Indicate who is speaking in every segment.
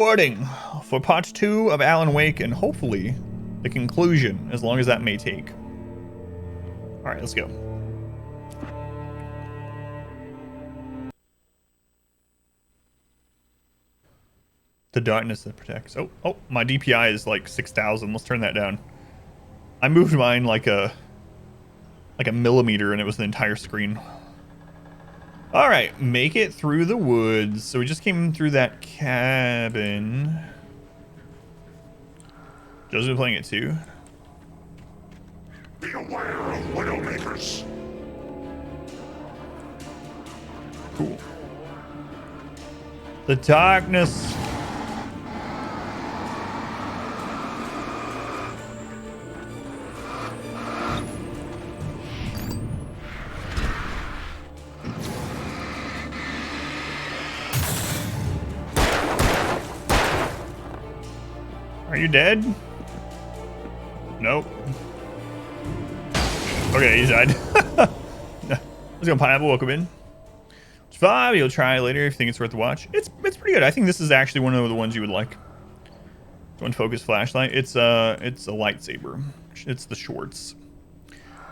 Speaker 1: Recording for part 2 of Alan Wake and hopefully the conclusion, as long as that may take. Alright, let's go. The darkness that protects. Oh, my DPI is like 6,000. Let's turn that down. I moved mine like a millimeter and it was the entire screen. Alright, make it through the woods. So we just came through that cabin. Joe's playing it too.
Speaker 2: Be aware of Widowmakers.
Speaker 1: Cool. The darkness. Are you dead? Nope. Okay, he's died. Let's go, Pineapple. Welcome in. It's 5. You'll try later if you think it's worth the watch. It's pretty good. I think this is actually one of the ones you would like. One focus flashlight. It's a lightsaber. It's the shorts.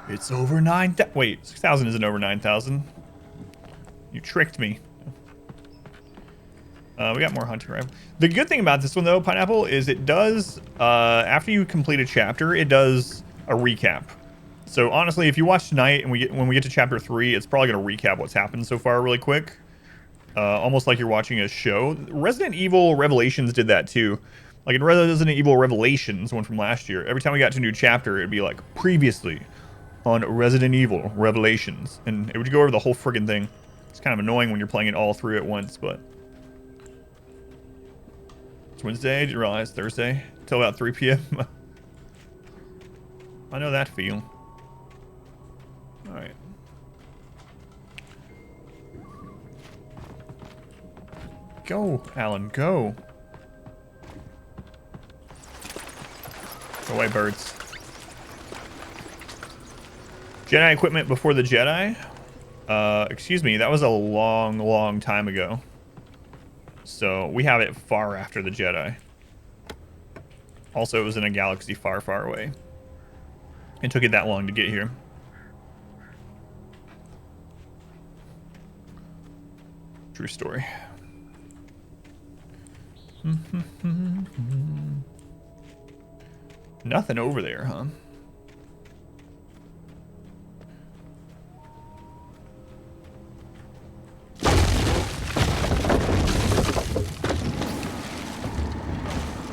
Speaker 1: It's over 9,000. Wait, 6,000 isn't over 9,000. You tricked me. We got more hunting rifle. The good thing about this one, though, Pineapple, is it does, after you complete a chapter, it does a recap. So, honestly, if you watch tonight and when we get to chapter 3, it's probably going to recap what's happened so far really quick. Almost like you're watching a show. Resident Evil Revelations did that, too. Like in Resident Evil Revelations, one from last year, every time we got to a new chapter, it'd be like, previously on Resident Evil Revelations. And it would go over the whole friggin' thing. It's kind of annoying when you're playing it all through at once, but... It's Wednesday, did you realize Thursday? Till about 3 p.m. I know that feel. Alright. Go, Alan, go. Go away, birds. Jedi equipment before the Jedi? Excuse me, that was a long time ago. So we have it far after the Jedi. Also, it was in a galaxy far away. It took it that long to get here. True story. Nothing over there, huh?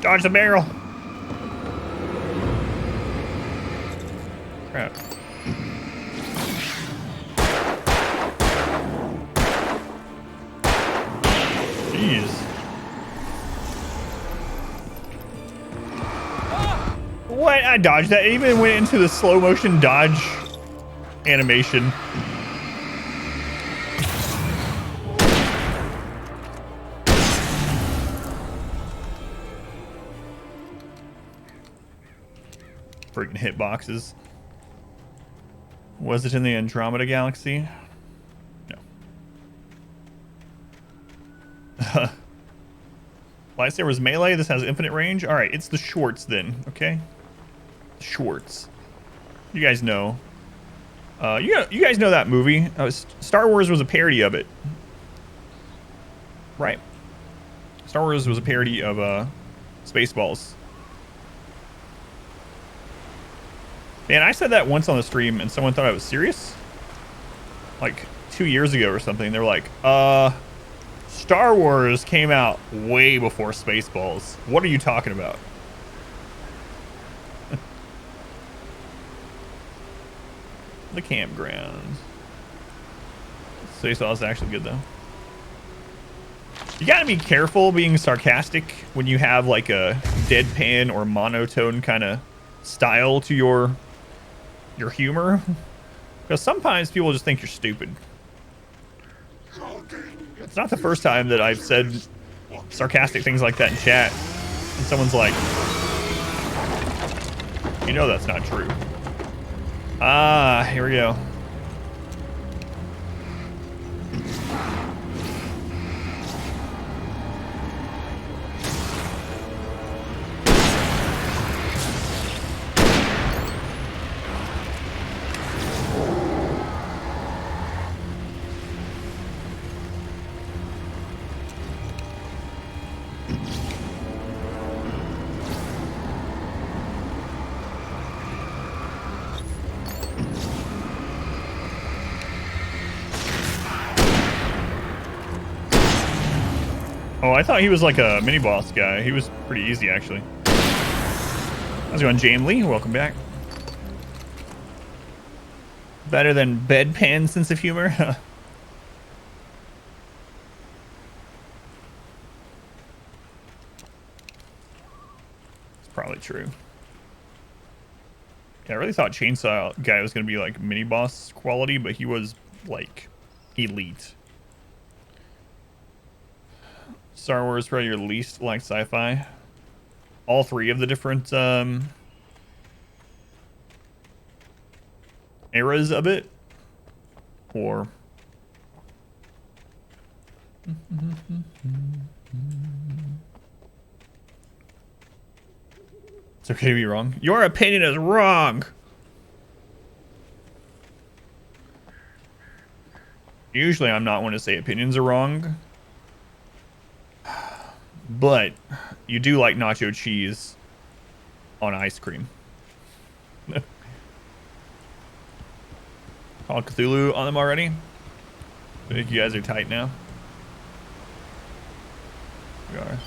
Speaker 1: Dodge the barrel. Crap. Jeez. What? I dodged that. It even went into the slow motion dodge animation. Freaking hitboxes. Was it in the Andromeda Galaxy? No. Lightsaber's melee. This has infinite range. All right, it's the shorts then. Okay. Shorts. You guys know. You guys know that movie. Star Wars was a parody of it. Right. Star Wars was a parody of Spaceballs. Man, I said that once on the stream and someone thought I was serious. Like 2 years ago or something. They're like, Star Wars came out way before Spaceballs. What are you talking about? The campground. Spaceballs is actually good though. You gotta be careful being sarcastic when you have like a deadpan or monotone kind of style to your humor, because sometimes people just think you're stupid. It's not the first time that I've said sarcastic things like that in chat and someone's like, you know that's not true. Ah, here we go. Oh, I thought he was like a mini boss guy. He was pretty easy, actually. How's it going, James Lee? Welcome back. Better than bedpan sense of humor? It's probably true. Yeah, I really thought Chainsaw Guy was going to be like mini boss quality, but he was like elite. Star Wars, probably your least like sci-fi. All three of the different eras of it, or it's okay to be wrong. Your opinion is wrong. Usually I'm not one to say opinions are wrong, but you do like nacho cheese on ice cream. Call Cthulhu on them already? I think you guys are tight now. We are.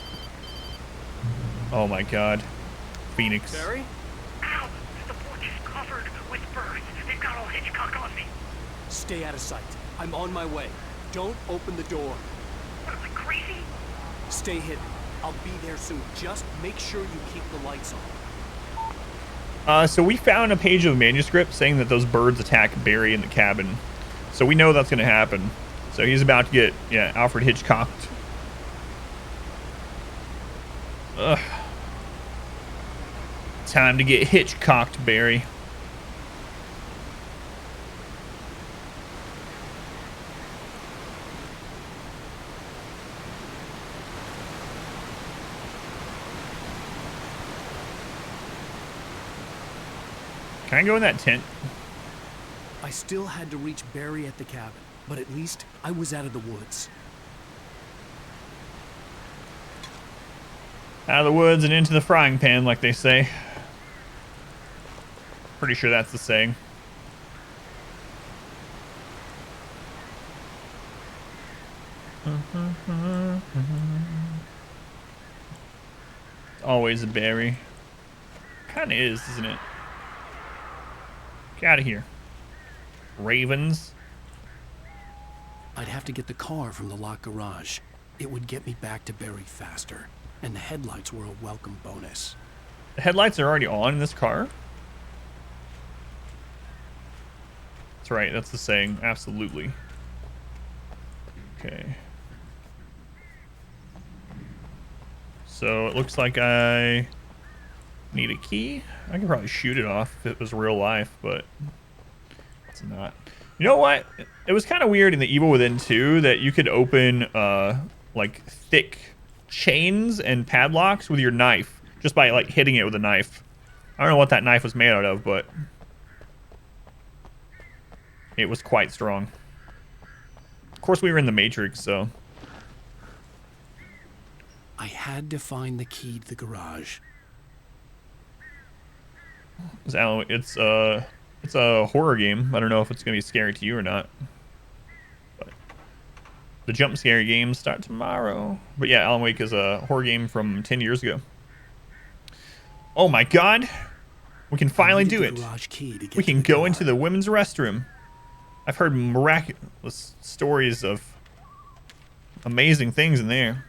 Speaker 1: Oh my god. Phoenix.
Speaker 3: Barry?
Speaker 2: Ow! The porch is covered with birds. They've got all Hitchcock on me.
Speaker 3: Stay out of sight. I'm on my way. Don't open the door.
Speaker 2: What am I, crazy?
Speaker 3: Stay hidden. I'll be there soon. Just make sure you keep the lights on.
Speaker 1: So we found a page of manuscript saying that those birds attack Barry in the cabin. So we know that's going to happen. So he's about to get, yeah, Alfred Hitchcocked. Ugh. Time to get Hitchcocked, Barry. Can I go in that tent?
Speaker 3: I still had to reach Barry at the cabin, but at least I was out of the woods.
Speaker 1: Out of the woods and into the frying pan, like they say. Pretty sure that's the saying. Always a Barry. Kinda is, isn't it? Get out of here. Ravens.
Speaker 3: I'd have to get the car from the locked garage. It would get me back to Barry faster, and the headlights were a welcome bonus.
Speaker 1: The headlights are already on in this car? That's right, that's the saying. Absolutely. Okay. So it looks like I need a key. I could probably shoot it off if it was real life, but it's not. You know what? It was kind of weird in the Evil Within 2 that you could open like thick chains and padlocks with your knife just by like hitting it with a knife. I don't know what that knife was made out of, but it was quite strong. Of course, we were in the Matrix, so
Speaker 3: I had to find the key to the garage.
Speaker 1: it's a horror game. I don't know if it's gonna be scary to you or not. But the jump scare games start tomorrow. But yeah, Alan Wake is a horror game from 10 years ago. Oh my god. We can finally do it. We can go into the women's restroom. I've heard miraculous stories of amazing things in there.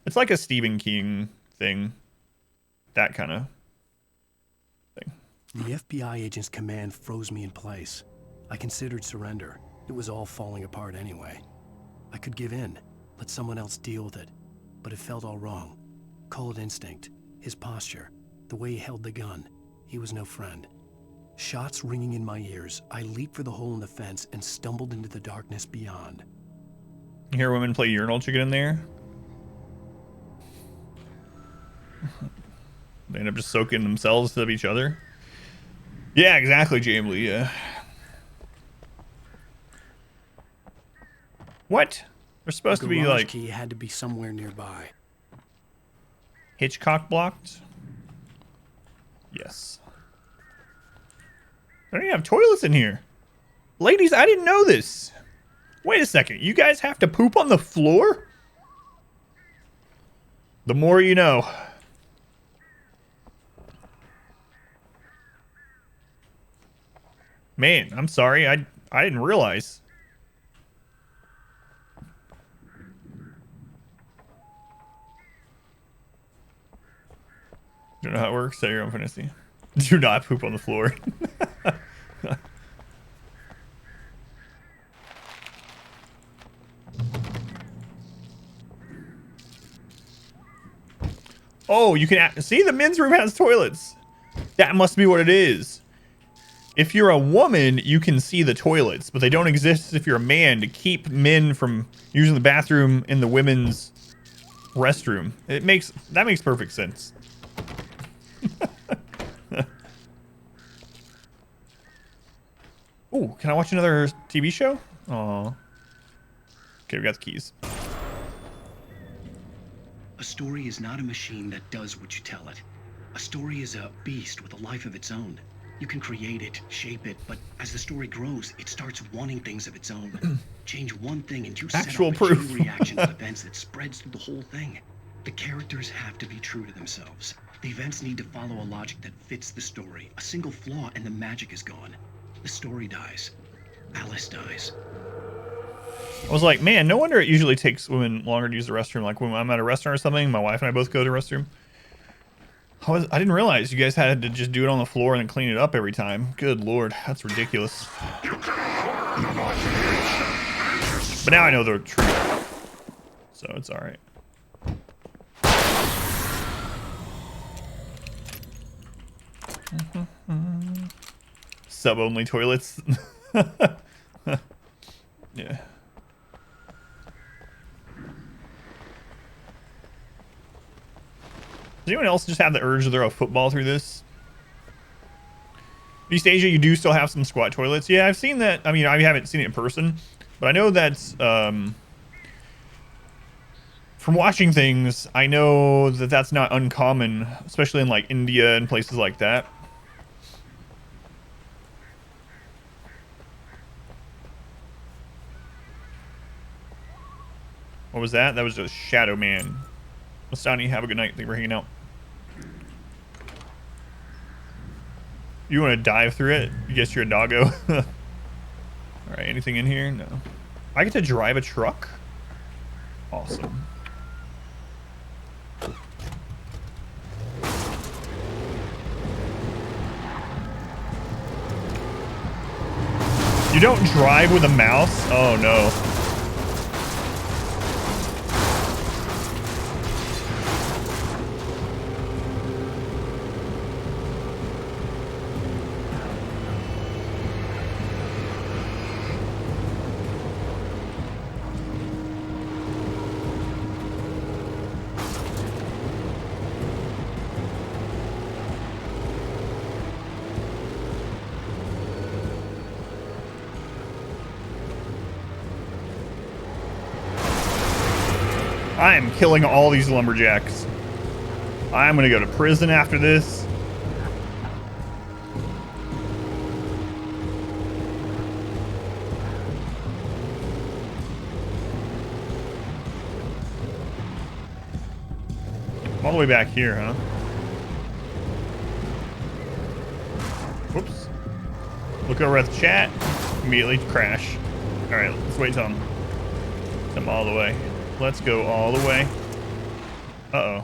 Speaker 1: It's like a Stephen King thing. That kind of thing.
Speaker 3: The FBI agent's command froze me in place. I considered surrender. It was all falling apart anyway. I could give in, let someone else deal with it. But it felt all wrong. Call it instinct. His posture. The way he held the gun. He was no friend. Shots ringing in my ears, I leaped for the hole in the fence and stumbled into the darkness beyond.
Speaker 1: You hear women play Urinal Chicken in there? They end up just soaking themselves of each other. Yeah, exactly, James Lee. Yeah. What? They're supposed to be like
Speaker 3: key had to be somewhere nearby.
Speaker 1: Hitchcock blocked. Yes. They don't even have toilets in here. Ladies, I didn't know this. Wait a second. You guys have to poop on the floor? The more you know. Man, I'm sorry. I didn't realize. Don't know how it works. Set your own fantasy. Do not poop on the floor. Oh, you can see the men's room has toilets. That must be what it is. If you're a woman, you can see the toilets, but they don't exist if you're a man to keep men from using the bathroom in the women's restroom. That makes perfect sense. Oh, can I watch another TV show? Oh. Okay, we got the keys.
Speaker 4: A story is not a machine that does what you tell it. A story is a beast with a life of its own. You can create it, shape it, but as the story grows, it starts wanting things of its own. Change one thing and you set
Speaker 1: Actual
Speaker 4: up a
Speaker 1: proof.
Speaker 4: chain reaction of events that spreads through the whole thing. The characters have to be true to themselves. The events need to follow a logic that fits the story. A single flaw and the magic is gone. The story dies. Alice dies.
Speaker 1: I was like, man, no wonder it usually takes women longer to use the restroom. Like when I'm at a restaurant or something, my wife and I both go to the restroom. I didn't realize you guys had to just do it on the floor and then clean it up every time. Good lord, that's ridiculous. But now I know the truth, so it's all right. Sub-only toilets. Yeah. Does anyone else just have the urge to throw a football through this? East Asia, you do still have some squat toilets. Yeah, I've seen that. I mean, I haven't seen it in person, but I know that's from watching things. I know that that's not uncommon, especially in like India and places like that. What was that? That was just Shadow Man. Mastani, have a good night. Thank you for hanging out. You want to dive through it? I guess you're a doggo. All right, anything in here? No. I get to drive a truck? Awesome. You don't drive with a mouse? Oh, no. I am killing all these lumberjacks. I'm gonna go to prison after this. I'm all the way back here, huh? Whoops. Look over at the chat. Immediately crash. Alright, let's wait till I'm all the way. Let's go all the way. Uh-oh.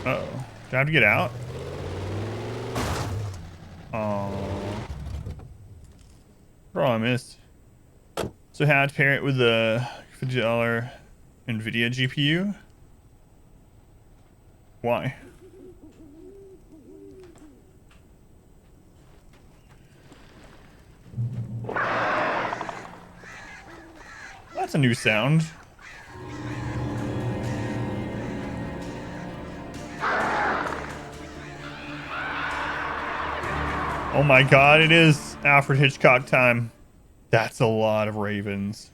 Speaker 1: Uh-oh. Do I have to get out? Oh. Bro, I missed. So how to pair it with the $50 NVIDIA GPU? Why? That's a new sound. Oh my god, it is Alfred Hitchcock time. That's a lot of ravens.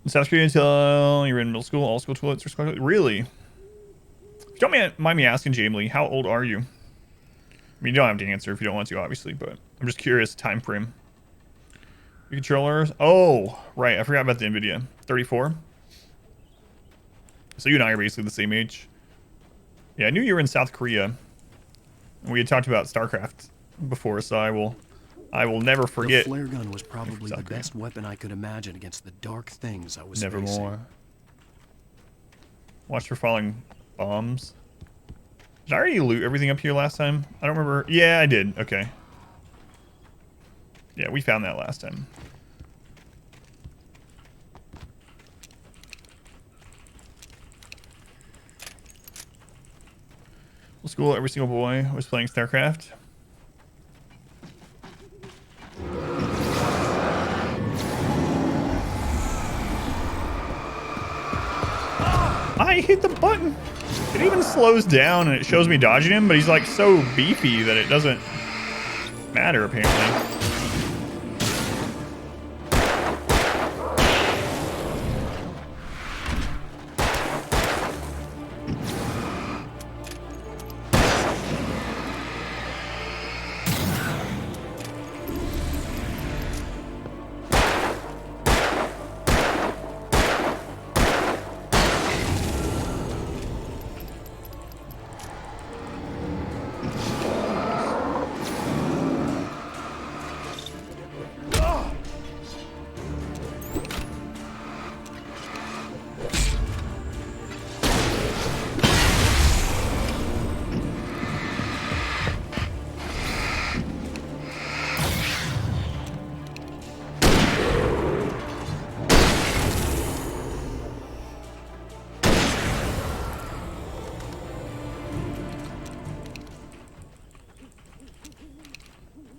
Speaker 1: In South Korea until you were in middle school, all school toilets are school toilets. Really? If you don't mind me asking, Jamie Lee, how old are you? I mean, you don't have to answer if you don't want to, obviously, but I'm just curious time frame. The controllers. Oh, right. I forgot about the NVIDIA. 34. So you and I are basically the same age. Yeah, I knew you were in South Korea. We had talked about StarCraft before, so I will never forget.
Speaker 3: The flare gun was probably the
Speaker 1: South Korea.
Speaker 3: best weapon I could imagine against the dark things I was
Speaker 1: Nevermore.
Speaker 3: facing.
Speaker 1: Watch for falling bombs. Did I already loot everything up here last time? I don't remember. Yeah, I did. Okay. Yeah, we found that last time. School, every single boy was playing StarCraft. I hit the button. It even slows down and it shows me dodging him, but he's like so beefy that it doesn't matter apparently.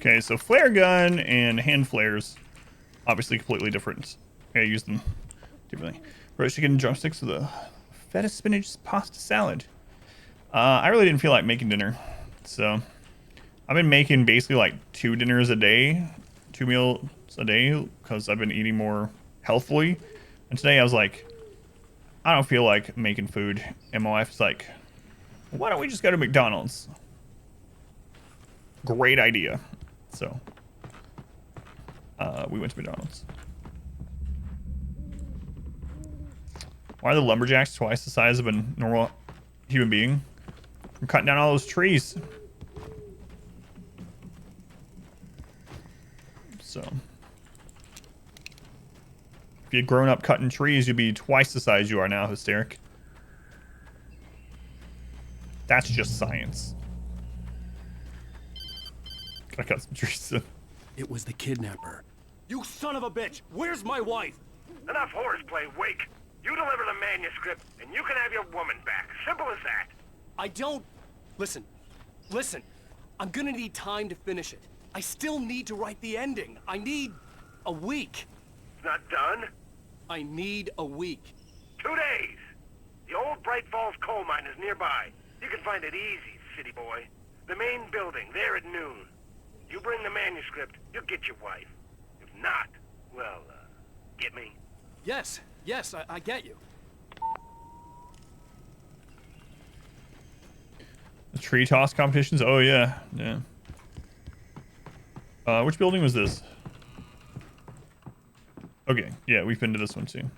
Speaker 1: Okay, so flare gun and hand flares, obviously completely different. I use them differently. Roast chicken drumsticks with a feta spinach pasta salad. I really didn't feel like making dinner, so I've been making basically like 2 dinners a day, 2 meals a day, because I've been eating more healthfully. And today I was like, I don't feel like making food, and my wife's like, why don't we just go to McDonald's? Great idea. So we went to McDonald's. Why are the lumberjacks twice the size of a normal human being? I'm cutting down all those trees. So if you'd grown up cutting trees, you'd be twice the size you are now, Hysteric. That's just science. Gotta cut some trees.
Speaker 3: It was the kidnapper.
Speaker 5: You son of a bitch! Where's my wife?
Speaker 2: Enough horseplay, Wake. You deliver the manuscript, and you can have your woman back. Simple as that.
Speaker 5: I don't... Listen. I'm gonna need time to finish it. I still need to write the ending. I need a week.
Speaker 2: It's not done.
Speaker 5: I need a week.
Speaker 2: 2 days. The old Bright Falls coal mine is nearby. You can find it easy, city boy. The main building, there at noon. You bring the manuscript, you'll get your wife. If not, well, get me?
Speaker 5: Yes, I get you.
Speaker 1: The tree toss competitions? Oh, yeah. Which building was this? Okay, yeah, we've been to this one too.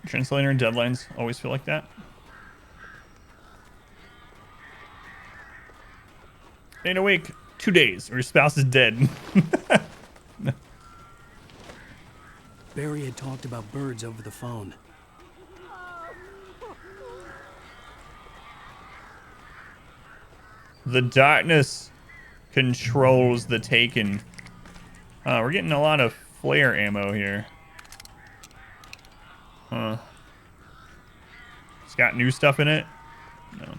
Speaker 1: Translator deadlines always feel like that. In a week, 2 days, or your spouse is dead.
Speaker 3: Barry had talked about birds over the phone.
Speaker 1: The darkness controls the Taken. We're getting a lot of flare ammo here. Huh. It's got new stuff in it? No.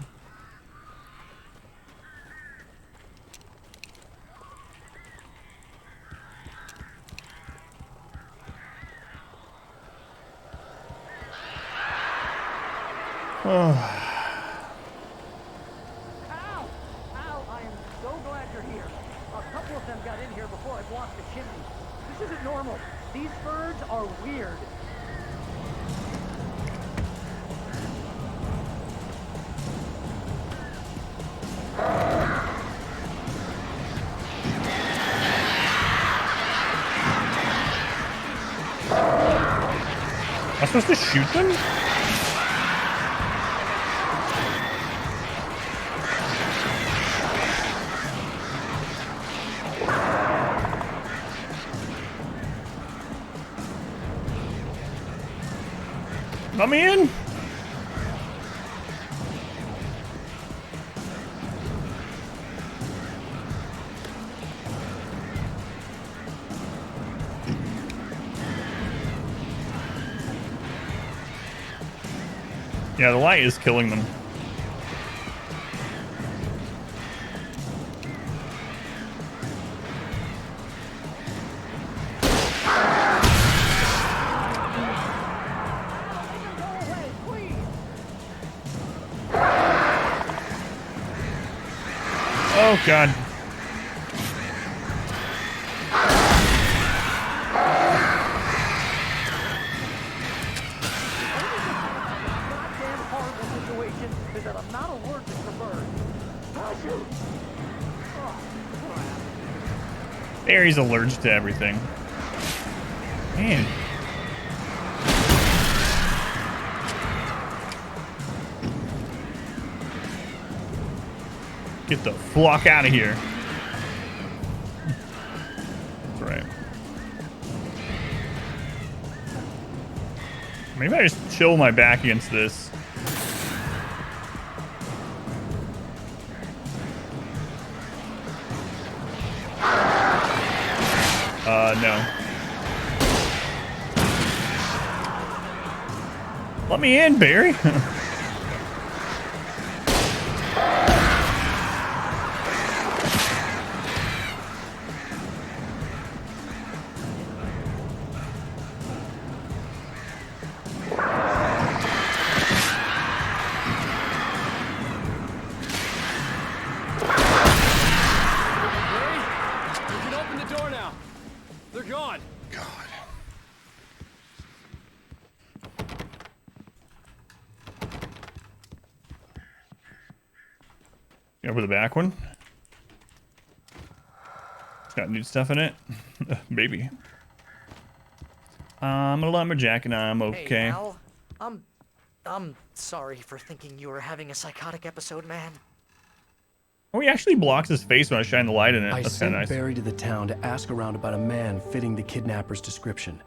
Speaker 1: Oh.
Speaker 2: Ow! I am so glad you're here. A couple of them got in here before I blocked
Speaker 1: Am I supposed to shoot them? Let me in. Yeah, the light is killing them. Oh, God. There, he's allergic to everything. Man. Get the flock out of here. That's right. Maybe I just chill my back against this. No. Let me in, Barry. Over the back one. It's got new stuff in it. Maybe. I'm a lumberjack and I'm okay.
Speaker 6: Hey, Al, I'm sorry for thinking you were having a psychotic episode, man.
Speaker 1: Oh, he actually blocks his face when I shine the light in it.
Speaker 3: I
Speaker 1: That's
Speaker 3: sent
Speaker 1: kind of nice.
Speaker 3: Barry to the town to ask around about a man fitting the kidnapper's description.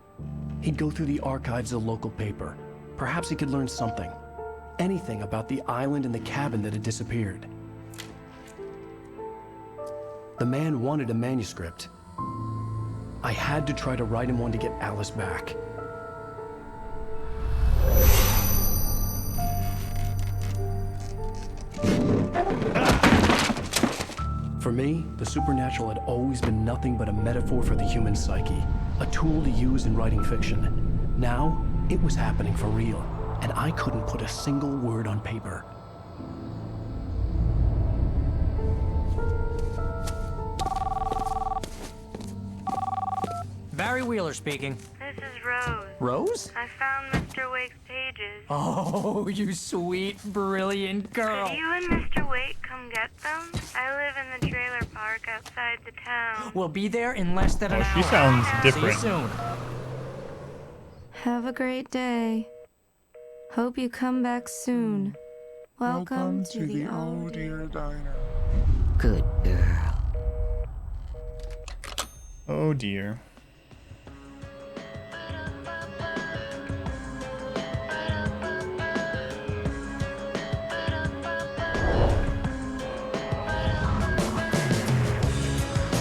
Speaker 3: He'd go through the archives of the local paper. Perhaps he could learn something. Anything about the island and the cabin that had disappeared. The man wanted a manuscript. I had to try to write him one to get Alice back. For me, the supernatural had always been nothing but a metaphor for the human psyche, a tool to use in writing fiction. Now, it was happening for real, and I couldn't put a single word on paper.
Speaker 7: Barry Wheeler speaking.
Speaker 8: This is Rose.
Speaker 7: Rose?
Speaker 8: I found Mr. Wake's pages.
Speaker 7: Oh, you sweet, brilliant girl.
Speaker 8: Could you and Mr. Wake come get them? I live in the trailer park outside the town.
Speaker 7: We'll be there in less than an
Speaker 1: Oh,
Speaker 7: hour.
Speaker 1: she sounds
Speaker 7: See you
Speaker 1: different.
Speaker 7: soon.
Speaker 9: Have a great day. Hope you come back soon. Welcome to the Oh Dear
Speaker 10: Diner.
Speaker 7: Good girl.
Speaker 1: Oh dear.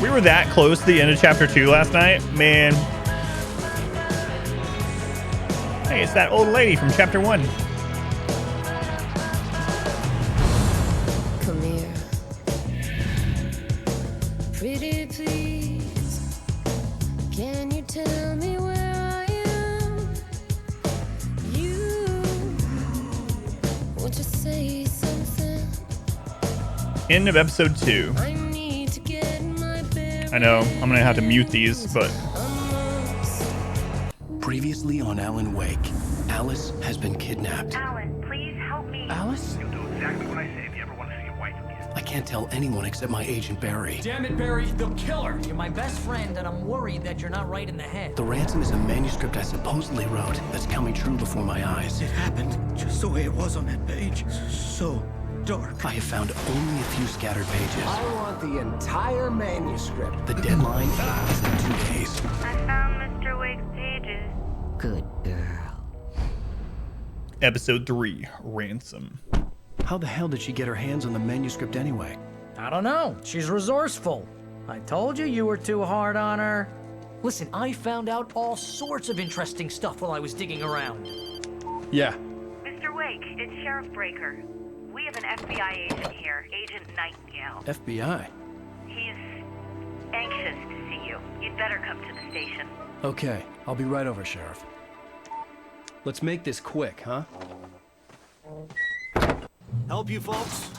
Speaker 1: We were that close to the end of chapter 2 last night, man. Hey, it's that old lady from chapter 1.
Speaker 11: Come here. Pretty please. Can you tell me where I am? You. Won't you say something?
Speaker 1: End of episode 2.
Speaker 11: I need to get my bearings.
Speaker 1: I know, I'm gonna have to mute these, but
Speaker 3: Previously on Alan Wake, Alice has been kidnapped.
Speaker 8: Alan, please help me.
Speaker 7: Alice?
Speaker 2: You'll do exactly what I say if you ever want to see your wife again.
Speaker 3: I can't can't tell anyone except my agent Barry.
Speaker 5: Damn it, Barry, they'll kill her.
Speaker 7: You're my best friend, and I'm worried that you're not right in the head.
Speaker 3: The ransom is a manuscript I supposedly wrote that's coming true before my eyes.
Speaker 10: It happened just the way it was on that page. So dark.
Speaker 3: I have found only a few scattered pages.
Speaker 5: I want the entire manuscript.
Speaker 3: The deadline is in 2 days.
Speaker 8: I found Mr. Wake's pages.
Speaker 7: Good girl.
Speaker 1: Episode 3, Ransom.
Speaker 3: How the hell did she get her hands on the manuscript anyway?
Speaker 7: I don't know. She's resourceful. I told you were too hard on her. Listen, I found out all sorts of interesting stuff while I was digging around.
Speaker 3: Yeah.
Speaker 8: Mr. Wake, it's Sheriff Breaker. We have an FBI agent here, Agent Nightingale.
Speaker 3: FBI?
Speaker 8: He's anxious to see you. You'd better come to the station.
Speaker 3: Okay, I'll be right over, Sheriff. Let's make this quick, huh?
Speaker 10: Help you folks?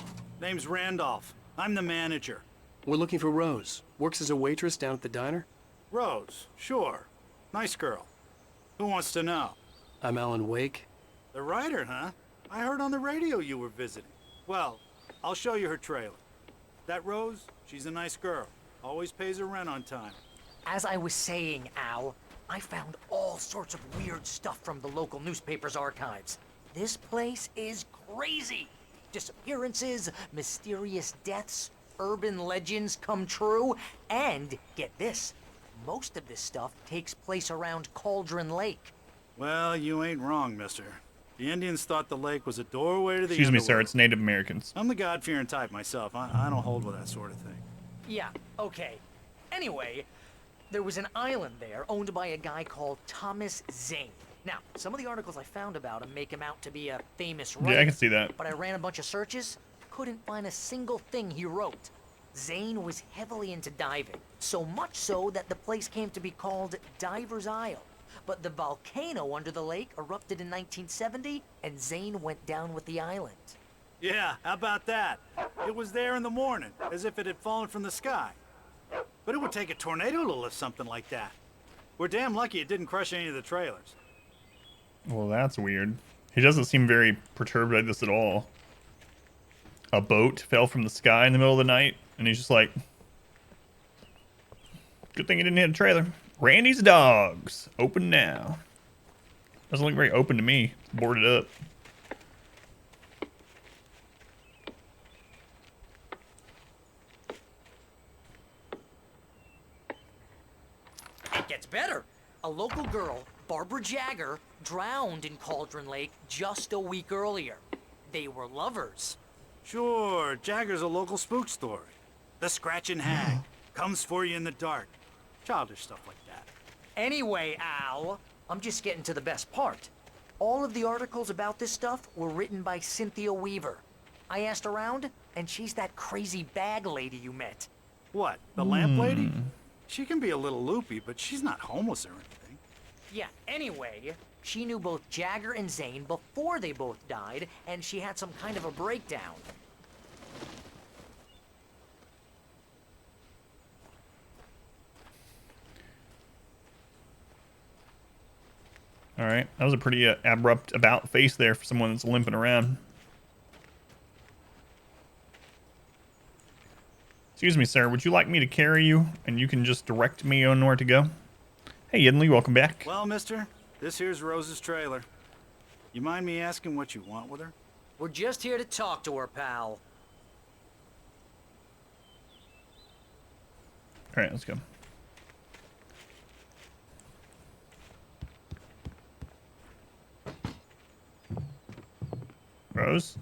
Speaker 10: Name's Randolph. I'm the manager.
Speaker 3: We're looking for Rose. Works as a waitress down at the diner.
Speaker 10: Rose, sure. Nice girl. Who wants to know?
Speaker 3: I'm Alan Wake.
Speaker 10: The writer, huh? I heard on the radio you were visiting. Well, I'll show you her trailer. That Rose, she's a nice girl. Always pays her rent on time.
Speaker 6: As I was saying, Al, I found all sorts of weird stuff from the local newspaper's archives. This place is crazy. Disappearances, mysterious deaths, urban legends come true, and get this, most of this stuff takes place around Cauldron Lake.
Speaker 10: Well, you ain't wrong, mister. The Indians thought the lake was a doorway to the
Speaker 1: Excuse me, sir.
Speaker 10: underworld.
Speaker 1: It's Native Americans.
Speaker 10: I'm the God-fearing type myself. I don't hold with that sort of thing.
Speaker 6: Yeah, okay. Anyway, there was an island there owned by a guy called Thomas Zane. Now, some of the articles I found about him make him out to be a famous writer.
Speaker 1: Yeah, I can see that.
Speaker 6: But I ran a bunch of searches, couldn't find a single thing he wrote. Zane was heavily into diving, so much so that the place came to be called Diver's Isle. But the volcano under the lake erupted in 1970, and Zane went down with the island.
Speaker 10: Yeah, how about that? It was there in the morning, as if it had fallen from the sky. But it would take a tornado to lift something like that. We're damn lucky it didn't crush any of the trailers.
Speaker 1: Well, that's weird. He doesn't seem very perturbed by this at all. A boat fell from the sky in the middle of the night, and he's just like, good thing he didn't hit a trailer. Randy's Dogs. Open now. Doesn't look very open to me. It's boarded up.
Speaker 6: It gets better. A local girl, Barbara Jagger, drowned in Cauldron Lake just a week earlier. They were lovers.
Speaker 10: Sure, Jagger's a local spook story. The Scratching Hag comes for you in the dark. Childish stuff like that.
Speaker 6: Anyway, Al, I'm just getting to the best part. All of the articles about this stuff were written by Cynthia Weaver. I asked around, and she's that crazy bag lady you met.
Speaker 10: What, the lamp lady? She can be a little loopy, but she's not homeless or anything.
Speaker 6: Yeah, anyway, she knew both Jagger and Zane before they both died, and she had some kind of a breakdown.
Speaker 1: All right. That was a pretty abrupt about face there for someone that's limping around. Excuse me, sir. Would you like me to carry you and you can just direct me on where to go? Hey, Yinli, welcome back.
Speaker 10: Well, mister, this here's Rose's trailer. You mind me asking what you want with her?
Speaker 6: We're just here to talk to her, pal.
Speaker 1: All right, let's go. Rose?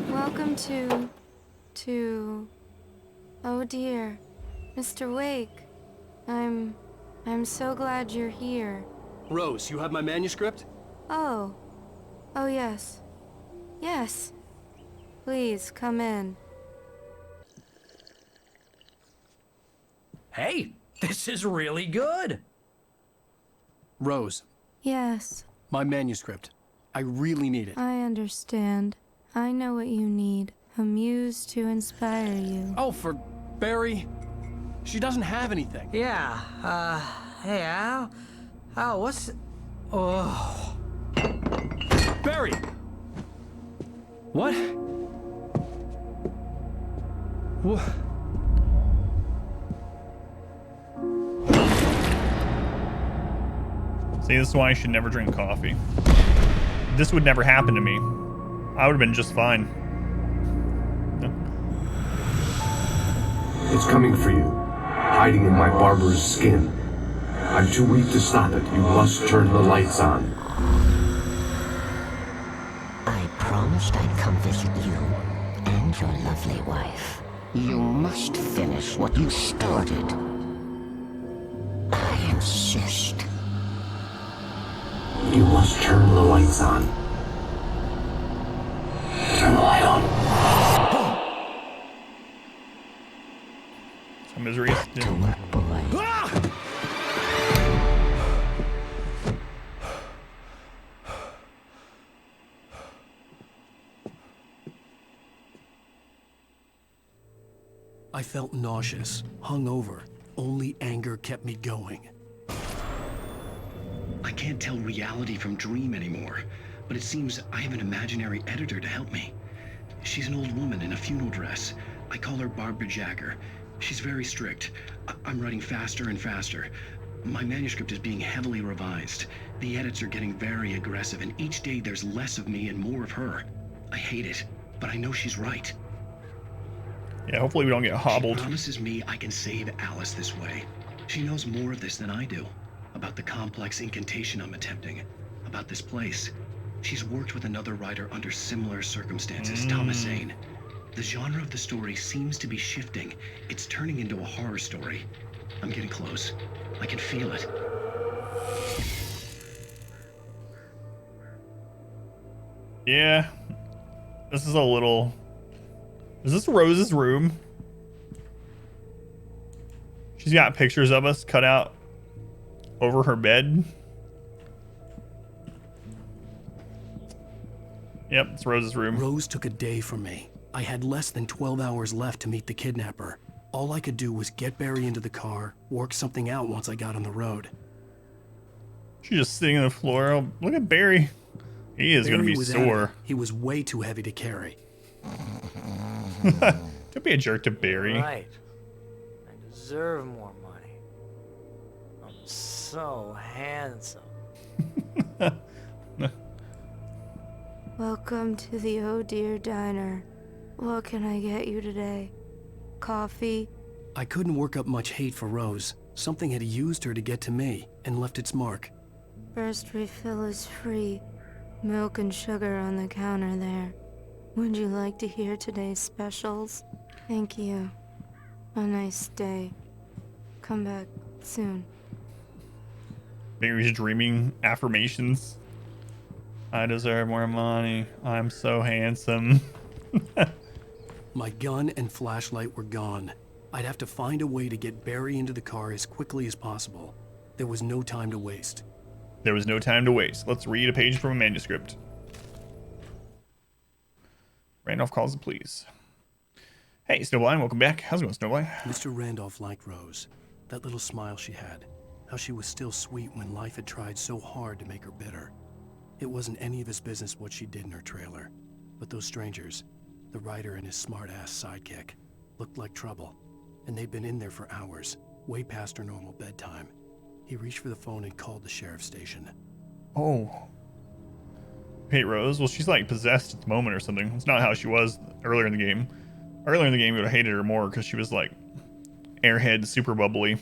Speaker 9: Welcome to... Oh dear. Mr. Wake. I'm so glad you're here.
Speaker 3: Rose, you have my manuscript?
Speaker 9: Oh. Oh, yes. Yes. Please, come in.
Speaker 7: Hey, this is really good.
Speaker 3: Rose,
Speaker 9: Yes,
Speaker 3: my manuscript. I really need it.
Speaker 9: I understand. I know what you need. A muse to inspire you.
Speaker 3: Oh, for Barry. She doesn't have anything.
Speaker 7: Yeah, hey, Al. Al, what's... Oh.
Speaker 3: Barry! What?
Speaker 1: See, this is why I should never drink coffee. This would never happen to me. I would have been just fine.
Speaker 12: It's coming for you, hiding in my barber's skin. I'm too weak to stop it. You must turn the lights on.
Speaker 13: I promised I'd come visit you and your lovely wife. You must finish what you started. I insist.
Speaker 12: You must turn the lights on. Turn the light on.
Speaker 1: So misery.
Speaker 13: To work, boy.
Speaker 3: I felt nauseous, hungover. Only anger kept me going.
Speaker 4: I can't tell reality from dream anymore, but it seems I have an imaginary editor to help me. She's an old woman in a funeral dress. I call her Barbara Jagger. She's very strict. I'm writing faster and faster. My manuscript is being heavily revised. The edits are getting very aggressive, and each day there's less of me and more of her. I hate it, but I know she's right.
Speaker 1: Yeah, hopefully we don't get hobbled.
Speaker 4: She promises me I can save Alice this way. She knows more of this than I do. About the complex incantation I'm attempting. About this place. She's worked with another writer under similar circumstances, Thomas Zane. The genre of the story seems to be shifting. It's turning into a horror story. I'm getting close. I can feel it.
Speaker 1: Yeah. This is a little... Is this Rose's room? She's got pictures of us cut out over her bed. Yep, it's Rose's room.
Speaker 3: Rose took a day from me. I had less than 12 hours left to meet the kidnapper. All I could do was get Barry into the car, work something out once I got on the road.
Speaker 1: She's just sitting on the floor. Oh, look at Barry. He is going to be sore.
Speaker 3: He was way too heavy to carry.
Speaker 1: Don't be a jerk to Barry.
Speaker 6: Right. I deserve more money. I'm so handsome.
Speaker 9: Welcome to the Oh Dear Diner. What can I get you today? Coffee?
Speaker 3: I couldn't work up much hate for Rose. Something had used her to get to me and left its mark.
Speaker 9: First refill is free. Milk and sugar on the counter there. Would you like to hear today's specials? Thank you. A nice day. Come back soon.
Speaker 1: Barry's dreaming affirmations. I deserve more money. I'm so handsome.
Speaker 3: My gun and flashlight were gone. I'd have to find a way to get Barry into the car as quickly as possible. There was no time to waste.
Speaker 1: There was no time to waste. Let's read a page from a manuscript. Randolph calls the police. Hey, Snowblind, welcome back. How's it going, Snowblind?
Speaker 3: Mr. Randolph liked Rose. That little smile she had. How she was still sweet when life had tried so hard to make her bitter. It wasn't any of his business what she did in her trailer. But those strangers, the writer and his smart-ass sidekick, looked like trouble. And they'd been in there for hours, way past her normal bedtime. He reached for the phone and called the sheriff's station.
Speaker 1: Oh. Hate Rose? Well, she's like possessed at the moment or something. It's not how she was earlier in the game. Earlier in the game, you would have hated her more because she was like airhead, super bubbly.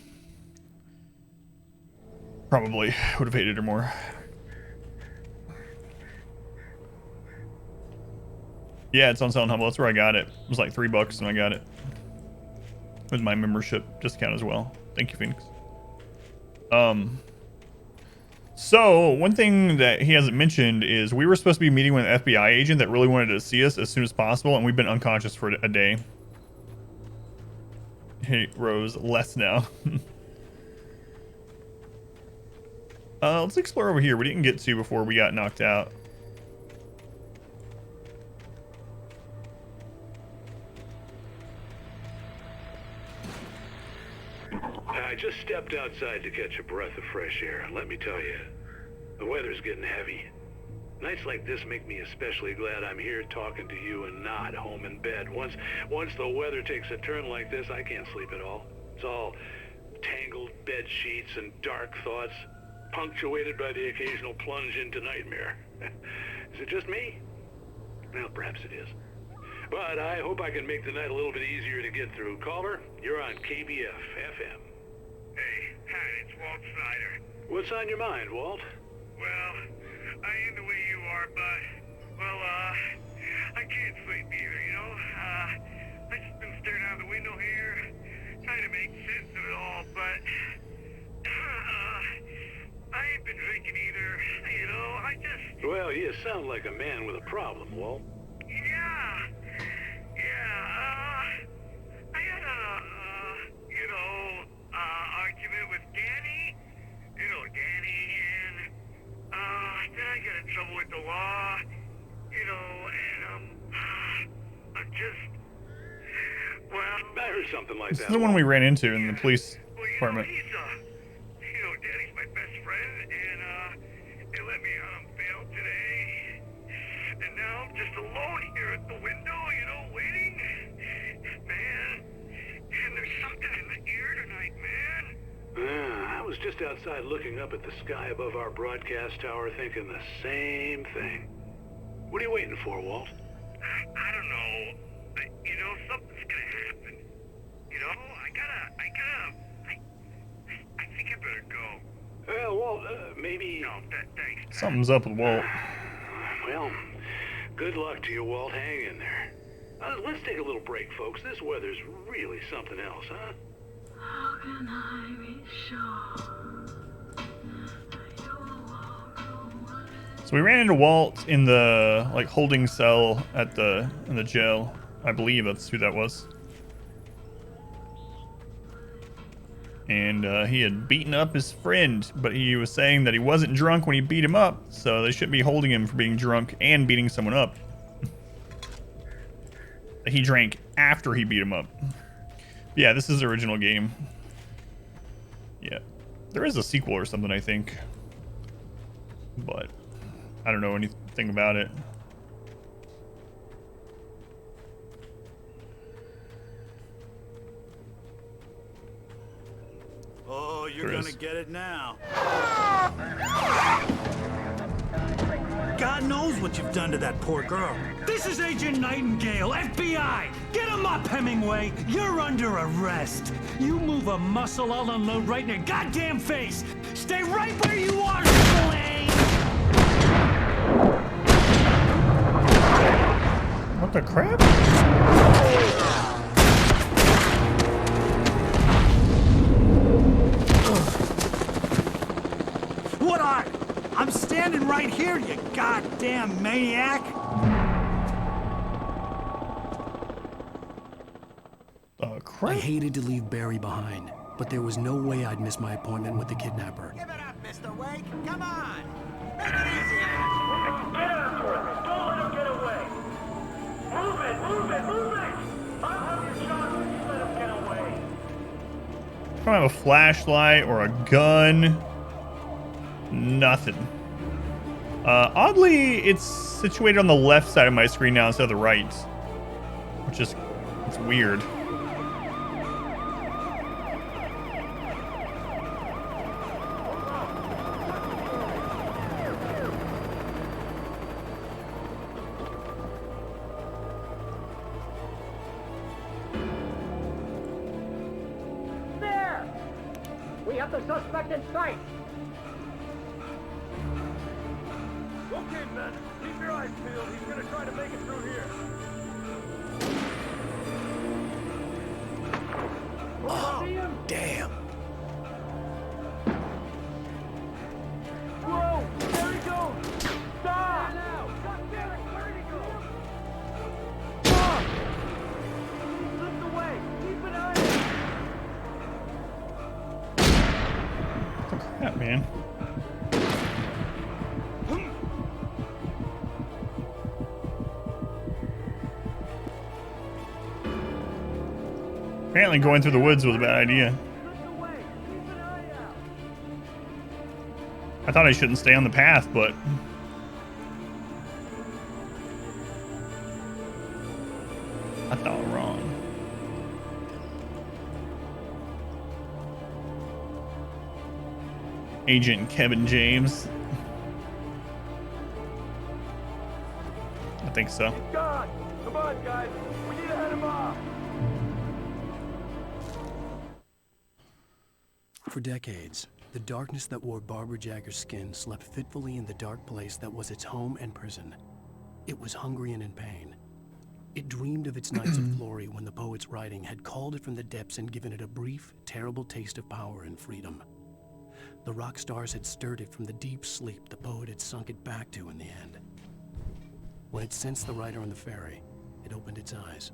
Speaker 1: Probably would have hated her more. Yeah, it's on Sell and Humble. That's where I got it. It was like $3 and I got it. It was my membership discount as well. Thank you, Phoenix. So one thing that he hasn't mentioned is we were supposed to be meeting with an FBI agent that really wanted to see us as soon as possible, and we've been unconscious for a day. Hey, Rose, less now. Let's explore over here. We didn't get to before we got knocked out.
Speaker 14: I just stepped outside to catch a breath of fresh air, and let me tell you, the weather's getting heavy. Nights like this make me especially glad I'm here talking to you and not home in bed. Once the weather takes a turn like this, I can't sleep at all. It's all tangled bed sheets and dark thoughts, punctuated by the occasional plunge into nightmare. Is it just me? Well, perhaps it is. But I hope I can make the night a little bit easier to get through. Caller, you're on KBF FM.
Speaker 2: Hey, hi, it's Walt Snyder.
Speaker 14: What's on your mind, Walt?
Speaker 2: Well, I ain't the way you are, but, well, I can't sleep either, you know? I just been staring out the window here, trying to make sense of it all, but, I ain't been drinking either, you know? I just...
Speaker 14: Well, you sound like a man with a problem, Walt.
Speaker 2: Yeah, I had a, argument with Danny, and, then I got in trouble with the law, and, I'm just, well...
Speaker 14: I heard something like
Speaker 1: This
Speaker 14: that.
Speaker 1: is the one we ran into in the police department.
Speaker 2: He's, Danny's my best friend, and, they let me out on bail today, and now I'm just alone here at the window, waiting. Man, and there's something in the air tonight, man.
Speaker 14: I was just outside looking up at the sky above our broadcast tower thinking the same thing. What are you waiting for, Walt?
Speaker 2: I don't know. Something's gonna happen. I think I better go.
Speaker 14: Well, Walt, maybe...
Speaker 2: No, thanks.
Speaker 1: Something's up with Walt.
Speaker 14: Well, good luck to you, Walt. Hang in there. Let's take a little break, folks. This weather's really something else, huh?
Speaker 11: How can I be sure?
Speaker 1: So we ran into Walt in the holding cell in the jail. I believe that's who that was. And he had beaten up his friend, but he was saying that he wasn't drunk when he beat him up, so they shouldn't be holding him for being drunk and beating someone up. He drank after he beat him up. Yeah, this is the original game. Yeah. There is a sequel or something, I think. But I don't know anything about it.
Speaker 10: Oh, you're
Speaker 1: There
Speaker 10: gonna
Speaker 1: is.
Speaker 10: get it now. God knows what you've done to that poor girl.
Speaker 5: This is Agent Nightingale, FBI! Get him up, Hemingway! You're under arrest! You move a muscle, I'll unload right in your goddamn face! Stay right where you are, Spillane!
Speaker 1: What the crap?
Speaker 10: What I'm standing right here, you goddamn maniac!
Speaker 3: I hated to leave Barry behind, but there was no way I'd miss my appointment with the kidnapper.
Speaker 15: Give it up, Mr. Wake. Come on. Make it easy, Ash. Get after him. Don't let him get away. Move it. I'll have your shot when you let him get away.
Speaker 1: I don't have a flashlight or a gun. Nothing. Oddly, it's situated on the left side of my screen now instead of the right. Which is... it's weird.
Speaker 15: There! We have the suspect in sight. Okay, men. Keep your eyes peeled. He's gonna try to make it through here.
Speaker 3: Oh, damn.
Speaker 15: Whoa! There he goes! Stop! Now! God damn it! Where'd he go? Stop! He slipped away. Keep an eye
Speaker 1: What the crap, man? Apparently going through the woods was a bad idea. I thought I shouldn't stay on the path, but Agent Kevin James. I think so.
Speaker 15: He's gone. Come on, guys. We need to head him off.
Speaker 3: For decades, the darkness that wore Barbara Jagger's skin slept fitfully in the dark place that was its home and prison. It was hungry and in pain. It dreamed of its nights of glory when the poet's writing had called it from the depths and given it a brief, terrible taste of power and freedom. The rock stars had stirred it from the deep sleep the poet had sunk it back to in the end. When it sensed the writer on the ferry, it opened its eyes.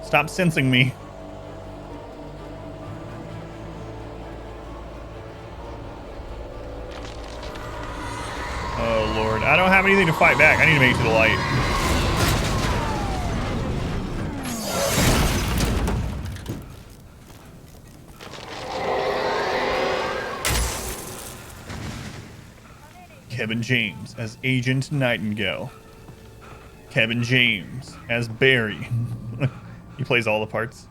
Speaker 1: Stop sensing me. Oh Lord, I don't have anything to fight back. I need to make it to the light. Kevin James as Agent Nightingale. Kevin James as Barry. He plays all the parts.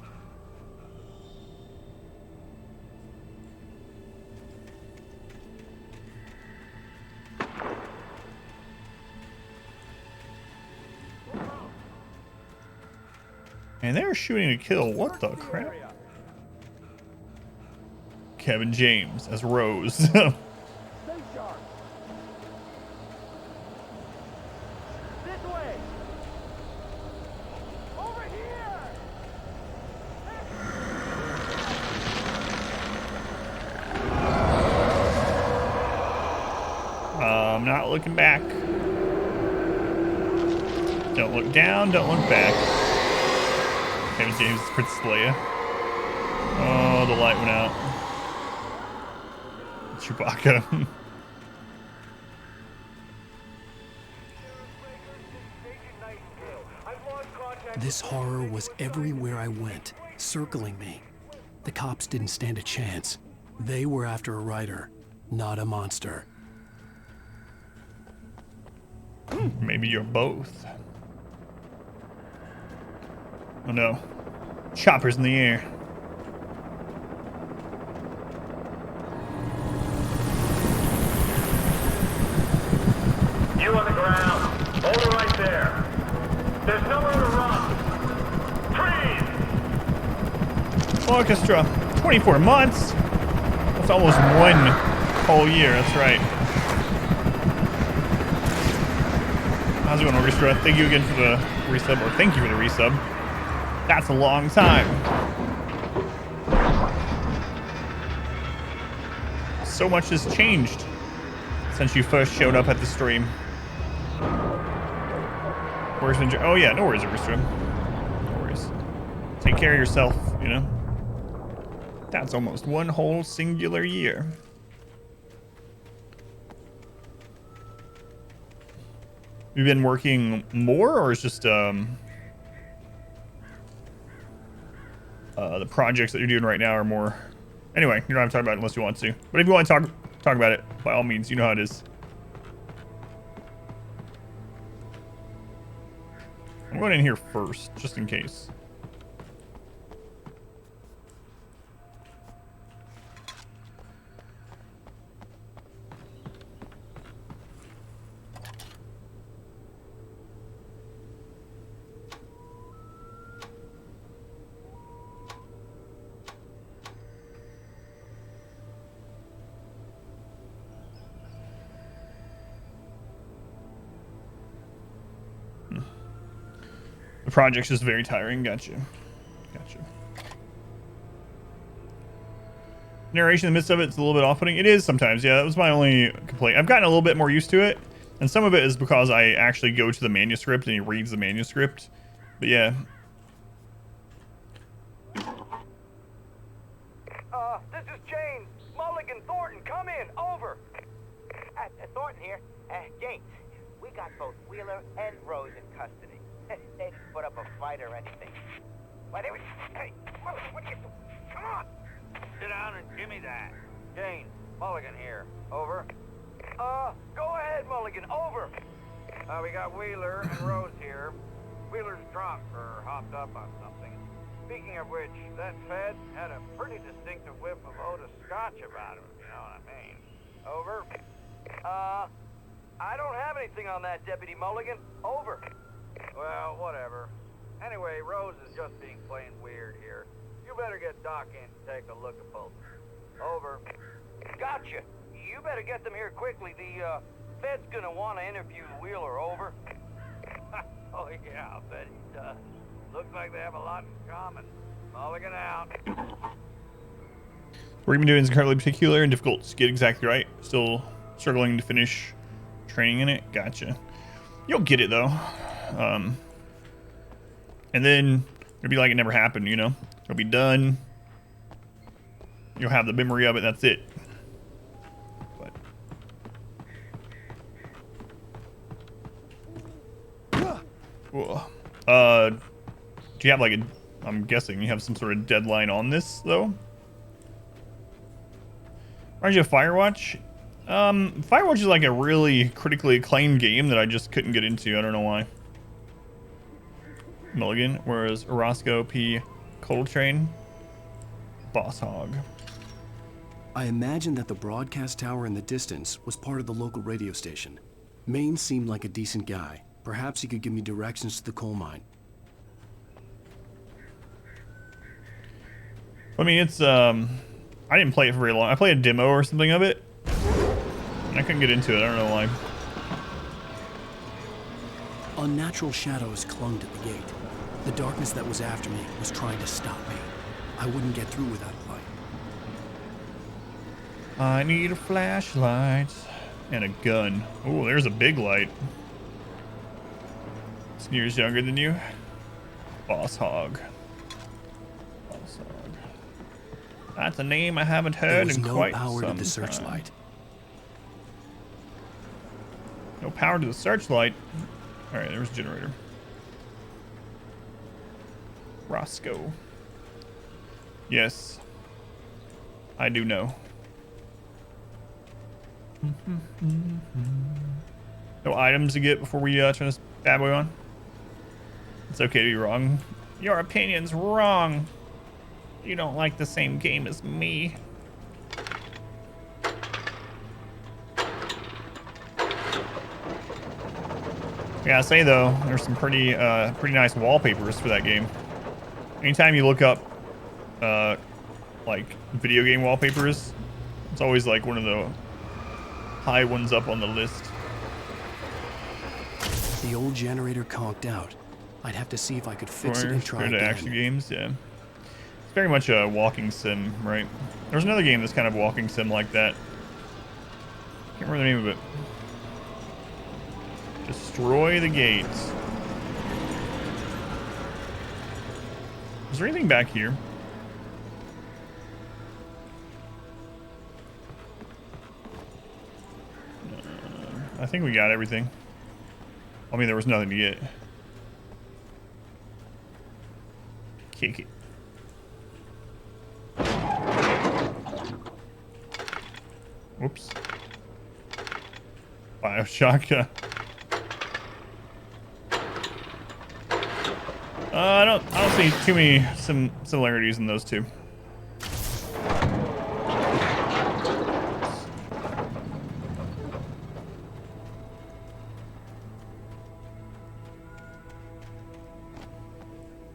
Speaker 1: And they're shooting to kill. What the crap? Kevin James as Rose. I'm not looking back. Don't look down, don't look back. Kevin James, Princess Leia. Oh, the light went out. Chewbacca.
Speaker 3: This horror was everywhere I went, circling me. The cops didn't stand a chance. They were after a writer, not a monster.
Speaker 1: Maybe you're both. Oh no. Choppers in the air.
Speaker 15: You on the ground. Hold it right there. There's nowhere to run. Freeze!
Speaker 1: Orchestra. 24 months? That's almost one whole year. That's right. How's it going, Orchestra? Thank you again for the resub, or thank you for the resub. That's a long time. So much has changed since you first showed up at the stream. Where's Ninja? Oh yeah, no worries, Orchestra. No worries. Take care of yourself, you know? That's almost one whole singular year. You've been working more, or is just the projects that you're doing right now are more? Anyway, you don't have to talk about it unless you want to. But if you want to talk about it, by all means, you know how it is. I'm going in here first, just in case. The project's just very tiring. Gotcha. Narration in the midst of it's a little bit off-putting. It is sometimes, yeah. That was my only complaint. I've gotten a little bit more used to it, and some of it is because I actually go to the manuscript and he reads the manuscript. But yeah.
Speaker 15: This is James. Mulligan, Thornton, come in. Over.
Speaker 16: Thornton here. James, we got both Wheeler and Rose in custody. They didn't put up a fight or anything. Why, they were... Hey, Mulligan, what are you doing? Come on!
Speaker 15: Sit down and give me that. James, Mulligan here. Over. Go ahead, Mulligan. Over. We got Wheeler and Rose here. Wheeler's drunk or hopped up on something.
Speaker 17: Speaking of which, that Fed had a pretty distinctive whiff of Otis Scotch about him, if you know what I mean. Over. I don't have anything on that, Deputy Mulligan. Over. Well, whatever. Anyway, Rose is just being plain weird here. You better get Doc in to take a look at both. Over. Gotcha. You better get them here quickly. The, Fed's gonna want to interview Wheeler. Over. Oh, yeah, I'll bet he does. Looks like they have a lot in common. Mulligan out.
Speaker 1: What you've been doing is incredibly particular and difficult to get exactly right. Still struggling to finish training in it. Gotcha. You'll get it though. And then it'll be like it never happened, you know? It'll be done. You'll have the memory of it. That's it. But, do you have like a, I'm guessing you have some sort of deadline on this though? Aren't you a Firewatch? Firewatch is like a really critically acclaimed game that I just couldn't get into. I don't know why. Mulligan, whereas Roscoe P. Coltrane, Boss Hog.
Speaker 3: I imagined that the broadcast tower in the distance was part of the local radio station. Maine seemed like a decent guy. Perhaps he could give me directions to the coal mine.
Speaker 1: I mean, it's, I didn't play it for very long. I played a demo or something of it, and I couldn't get into it. I don't know why.
Speaker 3: Unnatural shadows clung to the gate. The darkness that was after me was trying to stop me. I wouldn't get through without a light.
Speaker 1: I need a flashlight and a gun. Oh, there's a big light. This year's younger than you. Boss Hog. Boss Hog. That's a name I haven't heard in quite some time.
Speaker 3: There was no power to the searchlight.
Speaker 1: No power to the searchlight. All right, there's a generator. Roscoe. Yes, I do know. No items to get before we turn this bad boy on. It's okay to be wrong. Your opinion's wrong. You don't like the same game as me. Yeah, I say though, there's some pretty nice wallpapers for that game. Anytime you look up like video game wallpapers, it's always like one of the high ones up on the list.
Speaker 3: The old generator conked out. I'd have to see if I could fix it and try
Speaker 1: again. Action games, yeah. It's very much a walking sim, right? There's another game that's kind of walking sim like that. Can't remember the name of it. Destroy the gates. Is there anything back here? I think we got everything. I mean, there was nothing to get. Kick it. Whoops. Bioshock. I don't see too many similarities in those two.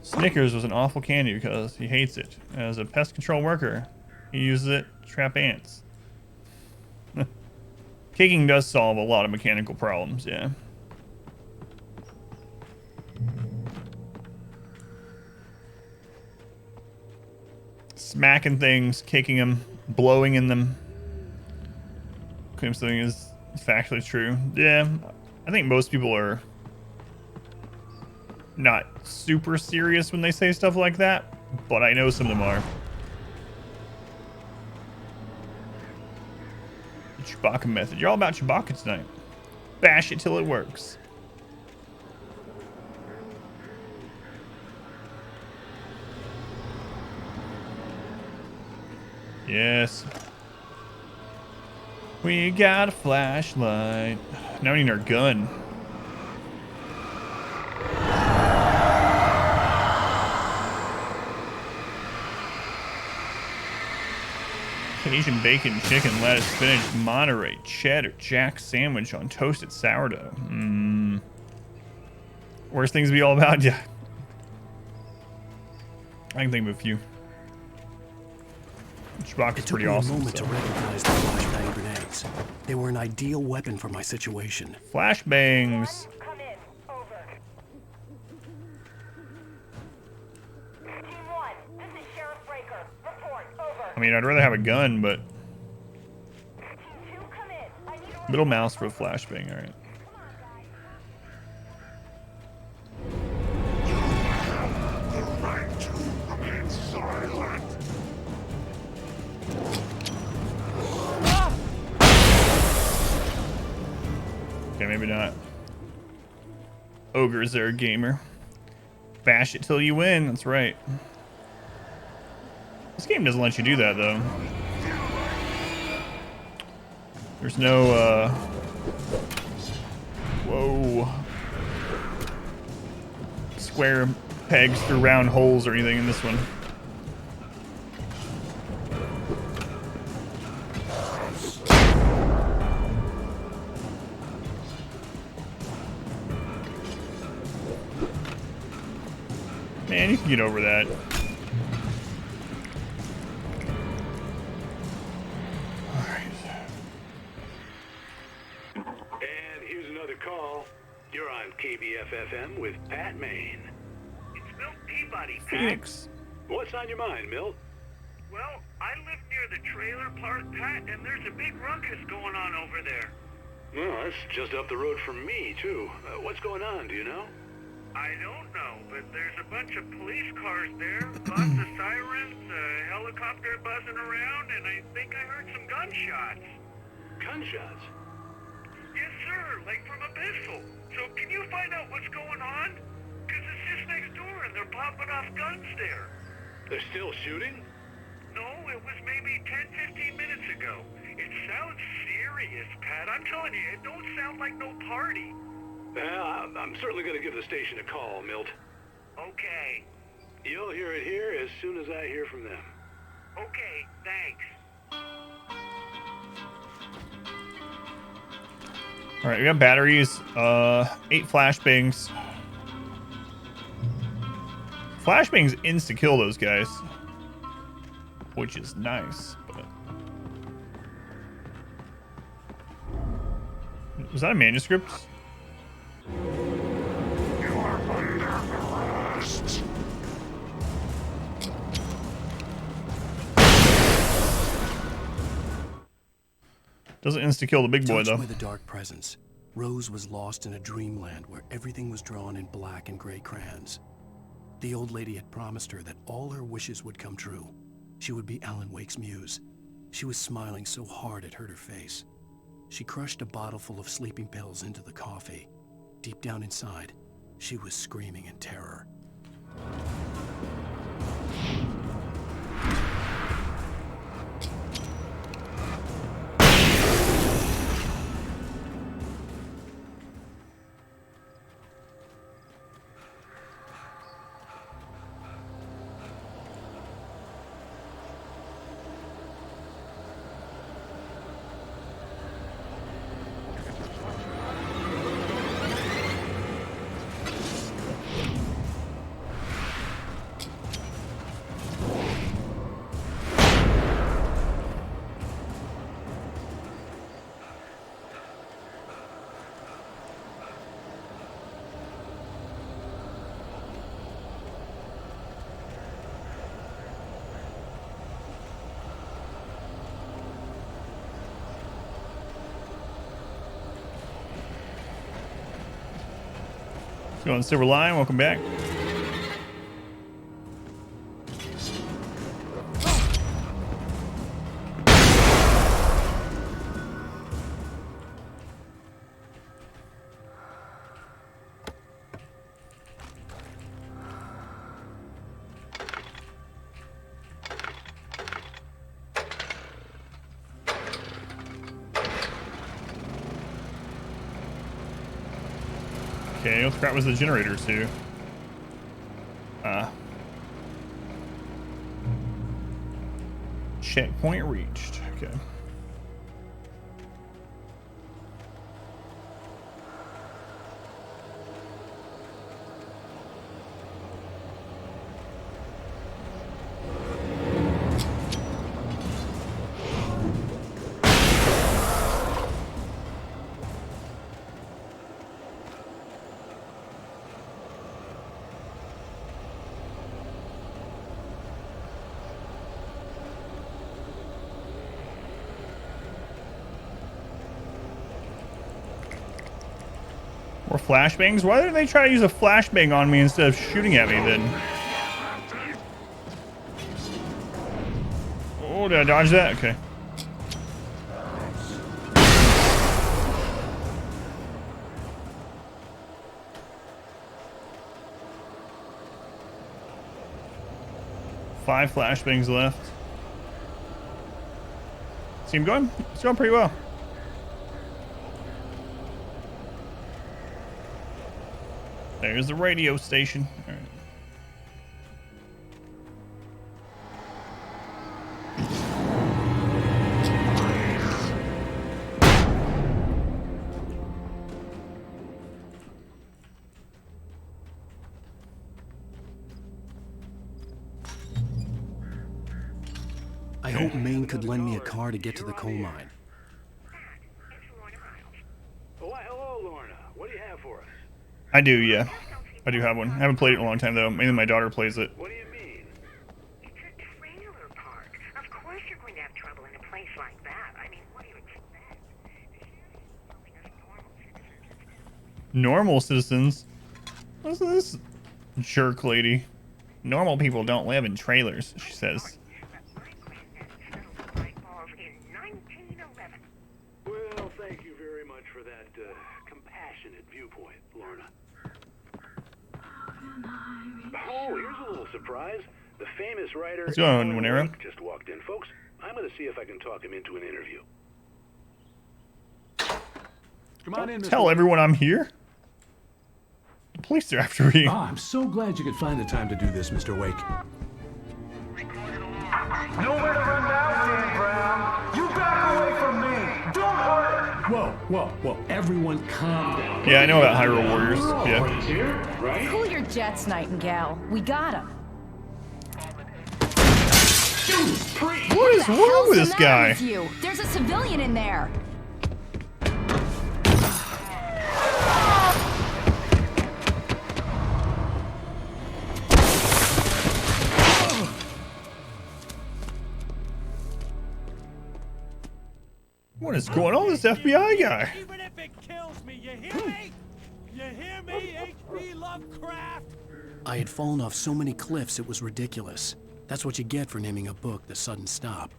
Speaker 1: Snickers was an awful candy because he hates it. As a pest control worker, he uses it to trap ants. Kicking does solve a lot of mechanical problems, yeah. Smacking things, kicking them, blowing in them. Claim something is factually true. Yeah, I think most people are not super serious when they say stuff like that, but I know some of them are. The Chewbacca method. You're all about Chewbacca tonight. Bash it till it works. Yes. We got a flashlight. Now we need our gun. Cajun bacon, chicken, lettuce, spinach, Monterey, cheddar, jack sandwich on toasted sourdough. Worst things to be all about? Yeah. I can think of a few. Chewbacca's pretty awesome.
Speaker 3: It took me a moment to recognize the flashbang grenades. They were an ideal weapon for my situation.
Speaker 1: Flashbangs.
Speaker 15: Come in. Over. Team 1, this is Sheriff Breaker. Report. Over.
Speaker 1: I mean, I'd rather have a gun, but
Speaker 15: Team 2, come in. I need a
Speaker 1: middle mouse for a flashbang. All right. Okay, maybe not. Ogres are a gamer. Bash it till you win. That's right. This game doesn't let you do that, though. There's no, whoa. Square pegs through round holes or anything in this one. Man, you can get over that.
Speaker 14: And here's another call. You're on KBFFM with Pat Maine.
Speaker 2: It's Milt Peabody, Pat.
Speaker 1: Phoenix.
Speaker 14: What's on your mind, Milt?
Speaker 2: Well, I live near the trailer park, Pat, and there's a big ruckus going on over there.
Speaker 14: Well, that's just up the road from me, too. What's going on, do you know?
Speaker 2: I don't know, but there's a bunch of police cars there, lots of sirens, a helicopter buzzing around, and I think I heard some gunshots.
Speaker 14: Gunshots?
Speaker 2: Yes, sir, like from a pistol. So can you find out what's going on? Because it's just next door and they're popping off guns there.
Speaker 14: They're still shooting?
Speaker 2: No, it was maybe 10, 15 minutes ago. It sounds serious, Pat. I'm telling you, it don't sound like no party.
Speaker 14: Well, I'm certainly going to give the station a call, Milt.
Speaker 2: Okay.
Speaker 14: You'll hear it here as soon as I hear from them.
Speaker 2: Okay, thanks.
Speaker 1: All right, we got batteries, 8 flashbangs. Flashbangs insta-kill those guys, which is nice. But was that a manuscript?
Speaker 15: You are under arrest.
Speaker 1: Doesn't insta-kill the big boy,
Speaker 3: Touched
Speaker 1: though.
Speaker 3: with a dark presence, Rose was lost in a dreamland where everything was drawn in black and gray crayons. The old lady had promised her that all her wishes would come true. She would be Alan Wake's muse. She was smiling so hard it hurt her face. She crushed a bottle full of sleeping pills into the coffee. Deep down inside, she was screaming in terror.
Speaker 1: Let's go on Silver Line. Welcome back. Okay, what crap was the generators too? Checkpoint reached. Okay. Or flashbangs? Why didn't they try to use a flashbang on me instead of shooting at me then? Oh, did I dodge that? Okay. Five flashbangs left. See him going? It's going pretty well. There's the radio station. All right.
Speaker 3: I hope Maine could lend me a car to get to the coal mine.
Speaker 14: Oh, hello, Lorna. What do you have for us?
Speaker 1: I do, yeah. I do have one. I haven't played it in a long time, though. Mainly my daughter plays it.
Speaker 14: What do you mean?
Speaker 18: It's a trailer park. Of course you're going to have trouble in a place like that. I mean, what do you expect?
Speaker 1: Normal citizens? What's this jerk lady? Normal people don't live in trailers, she says.
Speaker 14: Well, thank you very much for that compassionate viewpoint, Lorna. Oh, here's a little surprise. The famous writer
Speaker 1: What's going on, Winera?
Speaker 14: just walked in, folks. I'm going to see if I can talk him into an interview.
Speaker 12: Come on in, Mr.
Speaker 1: Tell everyone I'm here. The police are after me.
Speaker 12: Ah, I'm so glad you could find the time to do this, Mr. Wake.
Speaker 15: Nowhere to run now, Dan Brown. You back away from me. Don't hurt.
Speaker 12: Whoa. Everyone calm down.
Speaker 1: Yeah, I know about Hyrule Warriors.
Speaker 12: Warriors
Speaker 1: Yeah.
Speaker 12: here, right?
Speaker 19: Cool your jets, Nightingale. We got him.
Speaker 1: What is wrong with this guy?
Speaker 19: With you? There's a civilian in there.
Speaker 1: What is going on with this FBI guy?
Speaker 5: Even if it kills me, you hear me? You hear me, H.P. Lovecraft?
Speaker 3: I had fallen off so many cliffs it was ridiculous. That's what you get for naming a book The Sudden Stop.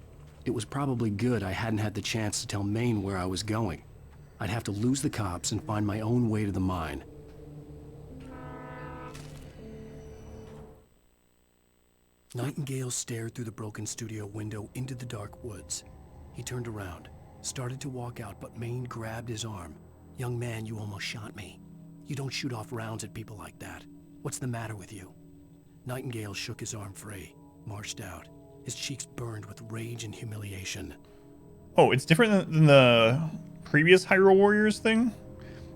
Speaker 3: It was probably good I hadn't had the chance to tell Maine where I was going. I'd have to lose the cops and find my own way to the mine. Nightingale stared through the broken studio window into the dark woods. He turned around, started to walk out, but Maine grabbed his arm. "Young man, you almost shot me. You don't shoot off rounds at people like that. What's the matter with you?" Nightingale shook his arm free, marched out. His cheeks burned with rage and humiliation.
Speaker 1: Oh, it's different than the previous Hyrule Warriors thing?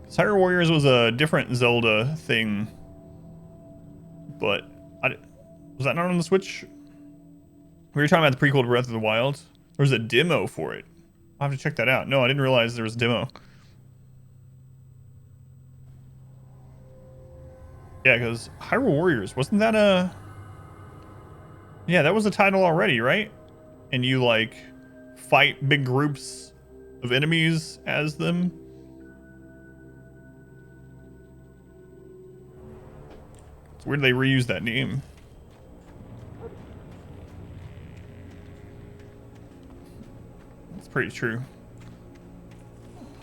Speaker 1: 'Cause Hyrule Warriors was a different Zelda thing. But, was that not on the Switch? We were talking about the prequel to Breath of the Wild. There was a demo for it. I'll have to check that out. No, I didn't realize there was a demo. Yeah, because Hyrule Warriors, wasn't that a... Yeah, that was a title already, right? And you, like, fight big groups of enemies as them. It's weird they reused that name. It's pretty true.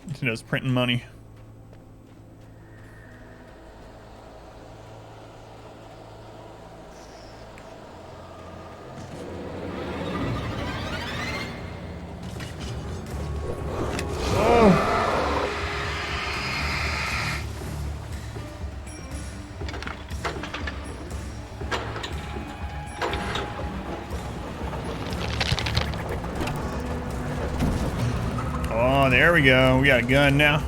Speaker 1: Nintendo's printing money. There we go. We got a gun now.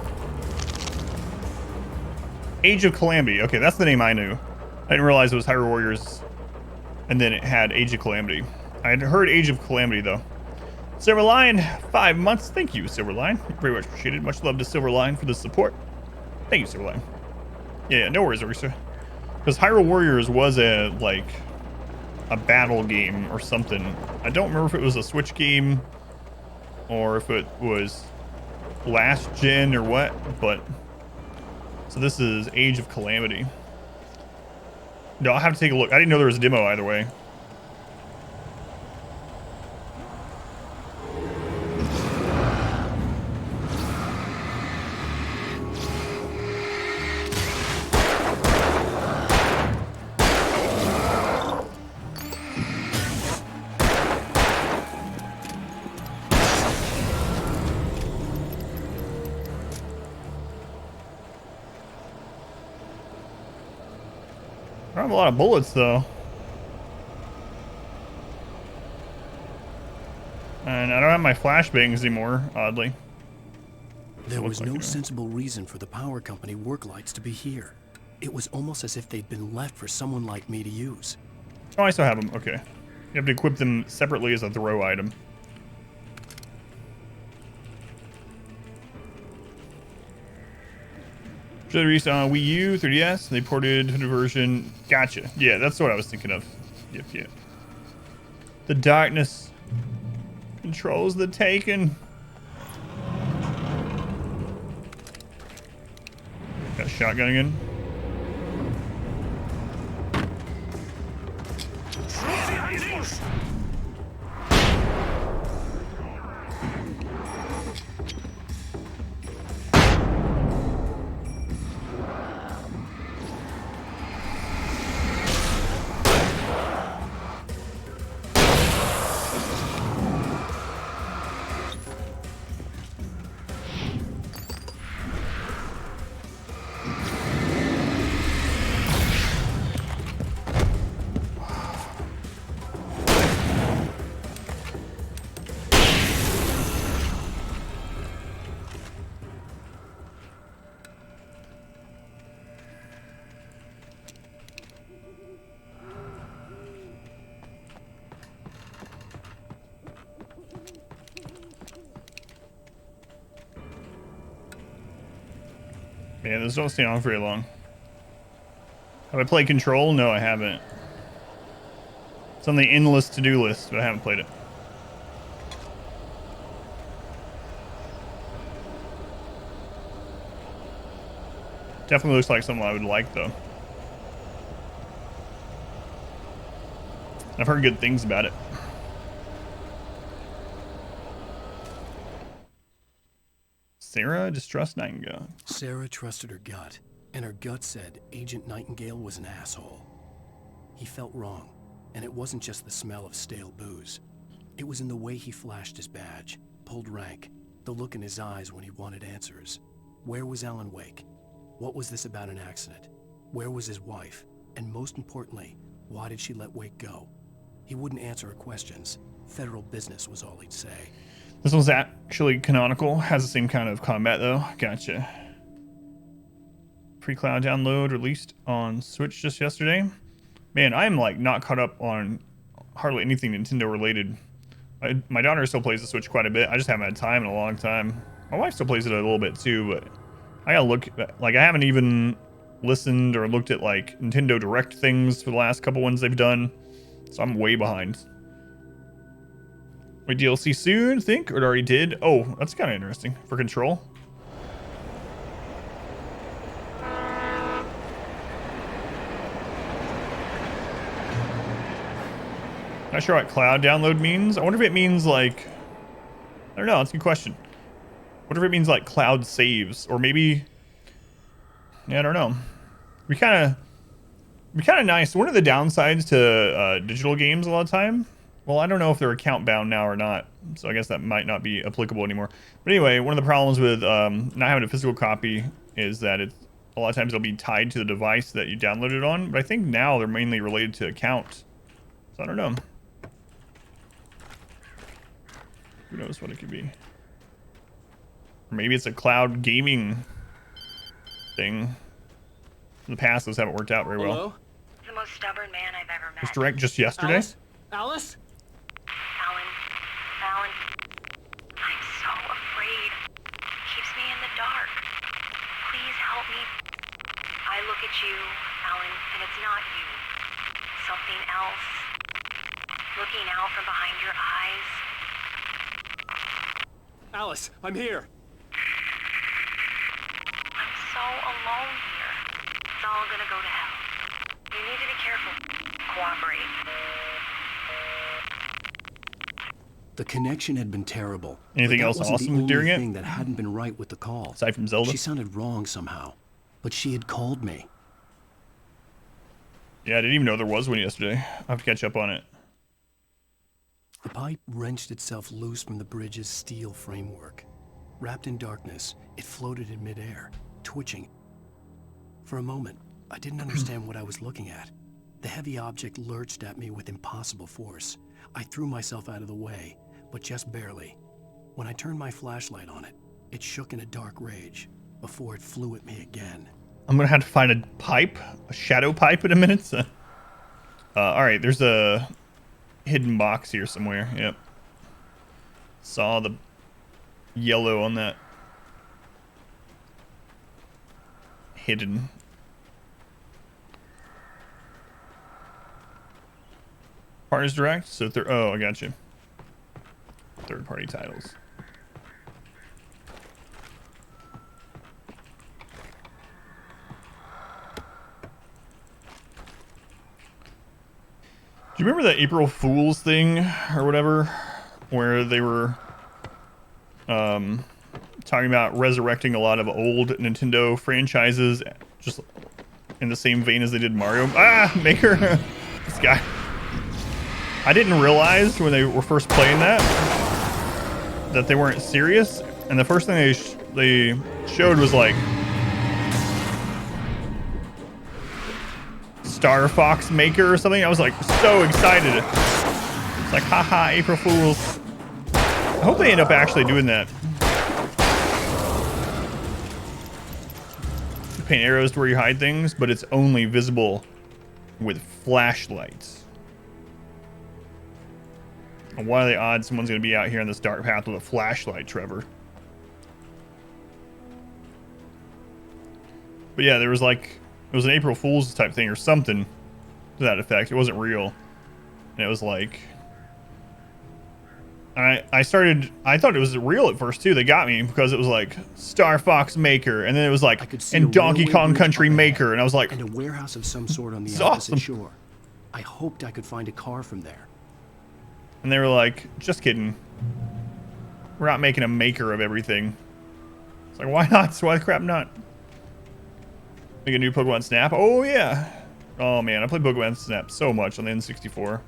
Speaker 1: Age of Calamity. Okay, that's the name I knew. I didn't realize it was Hyrule Warriors. And then it had Age of Calamity. I had heard Age of Calamity, though. Silverline, 5 months. Thank you, Silverline. Very much appreciated. Much love to Silverline for the support. Thank you, Silverline. Yeah, no worries, Orisa. Because Hyrule Warriors was a battle game or something. I don't remember if it was a Switch game or if it was last gen or what, but so this is Age of Calamity. No, I'll have to take a look. I didn't know there was a demo either way. I have a lot of bullets though. And I don't have my flashbangs anymore, oddly.
Speaker 3: There was no sensible reason for the power company work lights to be here. It was almost as if they'd been left for someone like me to use.
Speaker 1: Oh, I still have them. Okay. You have to equip them separately as a throw item. Should release on Wii U, 3DS. They ported the version. Gotcha. Yeah, that's what I was thinking of. Yep. The darkness controls the Taken. Got a shotgun again. Yeah, those don't stay on for very long. Have I played Control? No, I haven't. It's on the endless to-do list, but I haven't played it. Definitely looks like something I would like, though. I've heard good things about it. Sarah distrusts Nightingale.
Speaker 3: Sarah trusted her gut, and her gut said Agent Nightingale was an asshole. He felt wrong, and it wasn't just the smell of stale booze. It was in the way he flashed his badge, pulled rank, the look in his eyes when he wanted answers. Where was Alan Wake? What was this about an accident? Where was his wife? And most importantly, why did she let Wake go? He wouldn't answer her questions. Federal business was all he'd say.
Speaker 1: This one's actually canonical. Has the same kind of combat though. Gotcha. Free cloud download released on Switch just yesterday. Man, I'm like not caught up on hardly anything Nintendo related. My daughter still plays the Switch quite a bit. I just haven't had time in a long time. My wife still plays it a little bit too, but I gotta look. Like I haven't even listened or looked at like Nintendo Direct things for the last couple ones they've done. So I'm way behind. Wait, DLC soon, think? Or it already did? Oh, that's kind of interesting. For Control. Not sure what cloud download means. I wonder if it means like... I don't know, that's a good question. I wonder if it means like cloud saves. Or maybe... Yeah, I don't know. Be kind of nice. One of the downsides to digital games a lot of time... Well, I don't know if they're account bound now or not, so I guess that might not be applicable anymore. But anyway, one of the problems with not having a physical copy is that it's a lot of times they'll be tied to the device that you downloaded on. But I think now they're mainly related to account. So I don't know. Who knows what it could be? Or maybe it's a cloud gaming thing. In the past, those haven't worked out very well.
Speaker 18: Hello? The most stubborn man I've ever met.
Speaker 1: Was Direct just yesterday?
Speaker 5: Alice? Alice?
Speaker 18: Alan, I'm so afraid. Keeps me in the dark. Please help me. I look at you, Alan, and it's not you. Something else. Looking out from behind your eyes.
Speaker 5: Alice, I'm here.
Speaker 18: I'm so alone here. It's all gonna go to hell. You need to be careful. Cooperate.
Speaker 3: The connection had been terrible.
Speaker 1: Anything
Speaker 3: but that
Speaker 1: else
Speaker 3: wasn't
Speaker 1: awesome
Speaker 3: the only
Speaker 1: during it?
Speaker 3: thing that hadn't been right with the call.
Speaker 1: Aside from Zelda?
Speaker 3: She sounded wrong somehow, but she had called me.
Speaker 1: Yeah, I didn't even know there was one yesterday. I have to catch up on it.
Speaker 3: The pipe wrenched itself loose from the bridge's steel framework. Wrapped in darkness, it floated in midair, twitching. For a moment, I didn't understand what I was looking at. The heavy object lurched at me with impossible force. I threw myself out of the way, but just barely. When I turned my flashlight on it, it shook in a dark rage before it flew at me again.
Speaker 1: I'm gonna have to find a pipe, a shadow pipe in a minute. So. All right, there's a hidden box here somewhere. Yep. Saw the yellow on that. Hidden. Partners Direct. So oh, I got you. Third-party titles. Do you remember the April Fool's thing or whatever, where they were talking about resurrecting a lot of old Nintendo franchises, just in the same vein as they did Mario? Maker, this guy. I didn't realize when they were first playing that they weren't serious, and the first thing they showed was like Star Fox Maker or something. I was like so excited. It's like, haha, April Fools. I hope they end up actually doing that. You paint arrows to where you hide things, but it's only visible with flashlights. And what are the odds someone's going to be out here on this dark path with a flashlight, Trevor? But yeah, there was like, it was an April Fool's type thing or something to that effect. It wasn't real. And it was like, I thought it was real at first too. They got me because it was like Star Fox Maker, and then it was like, and Donkey Kong Country Maker, and I was like,
Speaker 3: and a warehouse of some sort on the
Speaker 1: it's
Speaker 3: opposite
Speaker 1: awesome.
Speaker 3: shore. I hoped I could find a car from there.
Speaker 1: And they were like, just kidding. We're not making a maker of everything. It's like, why not? So why the crap not? Make a new Pokemon Snap? Oh, yeah. Oh, man. I played Pokemon Snap so much on the N64.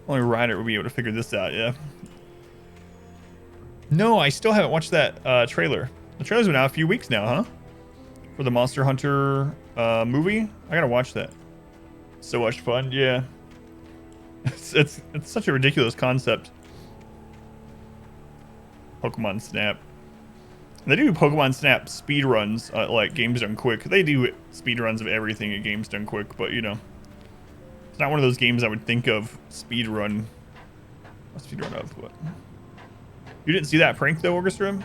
Speaker 1: Only Ryder would be able to figure this out, yeah. No, I still haven't watched that trailer. The trailer's been out a few weeks now, huh? For the Monster Hunter movie. I gotta watch that. So much fun, yeah. It's such a ridiculous concept. Pokemon Snap. They do Pokemon Snap speedruns like Games Done Quick. They do speedruns of everything at Games Done Quick, but you know, it's not one of those games I would think of speedrun. A speedrun of what? You didn't see that prank though, Orchestra?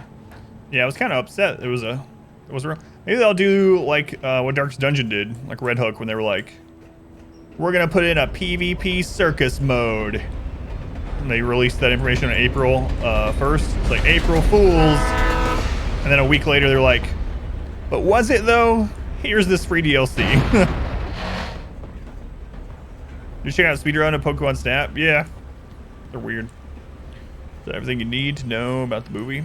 Speaker 1: Yeah, I was kind of upset. It was real. Maybe they'll do like what Darkest Dungeon did, like Red Hook, when they were like, we're gonna put in a PvP circus mode. And they released that information on April 1st. It's like April Fools. And then a week later, they're like, but was it though? Here's this free DLC. You check out speedrun of Pokemon Snap? Yeah. They're weird. Is that everything you need to know about the movie?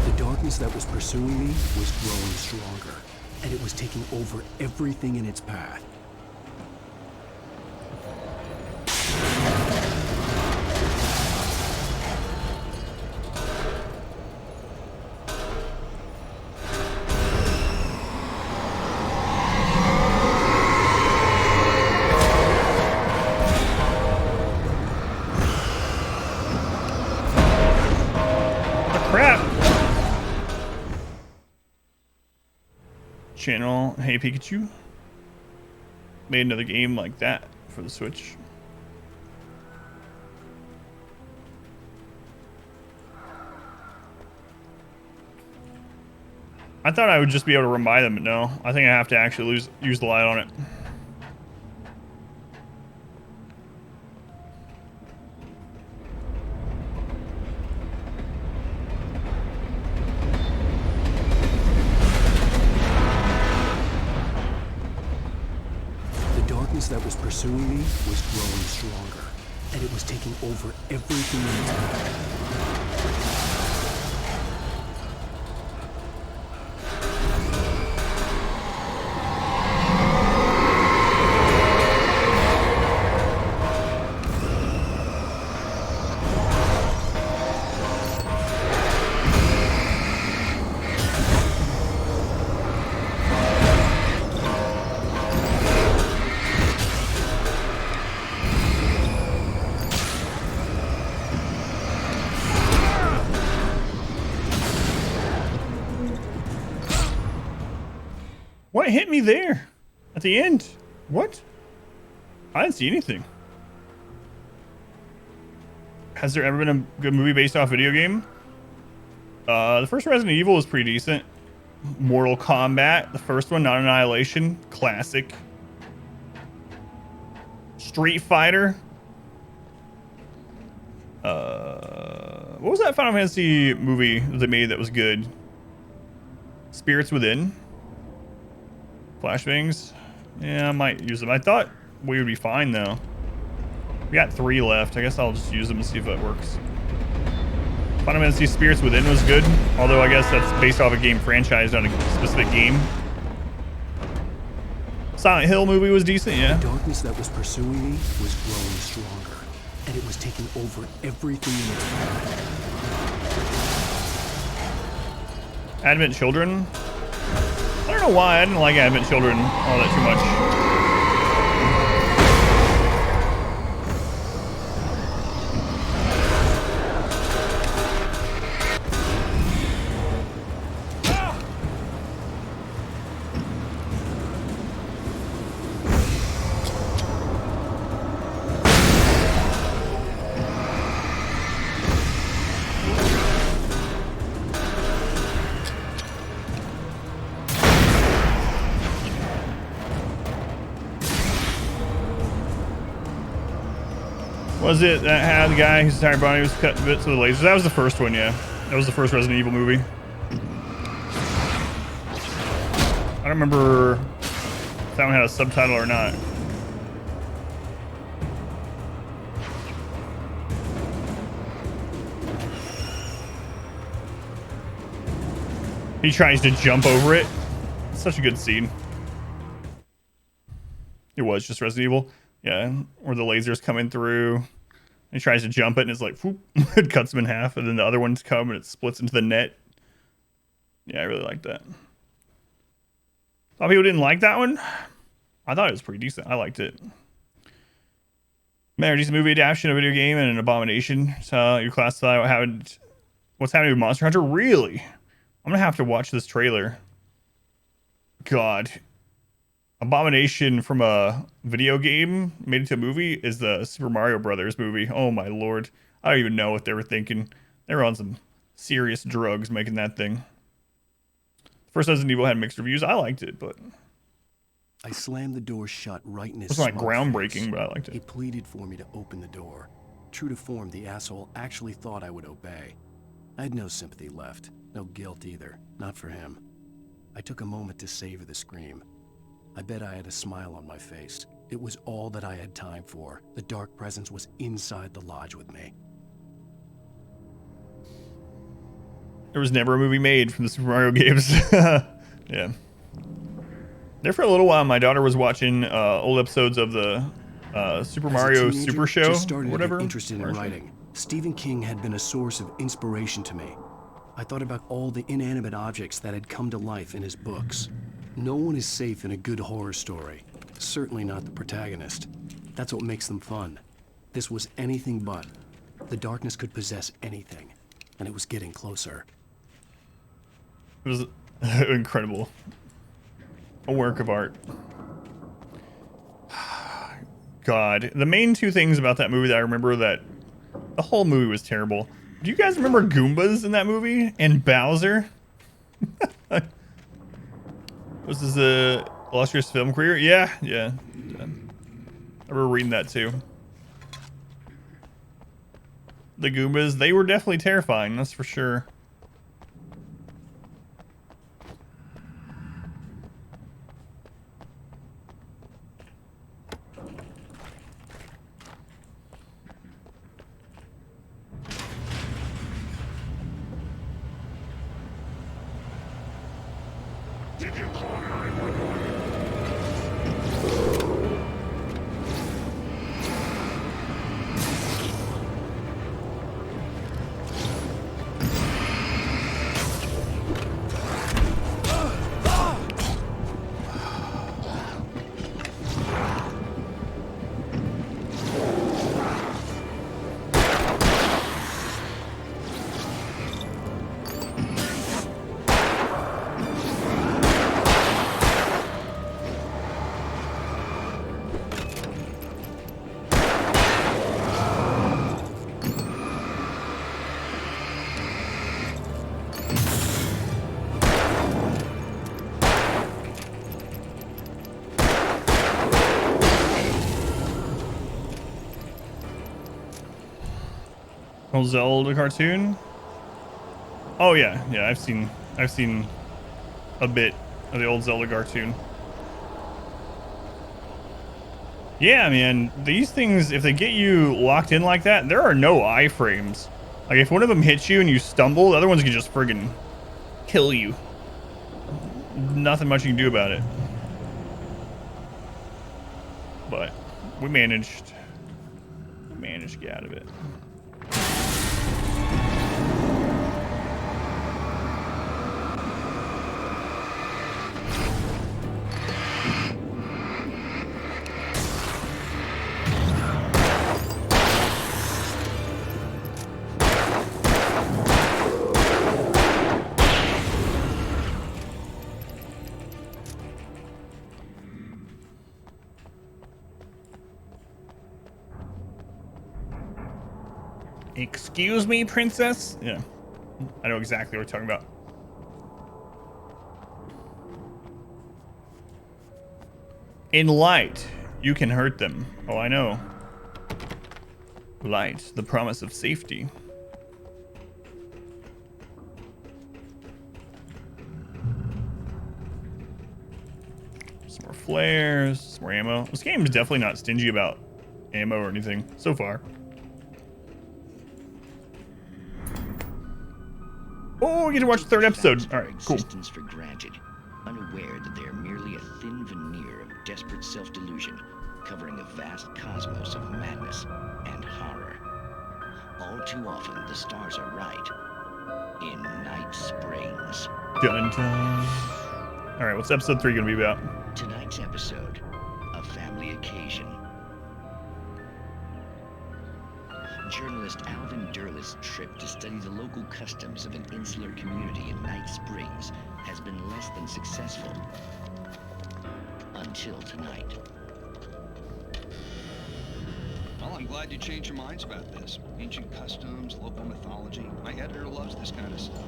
Speaker 3: The darkness that was pursuing me was growing stronger, and it was taking over everything in its path.
Speaker 1: Crap. channel. Hey Pikachu. Made another game like that for the Switch. I thought I would just be able to run by them, but no. I think I have to actually use the light on it.
Speaker 3: The darkness that was pursuing me was growing stronger, and it was taking over everything in its path.
Speaker 1: What hit me there at the end? What? I didn't see anything. Has there ever been a good movie based off video game? The first Resident Evil was pretty decent. Mortal Kombat, the first one, not Annihilation, classic. Street Fighter. What was that Final Fantasy movie they made that was good? Spirits Within. Flashbangs. Yeah, I might use them. I thought we would be fine though. We got 3 left. I guess I'll just use them and see if that works. Final Fantasy Spirits Within was good, although I guess that's based off a game franchise, not a specific game. Silent Hill movie was decent, yeah.
Speaker 3: The darkness that was pursuing me was growing stronger, and it was taking over everything in its path.
Speaker 1: Advent Children. I don't know why I didn't like Advent Children all that too much. Was it that had the guy whose entire body was cut to bits with the lasers? That was the first one, yeah. That was the first Resident Evil movie. I don't remember if that one had a subtitle or not. He tries to jump over it. Such a good scene. It was just Resident Evil. Yeah, where the lasers coming through. He tries to jump it and it's like, whoop, it cuts him in half. And then the other ones come and it splits into the net. Yeah, I really like that. A lot of people didn't like that one. I thought it was pretty decent. I liked it. Man, decent movie adaptation of a video game and an abomination. So you classify what's happening with Monster Hunter? Really? I'm gonna have to watch this trailer. God. Abomination from a video game made into a movie is the Super Mario Brothers movie. Oh my lord. I don't even know what they were thinking. They were on some serious drugs making that thing. First Resident Evil had mixed reviews. I liked it, but
Speaker 3: I slammed the door shut right in his
Speaker 1: it wasn't like
Speaker 3: smug
Speaker 1: groundbreaking,
Speaker 3: face.
Speaker 1: but I liked it.
Speaker 3: He pleaded for me to open the door. True to form, the asshole actually thought I would obey. I had no sympathy left, no guilt either, not for him. I took a moment to savor the scream. I bet I had a smile on my face. It was all that I had time for. The dark presence was inside the lodge with me.
Speaker 1: There was never a movie made from the Super Mario games. Yeah. There for a little while, my daughter was watching old episodes of the Super Mario Super Show,
Speaker 3: just started
Speaker 1: or whatever.
Speaker 3: To get interested in writing. Stephen King had been a source of inspiration to me. I thought about all the inanimate objects that had come to life in his books. No one is safe in a good horror story. Certainly not the protagonist. That's what makes them fun. This was anything but. The darkness could possess anything, and it was getting closer.
Speaker 1: It was incredible. A work of art. God, the main two things about that movie that I remember, that the whole movie was terrible. Do you guys remember Goombas in that movie and Bowser? Was this a illustrious film career? Yeah. I remember reading that too. The Goombas, they were definitely terrifying, that's for sure.
Speaker 12: Did you call 911?
Speaker 1: Old Zelda cartoon? Oh yeah, I've seen a bit of the old Zelda cartoon. Yeah, man, these things, if they get you locked in like that, there are no iframes. Like, if one of them hits you and you stumble, the other ones can just friggin' kill you. Nothing much you can do about it. But we managed to get out of it. Excuse me, princess? Yeah, I know exactly what we're talking about. In light, you can hurt them. Oh, I know. Light, the promise of safety. Some more flares, some more ammo. This game is definitely not stingy about ammo or anything so far. Oh, we get to watch the third episode. All right, cool.
Speaker 20: Existence for granted, unaware that they are merely a thin veneer of desperate self-delusion, covering a vast cosmos of madness and horror. All too often, the stars are right. In Night Springs.
Speaker 1: Dun dun. All right, what's episode 3 gonna be about?
Speaker 20: Tonight's episode, a family occasion. Journalist Alvin Derleth's trip to study the local customs of an insular community in Night Springs has been less than successful. Until tonight.
Speaker 21: Well, I'm glad you changed your minds about this. Ancient customs, local mythology. My editor loves this kind of stuff.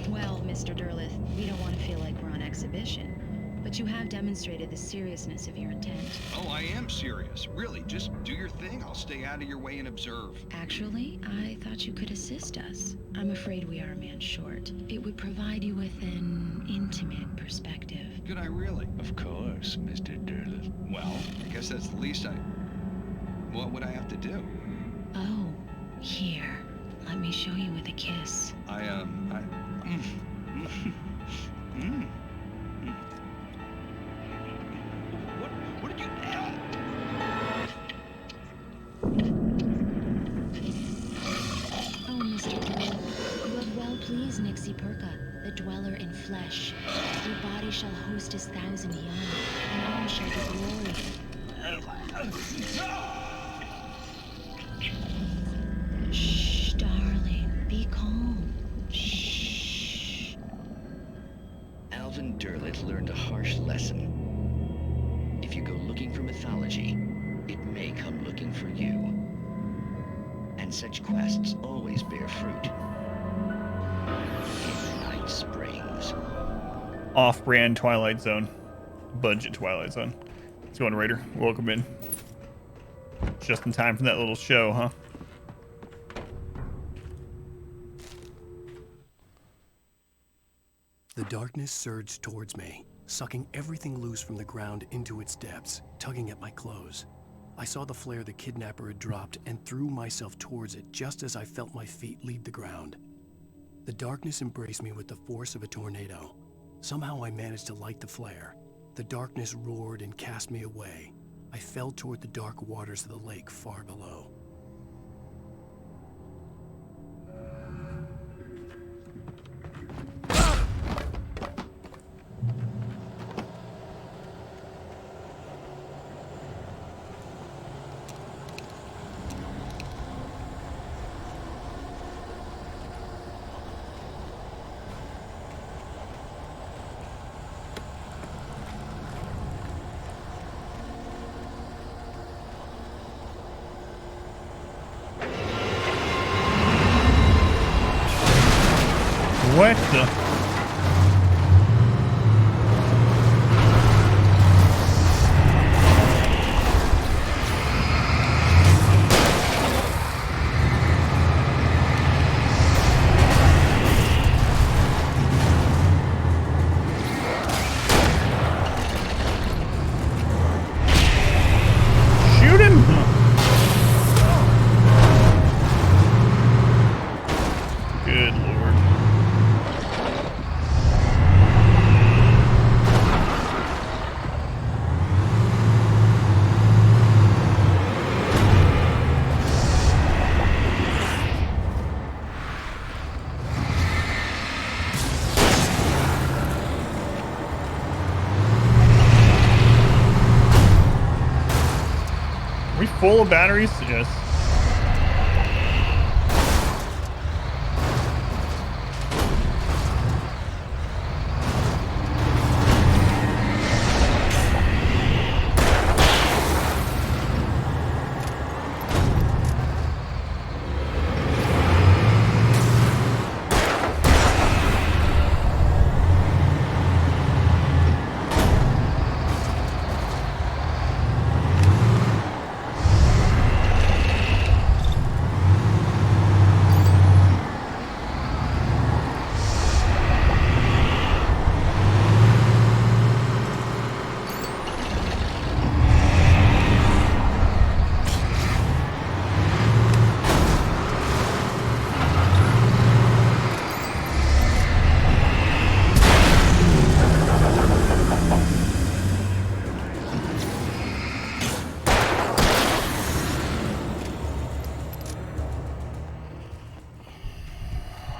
Speaker 22: Well, Mr. Derleth, we don't want to feel like we're on exhibition. But you have demonstrated the seriousness of your intent.
Speaker 21: Oh, I am serious. Really, just do your thing. I'll stay out of your way and observe.
Speaker 22: Actually, I thought you could assist us. I'm afraid we are a man short. It would provide you with an intimate perspective.
Speaker 21: Could I really?
Speaker 20: Of course, Mr. Derleth.
Speaker 21: Well, I guess that's the least what would I have to do?
Speaker 22: Oh, here. Let me show you with a kiss.
Speaker 21: What did you...
Speaker 22: Oh, Mr. Derleth, you have well pleased Nixie Perka, the dweller in flesh. Your body shall host his 1,000 young, and all shall be glory. Shh, darling, be calm. Shh.
Speaker 20: Alvin Derleth learned a harsh lesson. you go looking for mythology, it may come looking for you. And such quests always bear fruit. In Night Springs.
Speaker 1: Off-brand Twilight Zone. Budget Twilight Zone. What's going on, Raider? Welcome in. Just in time for that little show, huh?
Speaker 3: The darkness surged towards me, sucking everything loose from the ground into its depths, tugging at my clothes. I saw the flare the kidnapper had dropped and threw myself towards it just as I felt my feet leave the ground. The darkness embraced me with the force of a tornado. Somehow I managed to light the flare. The darkness roared and cast me away. I fell toward the dark waters of the lake far below.
Speaker 1: What the? Shoot him! Good lord. Are we full of batteries? Yes.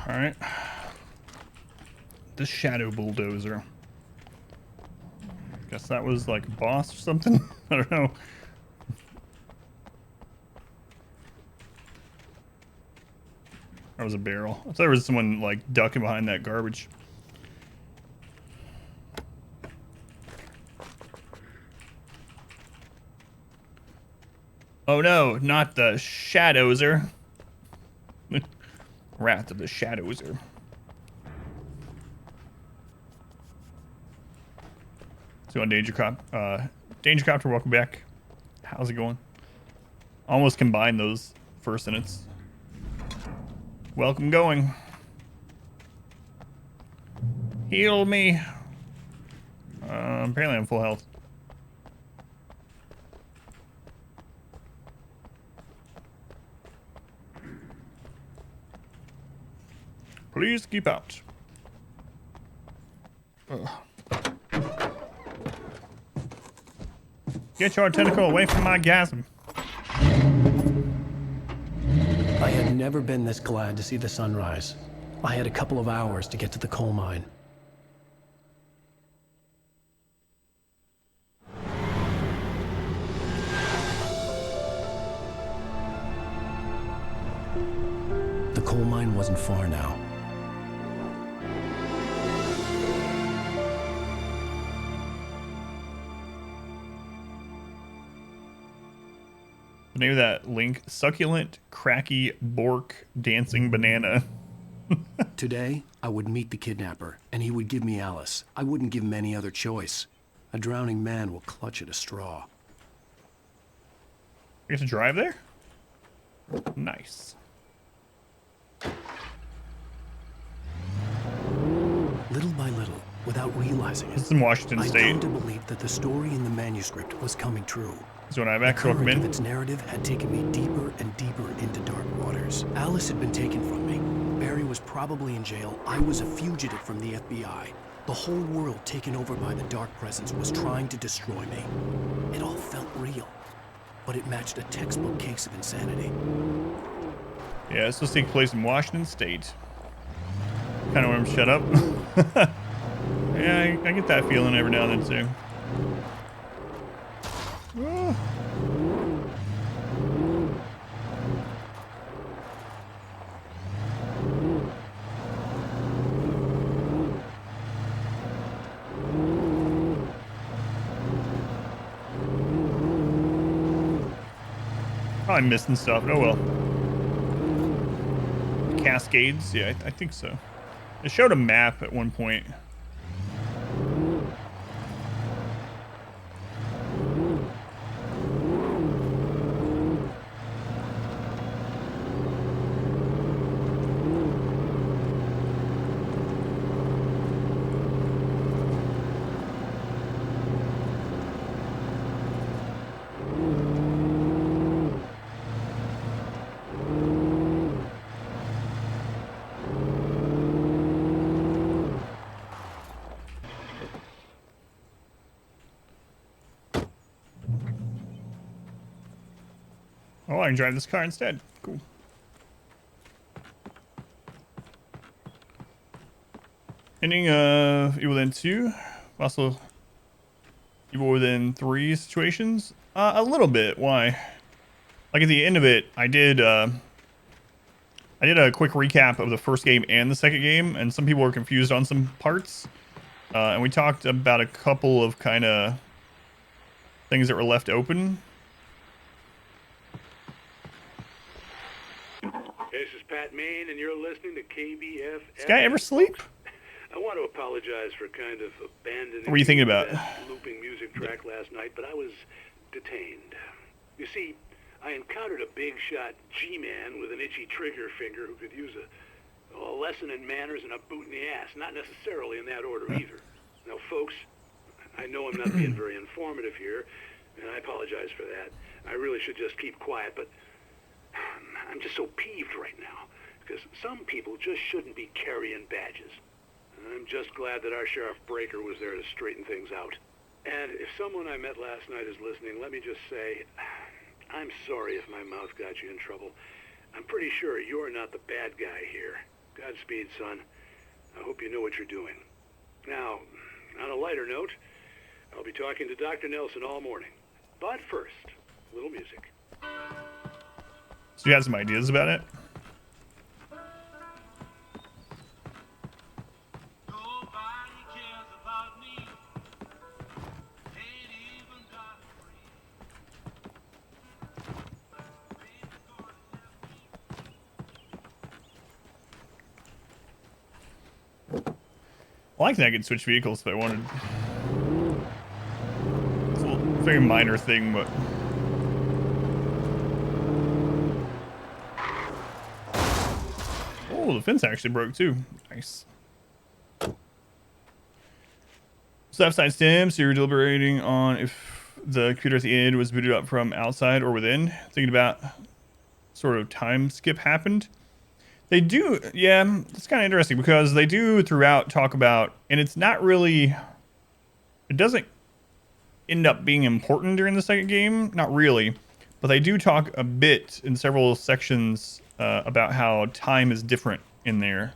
Speaker 1: All right. The Shadow Bulldozer. Guess that was like a boss or something. I don't know. That was a barrel. I thought there was someone like ducking behind that garbage. Oh no, not the Shadowzer. Wrath of the Shadowzer. So on Danger Cop, Danger Copter, welcome back. How's it going? Almost combined those first sentence. Welcome going. Heal me. Apparently I'm full health. Please keep out. Ugh. Get your tentacle away from my gasm.
Speaker 3: I had never been this glad to see the sunrise. I had a couple of hours to get to the coal mine. The coal mine wasn't far now.
Speaker 1: name of that link? Succulent, cracky, bork, dancing banana.
Speaker 3: Today, I would meet the kidnapper, and he would give me Alice. I wouldn't give him any other choice. A drowning man will clutch at a straw.
Speaker 1: You get to drive there? Nice.
Speaker 3: Little by little, without realizing it,
Speaker 1: This is in Washington
Speaker 3: I
Speaker 1: State.
Speaker 3: came to believe that the story in the manuscript was coming true.
Speaker 1: So when I
Speaker 3: The
Speaker 1: actually
Speaker 3: current
Speaker 1: come
Speaker 3: of
Speaker 1: in,
Speaker 3: its narrative had taken me deeper and deeper into dark waters. Alice had been taken from me. Barry was probably in jail. I was a fugitive from the FBI. The whole world taken over by the Dark Presence was trying to destroy me. It all felt real, but it matched a textbook case of insanity.
Speaker 1: yeah, this will take place in Washington State. Kind of want him to shut up. Yeah, I get that feeling every now and then too. Oh. Probably missing stuff. Oh well. Cascades? Yeah, I think so. It showed a map at one point. Oh, I can drive this car instead. Cool. Ending Evil Within 2. Also, Evil Within 3 situations. A little bit. Why? Like at the end of it, I did a quick recap of the first game and the second game, and some people were confused on some parts. And we talked about a couple of kind of things that were left open.
Speaker 14: This is Pat Main, and you're listening to KBF.
Speaker 1: Does this guy ever sleep?
Speaker 14: I want to apologize for kind of abandoning
Speaker 1: What were you thinking about?
Speaker 14: that looping music track last night, but I was detained. You see, I encountered a big shot G-man with an itchy trigger finger who could use a lesson in manners and a boot in the ass. Not necessarily in that order either. Now, folks, I know I'm not being very informative here, and I apologize for that. I really should just keep quiet, but I'm just so peeved right now, because some people just shouldn't be carrying badges. I'm just glad that our Sheriff Breaker was there to straighten things out. And if someone I met last night is listening, let me just say, I'm sorry if my mouth got you in trouble. I'm pretty sure you're not the bad guy here. Godspeed, son. I hope you know what you're doing. Now, on a lighter note, I'll be talking to Dr. Nelson all morning. But first, a little music.
Speaker 1: So you had some ideas about it? I like that I could switch vehicles if I wanted. It's a very minor thing, but... Oh, the fence actually broke too. Nice. So outside stem, so you're deliberating on if the computer at the end was booted up from outside or within. Thinking about sort of time skip happened. They do, yeah, it's kind of interesting because they do throughout talk about, and it's not really, it doesn't end up being important during the second game, not really, but they do talk a bit in several sections about how time is different in there.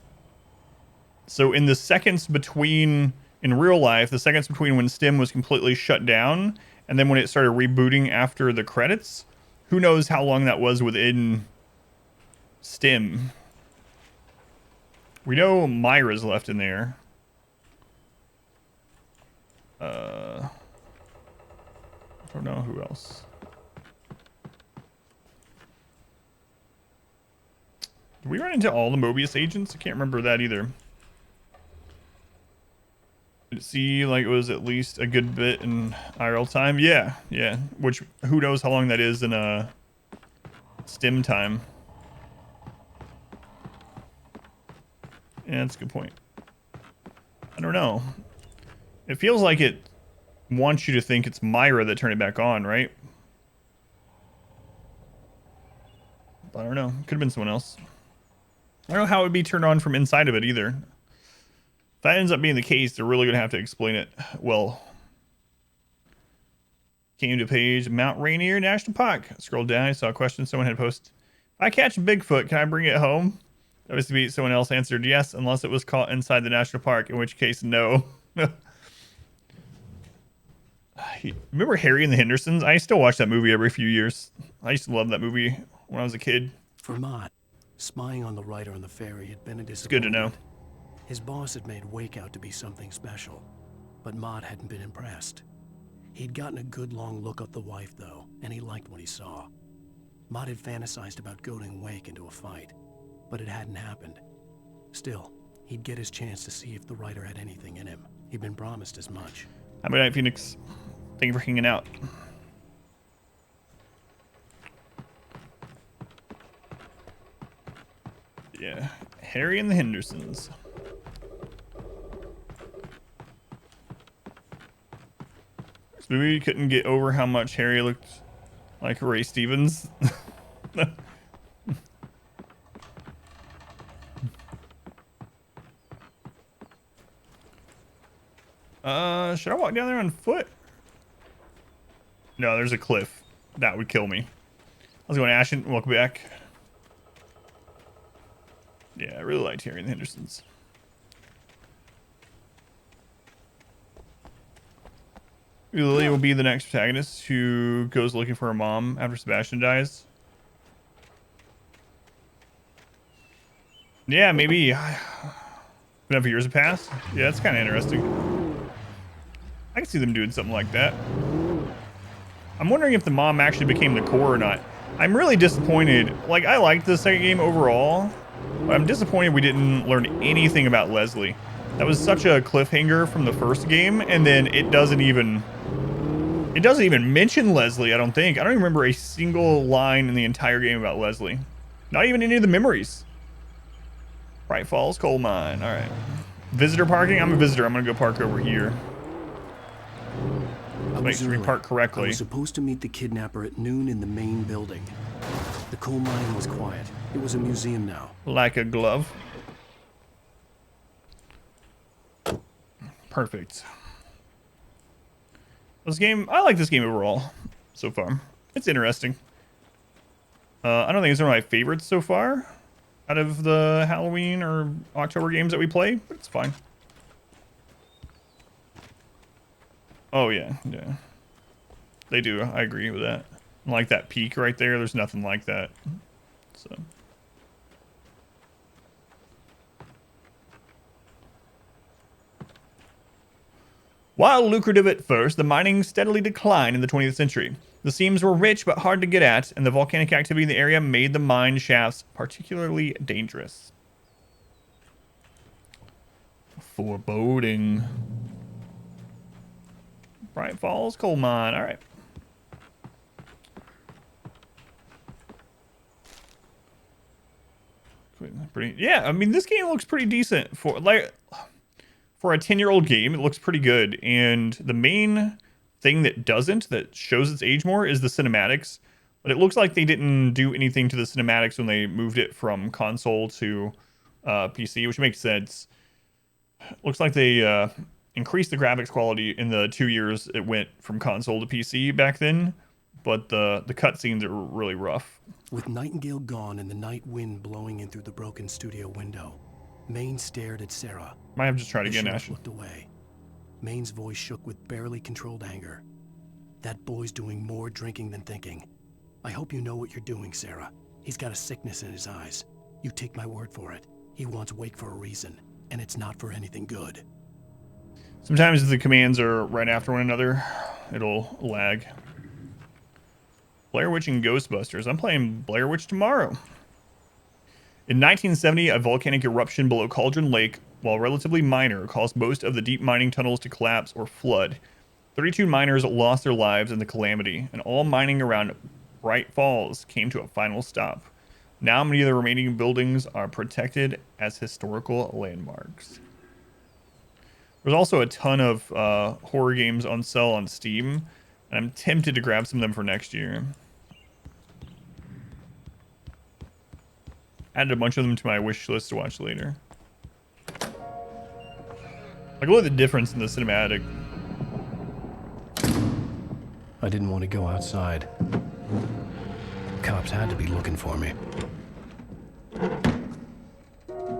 Speaker 1: So in the seconds between, in real life, the seconds between when STEM was completely shut down and then when it started rebooting after the credits, who knows how long that was within STEM. We know Myra's left in there. I don't know who else. Did we run into all the Mobius agents? I can't remember that either. Did it seem like it was at least a good bit in IRL time? Yeah, yeah. Which, who knows how long that is in a stim time. Yeah, that's a good point. I don't know. It feels like it wants you to think it's Myra that turned it back on, right? I don't know. Could have been someone else. I don't know how it would be turned on from inside of it either. If that ends up being the case, they're really going to have to explain it well. Came to page Mount Rainier National Park. Scrolled down, I saw a question someone had posted. If I catch a Bigfoot, can I bring it home? Obviously, someone else answered yes, unless it was caught inside the national park, in which case, no. Remember Harry and the Hendersons? I still watch that movie every few years. I used to love that movie when I was a kid.
Speaker 3: For Mott, spying on the writer on the ferry had been a disappointment.
Speaker 1: It's good to know.
Speaker 3: His boss had made Wake out to be something special, but Mott hadn't been impressed. He'd gotten a good long look at the wife, though, and he liked what he saw. Mott had fantasized about goading Wake into a fight, but it hadn't happened. Still, he'd get his chance to see if the writer had anything in him. He'd been promised as much.
Speaker 1: Have a good night, Phoenix. Thank you for hanging out. Yeah, Harry and the Hendersons. This movie couldn't get over how much Harry looked like Ray Stevens. Should I walk down there on foot? No, there's a cliff. That would kill me. I was going to Ashen. Welcome back. Yeah, I really liked Harry and the Hendersons. Lily will be the next protagonist who goes looking for her mom after Sebastian dies. Yeah, maybe. Enough years have passed. Yeah, that's kind of interesting. I can see them doing something like that. I'm wondering if the mom actually became the core or not. I'm really disappointed. Like, I liked the second game overall, but I'm disappointed we didn't learn anything about Leslie. That was such a cliffhanger from the first game, and then it doesn't even mention Leslie, I don't think. I don't even remember a single line in the entire game about Leslie. Not even any of the memories. Bright Falls Coal Mine. All right. Visitor parking? I'm a visitor. I'm going to go park over here. Make sure we park correctly.
Speaker 3: I was supposed to meet the kidnapper at noon in the main building. The coal mine was quiet. It was a museum now.
Speaker 1: Like a glove. Perfect. This game, I like this game overall so far. It's interesting. I don't think it's one of my favorites so far out of the Halloween or October games that we play, but it's fine. Oh yeah, yeah. They do. I agree with that. Like that peak right there, there's nothing like that. So. While lucrative at first, the mining steadily declined in the 20th century. The seams were rich but hard to get at, and the volcanic activity in the area made the mine shafts particularly dangerous. Foreboding. Bright Falls Coal Mine. All right. Yeah, I mean, this game looks pretty decent for a 10-year-old game. It looks pretty good, and the main thing that shows its age more is the cinematics. But it looks like they didn't do anything to the cinematics when they moved it from console to PC, which makes sense. Looks like they increased the graphics quality in the 2 years it went from console to PC back then, but the cutscenes are really rough.
Speaker 3: With Nightingale gone and the night wind blowing in through the broken studio window, Maine stared at Sarah.
Speaker 1: Might have just tried again, Ash.
Speaker 3: Looked away. Maine's voice shook with barely controlled anger. That boy's doing more drinking than thinking. I hope you know what you're doing, Sarah. He's got a sickness in his eyes. You take my word for it. He wants Wake for a reason, and it's not for anything good.
Speaker 1: Sometimes if the commands are right after one another, it'll lag. Blair Witch and Ghostbusters. I'm playing Blair Witch tomorrow. In 1970, a volcanic eruption below Cauldron Lake, while relatively minor, caused most of the deep mining tunnels to collapse or flood. 32 miners lost their lives in the calamity, and all mining around Bright Falls came to a final stop. Now many of the remaining buildings are protected as historical landmarks. There's also a ton of horror games on sale on Steam, and I'm tempted to grab some of them for next year. Added a bunch of them to my wish list to watch later. Like, look at the difference in the cinematic.
Speaker 3: I didn't want to go outside. Cops had to be looking for me.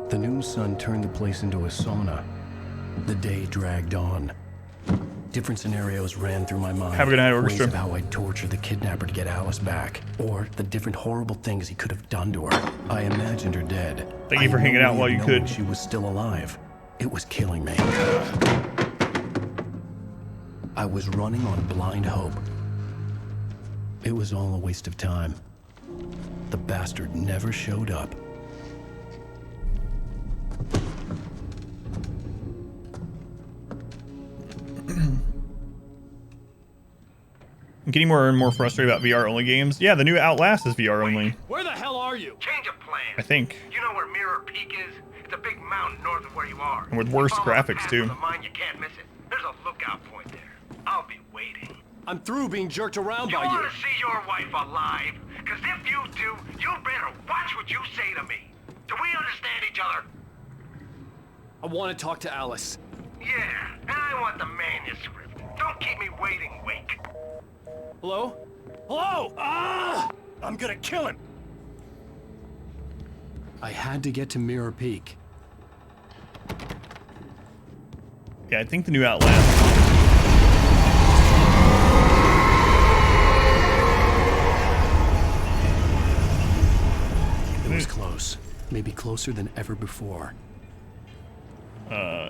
Speaker 3: The noon sun turned the place into a sauna. The day dragged on. Different scenarios ran through my mind.
Speaker 1: Have a good night, Orchestra.
Speaker 3: Ways of how I'd torture the kidnapper to get Alice back, or the different horrible things he could have done to her. I imagined her dead.
Speaker 1: Thank you for hanging out while you could.
Speaker 3: She was still alive. It was killing me. I was running on blind hope. It was all a waste of time. The bastard never showed up.
Speaker 1: I'm getting more and more frustrated about VR-only games. Yeah, the new Outlast is VR-only.
Speaker 10: Where the hell are you?
Speaker 2: Change of plan.
Speaker 1: I think.
Speaker 2: You know where Mirror Peak is? It's a big mountain north of where you are.
Speaker 1: And with worse
Speaker 2: Follow the
Speaker 1: graphics,
Speaker 2: path
Speaker 1: too.
Speaker 2: of the mine, you can't miss it. There's a lookout point there. I'll be waiting.
Speaker 3: I'm through being jerked around
Speaker 2: You
Speaker 3: by you.
Speaker 2: want to see your wife alive? Because if you do, you better watch what you say to me. Do we understand each other?
Speaker 3: I want to talk to Alice.
Speaker 2: Yeah, and I want the manuscript. Don't keep me waiting, Wake.
Speaker 3: Hello? Hello! Ah! I'm gonna kill him! I had to get to Mirror Peak.
Speaker 1: Yeah, I think the new Outlast.
Speaker 3: It was close. Maybe closer than ever before.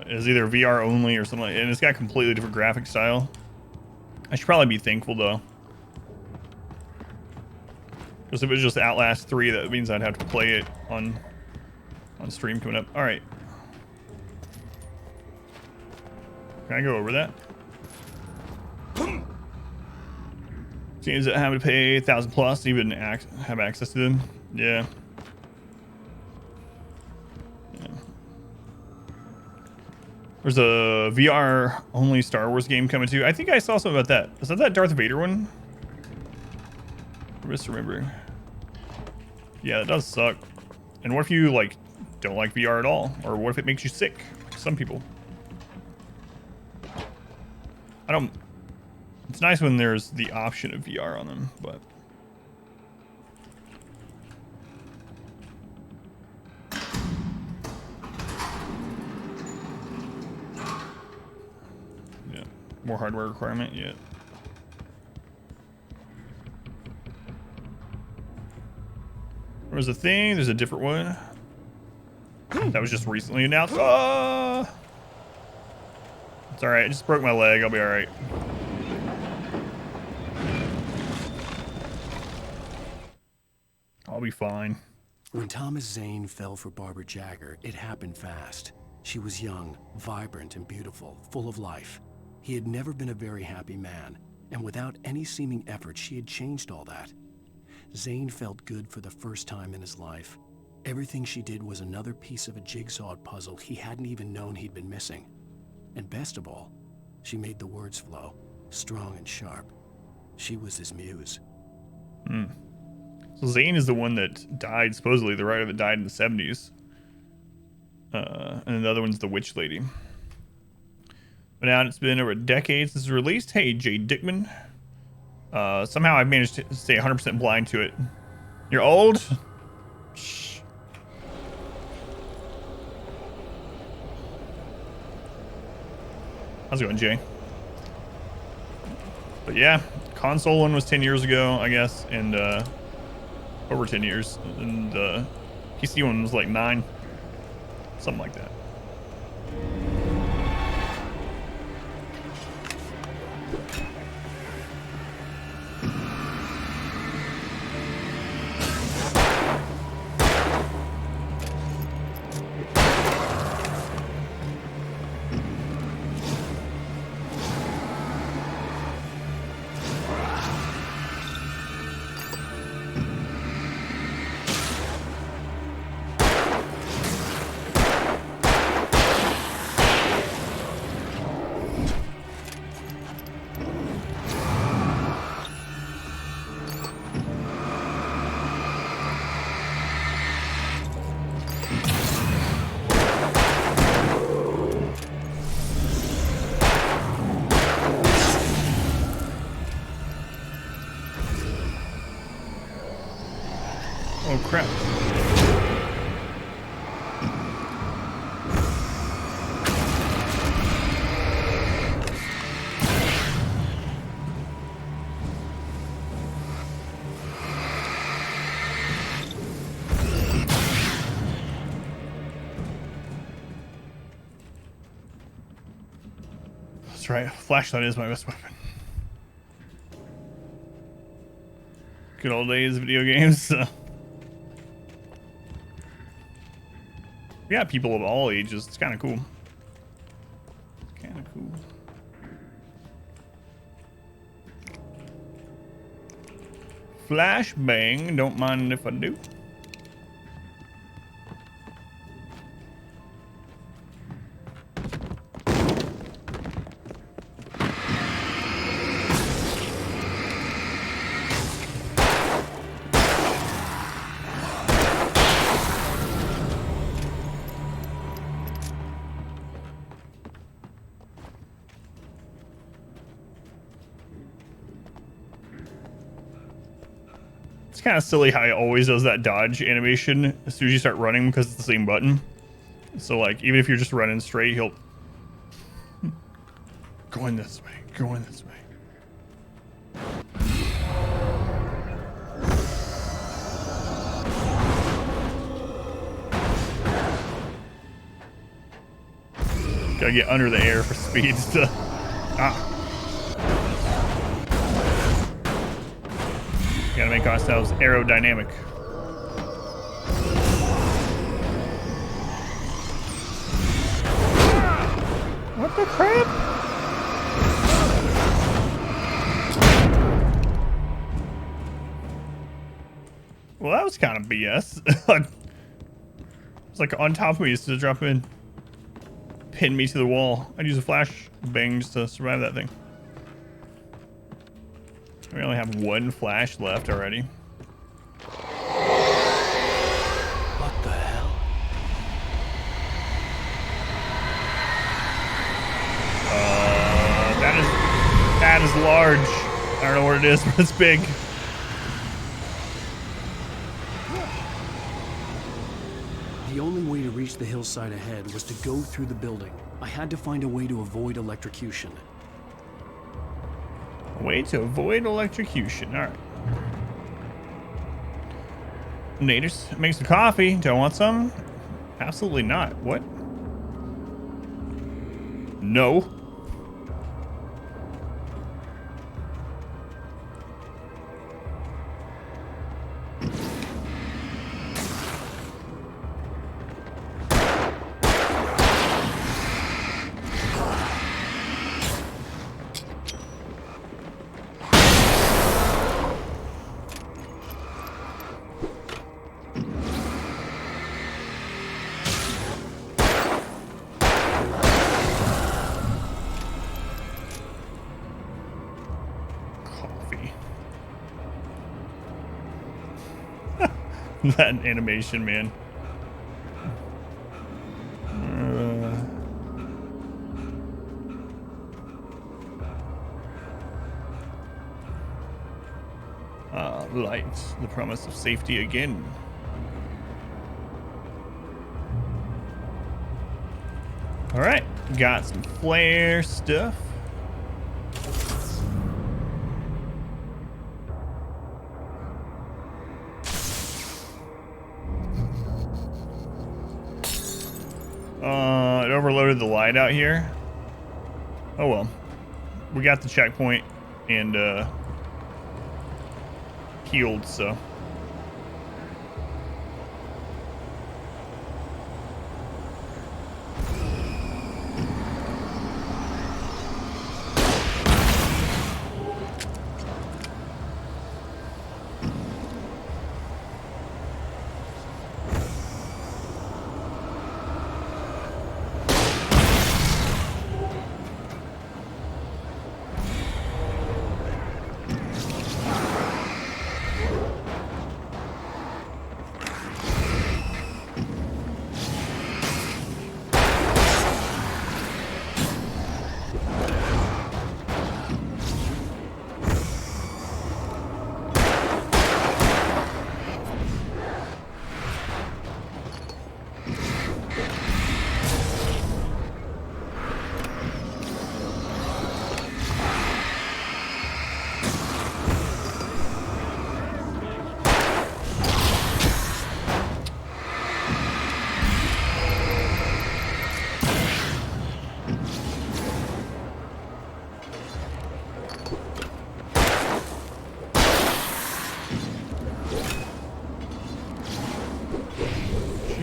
Speaker 1: Is either VR only or something, and it's got a completely different graphic style. I should probably be thankful though, because if it was just Outlast 3, that means I'd have to play it on stream coming up. All right, can I go over that? Seems that having to pay 1,000 plus to even have access to them. Yeah. There's a VR only Star Wars game coming too. I think I saw something about that. Is that Darth Vader one? I misremember. Yeah, it does suck. And what if you like don't like VR at all? Or what if it makes you sick? Like some people. It's nice when there's the option of VR on them, but yeah, more hardware requirement, yeah. There's a thing, there's a different one. That was just recently announced. Oh! It's alright, I just broke my leg, I'll be alright. I'll be fine.
Speaker 3: When Thomas Zane fell for Barbara Jagger, it happened fast. She was young, vibrant, and beautiful, full of life. He had never been a very happy man, and without any seeming effort, she had changed all that. Zane felt good for the first time in his life. Everything she did was another piece of a jigsaw puzzle he hadn't even known he'd been missing. And best of all, she made the words flow, strong and sharp. She was his muse.
Speaker 1: So Zane is the one that died, supposedly the writer that died in the 70s. And then the other one's the witch lady. But now it's been over a decade since it was released. Hey, Jay Dickman. Somehow I've managed to stay 100% blind to it. You're old? Shh. How's it going, Jay? But yeah, console one was 10 years ago, I guess, and over 10 years, and the PC one was like 9, something like that. Oh crap. That's right. Flashlight is my best weapon. Good old days video games. So. We got people of all ages. It's kind of cool. Kind of cool. Flashbang. Don't mind if I do. It's kind of silly how he always does that dodge animation as soon as you start running because it's the same button. So like, even if you're just running straight, he'll going this way, going this way. Gotta get under the air for speeds to Gotta make ourselves aerodynamic. What the crap? Well, that was kind of BS. It's like on top of me just to drop in. Pin me to the wall. I'd use a flash bang just to survive that thing. We only have one flash left already.
Speaker 3: What the hell?
Speaker 1: That is large. I don't know what it is, but it's big.
Speaker 3: The only way to reach the hillside ahead was to go through the building. I had to find a way to avoid electrocution.
Speaker 1: A way to avoid electrocution. All right. Naders, make some coffee. Do I want some? Absolutely not. What? No. That animation, man. Lights, the promise of safety again. All right, got some flare stuff. It overloaded the light out here. Oh well. We got the checkpoint and healed, so.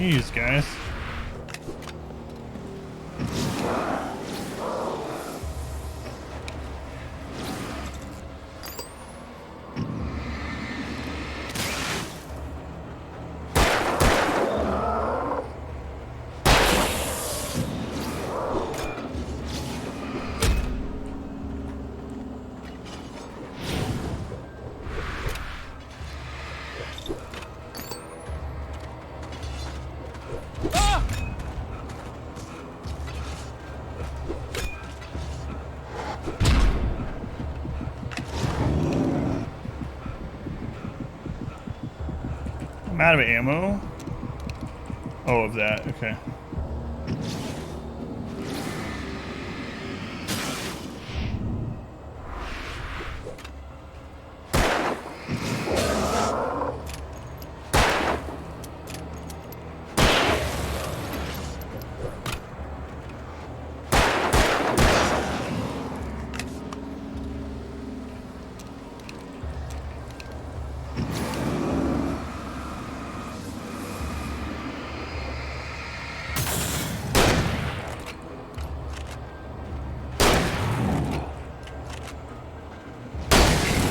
Speaker 1: Jeez, guys. I'm out of ammo. Oh, of that. Okay.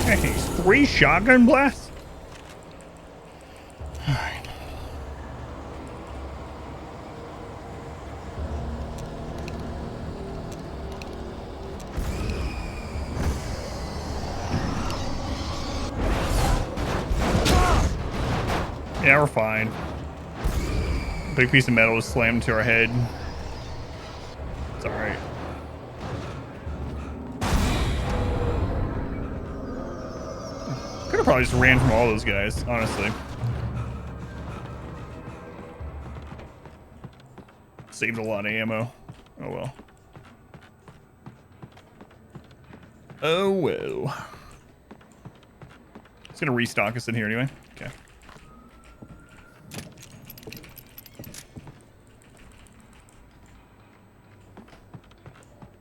Speaker 1: Hey, 3 shotgun blasts? Alright. Yeah, we're fine. Big piece of metal was slammed to our head. It's alright. Could have probably just ran from all those guys, honestly. Saved a lot of ammo. Oh well. Oh well. It's gonna restock us in here anyway. Okay.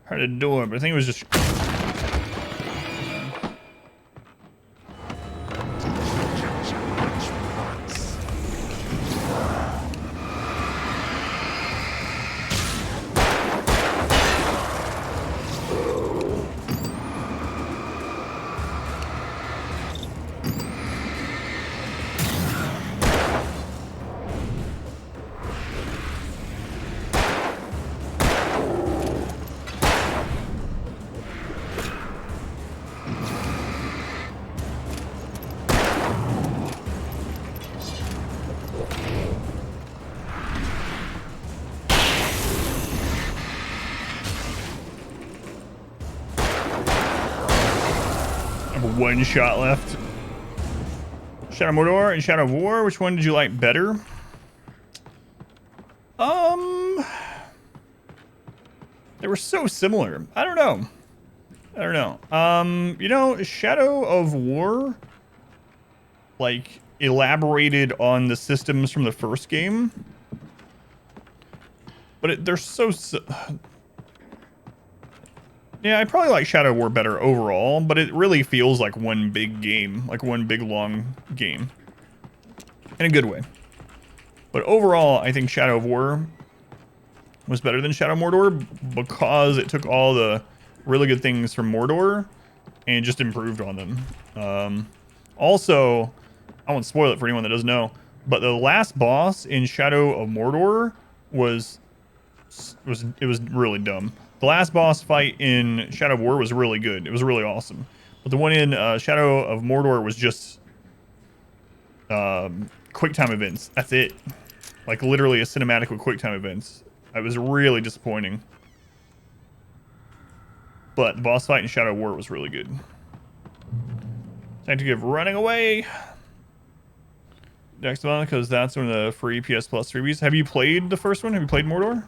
Speaker 1: Heard a door, but I think it was just. One shot left. Shadow of Mordor and Shadow of War. Which one did you like better? They were so similar. I don't know. You know, Shadow of War, like, elaborated on the systems from the first game, but they're so. Yeah, I probably like Shadow of War better overall, but it really feels like one big game, like one big long game, in a good way. But overall, I think Shadow of War was better than Shadow of Mordor because it took all the really good things from Mordor and just improved on them. Also, I won't spoil it for anyone that doesn't know, but the last boss in Shadow of Mordor was really dumb. The last boss fight in Shadow of War was really good. It was really awesome. But the one in Shadow of Mordor was just quick time events. That's it. Like literally a cinematic with quick time events. It was really disappointing. But the boss fight in Shadow of War was really good. Time to give Running Away next month because that's one of the free PS Plus freebies. Have you played the first one? Have you played Mordor?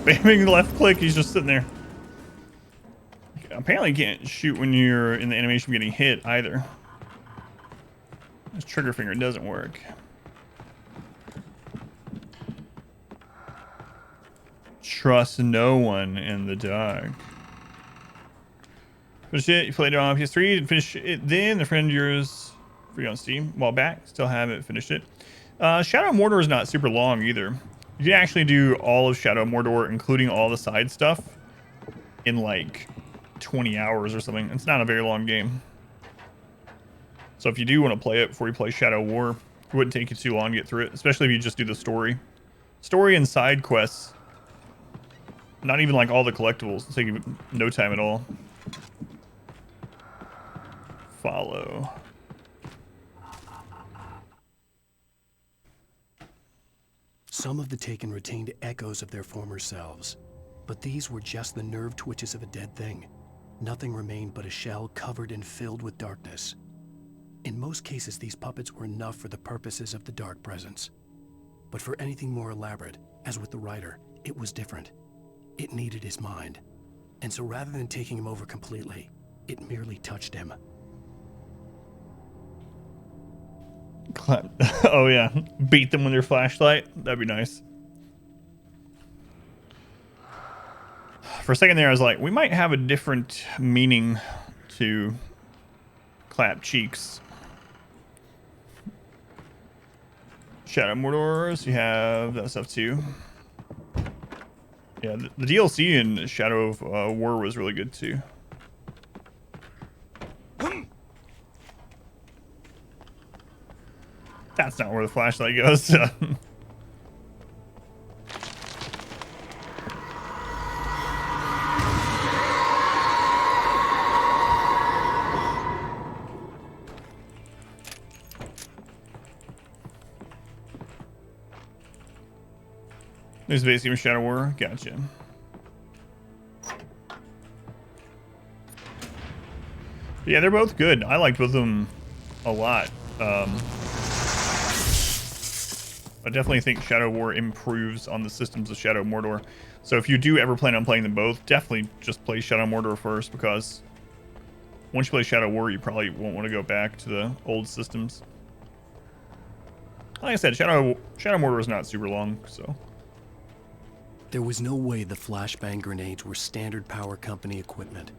Speaker 1: spamming left click. He's just sitting there. Apparently, you can't shoot when you're in the animation getting hit either. His trigger finger doesn't work. Trust no one in the dark. Finish it. You played it on PS3. Didn't finish it then. The friend of yours free on Steam. While back. Still haven't finished it. Shadow of Mordor is not super long either. You can actually do all of Shadow of Mordor, including all the side stuff, in like 20 hours or something. It's not a very long game. So if you do want to play it before you play Shadow War, it wouldn't take you too long to get through it, especially if you just do the story. Story and side quests. Not even like all the collectibles. It'll take you no time at all. Follow.
Speaker 3: Some of the Taken retained echoes of their former selves, but these were just the nerve twitches of a dead thing. Nothing remained but a shell covered and filled with darkness. In most cases, these puppets were enough for the purposes of the Dark Presence. But for anything more elaborate, as with the writer, it was different. It needed his mind. And so rather than taking him over completely, it merely touched him.
Speaker 1: Oh yeah, beat them with their flashlight. That'd be nice. For a second there, I was like, we might have a different meaning to clap cheeks. Shadow of Mordor, so you have that stuff too. Yeah, the DLC in Shadow of War was really good too. That's not where the flashlight goes. There's basically Shadow War. Gotcha. Yeah, they're both good. I liked both of them a lot. I definitely think Shadow War improves on the systems of Shadow of Mordor. So if you do ever plan on playing them both, definitely just play Shadow of Mordor first, because once you play Shadow War, you probably won't want to go back to the old systems. Like I said, Shadow of Mordor is not super long, so.
Speaker 3: There was no way the flashbang grenades were standard power company equipment.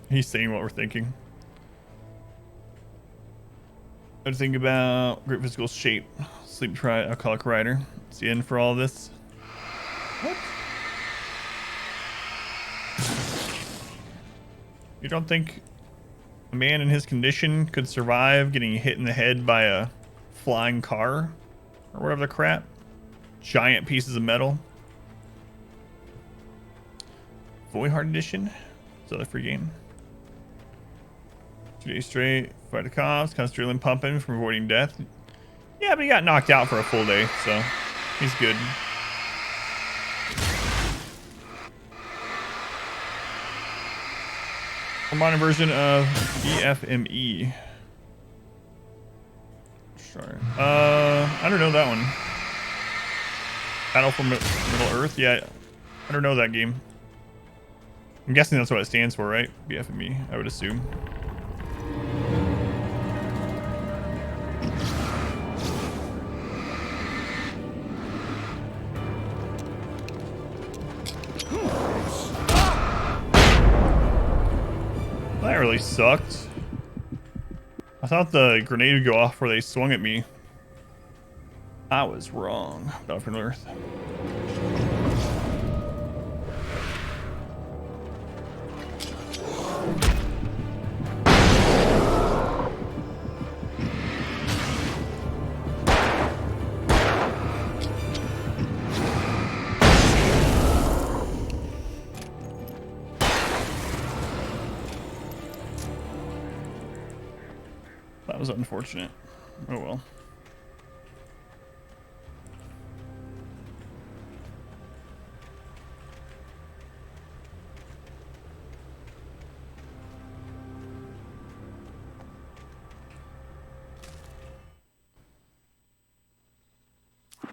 Speaker 1: He's saying what we're thinking. What to think about great physical shape, sleep deprived alcoholic rider. It's the end for all this. What? You don't think a man in his condition could survive getting hit in the head by a flying car or whatever the crap? Giant pieces of metal. Void Heart Edition. Is that a free game? 2 days straight. Fight the cops. Constant adrenaline pumping from avoiding death. Yeah, but he got knocked out for a full day, so he's good. A modern version of BFME. Sure. I don't know that one. Battle for Middle Earth? Yeah, I don't know that game. I'm guessing that's what it stands for, right? BFME, I would assume. That really sucked. I thought the grenade would go off where they swung at me. I was wrong. Battlefront Earth. That was unfortunate. Oh well.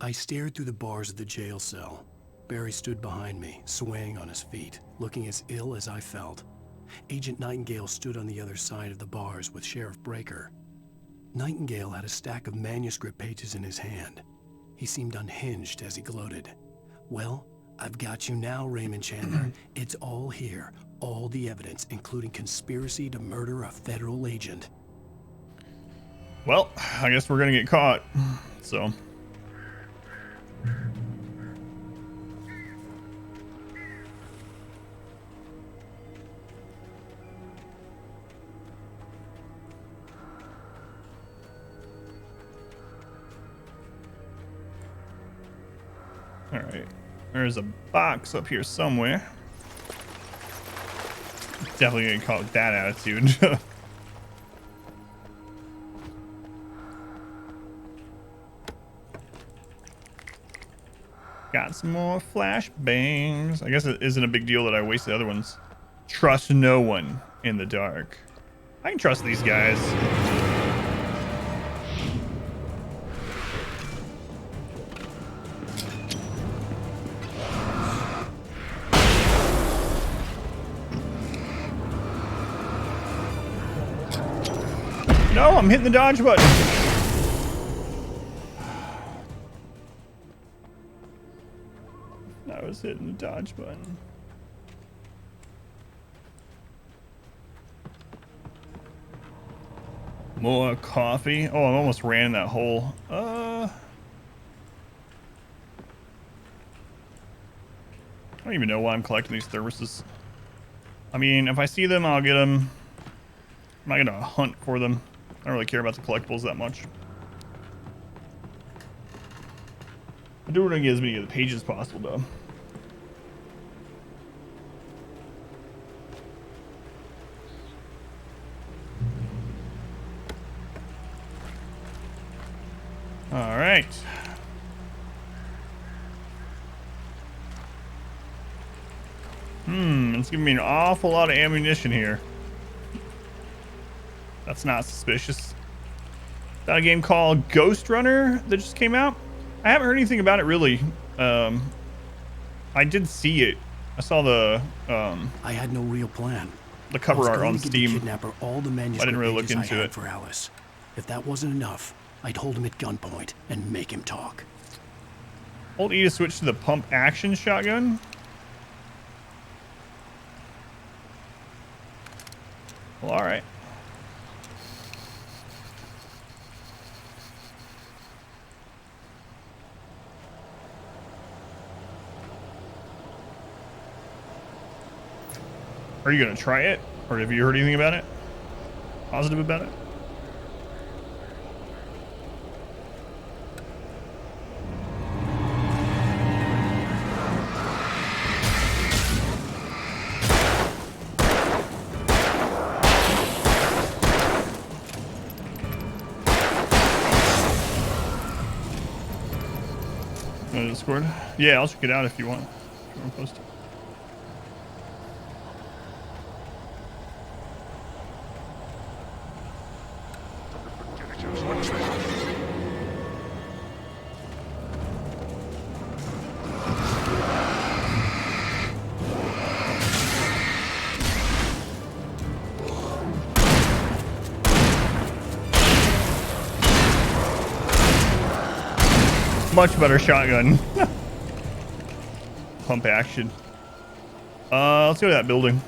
Speaker 3: I stared through the bars of the jail cell. Barry stood behind me, swaying on his feet, looking as ill as I felt. Agent Nightingale stood on the other side of the bars with Sheriff Breaker. Nightingale had a stack of manuscript pages in his hand. He seemed unhinged as he gloated. Well, I've got you now, Raymond Chandler. It's all here. All the evidence, including conspiracy to murder a federal agent.
Speaker 1: Well, I guess we're gonna get caught. So. All right, there's a box up here somewhere. Definitely getting caught with that attitude. Got some more flashbangs. I guess it isn't a big deal that I wasted other ones. Trust no one in the dark. I can trust these guys. No, I'm hitting the dodge button. I was hitting the dodge button. More coffee. Oh, I almost ran in that hole. I don't even know why I'm collecting these thermoses. I mean, if I see them, I'll get them. I'm not gonna hunt for them. I don't really care about the collectibles that much. I do want to get as many of the pages as possible, though. All right. It's giving me an awful lot of ammunition here. That's not suspicious. Is that a game called Ghost Runner that just came out? I haven't heard anything about it really. I did see it. I saw the
Speaker 3: I had no real plan.
Speaker 1: The cover art on Steam.
Speaker 3: The kidnapper all the manuscript
Speaker 1: I didn't really look
Speaker 3: pages
Speaker 1: into
Speaker 3: I had
Speaker 1: it.
Speaker 3: for Alice. If that wasn't enough, I'd hold him at gunpoint and make him talk.
Speaker 1: Hold E to switch to the pump action shotgun. Well, all right. Are you gonna try it, or have you heard anything about it? Positive about it? Discord? Yeah, I'll check it out if you want. If you want to post it. Much better shotgun. Pump action. Let's go to that building.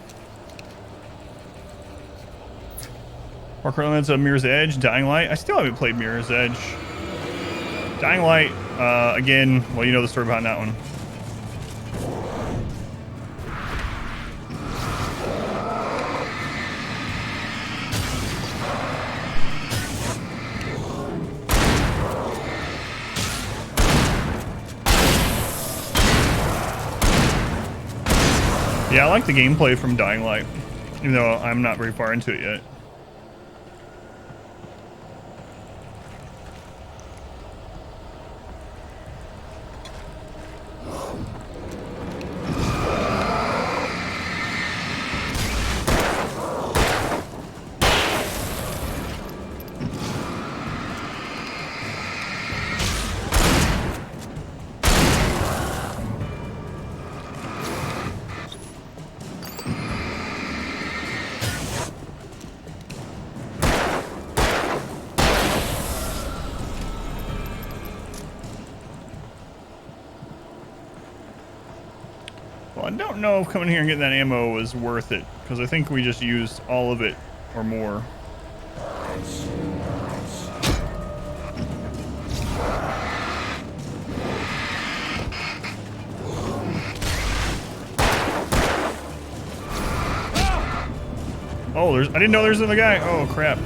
Speaker 1: Parker Elements of Mirror's Edge, Dying Light. I still haven't played Mirror's Edge. Dying Light, again, well, you know the story behind that one. Yeah, I like the gameplay from Dying Light, even though I'm not very far into it yet. don't know if coming here and getting that ammo was worth it, because I think we just used all of it or more. Oh, I didn't know there's another guy. Oh, crap.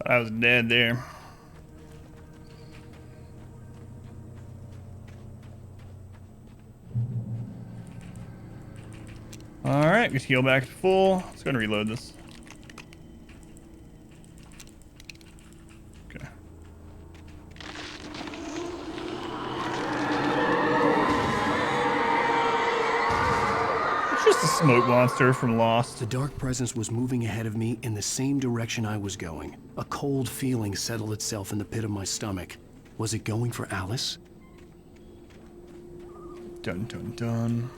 Speaker 1: I was dead there. Alright, just heal back to full. Let's go and reload this. Okay. It's just a smoke monster from Lost.
Speaker 3: The dark presence was moving ahead of me in the same direction I was going. A cold feeling settled itself in the pit of my stomach. Was it going for Alice?
Speaker 1: Dun dun dun.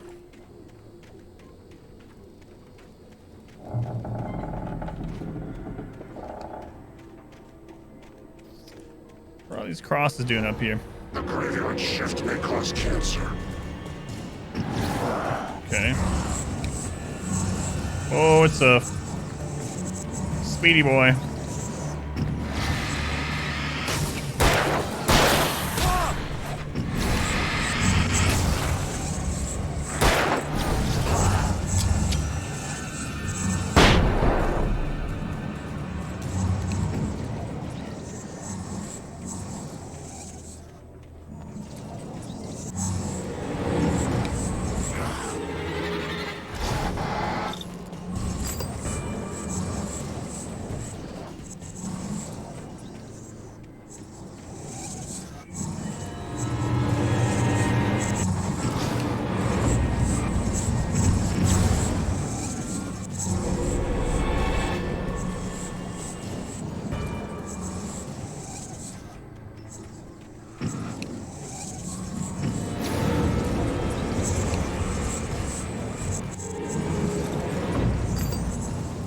Speaker 1: What are all these crosses doing up here?
Speaker 7: The graveyard shift may cause cancer.
Speaker 1: Okay. Oh, it's a speedy boy.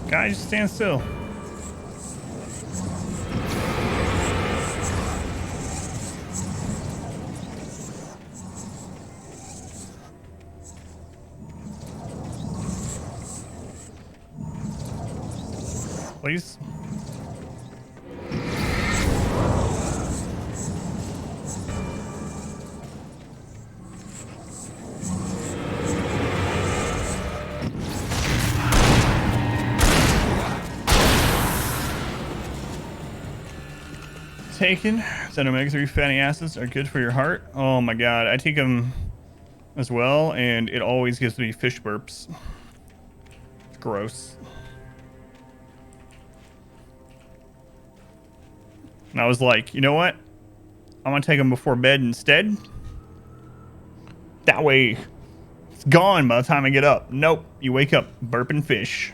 Speaker 1: Guy, just stand still. Please. Taken. Said omega-3 fatty acids are good for your heart. Oh my god, I take them as well, and it always gives me fish burps. It's gross. And I was like, you know what? I'm gonna take them before bed instead. That way, it's gone by the time I get up. Nope, you wake up burping fish.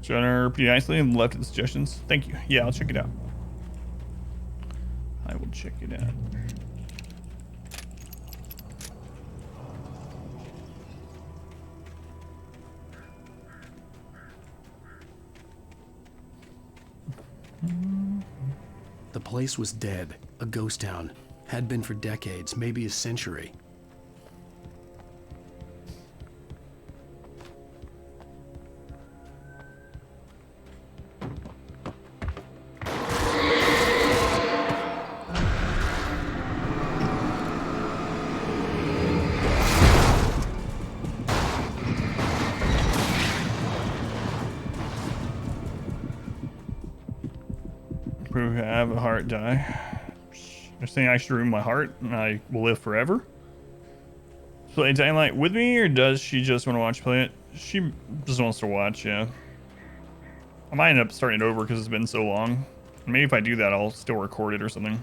Speaker 1: Joiner pretty nicely and left the suggestions. Thank you. Yeah, I'll check it out. I will check it out.
Speaker 3: The place was dead, a ghost town. Had been for decades, maybe a century.
Speaker 1: Prove I have a heart die. They're saying I should remove my heart and I will live forever. Play Dying Light with me, or does she just want to watch play it? She just wants to watch, yeah. I might end up starting it over because it's been so long. Maybe if I do that, I'll still record it or something.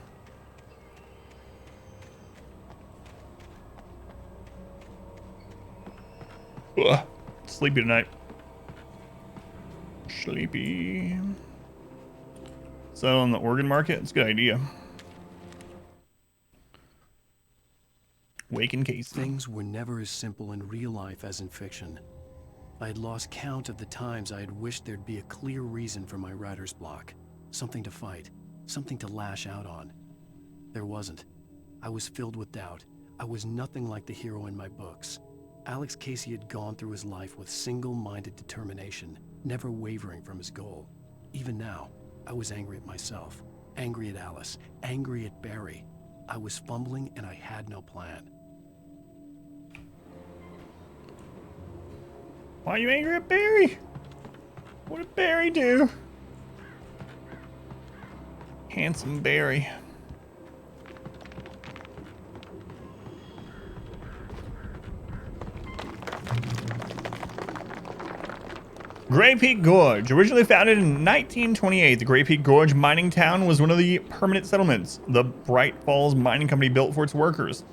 Speaker 1: Ugh. Sleepy tonight. Sleepy. So on the organ market, it's a good idea. Waken Casey.
Speaker 3: Things were never as simple in real life as in fiction. I had lost count of the times I had wished there'd be a clear reason for my writer's block. Something to fight, something to lash out on. There wasn't. I was filled with doubt. I was nothing like the hero in my books. Alex Casey had gone through his life with single-minded determination, never wavering from his goal. Even now, I was angry at myself, angry at Alice, angry at Barry. I was fumbling and I had no plan.
Speaker 1: Why are you angry at Barry? What did Barry do? Handsome Barry. Gray Peak Gorge. Originally founded in 1928, the Gray Peak Gorge mining town was one of the permanent settlements the Bright Falls Mining Company built for its workers.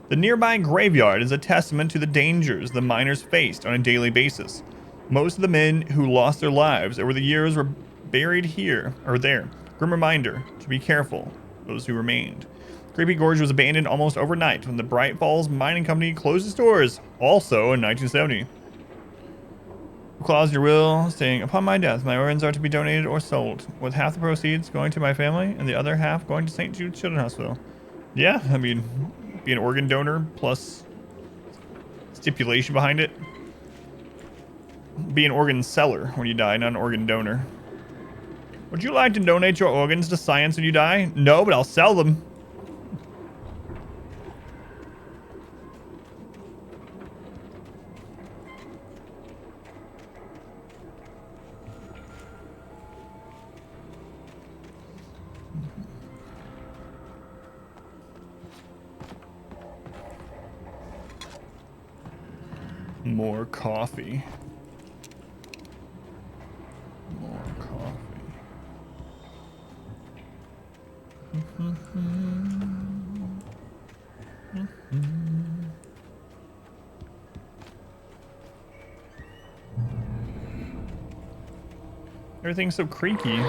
Speaker 1: The nearby graveyard is a testament to the dangers the miners faced on a daily basis. Most of the men who lost their lives over the years were buried here or there. Grim reminder to be careful, those who remained. Gray Peak Gorge was abandoned almost overnight when the Bright Falls Mining Company closed its doors, also in 1970. Clause your will, saying, upon my death, my organs are to be donated or sold, with half the proceeds going to my family and the other half going to St. Jude Children's Hospital. Yeah, I mean, be an organ donor plus stipulation behind it. Be an organ seller when you die, not an organ donor. Would you like to donate your organs to science when you die? No, but I'll sell them. More coffee. More coffee. Everything's so creaky.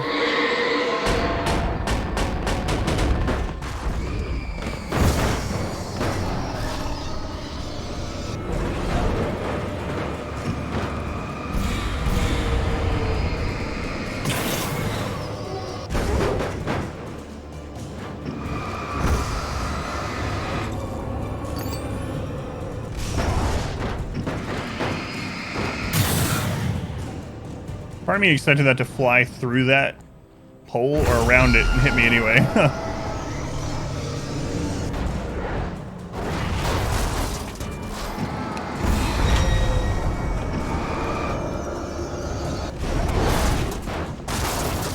Speaker 1: Part of me expected that to fly through that pole or around it and hit me anyway.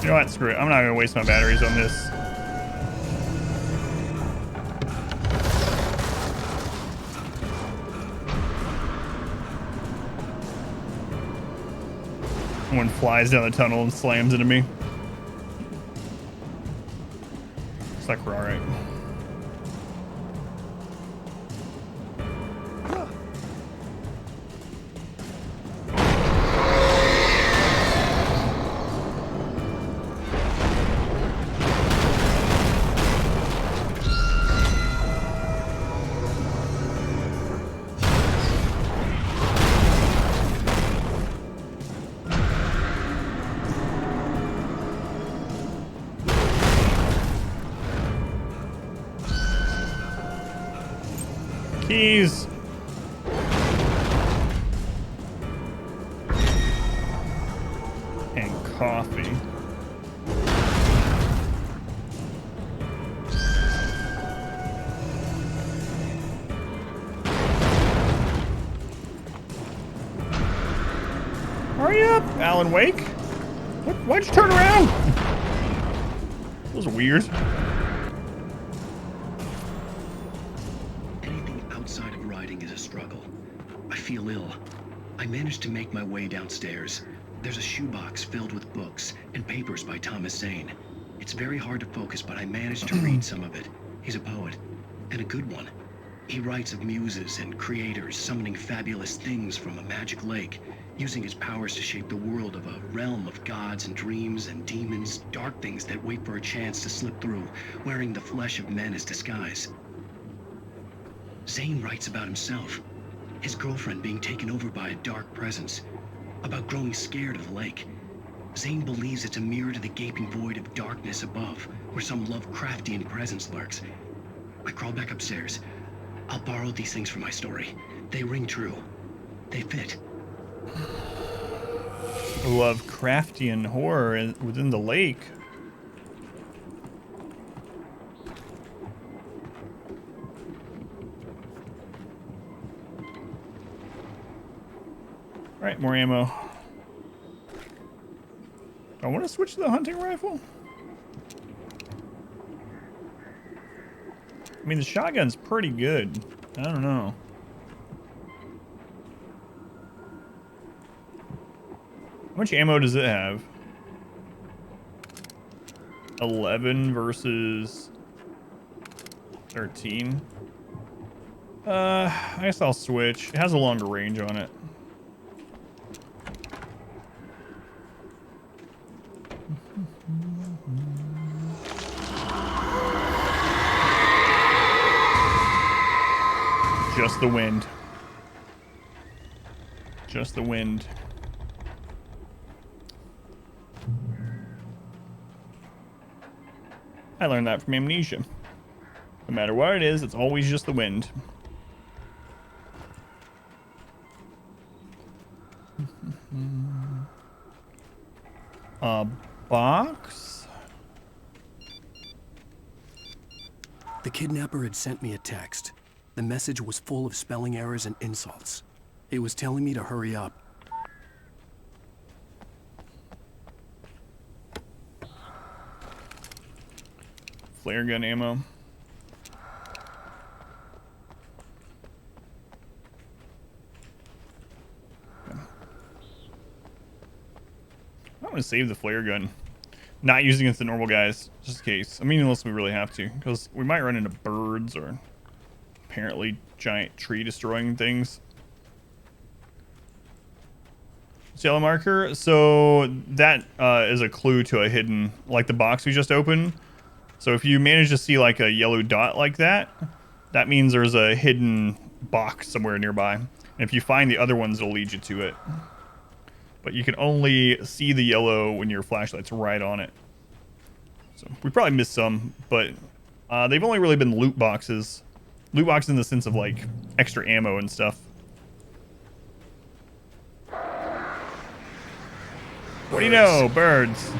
Speaker 1: You know what? Screw it. I'm not going to waste my batteries on this. One flies down the tunnel and slams into me. Looks like we're alright. Keys. And coffee. Hurry up, Alan Wake. Why'd you turn around? That was weird.
Speaker 4: Anything outside of riding is a struggle. I feel ill. I managed to make my way downstairs. There's a shoebox filled with books and papers by Thomas Zane. It's very hard to focus, but I managed to read some of it. He's a poet, and a good one. He writes of muses and creators summoning fabulous things from a magic lake, using his powers to shape the world of a realm of gods and dreams and demons, dark things that wait for a chance to slip through, wearing the flesh of men as disguise. Zane writes about himself, his girlfriend being taken over by a dark presence, about growing scared of the lake. Zane believes it's a mirror to the gaping void of darkness above, where some Lovecraftian presence lurks. I crawl back upstairs. I'll borrow these things for my story. They ring true. They fit.
Speaker 1: Lovecraftian horror within the lake. Alright, more ammo. I want to switch to the hunting rifle. I mean, the shotgun's pretty good. I don't know. How much ammo does it have? 11 versus 13. I guess I'll switch. It has a longer range on it. Just the wind. Just the wind. I learned that from Amnesia. No matter what it is, it's always just the wind. A box?
Speaker 3: The kidnapper had sent me a text. The message was full of spelling errors and insults. It was telling me to hurry up.
Speaker 1: Flare gun ammo. I'm gonna save the flare gun. Not using it against the normal guys, just in case. I mean, unless we really have to, because we might run into birds or apparently giant tree destroying things. Yellow marker. So that is a clue to a hidden, like the box we just opened. So if you manage to see like a yellow dot like that, that means there's a hidden box somewhere nearby. And if you find the other ones, it'll lead you to it. But you can only see the yellow when your flashlight's right on it. So we probably missed some, but they've only really been loot boxes. Loot boxes in the sense of like extra ammo and stuff. What do you know? Birds.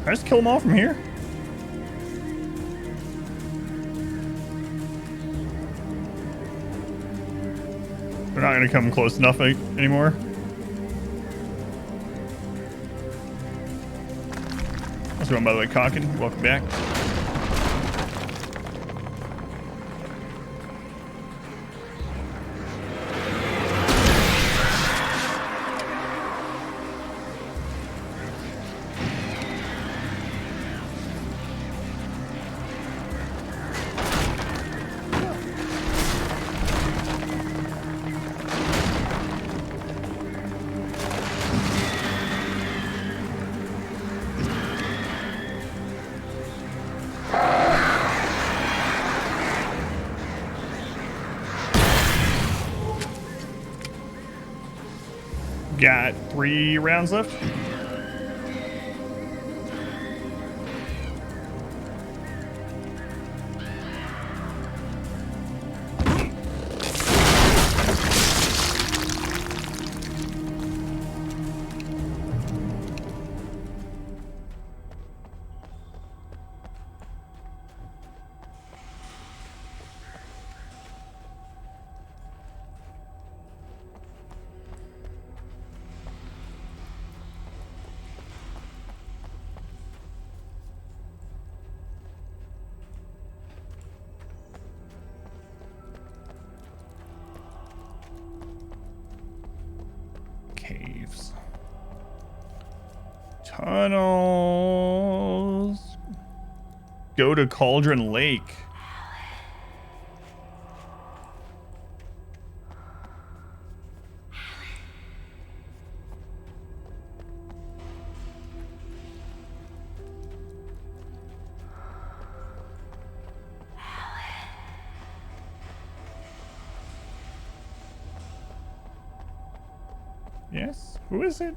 Speaker 1: Can I just kill them all from here? They're not going to come close enough anymore. How's it going, by the way, Cockin? Welcome back. Got 3 rounds left. Caves. Tunnels. Go to Cauldron Lake. Yes? Who is it?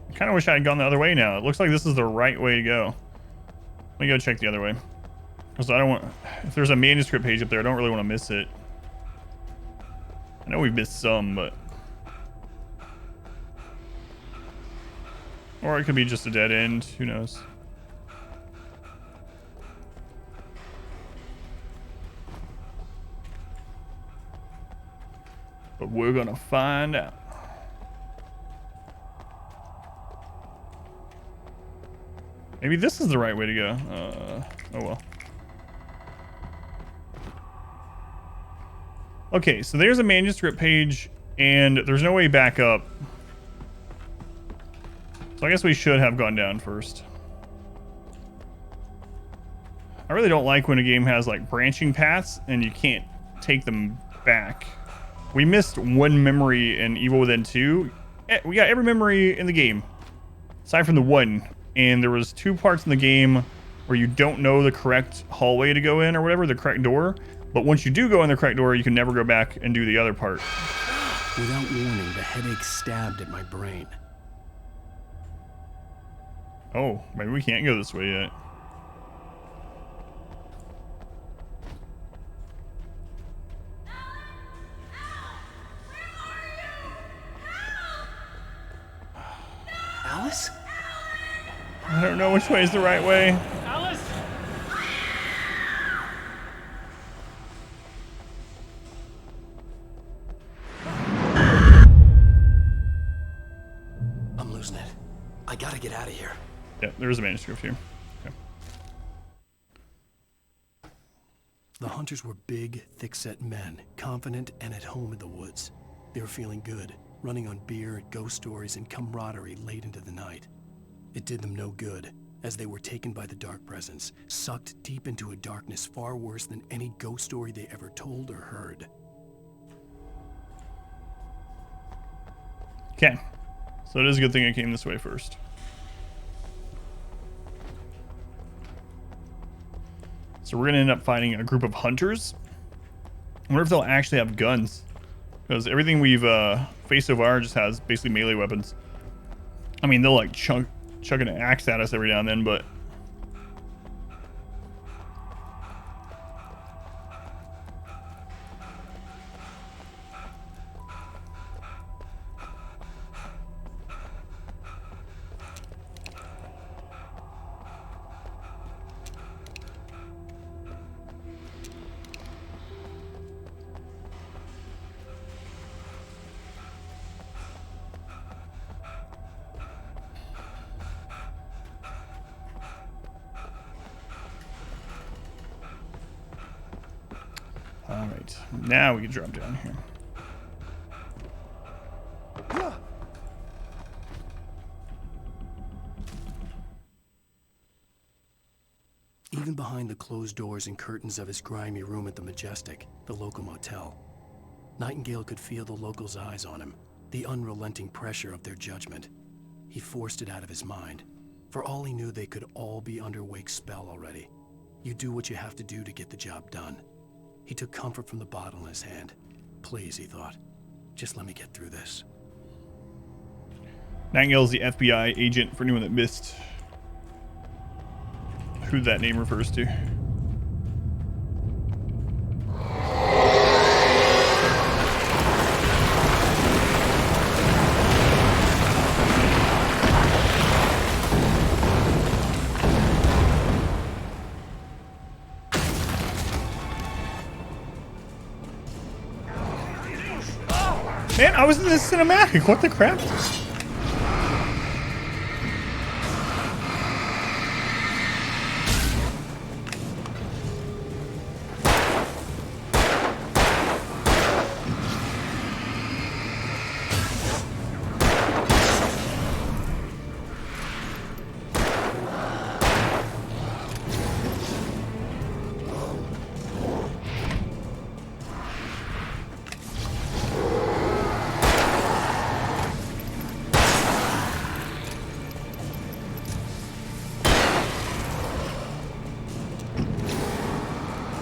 Speaker 1: I kind of wish I had gone the other way now. It looks like this is the right way to go. Let me go check the other way. Because I don't want... If there's a manuscript page up there, I don't really want to miss it. I know we've missed some, but... Or it could be just a dead end. Who knows? But we're gonna find out. Maybe this is the right way to go. Oh well. Okay, so there's a manuscript page, and there's no way back up. So I guess we should have gone down first. I really don't like when a game has like branching paths and you can't take them back. We missed one memory in Evil Within 2. We got every memory in the game, aside from the one. And there was 2 parts in the game where you don't know the correct hallway to go in or whatever, the correct door. But once you do go in the correct door, you can never go back and do the other part.
Speaker 3: Without warning, the headache stabbed at my brain.
Speaker 1: Oh, maybe we can't go this way yet.
Speaker 3: Alice?
Speaker 1: I don't know which way is the right way.
Speaker 5: Alice!
Speaker 3: I'm losing it. I gotta get out of here.
Speaker 1: Yeah, there is a manuscript here. Okay.
Speaker 3: The hunters were big, thick-set men, confident and at home in the woods. They were feeling good, running on beer, ghost stories, and camaraderie late into the night. It did them no good, as they were taken by the dark presence, sucked deep into a darkness far worse than any ghost story they ever told or heard.
Speaker 1: Okay. So it is a good thing I came this way first. So we're gonna end up fighting a group of hunters. I wonder if they'll actually have guns. Because everything we've faced so far just has basically melee weapons. I mean, they'll like chuck an axe at us every now and then, but... Alright, now we can drop down here.
Speaker 3: Even behind the closed doors and curtains of his grimy room at the Majestic, the local motel, Nightingale could feel the locals' eyes on him, the unrelenting pressure of their judgment. He forced it out of his mind. For all he knew, they could all be under Wake's spell already. You do what you have to do to get the job done. He took comfort from the bottle in his hand. Please, he thought, just let me get through this.
Speaker 1: Nightingale's the FBI agent, for anyone that missed who that name refers to. Man, I was in this cinematic. What the crap?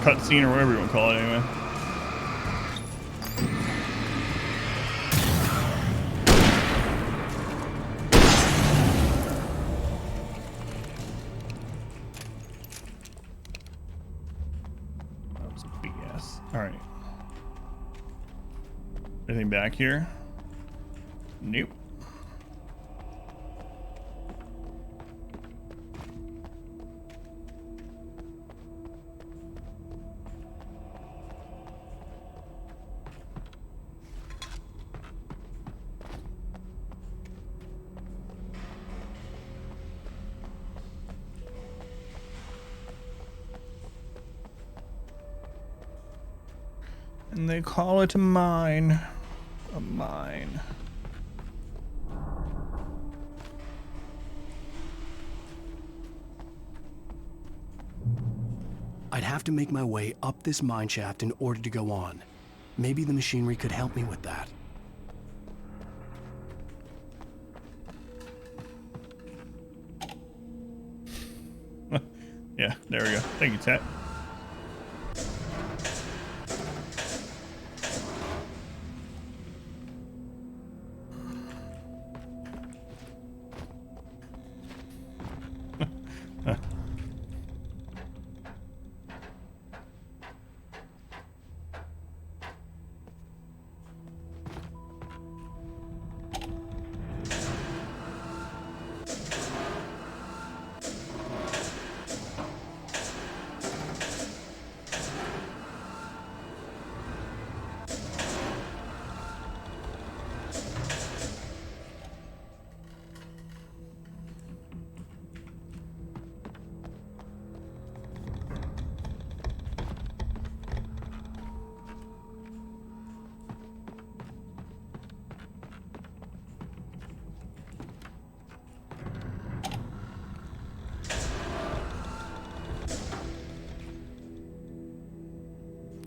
Speaker 1: Cutscene or whatever you want to call it anyway. That was a BS. Alright. Anything back here? Nope. And they call it a mine. A mine.
Speaker 3: I'd have to make my way up this mine shaft in order to go on. Maybe the machinery could help me with that.
Speaker 1: Yeah, there we go. Thank you, Tat.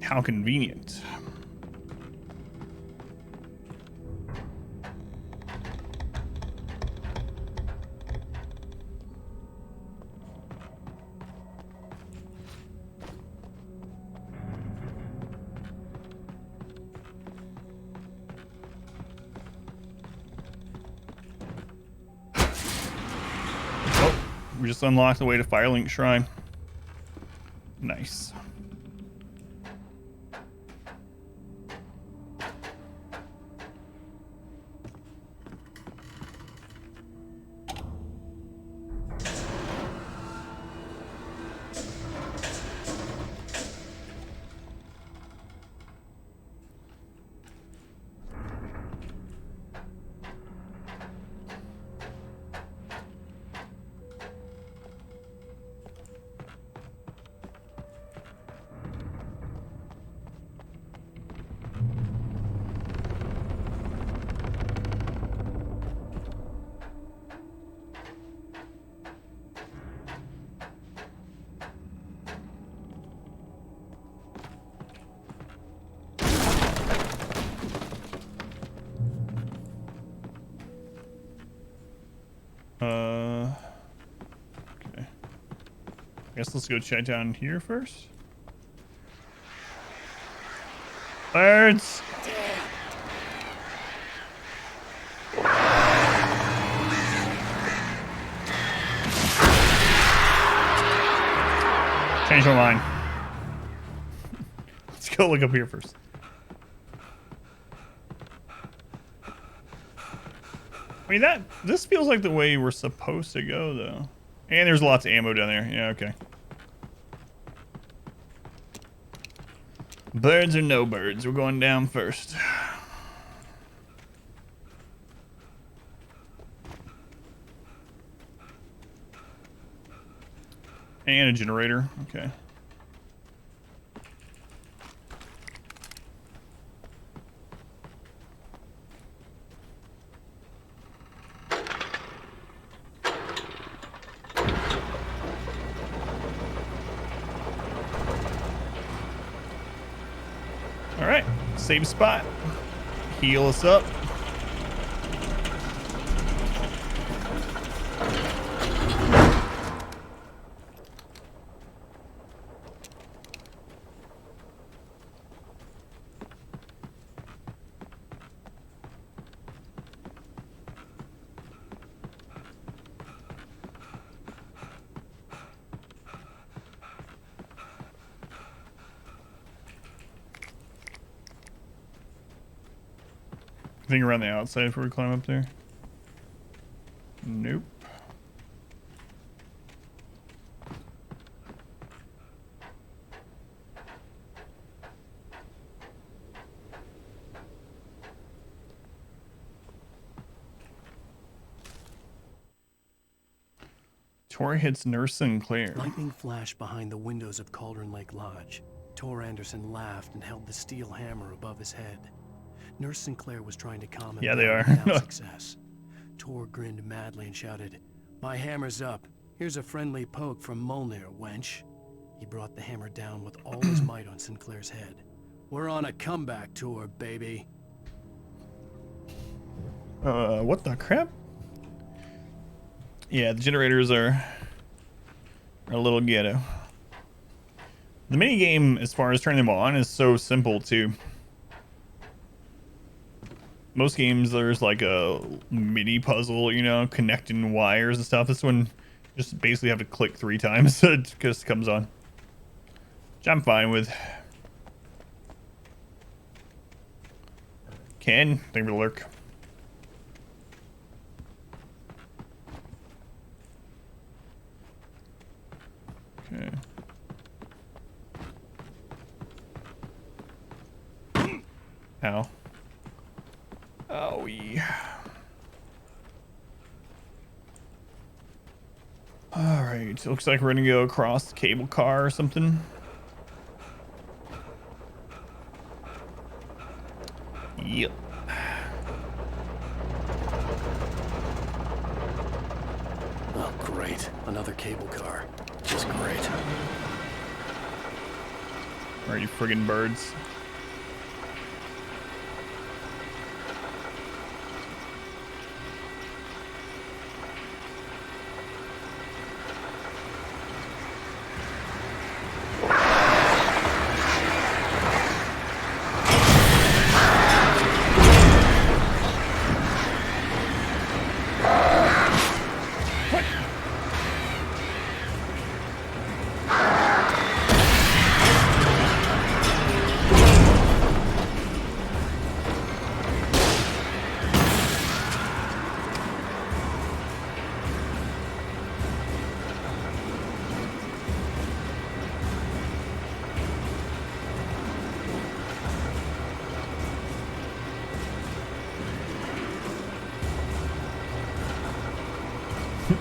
Speaker 1: How convenient. Oh, we just unlocked the way to Firelink Shrine. Nice. Okay. I guess let's go check down here first. Birds. Change my mind. Let's go look up here first. I mean, this feels like the way we're supposed to go, though. And there's lots of ammo down there. Yeah, okay. Birds or no birds, we're going down first. And a generator, okay. All right, same spot. Heal us up. Anything around the outside before we climb up there? Nope. Tor hits Nurse Sinclair.
Speaker 3: Lightning flashed behind the windows of Cauldron Lake Lodge. Tor Anderson laughed and held the steel hammer above his head. Nurse Sinclair was trying to calm him
Speaker 1: Yeah, they
Speaker 3: down
Speaker 1: are.
Speaker 3: without success. Tor grinned madly and shouted, "My hammer's up. Here's a friendly poke from Molnir, wench." He brought the hammer down with all his might on Sinclair's head. "We're on a comeback tour, baby."
Speaker 1: What the crap? Yeah, the generators are a little ghetto. The mini game, as far as turning them on, is so simple too. Most games, there's like a mini puzzle, you know, connecting wires and stuff. This one, you just basically have to click 3 times so it just comes on. Which I'm fine with. Ken, thank you for the lurk. Okay. Ow. Oh, yeah. Alright, looks like we're gonna go across the cable car or something. Yep.
Speaker 3: Oh, great. Another cable car. Just great.
Speaker 1: Alright, you friggin' birds.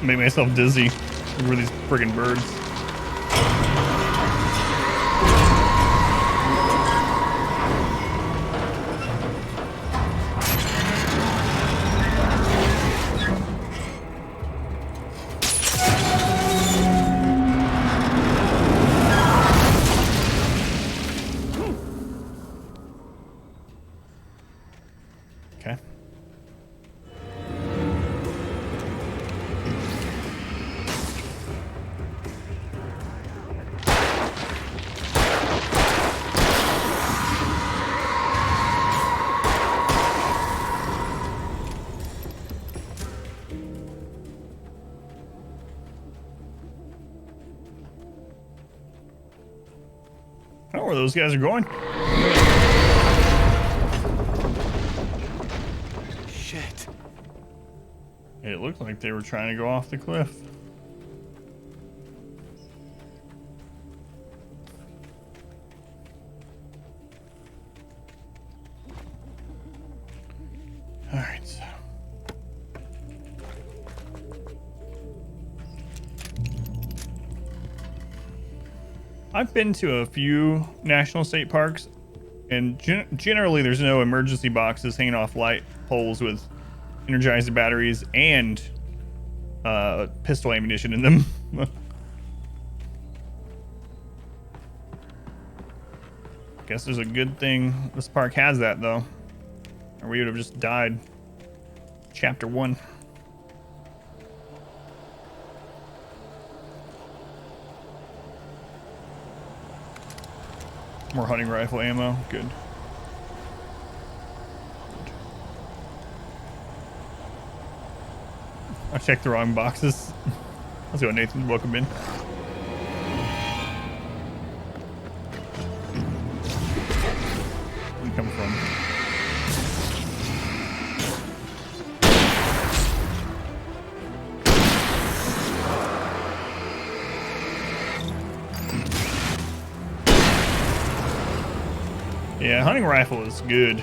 Speaker 1: Make myself dizzy over these friggin' birds. Okay. I don't know where those guys are going.
Speaker 3: Shit.
Speaker 1: It looked like they were trying to go off the cliff. All right. I've been to a few national state parks, and generally there's no emergency boxes hanging off light poles with energized batteries and pistol ammunition in them. Guess there's a good thing this park has that, though, or we would have just died. Chapter 1. More hunting rifle ammo. Good. I checked the wrong boxes. Let's go, Nathan. Welcome in. Where did you come from? Yeah, hunting rifle is good.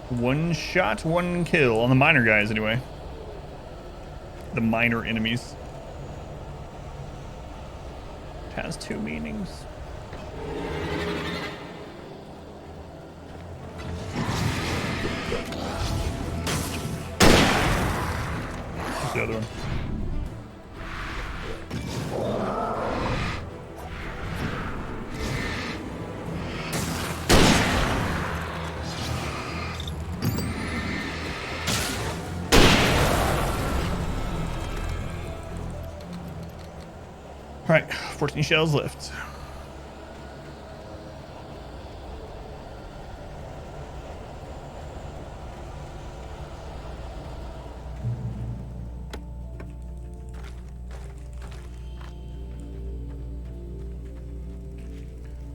Speaker 1: One shot, one kill on the minor guys, anyway. The minor enemies. It has two meanings. What's the other one? Alright, 14 shells left.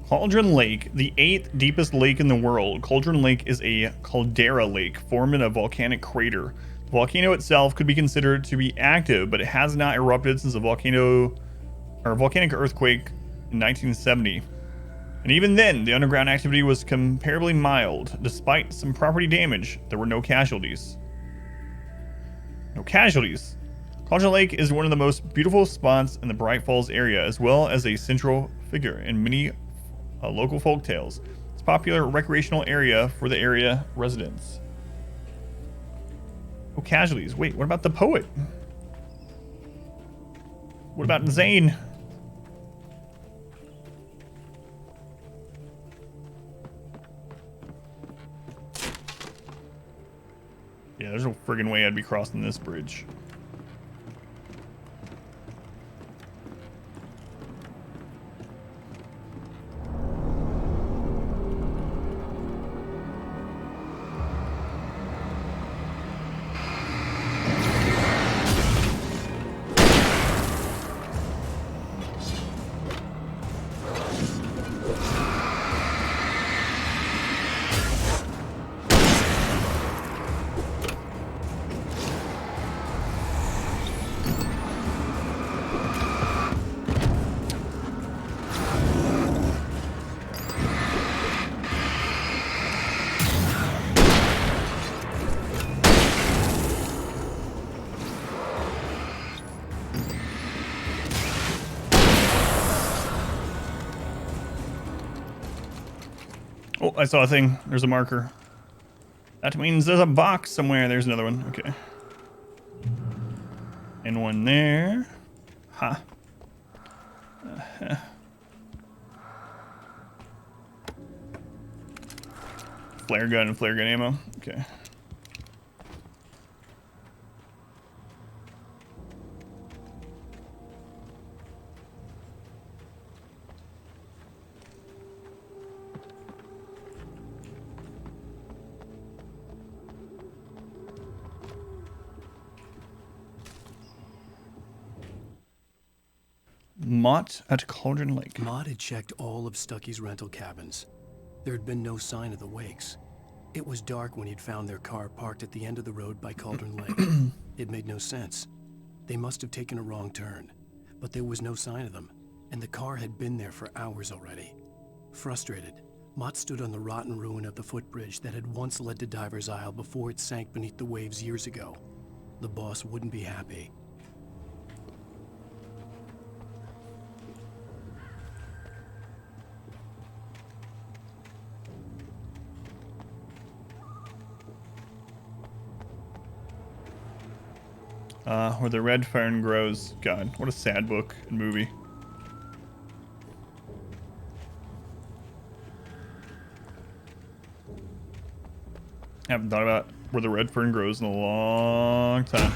Speaker 1: Cauldron Lake, the 8th deepest lake in the world. Cauldron Lake is a caldera lake formed in a volcanic crater. The volcano itself could be considered to be active, but it has not erupted since a volcanic earthquake in 1970. And even then, the underground activity was comparably mild. Despite some property damage, there were no casualties. No casualties. Cauldron Lake is one of the most beautiful spots in the Bright Falls area, as well as a central figure in many local folk tales. It's a popular recreational area for the area residents. No casualties. Wait, what about the poet? What about Zane? Yeah, there's no friggin' way I'd be crossing this bridge. Oh, I saw a thing. There's a marker. That means there's a box somewhere. There's another one. Okay. And one there. Ha. Flare gun and flare gun ammo. Okay. Mott at Cauldron Lake.
Speaker 3: Mott had checked all of Stucky's rental cabins. There had been no sign of the Wakes. It was dark when he'd found their car parked at the end of the road by Cauldron Lake. It made no sense. They must have taken a wrong turn, but there was no sign of them, and the car had been there for hours already. Frustrated, Mott stood on the rotten ruin of the footbridge that had once led to Diver's Isle before it sank beneath the waves years ago. The boss wouldn't be happy.
Speaker 1: Where the red fern grows. God, what a sad book and movie. Haven't thought about where the red fern grows in a long time.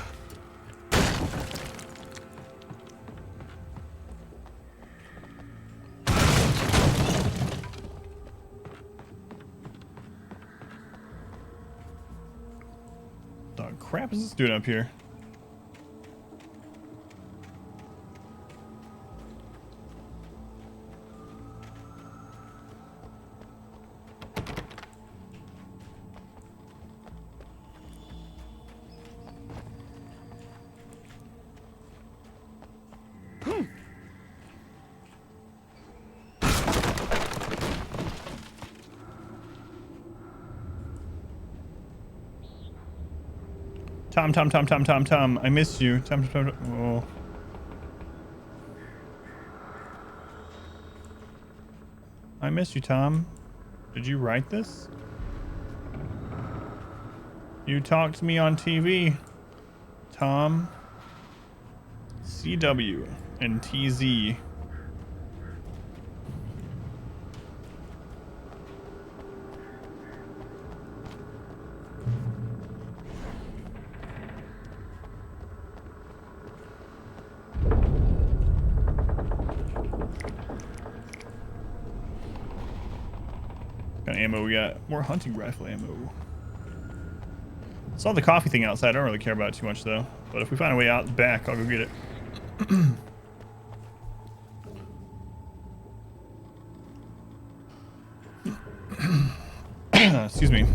Speaker 1: The crap is this doing up here? Tom, I miss you. Tom. Oh. I miss you, Tom. Did you write this? You talked to me on TV, Tom. CW and TZ. Ammo we got. More hunting rifle ammo. Saw the coffee thing outside. I don't really care about it too much though. But if we find a way out back, I'll go get it. Excuse me.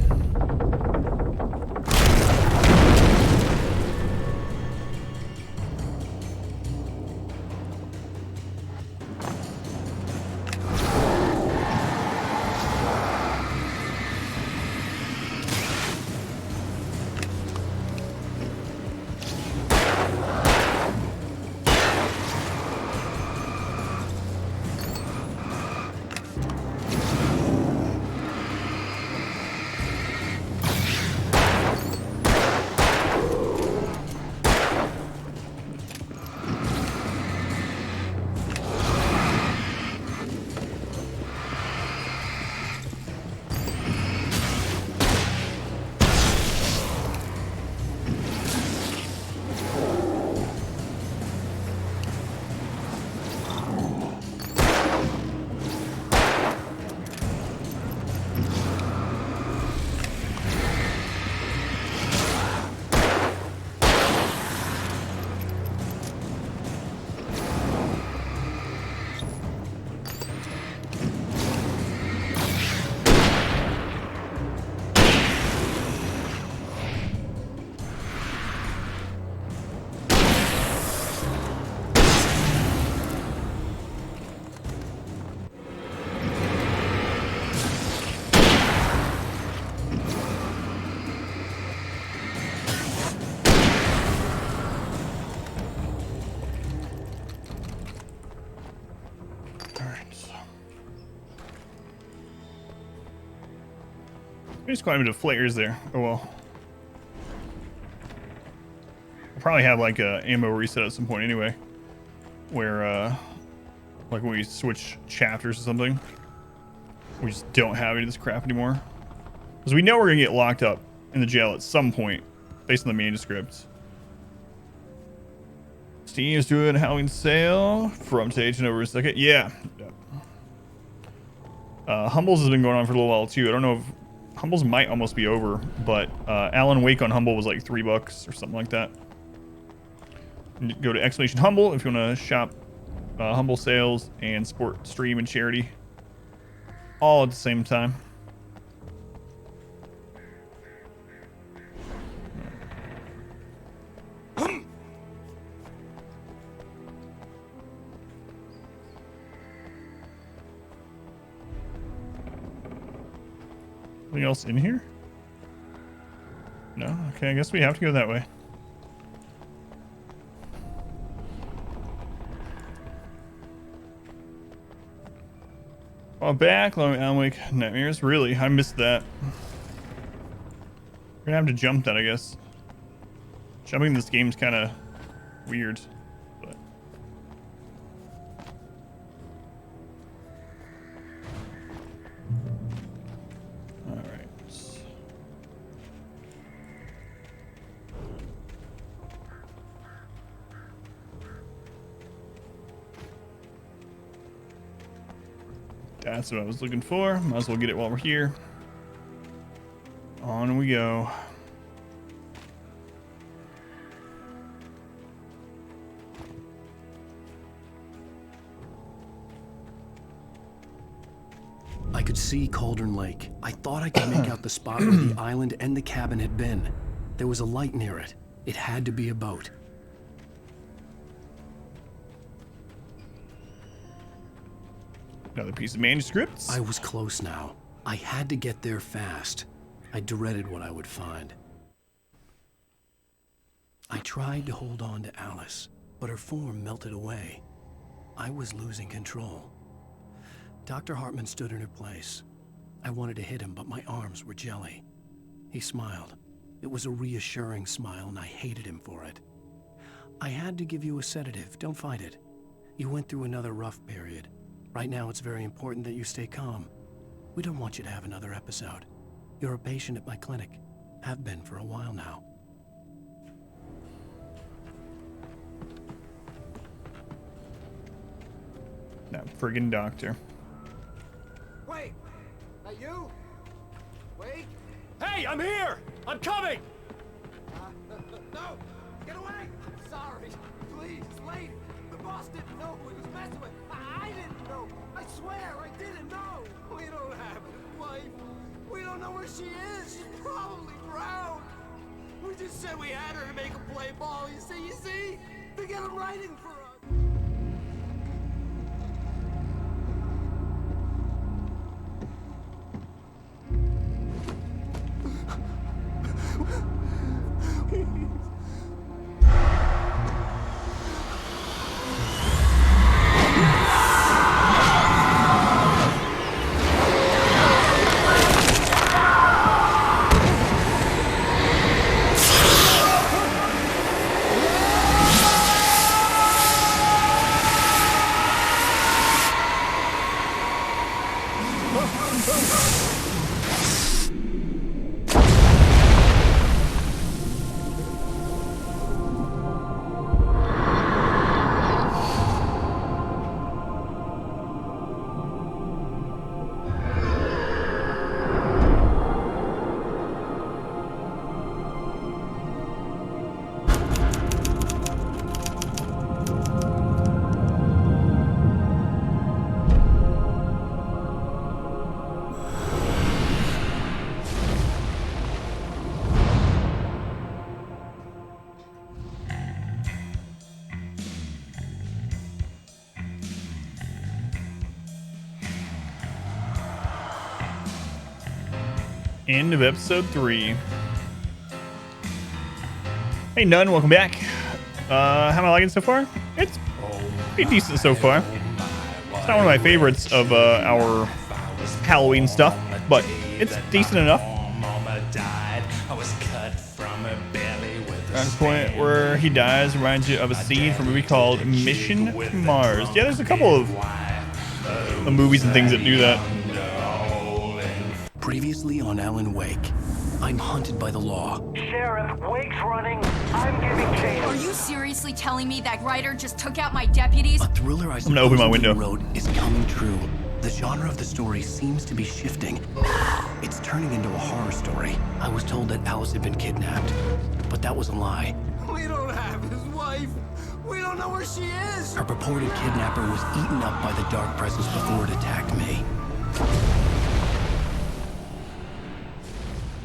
Speaker 1: There's quite a bit of flares there. Oh well. I'll probably have like a ammo reset at some point anyway. Where like when we switch chapters or something. We just don't have any of this crap anymore. Because we know we're gonna get locked up in the jail at some point, based on the manuscript. Steam is doing a Halloween sale from stage and over a second. Yeah. Humbles has been going on for a little while too. I don't know if Humbles might almost be over, but Alan Wake on Humble was like $3 or something like that. And go to !Humble if you want to shop humble sales and support stream and charity all at the same time. Anything else in here? No? Okay, I guess we have to go that way. Oh, back, Alan Wake Nightmares. Really? I missed that. We're gonna have to jump that, I guess. Jumping this game's kind of weird. But all right. That's what I was looking for. Might as well get it while we're here. On we go.
Speaker 3: I could see Cauldron Lake. I thought I could make out the spot where the island and the cabin had been. There was a light near it. It had to be a boat.
Speaker 1: Another piece of manuscripts.
Speaker 3: I was close now. I had to get there fast. I dreaded what I would find. I tried to hold on to Alice, but her form melted away. I was losing control. Dr. Hartman stood in her place. I wanted to hit him, but my arms were jelly. He smiled. It was a reassuring smile, and I hated him for it. I had to give you a sedative. Don't fight it. You went through another rough period. Right now, it's very important that you stay calm. We don't want you to have another episode. You're a patient at my clinic. Have been for a while now.
Speaker 1: That friggin' doctor.
Speaker 15: Wait! That you? Wait!
Speaker 5: Hey, I'm here! I'm coming!
Speaker 15: No! Get away! I'm sorry. Please, lady. The boss didn't know who he was messing with. I didn't know. I swear I didn't know. We don't have his wife. We don't know where she is. She's probably drowned. We just said we had her to make him play ball. You see? To get him writing for us.
Speaker 1: End of episode 3. Hey, Nunn, welcome back. How am I liking it so far? It's pretty decent so far. It's not one of my favorites of our Halloween stuff, but it's decent enough. Around the point where he dies reminds you of a scene from a movie called Mission Mars. Yeah, there's a couple of movies and things that do that.
Speaker 3: Previously on Alan Wake, I'm hunted by the law.
Speaker 15: Sheriff, Wake's running. I'm giving chase.
Speaker 19: Are you seriously telling me that Ryder just took out my deputies?
Speaker 3: A thriller I
Speaker 1: I'm gonna open my window.
Speaker 3: wrote is coming true. The genre of the story seems to be shifting. It's turning into a horror story. I was told that Alice had been kidnapped, but that was a lie.
Speaker 15: We don't have his wife.
Speaker 5: wife. We don't know where she is.
Speaker 3: Her purported kidnapper was eaten up by the dark presence before it attacked me.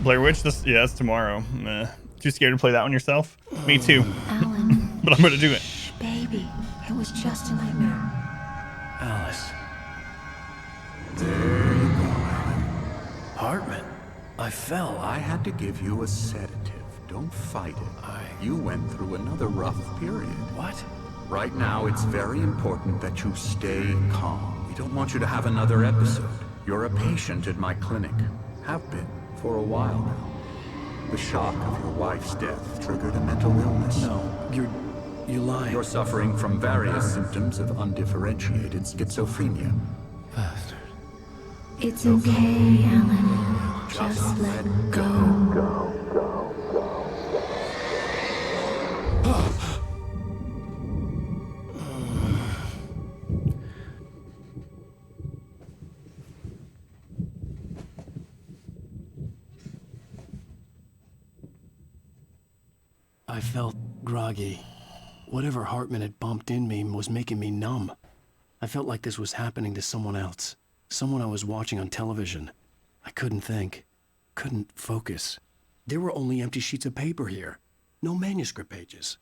Speaker 1: Blair Witch, that's tomorrow. Too scared to play that one yourself? Me too.
Speaker 9: Alan.
Speaker 1: But I'm gonna do it.
Speaker 9: Shh, baby. It was just a nightmare.
Speaker 3: Alice. There you go, Alan. Hartman, I fell.
Speaker 8: I had to give you a sedative. Don't fight it. You went through another rough period.
Speaker 3: What?
Speaker 8: Right now, it's very important that you stay calm. We don't want you to have another episode. You're a patient at my clinic. Have been for a while now. The shock of your wife's death triggered a mental illness.
Speaker 3: No, you're lying.
Speaker 8: You're suffering from various symptoms of undifferentiated schizophrenia.
Speaker 3: Bastard.
Speaker 9: It's okay, Alan. Just let go.
Speaker 3: I felt groggy. Whatever Hartman had bumped in me was making me numb. I felt like this was happening to someone else. Someone I was watching on television. I couldn't think. Couldn't focus. There were only empty sheets of paper here. No manuscript pages.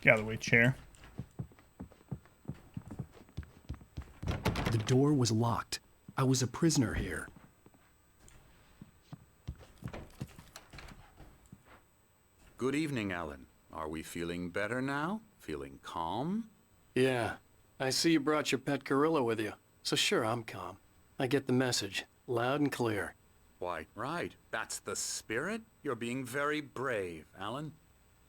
Speaker 1: Get out of the way, chair.
Speaker 3: The door was locked. I was a prisoner here.
Speaker 8: Good evening, Alan. Are we feeling better now? Feeling calm?
Speaker 3: Yeah. I see you brought your pet gorilla with you. So sure, I'm calm. I get the message. Loud and clear.
Speaker 8: Why, right. That's the spirit. You're being very brave, Alan.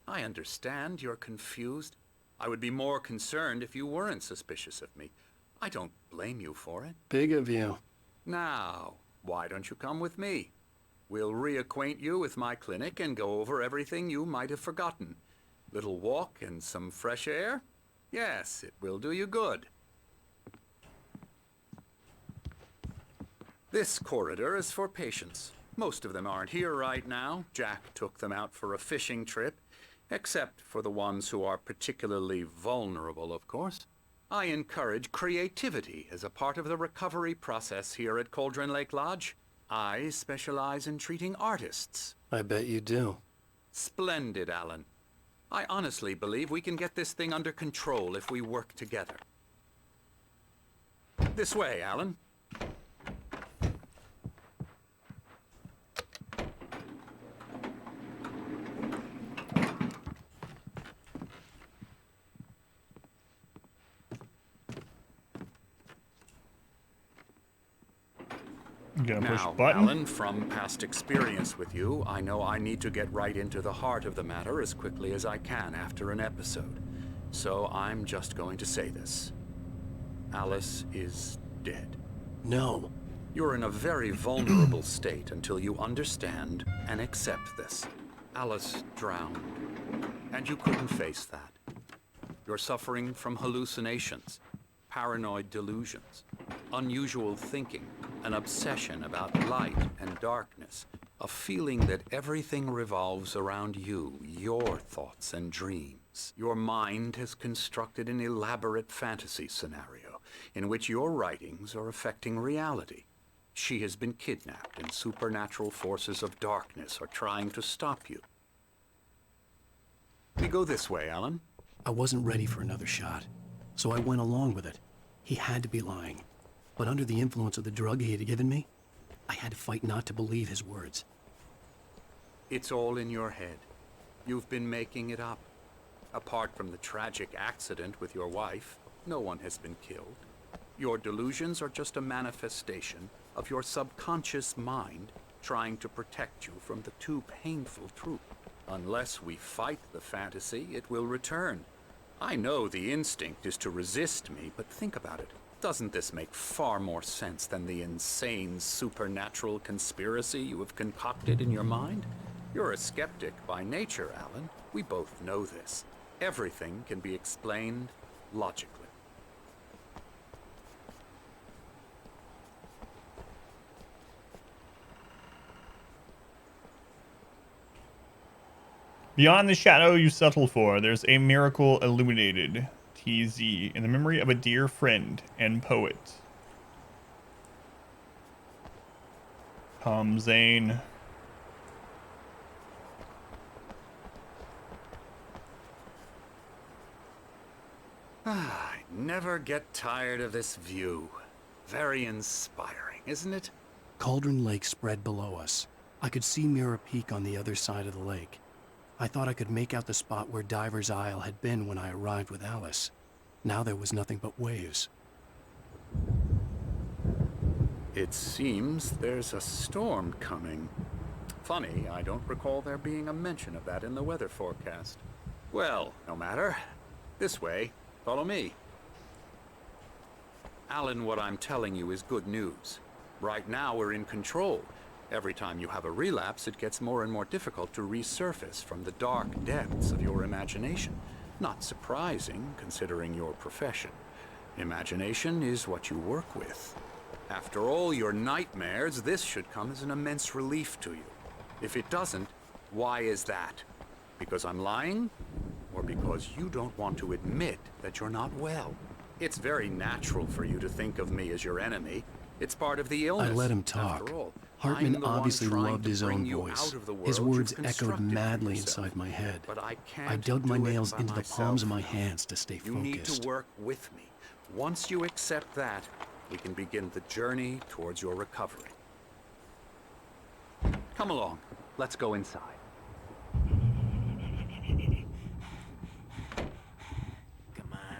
Speaker 8: I understand you're confused. I would be more concerned if you weren't suspicious of me. I don't blame you for it.
Speaker 3: Big of you.
Speaker 8: Now, why don't you come with me? We'll reacquaint you with my clinic and go over everything you might have forgotten. Little walk and some fresh air? Yes, it will do you good. This corridor is for patients. Most of them aren't here right now. Jack took them out for a fishing trip, except for the ones who are particularly vulnerable, of course. I encourage creativity as a part of the recovery process here at Cauldron Lake Lodge. I specialize in treating artists.
Speaker 3: I bet you do.
Speaker 8: Splendid, Alan. I honestly believe we can get this thing under control if we work together. This way, Alan.
Speaker 1: Now,
Speaker 8: Alan, from past experience with you, I know I need to get right into the heart of the matter as quickly as I can after an episode. So I'm just going to say this. Alice is dead.
Speaker 3: No.
Speaker 8: You're in a very vulnerable state until you understand and accept this. Alice drowned, and you couldn't face that. You're suffering from hallucinations, paranoid delusions, unusual thinking, an obsession about light and darkness, a feeling that everything revolves around you, your thoughts and dreams. Your mind has constructed an elaborate fantasy scenario in which your writings are affecting reality. She has been kidnapped and supernatural forces of darkness are trying to stop you. We go this way, Alan.
Speaker 3: I wasn't ready for another shot, so I went along with it. He had to be lying. But under the influence of the drug he had given me, I had to fight not to believe his words.
Speaker 8: It's all in your head. You've been making it up. Apart from the tragic accident with your wife, no one has been killed. Your delusions are just a manifestation of your subconscious mind trying to protect you from the too painful truth. Unless we fight the fantasy, it will return. I know the instinct is to resist me, but think about it. Doesn't this make far more sense than the insane supernatural conspiracy you have concocted in your mind? You're a skeptic by nature, Alan. We both know this. Everything can be explained logically.
Speaker 1: Beyond the shadow you settle for, there's a miracle illuminated. TZ, in the memory of a dear friend and poet. Tom Zane.
Speaker 8: I never get tired of this view. Very inspiring, isn't it?
Speaker 3: Cauldron Lake spread below us. I could see Mirror Peak on the other side of the lake. I thought I could make out the spot where Diver's Isle had been when I arrived with Alice. Now there was nothing but waves.
Speaker 8: It seems there's a storm coming. Funny, I don't recall there being a mention of that in the weather forecast. Well, no matter. This way. Follow me. Alan, what I'm telling you is good news. Right now we're in control. Every time you have a relapse, it gets more and more difficult to resurface from the dark depths of your imagination. Not surprising, considering your profession. Imagination is what you work with. After all your nightmares, this should come as an immense relief to you. If it doesn't, why is that? Because I'm lying? Or because you don't want to admit that you're not well? It's very natural for you to think of me as your enemy. It's part of the illness.
Speaker 3: I let him talk.
Speaker 8: After all,
Speaker 3: Hartman obviously loved his own voice. His words echoed madly
Speaker 8: yourself.
Speaker 3: inside my head.
Speaker 8: But I can't
Speaker 3: I dug my
Speaker 8: do it
Speaker 3: nails
Speaker 8: by
Speaker 3: into the
Speaker 8: myself.
Speaker 3: palms of my hands to stay
Speaker 8: You
Speaker 3: focused.
Speaker 8: need to work with me. Once you accept that, we can begin the journey towards your recovery. Come along. Let's go inside.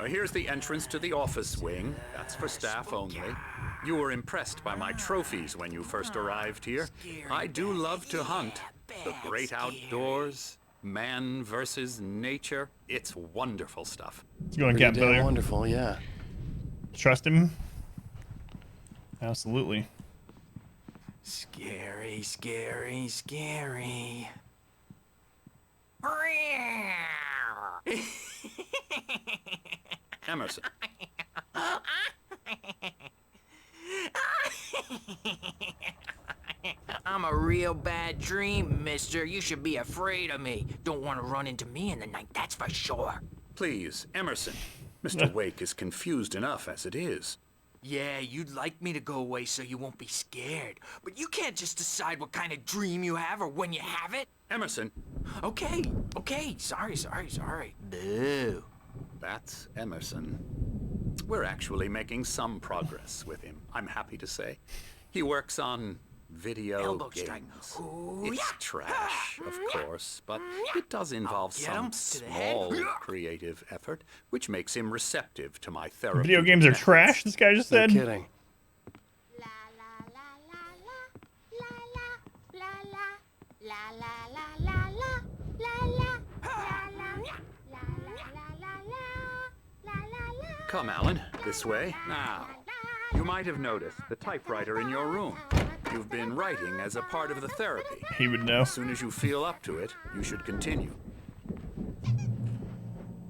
Speaker 8: Here's the entrance to the office wing. That's for staff only. You were impressed by my trophies when you first arrived here. I do love to hunt. The great outdoors, man versus nature. It's wonderful stuff.
Speaker 1: It's going
Speaker 3: Pretty
Speaker 1: Captain
Speaker 3: damn
Speaker 1: Failure.
Speaker 3: wonderful, yeah.
Speaker 1: Trust him? Absolutely.
Speaker 6: Scary, scary, scary.
Speaker 8: Emerson.
Speaker 6: I'm a real bad dream, mister. You should be afraid of me. Don't want to run into me in the night, that's for sure.
Speaker 8: Please, Emerson. Mr. Wake is confused enough as it is.
Speaker 6: Yeah, you'd like me to go away so you won't be scared. But you can't just decide what kind of dream you have or when you have it.
Speaker 8: Emerson.
Speaker 6: Okay, sorry. Boo.
Speaker 8: That's Emerson. We're actually making some progress with him, I'm happy to say. He works on video
Speaker 6: Elbow strike.
Speaker 8: games.
Speaker 6: Ooh,
Speaker 8: It's trash, of course, but it does involve
Speaker 6: get
Speaker 8: some
Speaker 6: him to the head.
Speaker 8: small creative effort, which makes him receptive to my therapy.
Speaker 1: Video games are trash, this guy just said.
Speaker 3: No kidding.
Speaker 8: Come, Alan, this way. Now, you might have noticed the typewriter in your room. You've been writing as a part of the therapy.
Speaker 1: He would know.
Speaker 8: As soon as you feel up to it, you should continue.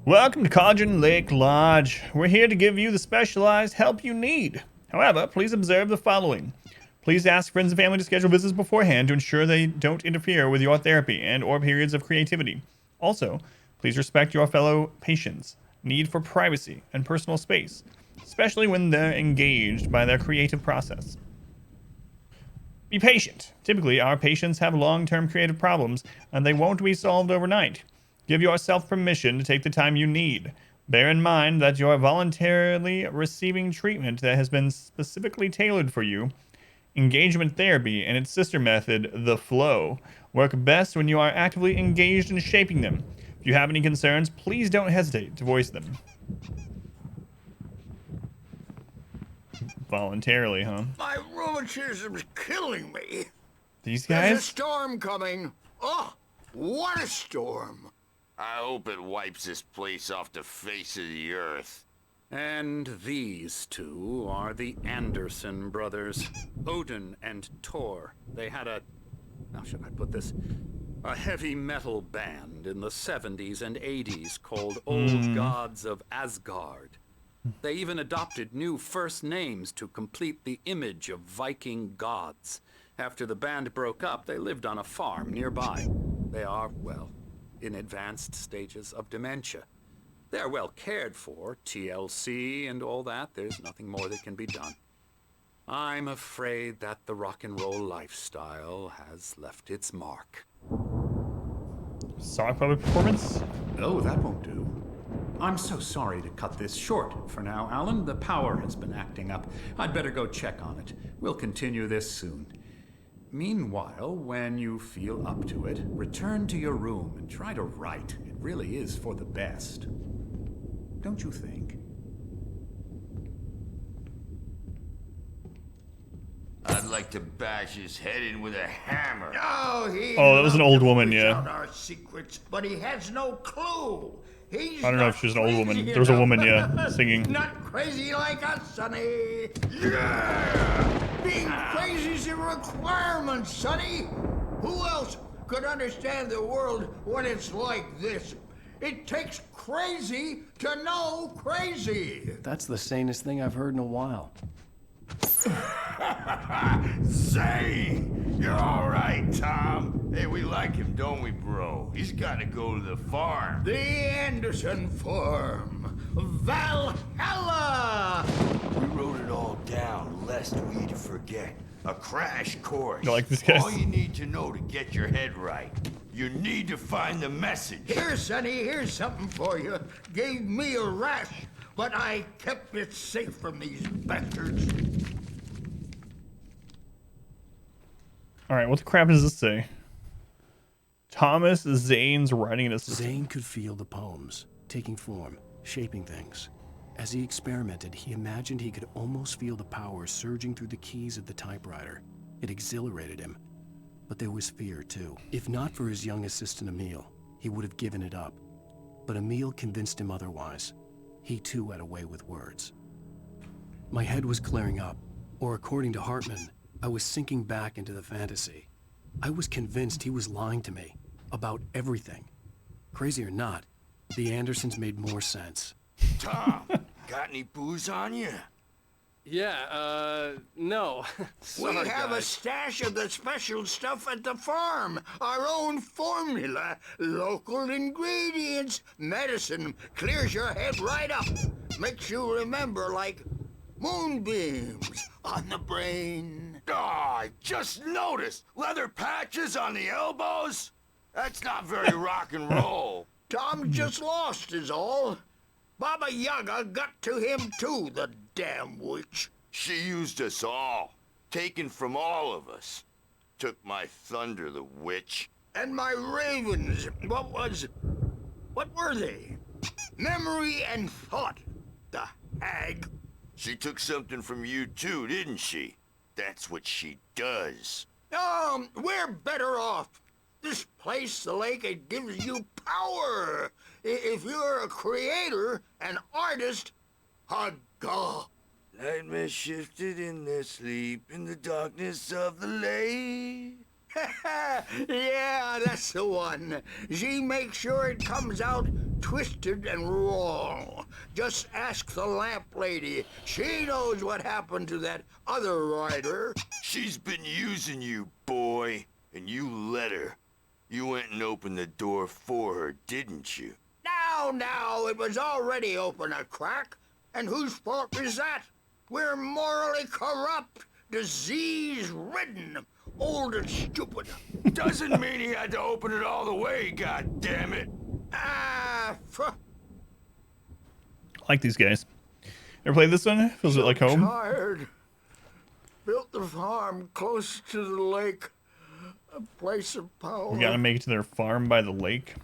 Speaker 1: Welcome to Cauldron Lake Lodge. We're here to give you the specialized help you need. However, please observe the following. Please ask friends and family to schedule visits beforehand to ensure they don't interfere with your therapy and or periods of creativity. Also, please respect your fellow patients' need for privacy and personal space, especially when they're engaged by their creative process. Be patient. Typically, our patients have long-term creative problems, and they won't be solved overnight. Give yourself permission to take the time you need. Bear in mind that you're voluntarily receiving treatment that has been specifically tailored for you. Engagement therapy and its sister method, the flow, work best when you are actively engaged in shaping them. If you have any concerns, please don't hesitate to voice them. Voluntarily, huh?
Speaker 7: My rheumatism's killing me.
Speaker 1: These
Speaker 7: There's a
Speaker 1: guys?
Speaker 7: storm coming. Oh, what a storm. I hope it wipes this place off the face of the earth.
Speaker 8: And these two are the Anderson brothers, Odin and Thor. They had how should I put this? A heavy metal band in the 70s and 80s called Old Gods of Asgard. They even adopted new first names to complete the image of Viking gods. After the band broke up, they lived on a farm nearby. They are, well, in advanced stages of dementia. They're well cared for, TLC and all that. There's nothing more that can be done. I'm afraid that the rock and roll lifestyle has left its mark.
Speaker 1: Sonic public performance?
Speaker 8: Oh, that won't do. I'm so sorry to cut this short for now, Alan. The power has been acting up. I'd better go check on it. We'll continue this soon. Meanwhile, when you feel up to it, return to your room and try to write. It really is for the best. Don't you think?
Speaker 7: I'd like to bash his head in with a hammer.
Speaker 1: Oh, that was an old woman, yeah.
Speaker 11: Our secrets, but he has no clue. He's
Speaker 1: I don't know if she's an old woman. There was a woman, yeah, singing.
Speaker 11: Not crazy like us, Sonny. Yeah! Being crazy's a requirement, Sonny. Who else could understand the world when it's like this? It takes crazy to know crazy.
Speaker 3: That's the sanest thing I've heard in a while.
Speaker 7: Zane! You're all right, Tom. Hey, we like him, don't we, bro? He's got to go to the farm.
Speaker 11: The Anderson farm. Valhalla!
Speaker 7: We wrote it all down, lest we'd forget. A crash course.
Speaker 1: You like this guy?
Speaker 7: All you need to know to get your head right. You need to find the message.
Speaker 11: Here, Sonny, here's something for you. Gave me a rash, but I kept it safe from these bastards.
Speaker 1: Alright, what the crap does this say? Thomas Zane's writing assistant.
Speaker 3: Zane could feel the poems, taking form, shaping things. As he experimented, he imagined he could almost feel the power surging through the keys of the typewriter. It exhilarated him. But there was fear, too. If not for his young assistant Emil, he would have given it up. But Emil convinced him otherwise. He, too, had a way with words. My head was clearing up, or according to Hartman, I was sinking back into the fantasy. I was convinced he was lying to me about everything. Crazy or not, the Andersons made more sense.
Speaker 7: Tom, got any booze on you?
Speaker 13: Yeah, no.
Speaker 11: We
Speaker 13: Sorry,
Speaker 11: have a
Speaker 13: guys.
Speaker 11: stash of the special stuff at the farm. Our own formula. Local ingredients. Medicine clears your head right up. Makes you remember like moonbeams on the brain.
Speaker 7: Oh, I just noticed. Leather patches on the elbows? That's not very rock and roll.
Speaker 11: Tom just lost is all. Baba Yaga got to him too, the damn witch.
Speaker 7: She used us all. Taken from all of us. Took my thunder, the witch.
Speaker 11: And my ravens. What were they? Memory and thought. The hag.
Speaker 7: She took something from you too, didn't she? That's what she does.
Speaker 11: We're better off. This place, the lake, it gives you power. If you're a creator, an artist, a god.
Speaker 7: Nightmares shifted in their sleep in the darkness of the lake.
Speaker 11: Yeah, that's the one. She makes sure it comes out twisted and wrong. Just ask the lamp lady. She knows what happened to that other writer.
Speaker 7: She's been using you, boy, and you let her. You went and opened the door for her, didn't you?
Speaker 11: Now, it was already open a crack. And whose fault is that? We're morally corrupt, disease-ridden, old and stupid.
Speaker 7: Doesn't mean he had to open it all the way, goddammit.
Speaker 1: I like these guys. Ever played this one? Feels a bit like home.
Speaker 11: Tired. Built the farm close to the lake. A place of power.
Speaker 1: We gotta make it to their farm by the lake.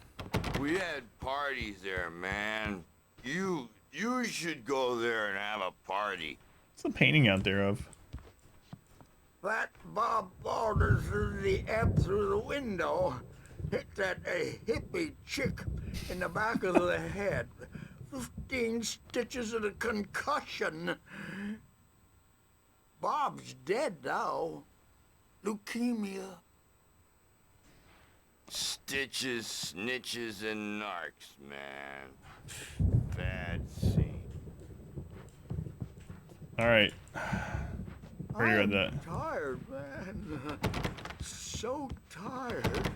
Speaker 7: We had parties there, man. You should go there and have a party.
Speaker 1: What's the painting out there of?
Speaker 11: That Bob Balder threw the amp through the window. Hit that hippie chick in the back of the head. 15 stitches and a concussion. Bob's dead now. Leukemia.
Speaker 7: Stitches, snitches, and narcs, man. Bad scene.
Speaker 1: Alright. Already read that.
Speaker 11: I'm tired, man. So tired.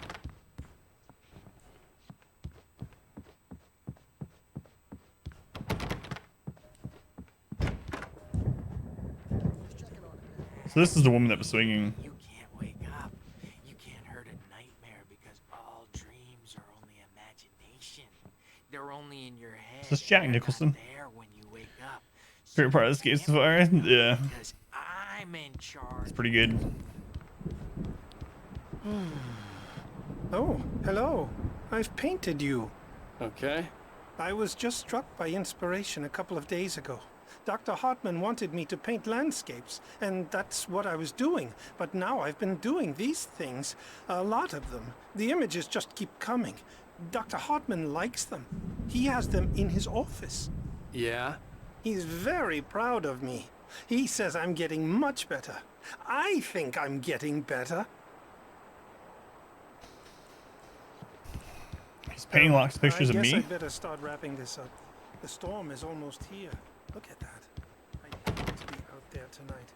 Speaker 1: So this is the woman that was swinging.
Speaker 6: You can't wake up. You can't hurt a nightmare because all dreams are only imagination. They're only in your head.
Speaker 1: Is this Jack Nicholson?
Speaker 6: There when you wake up.
Speaker 1: Favorite part of this game so far? Yeah.
Speaker 6: Because I'm in charge.
Speaker 1: It's pretty good.
Speaker 16: Oh, hello. I've painted you.
Speaker 13: Okay.
Speaker 16: I was just struck by inspiration a couple of days ago. Dr. Hartman wanted me to paint landscapes, and that's what I was doing. But now I've been doing these things, a lot of them. The images just keep coming. Dr. Hartman likes them. He has them in his office.
Speaker 13: Yeah?
Speaker 16: He's very proud of me. He says I'm getting much better. I think I'm getting better.
Speaker 1: He's painting lots of pictures of
Speaker 16: I guess
Speaker 1: me.
Speaker 16: I'd better start wrapping this up. The storm is almost here. Look at that. I need to be out there tonight.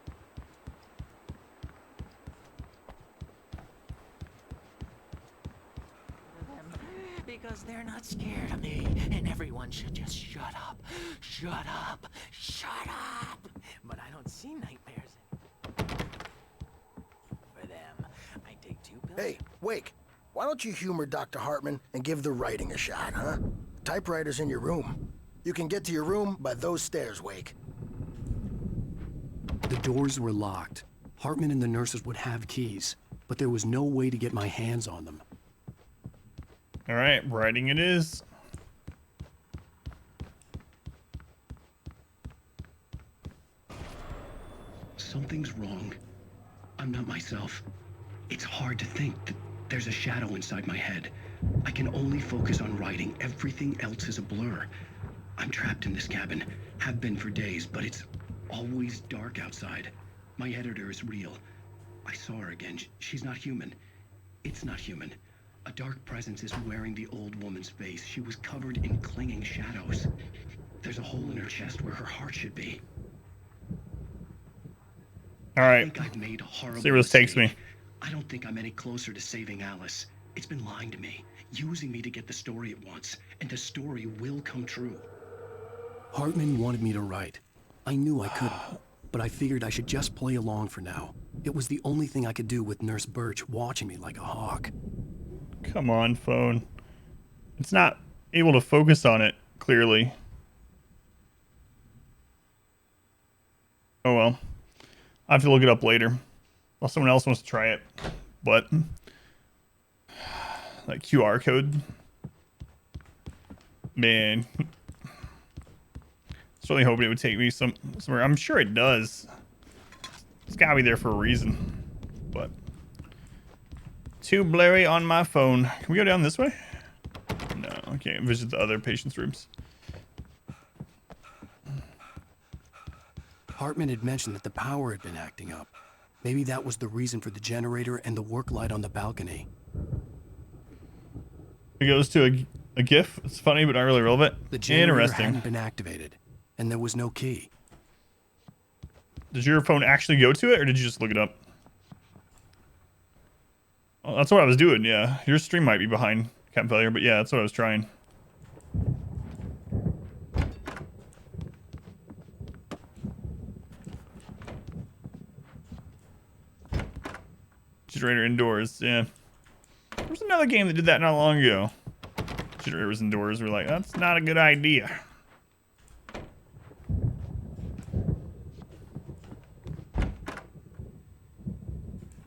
Speaker 6: Because they're not scared of me, and everyone should just shut up. Shut up. Shut up. But I don't see nightmares for them. I take 2 pills.
Speaker 17: Hey, Wake. Why don't you humor Dr. Hartman and give the writing a shot, huh? Typewriter's in your room. You can get to your room by those stairs, Wake.
Speaker 3: The doors were locked. Hartman and the nurses would have keys, but there was no way to get my hands on them.
Speaker 1: All right, writing it is.
Speaker 4: Something's wrong. I'm not myself. It's hard to think that there's a shadow inside my head. I can only focus on writing. Everything else is a blur. I'm trapped in this cabin. Have been for days, but it's always dark outside. My editor is real. I saw her again. She's not human. It's not human. A dark presence is wearing the old woman's face. She was covered in clinging shadows. There's a hole in her chest where her heart should be.
Speaker 1: All right.
Speaker 4: I think I've made a horrible
Speaker 1: See where this takes me.
Speaker 4: mistake. I don't think I'm any closer to saving Alice. It's been lying to me, using me to get the story it wants, and the story will come true.
Speaker 3: Hartman wanted me to write. I knew I couldn't, but I figured I should just play along for now. It was the only thing I could do with Nurse Birch watching me like a hawk.
Speaker 1: Come on, phone. It's not able to focus on it, clearly. Oh well. I have to look it up later. Well, someone else wants to try it. But that QR code. Man. I was really hoping it would take me somewhere. I'm sure it does. It's gotta be there for a reason. But too blurry on my phone. Can we go down this way? No, I can't visit the other patients' rooms.
Speaker 3: Hartman had mentioned that the power had been acting up. Maybe that was the reason for the generator and the work light on the balcony.
Speaker 1: It goes to a GIF. It's funny, but not really relevant.
Speaker 3: The generator
Speaker 1: Interesting.
Speaker 3: hadn't been activated, and there was no key.
Speaker 1: Did your phone actually go to it, or did you just look it up? Well, that's what I was doing, yeah. Your stream might be behind cam failure, but yeah, that's what I was trying. Generator indoors, yeah. There was another game that did that not long ago. Generator was indoors. We're like, that's not a good idea.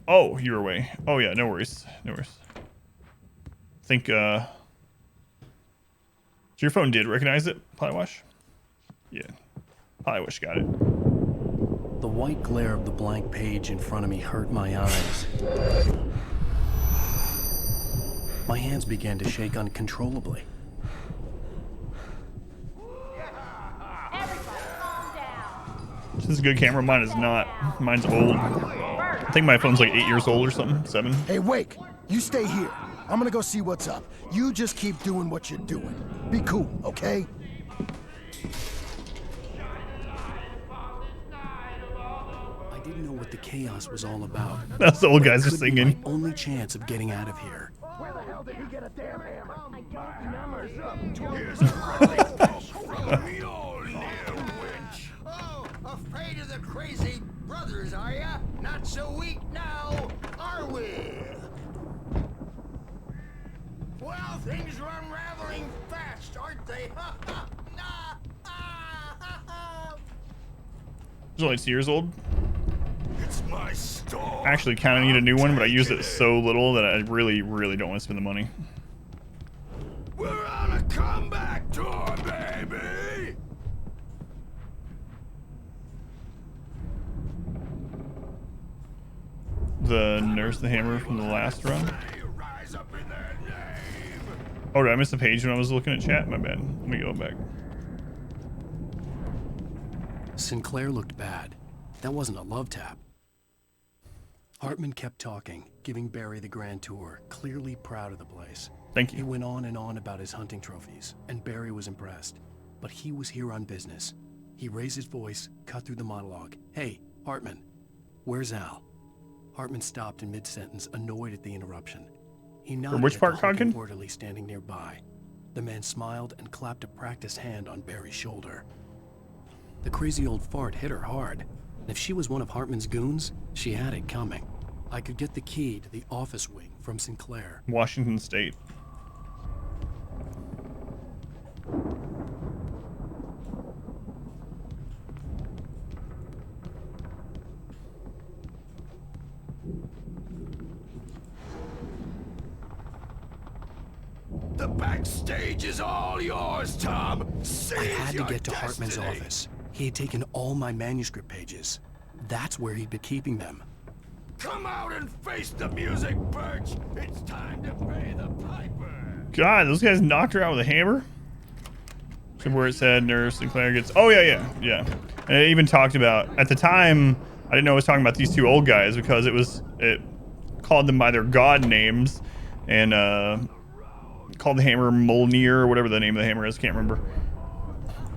Speaker 1: Oh, you're away. Oh yeah, no worries. No worries. I think so your phone did recognize it, Polywash? Yeah. Polywash got it.
Speaker 3: The white glare of the blank page in front of me hurt my eyes. My hands began to shake uncontrollably.
Speaker 1: This is a good camera. Mine is not. Mine's old. I think my phone's like 8 years old or something. 7.
Speaker 17: Hey, Wake, you stay here. I'm gonna go see what's up. You just keep doing what you're doing. Be cool, okay?
Speaker 3: I didn't know what the chaos was all about.
Speaker 1: That's the old guys
Speaker 3: But it
Speaker 1: just
Speaker 3: could be
Speaker 1: singing.
Speaker 3: my only chance of getting out of here.
Speaker 11: Where the hell did he get a damn hammer? I Oh, afraid of the crazy brothers, are ya? Not not so weak now, are we? Well, things are unraveling fast, aren't they?
Speaker 1: It's only 2 years old.
Speaker 11: It's my store.
Speaker 1: I actually kind of need a new one, but I use it so little that I really, really don't want to spend the money.
Speaker 11: We're on a comeback tour, baby.
Speaker 1: The Nurse the Hammer from the last run. Oh, did I miss a page when I was looking at chat? My bad. Let me go back.
Speaker 3: Sinclair looked bad. That wasn't a love tap. Hartman kept talking, giving Barry the grand tour, clearly proud of the place.
Speaker 1: Thank you.
Speaker 3: He went on and on about his hunting trophies, and Barry was impressed. But he was here on business. He raised his voice, cut through the monologue. Hey, Hartman, where's Al? Hartman stopped in mid-sentence, annoyed at the interruption. He nodded
Speaker 1: which
Speaker 3: at
Speaker 1: part,
Speaker 3: the hulking
Speaker 1: Coggan?
Speaker 3: orderly standing nearby. The man smiled and clapped a practiced hand on Barry's shoulder. The crazy old fart hit her hard, and if she was one of Hartman's goons, she had it coming. I could get the key to the office wing from Sinclair.
Speaker 1: Washington State.
Speaker 11: The backstage is all yours, Tom. Seize
Speaker 3: I had to
Speaker 11: your
Speaker 3: get to Hartman's
Speaker 11: destiny.
Speaker 3: office. He had taken all my manuscript pages. That's where he'd been keeping them.
Speaker 11: Come out and face the music, Birch. It's time to pay the piper.
Speaker 1: God, those guys knocked her out with a hammer. So where it said Nurse Sinclair gets. Oh yeah. And it even talked about at the time. I didn't know it was talking about these 2 old guys because it called them by their god names and called the hammer Mjolnir or whatever the name of the hammer is. Can't remember.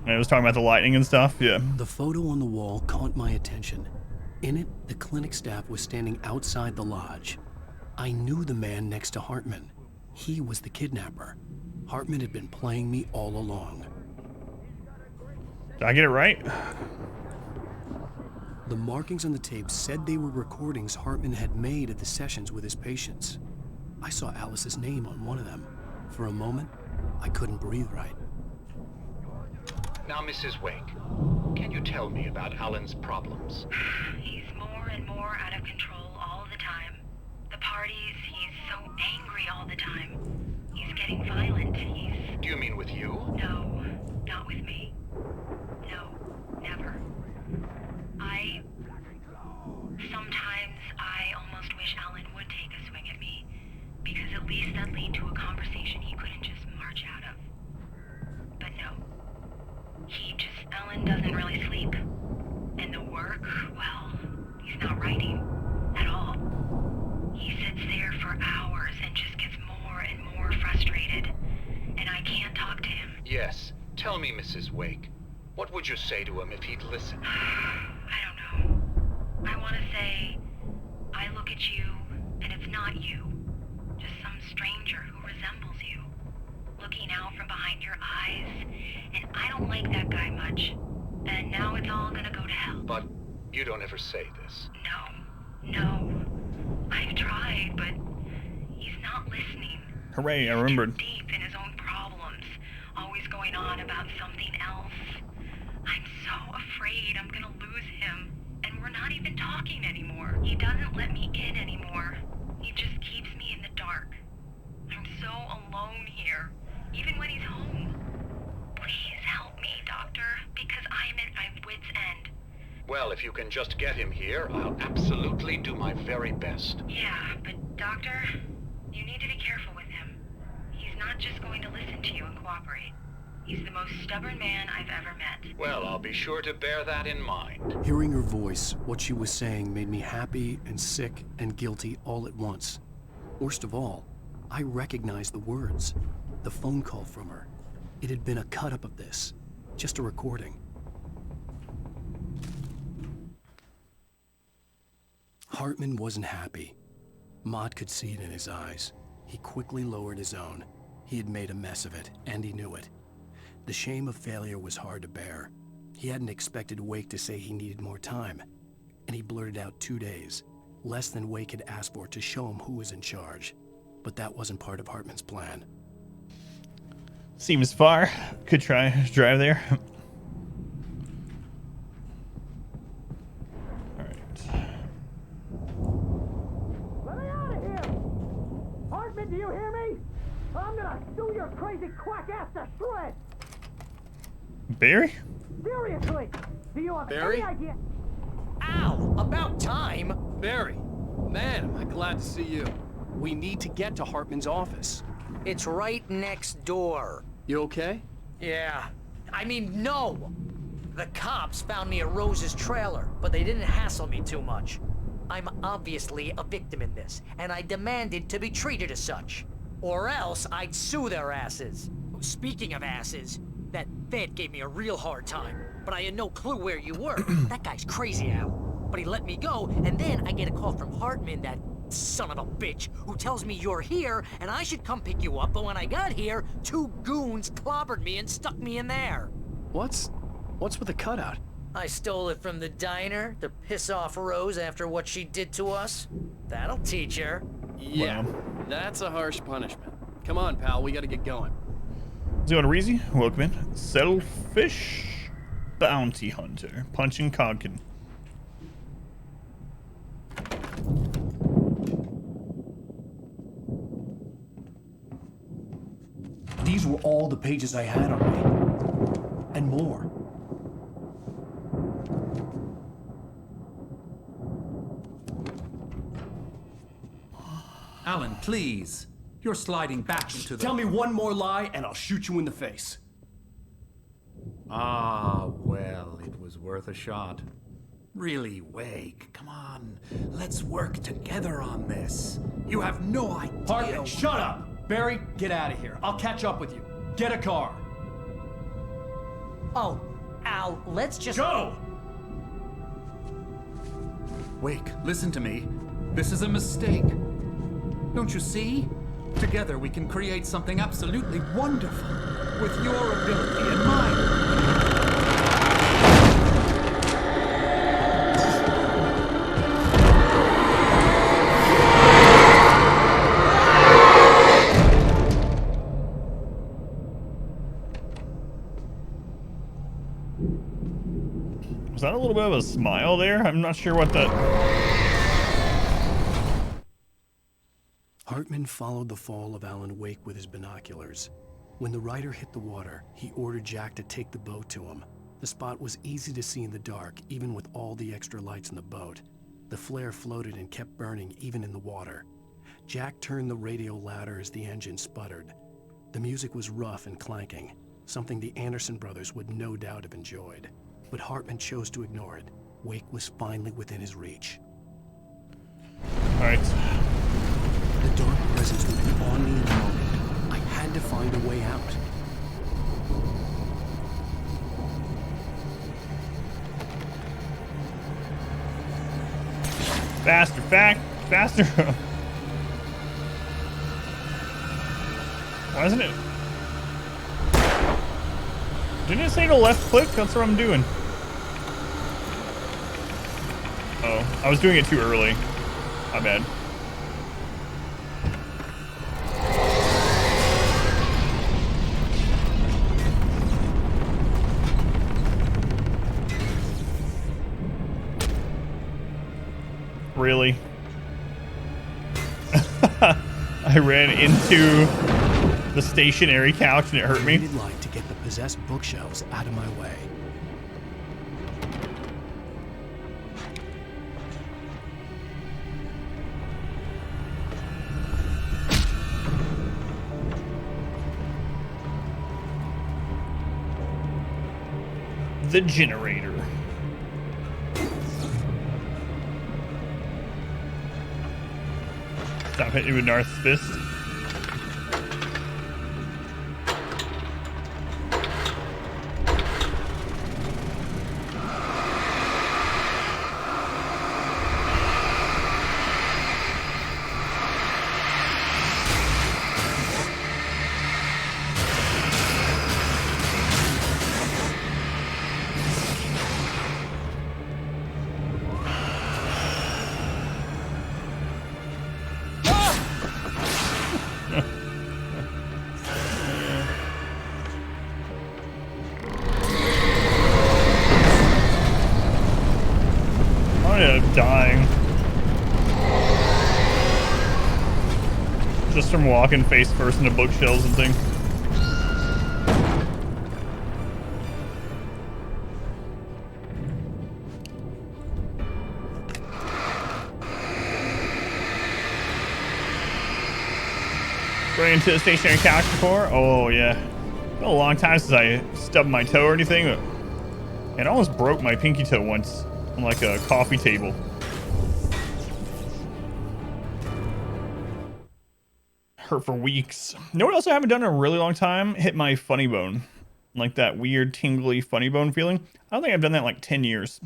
Speaker 1: And it was talking about the lightning and stuff. Yeah.
Speaker 3: The photo on the wall caught my attention. In it, the clinic staff was standing outside the lodge. I knew the man next to Hartman. He was the kidnapper. Hartman had been playing me all along.
Speaker 1: Did I get it right?
Speaker 3: The markings on the tape said they were recordings Hartman had made at the sessions with his patients. I saw Alice's name on one of them. For a moment, I couldn't breathe right.
Speaker 12: Now, Mrs. Wake, can you tell me about Alan's problems?
Speaker 18: He's more and more out of control all the time. The parties, he's so angry all the time. He's getting violent.
Speaker 12: Do you mean with you?
Speaker 18: No, not with me. No, never. Sometimes I almost wish Alan would take a swing at me, because at least that'd lead to a conversation he couldn't just march out of. But no. Alan doesn't really sleep. And the work, well, he's not writing at all. He sits there for hours and just gets more and more frustrated. And I can't talk to him.
Speaker 12: Yes. Tell me, Mrs. Wake. What would you say to him if he'd listen?
Speaker 18: I don't know. I want to say, I look at you, and it's not you. Just some stranger who resembles you. Looking out from behind your eyes. And I don't like that guy much. And now it's all gonna go to hell.
Speaker 12: But you don't ever say this.
Speaker 18: No. I've tried, but he's not listening.
Speaker 1: Hooray, I remembered.
Speaker 18: Deep in his own problems. Always going on about something else. I'm so afraid I'm gonna lose him. And we're not even talking anymore. He doesn't let me in anymore. He just keeps me in the dark. I'm so alone here. Even when he's home. Please help me, Doctor, because I'm at my wit's end.
Speaker 12: Well, if you can just get him here, I'll absolutely do my very best.
Speaker 18: Yeah, but Doctor, you need to be careful with him. He's not just going to listen to you and cooperate. He's the most stubborn man I've ever met.
Speaker 12: Well, I'll be sure to bear that in mind.
Speaker 3: Hearing her voice, what she was saying made me happy and sick and guilty all at once. Worst of all, I recognized the words. The phone call from her. It had been a cut-up of this. Just a recording. Hartman wasn't happy. Mott could see it in his eyes. He quickly lowered his own. He had made a mess of it, and he knew it. The shame of failure was hard to bear. He hadn't expected Wake to say he needed more time. and he blurted out 2 days, less than Wake had asked for to show him who was in charge. But that wasn't part of Hartman's plan.
Speaker 1: Seems far. Could try drive there.
Speaker 15: Let me out of here! Hartman, do you hear me? I'm gonna sue your crazy quack ass to shreds!
Speaker 1: Barry?
Speaker 15: Seriously! Do you have
Speaker 13: Barry?
Speaker 15: any idea?
Speaker 6: Ow! About time!
Speaker 13: Barry, man, am I glad to see you.
Speaker 3: We need to get to Hartman's office.
Speaker 6: It's right next door.
Speaker 13: You okay?
Speaker 6: Yeah. I mean, no! The cops found me at Rose's trailer, but they didn't hassle me too much. I'm obviously a victim in this, and I demanded to be treated as such. Or else I'd sue their asses. Speaking of asses, that Fed gave me a real hard time, but I had no clue where you were. That guy's crazy, Al. But he let me go, and then I get a call from Hartman, that son of a bitch, who tells me you're here and I should come pick you up, but when I got here, 2 goons clobbered me and stuck me in there.
Speaker 3: What's with the cutout?
Speaker 6: I stole it from the diner to piss off Rose after what she did to us. That'll teach her.
Speaker 13: Yeah, that's a harsh punishment. Come on, pal, we gotta get going.
Speaker 1: Zona Reezy, welcome in. Selfish Bounty Hunter. Punching Cogkin.
Speaker 3: These were all the pages I had on me. And more.
Speaker 21: Alan, please. You're sliding back into the...
Speaker 3: Tell me one more lie and I'll shoot you in the face.
Speaker 21: Ah, well, it was worth a shot. Really, Wake, come on. Let's work together on this. You have no idea...
Speaker 3: Hartman, shut up! Barry, get out of here. I'll catch up with you. Get a car.
Speaker 6: Oh, Al, let's just...
Speaker 3: Go!
Speaker 21: Wake, listen to me. This is a mistake. Don't you see? Together we can create something absolutely wonderful. With your ability and mine.
Speaker 1: Was that a little bit of a smile there? I'm not sure what that...
Speaker 3: Hartman followed the fall of Alan Wake with his binoculars. When the rider hit the water, he ordered Jack to take the boat to him. The spot was easy to see in the dark, even with all the extra lights in the boat. The flare floated and kept burning even in the water. Jack turned the radio louder as the engine sputtered. The music was rough and clanking, something the Anderson brothers would no doubt have enjoyed. But Hartman chose to ignore it. Wake was finally within his reach.
Speaker 1: All right.
Speaker 3: The dark presence would be on me in a moment. I had to find a way out.
Speaker 1: Faster, faster. Why isn't it? Didn't it say to left click? That's what I'm doing. Oh, I was doing it too early. My bad. Really? I ran into the stationary couch and it hurt me.
Speaker 3: I needed light to get the possessed bookshelves out of my way.
Speaker 1: The generator. Stop hitting me with Narth's fist. Just from walking face first into bookshelves and things. Right into the stationary couch before? Oh yeah. It's been a long time since I stubbed my toe or anything. It almost broke my pinky toe once on like a coffee table. Hurt for weeks. You know what else I haven't done in a really long time? Hit my funny bone. Like that weird tingly funny bone feeling. I don't think I've done that in like 10 years.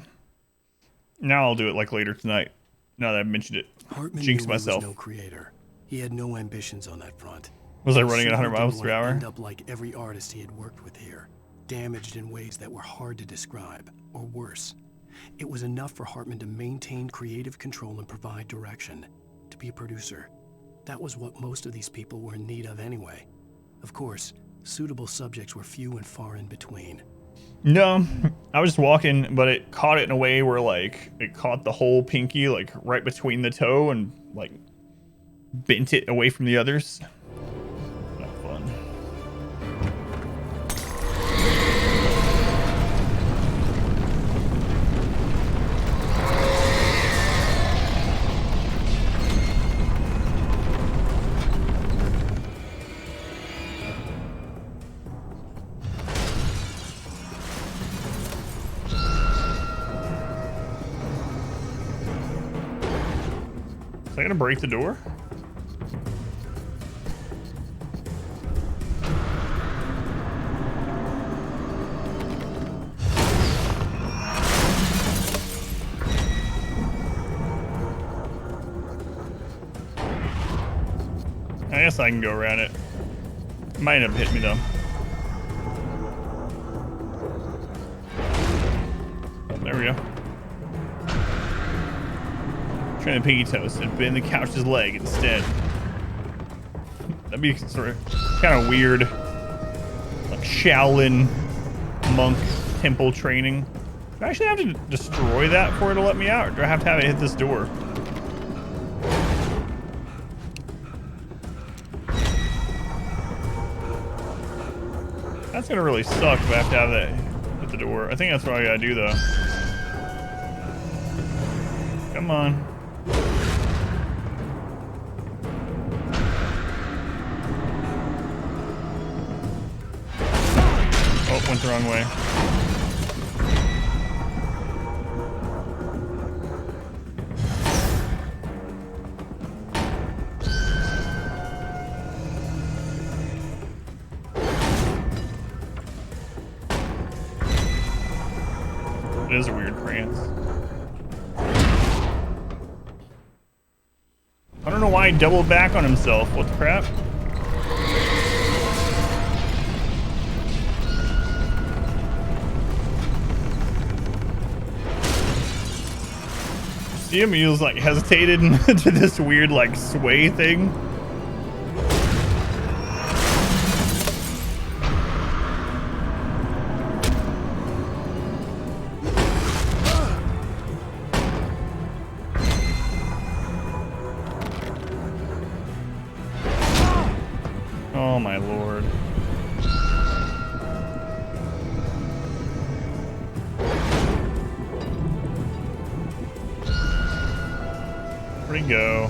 Speaker 1: Now I'll do it like later tonight. Now that I've mentioned it.
Speaker 3: Hartman
Speaker 1: Jinx
Speaker 3: knew
Speaker 1: myself.
Speaker 3: He was no creator. He had no ambitions on that front.
Speaker 1: Was I running at
Speaker 3: He
Speaker 1: 100 miles
Speaker 3: certainly
Speaker 1: per hour?
Speaker 3: didn't end up like every artist he had worked with here, damaged in ways that were hard to describe, or worse. It was enough for Hartman to maintain creative control and provide direction, to be a producer. That was what most of these people were in need of anyway. Of course, suitable subjects were few and far in between.
Speaker 1: No, I was just walking, but it caught it in a way where like it caught the whole pinky like right between the toe and like bent it away from the others. Not fun. Is I gonna break the door? I guess I can go around it. Might end up hitting me though. There we go. Trying to piggy toast and bend the couch's leg instead. That'd be sort of kind of weird, like Shaolin monk temple training. Do I actually have to destroy that for it to let me out, or do I have to have it hit this door? That's gonna really suck if I have to have that hit the door. I think that's what I gotta do though. Come on. Oh, went the wrong way. It is a weird prance. I don't know why he doubled back on himself. What the crap? See him? He was like hesitated into this weird like sway thing. Oh my lord. Where'd he go?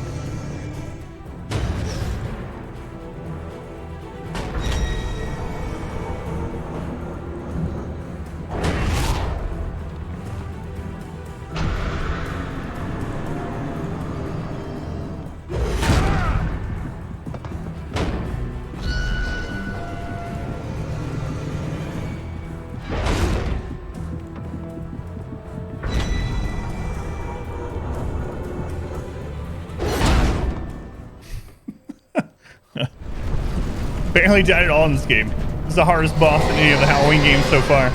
Speaker 1: Barely died at all in this game. This is the hardest boss in any of the Halloween games so far.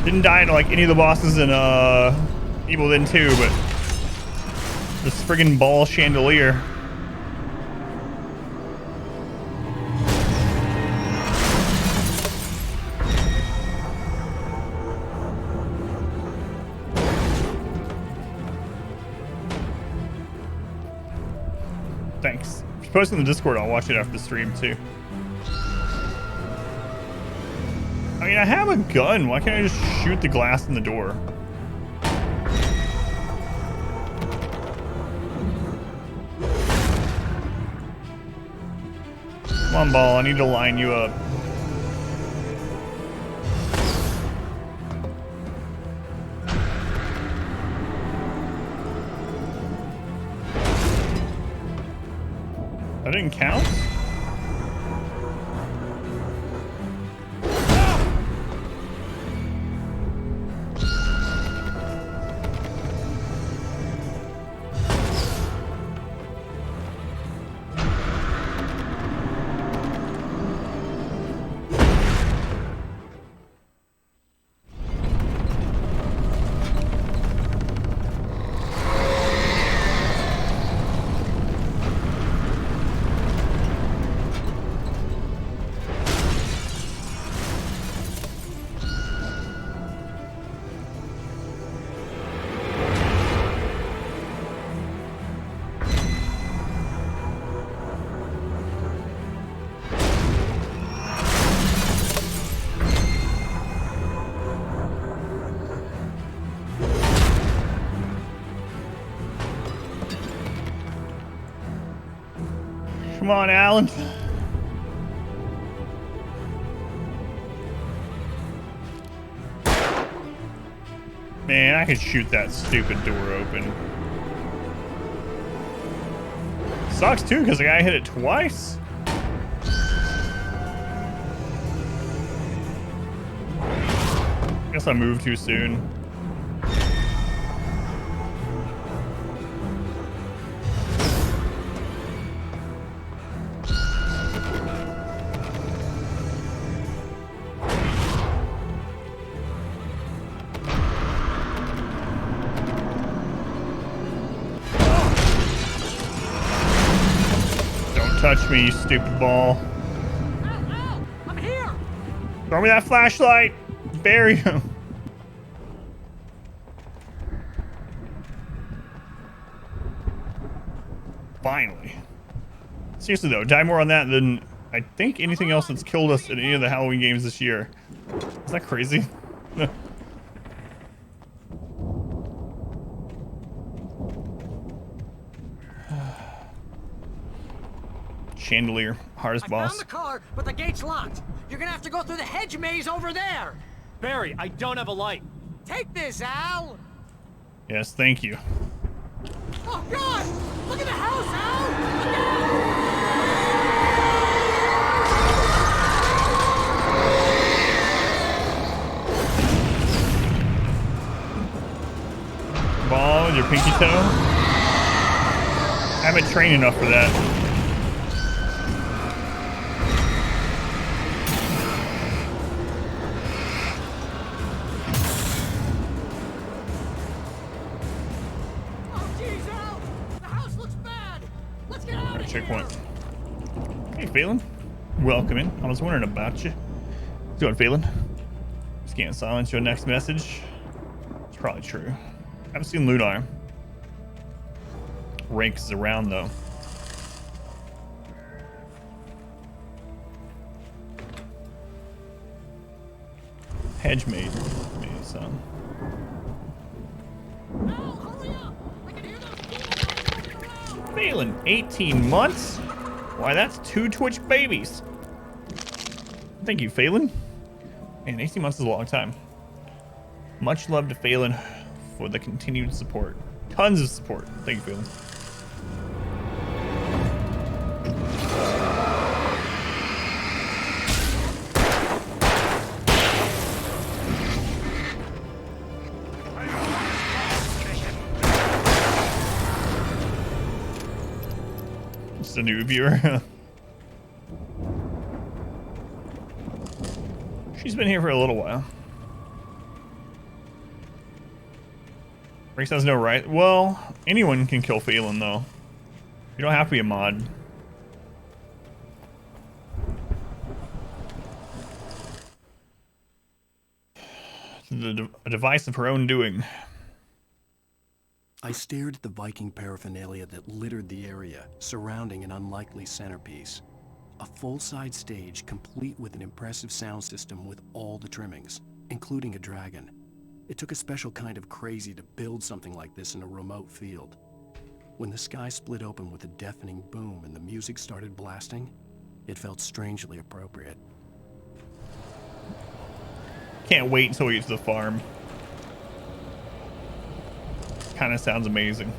Speaker 1: Didn't die to like any of the bosses in Evil Within 2, but this friggin' ball chandelier. Thanks. If you post in the Discord, I'll watch it after the stream too. I mean, I have a gun. Why can't I just shoot the glass in the door? Come on, ball. I need to line you up. That didn't count? Come on, Alan. Man, I could shoot that stupid door open. Sucks too, because the guy hit it twice. Guess I moved too soon. Touch me, you stupid ball.
Speaker 6: I'm here.
Speaker 1: Throw me that flashlight. Bury him. Finally. Seriously though, die more on that than I think anything else that's killed us in any of the Halloween games this year. Is that crazy? Chandelier, hardest boss.
Speaker 6: I found the car, but the gate's locked. You're gonna have to go through the hedge maze over there.
Speaker 13: Barry, I don't have a light.
Speaker 6: Take this, Al.
Speaker 1: Yes, thank you.
Speaker 6: Oh God! Look at the house, Al.
Speaker 1: Ball with your pinky toe. I haven't trained enough for that. Checkpoint. Hey, Phelan. Welcome in. I was wondering about you. What's going, Phelan? Scan silence your next message. It's probably true. Haven't seen Lunar. Rank is around, though. Hedge maid. Maybe some. Phelan, 18 months? Why, that's 2 Twitch babies. Thank you, Phelan. Man, 18 months is a long time. Much love to Phelan for the continued support. Tons of support. Thank you, Phelan. A new viewer. She's been here for a little while. Rex has no right. Well, anyone can kill Phelan, though. You don't have to be a mod. It's a device of her own doing.
Speaker 3: I stared at the Viking paraphernalia that littered the area, surrounding an unlikely centerpiece. A full-size stage complete with an impressive sound system with all the trimmings, including a dragon. It took a special kind of crazy to build something like this in a remote field. When the sky split open with a deafening boom and the music started blasting, it felt strangely appropriate.
Speaker 1: Can't wait until we get to the farm. Kind of sounds amazing.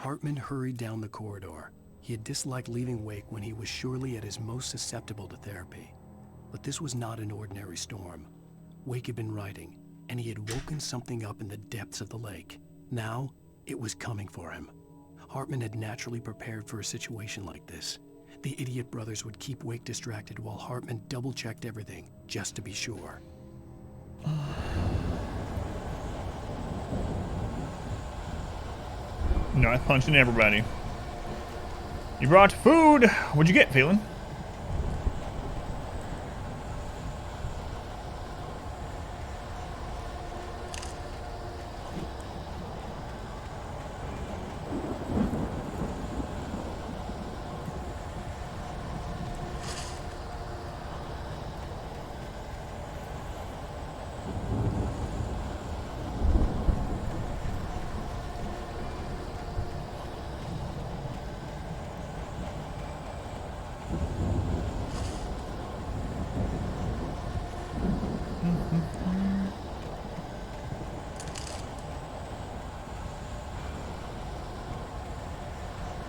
Speaker 3: Hartman hurried down the corridor. He had disliked leaving Wake when he was surely at his most susceptible to therapy. But this was not an ordinary storm. Wake had been writing, and he had woken something up in the depths of the lake. Now, it was coming for him. Hartman had naturally prepared for a situation like this. The idiot brothers would keep Wake distracted while Hartman double-checked everything, just to be sure.
Speaker 1: Not punching everybody. You brought food. What'd you get, Phelan?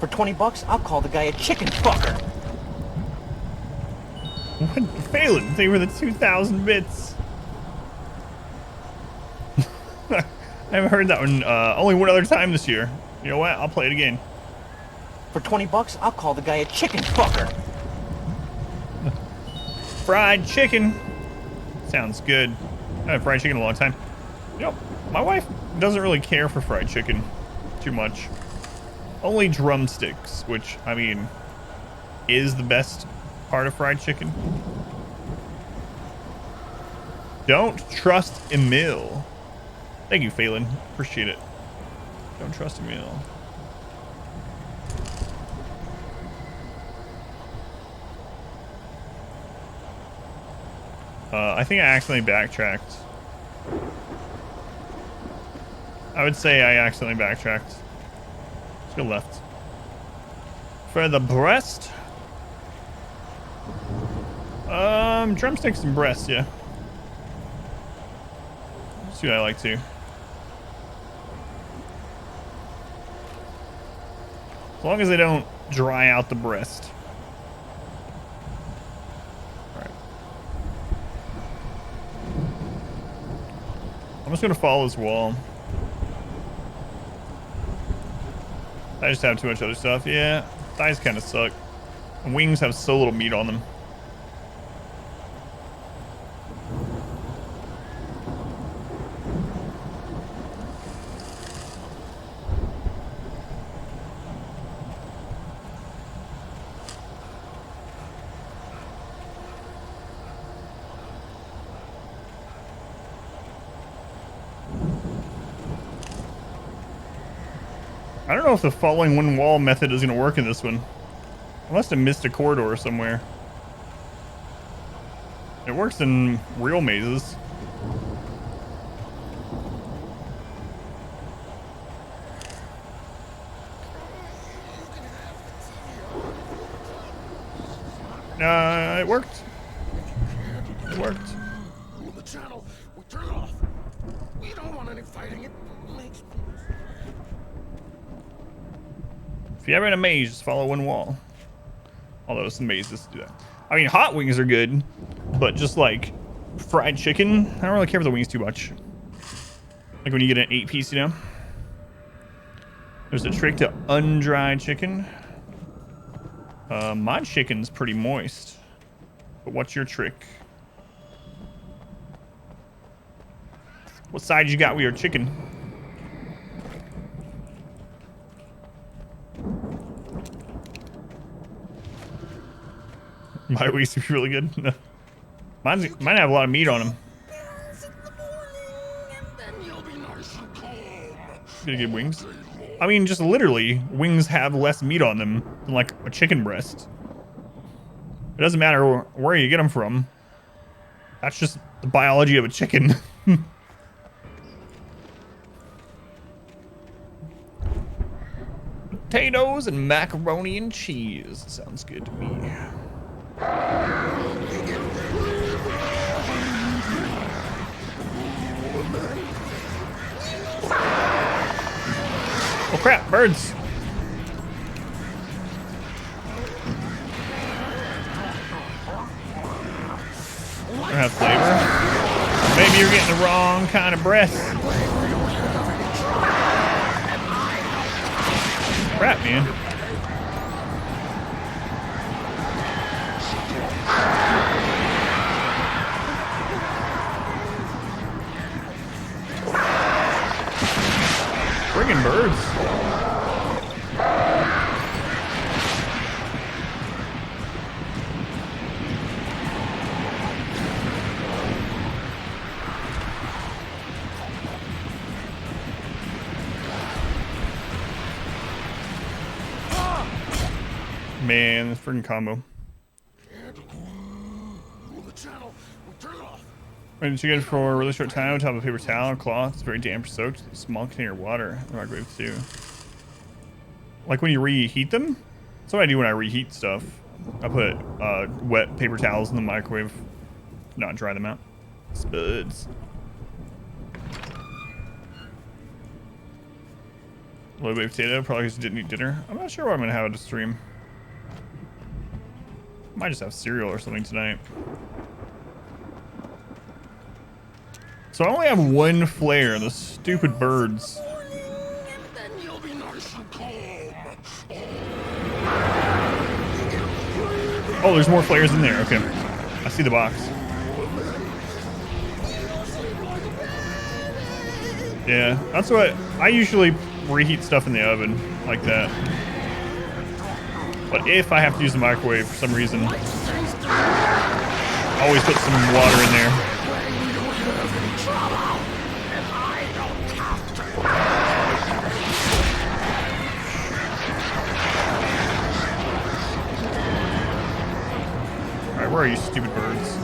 Speaker 20: For $20, I'll call the guy a chicken fucker.
Speaker 1: What? Phelan, they were the 2,000 bits. I haven't heard that one only one other time this year. You know what? I'll play it again.
Speaker 20: For $20, I'll call the guy a chicken fucker.
Speaker 1: Fried chicken. Sounds good. I haven't had fried chicken in a long time. You know, my wife doesn't really care for fried chicken too much. Only drumsticks, which, I mean, is the best part of fried chicken. Don't trust Emil. Thank you, Phelan. Appreciate it. Don't trust Emil. I think I accidentally backtracked. I would say I accidentally backtracked. Let's go left. For the breast. Drumsticks and breast, yeah. Let's see what I like to. As long as they don't dry out the breast. Alright. I'm just gonna follow this wall. I just have too much other stuff. Yeah, thighs kind of suck. And wings have so little meat on them. I don't know if the following one wall method is going to work in this one. I must have missed a corridor somewhere. It works in real mazes. It worked. It worked.
Speaker 11: The channel. We turn We don't want any fighting. It makes me...
Speaker 1: If you're ever in a maze, just follow one wall. Although some mazes do that. I mean, hot wings are good, but just like fried chicken, I don't really care for the wings too much. Like when you get an 8-piece, you know? There's a trick to undried chicken. My chicken's pretty moist. But what's your trick? What side you got with your chicken? My wings are really good. No. Mine have a lot of meat on them. Gonna get wings. I mean, just literally, wings have less meat on them than like a chicken breast. It doesn't matter where you get them from. That's just the biology of a chicken. Potatoes and macaroni and cheese. Sounds good to me. Oh crap, birds. Don't have flavor. Maybe you're getting the wrong kind of breast. Crap, man. Friggin' birds. Man, this freaking combo. When chicken for a really short time on top of paper towel or cloth, it's very damp or soaked. A small container of water in the microwave too. Like when you reheat them? That's what I do when I reheat stuff. I put wet paper towels in the microwave, not dry them out. Spuds. Low baked potato, probably because you didn't eat dinner. I'm not sure what I'm gonna have at a stream. Might just have cereal or something tonight. So I only have one flare, the stupid birds. Oh, there's more flares in there. Okay. I see the box. Yeah, that's what I usually reheat stuff in the oven like that. But if I have to use the microwave for some reason, I always put some water in there. Alright, where are you stupid birds?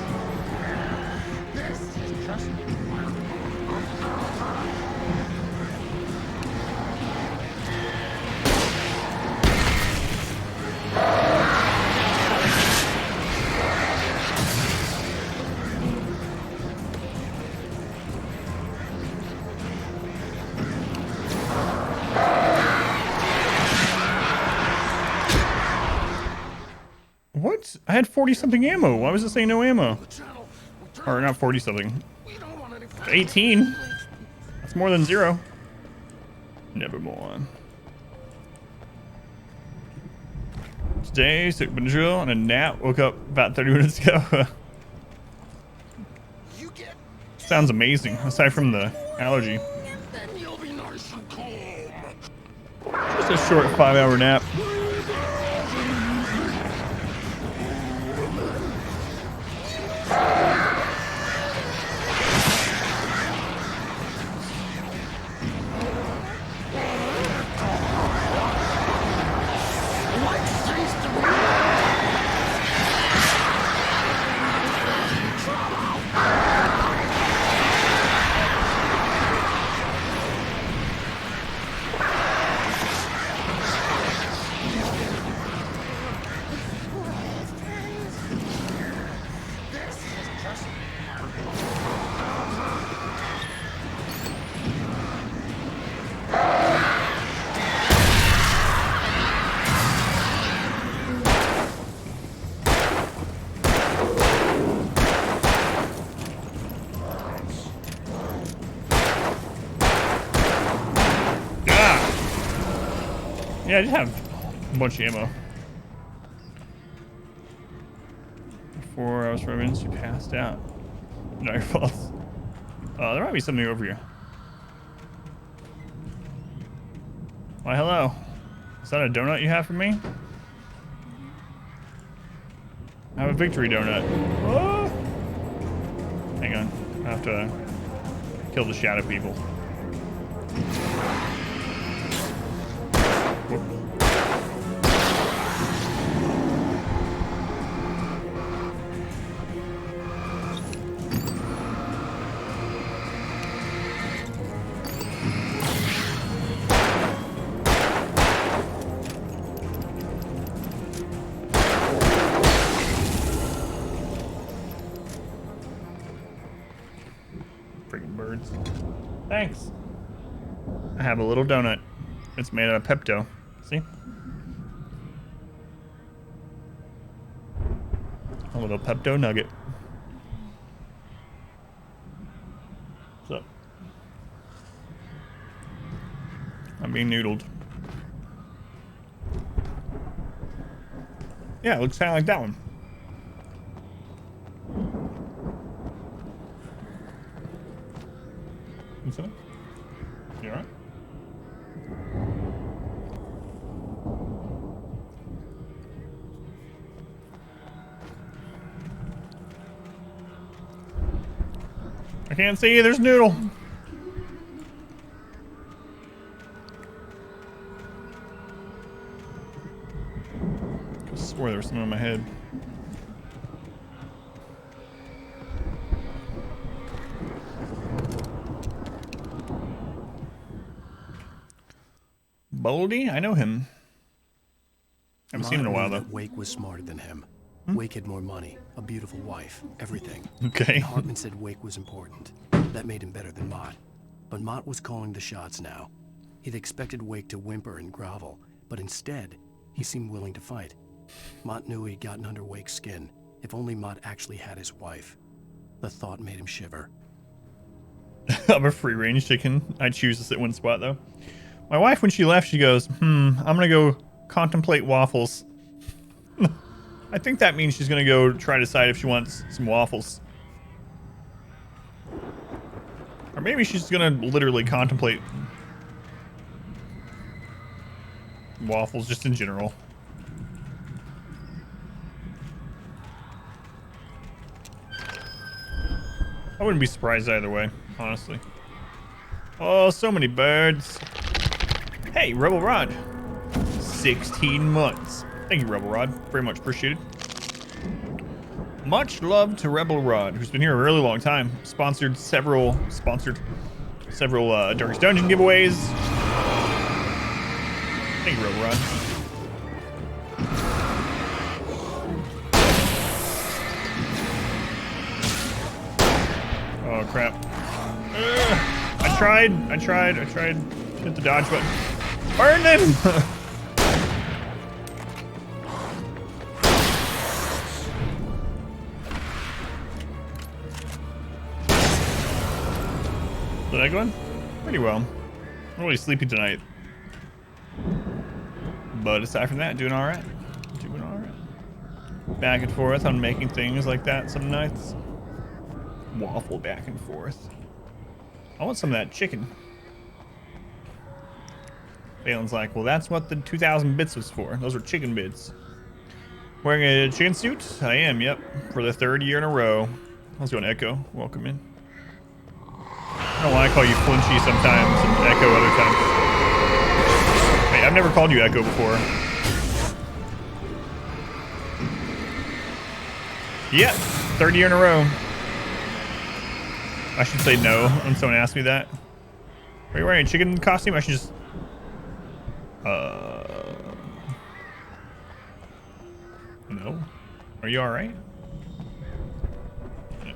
Speaker 1: What? I had 40-something ammo. Why was it saying no ammo? Or not 40-something. 18. That's more than 0. Nevermore. Today, took Benadryl and a nap. Woke up about 30 minutes ago. Sounds amazing, aside from the allergy. Just a short 5-hour nap. Yeah, I just have a bunch of ammo. Before I was running, she passed out. No, your fault. There might be something over here. Why, hello. Is that a donut you have for me? I have a victory donut. Oh! Hang on. I have to kill the shadow people. Whoop. Freaking birds. Thanks. I have a little donut. It's made out of Pepto. See? A little Pepto nugget. What's up? I'm being noodled. Yeah, it looks kind of like that one. What's up? You alright? I can't see you, there's Noodle. I swore there was something in my head. Boldy? I know him. I haven't seen him in a while, though.
Speaker 3: Wake was smarter than him. Wake had more money, a beautiful wife, everything.
Speaker 1: Okay.
Speaker 3: And Hartman said Wake was important. That made him better than Mott. But Mott was calling the shots now. He'd expected Wake to whimper and grovel, but instead, he seemed willing to fight. Mott knew he'd gotten under Wake's skin. If only Mott actually had his wife. The thought made him shiver.
Speaker 1: I'm a free-range chicken. I choose to sit one spot, though. My wife, when she left, she goes, I'm gonna go contemplate waffles. I think that means she's gonna go try to decide if she wants some waffles. Or maybe she's gonna literally contemplate waffles just in general. I wouldn't be surprised either way, honestly. Oh, so many birds. Hey, Rebel Rod. 16 months. Thank you, Rebel Rod. Very much appreciated. Much love to Rebel Rod, who's been here a really long time. Sponsored several Darkest Dungeon giveaways. Thank you, Rebel Rod. Oh, crap. I tried. Hit the dodge button. Burn him! Did I go in? Pretty well. I'm really sleepy tonight. But aside from that, doing alright. Doing alright. Back and forth on making things like that some nights. Waffle back and forth. I want some of that chicken. Balin's like, well, that's what the 2,000 bits was for. Those are chicken bits. Wearing a chicken suit? I am, yep. For the 3rd year in a row. How's it going, Echo? Welcome in. I don't want to call you Flinchy sometimes and Echo other times. Hey, I've never called you Echo before. Yeah, 3rd year in a row. I should say no when someone asks me that. Are you wearing a chicken costume? I should just... No. Are you alright? Yeah.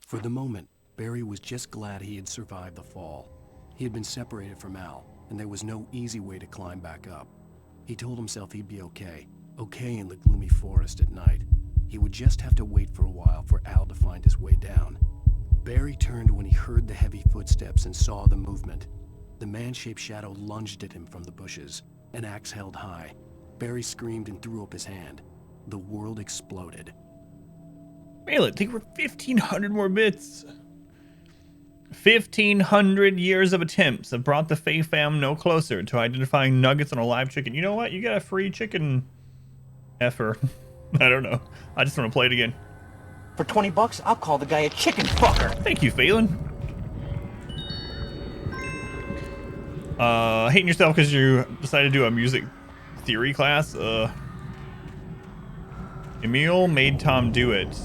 Speaker 3: For the moment, Barry was just glad he had survived the fall. He had been separated from Al, and there was no easy way to climb back up. He told himself he'd be okay. Okay in the gloomy forest at night. He would just have to wait for a while for Al to find his way down. Barry turned when he heard the heavy footsteps and saw the movement. The man-shaped shadow lunged at him from the bushes, an axe held high. Barry screamed and threw up his hand. The world exploded.
Speaker 1: Really, they were 1,500 more bits. 1,500 years of attempts have brought the Fae fam no closer to identifying nuggets on a live chicken. You know what? You got a free chicken effer. I don't know. I just want to play it again.
Speaker 20: For 20 bucks, I'll call the guy a chicken fucker.
Speaker 1: Thank you, Phelan. Hating yourself because you decided to do a music theory class. Emil made Tom do it.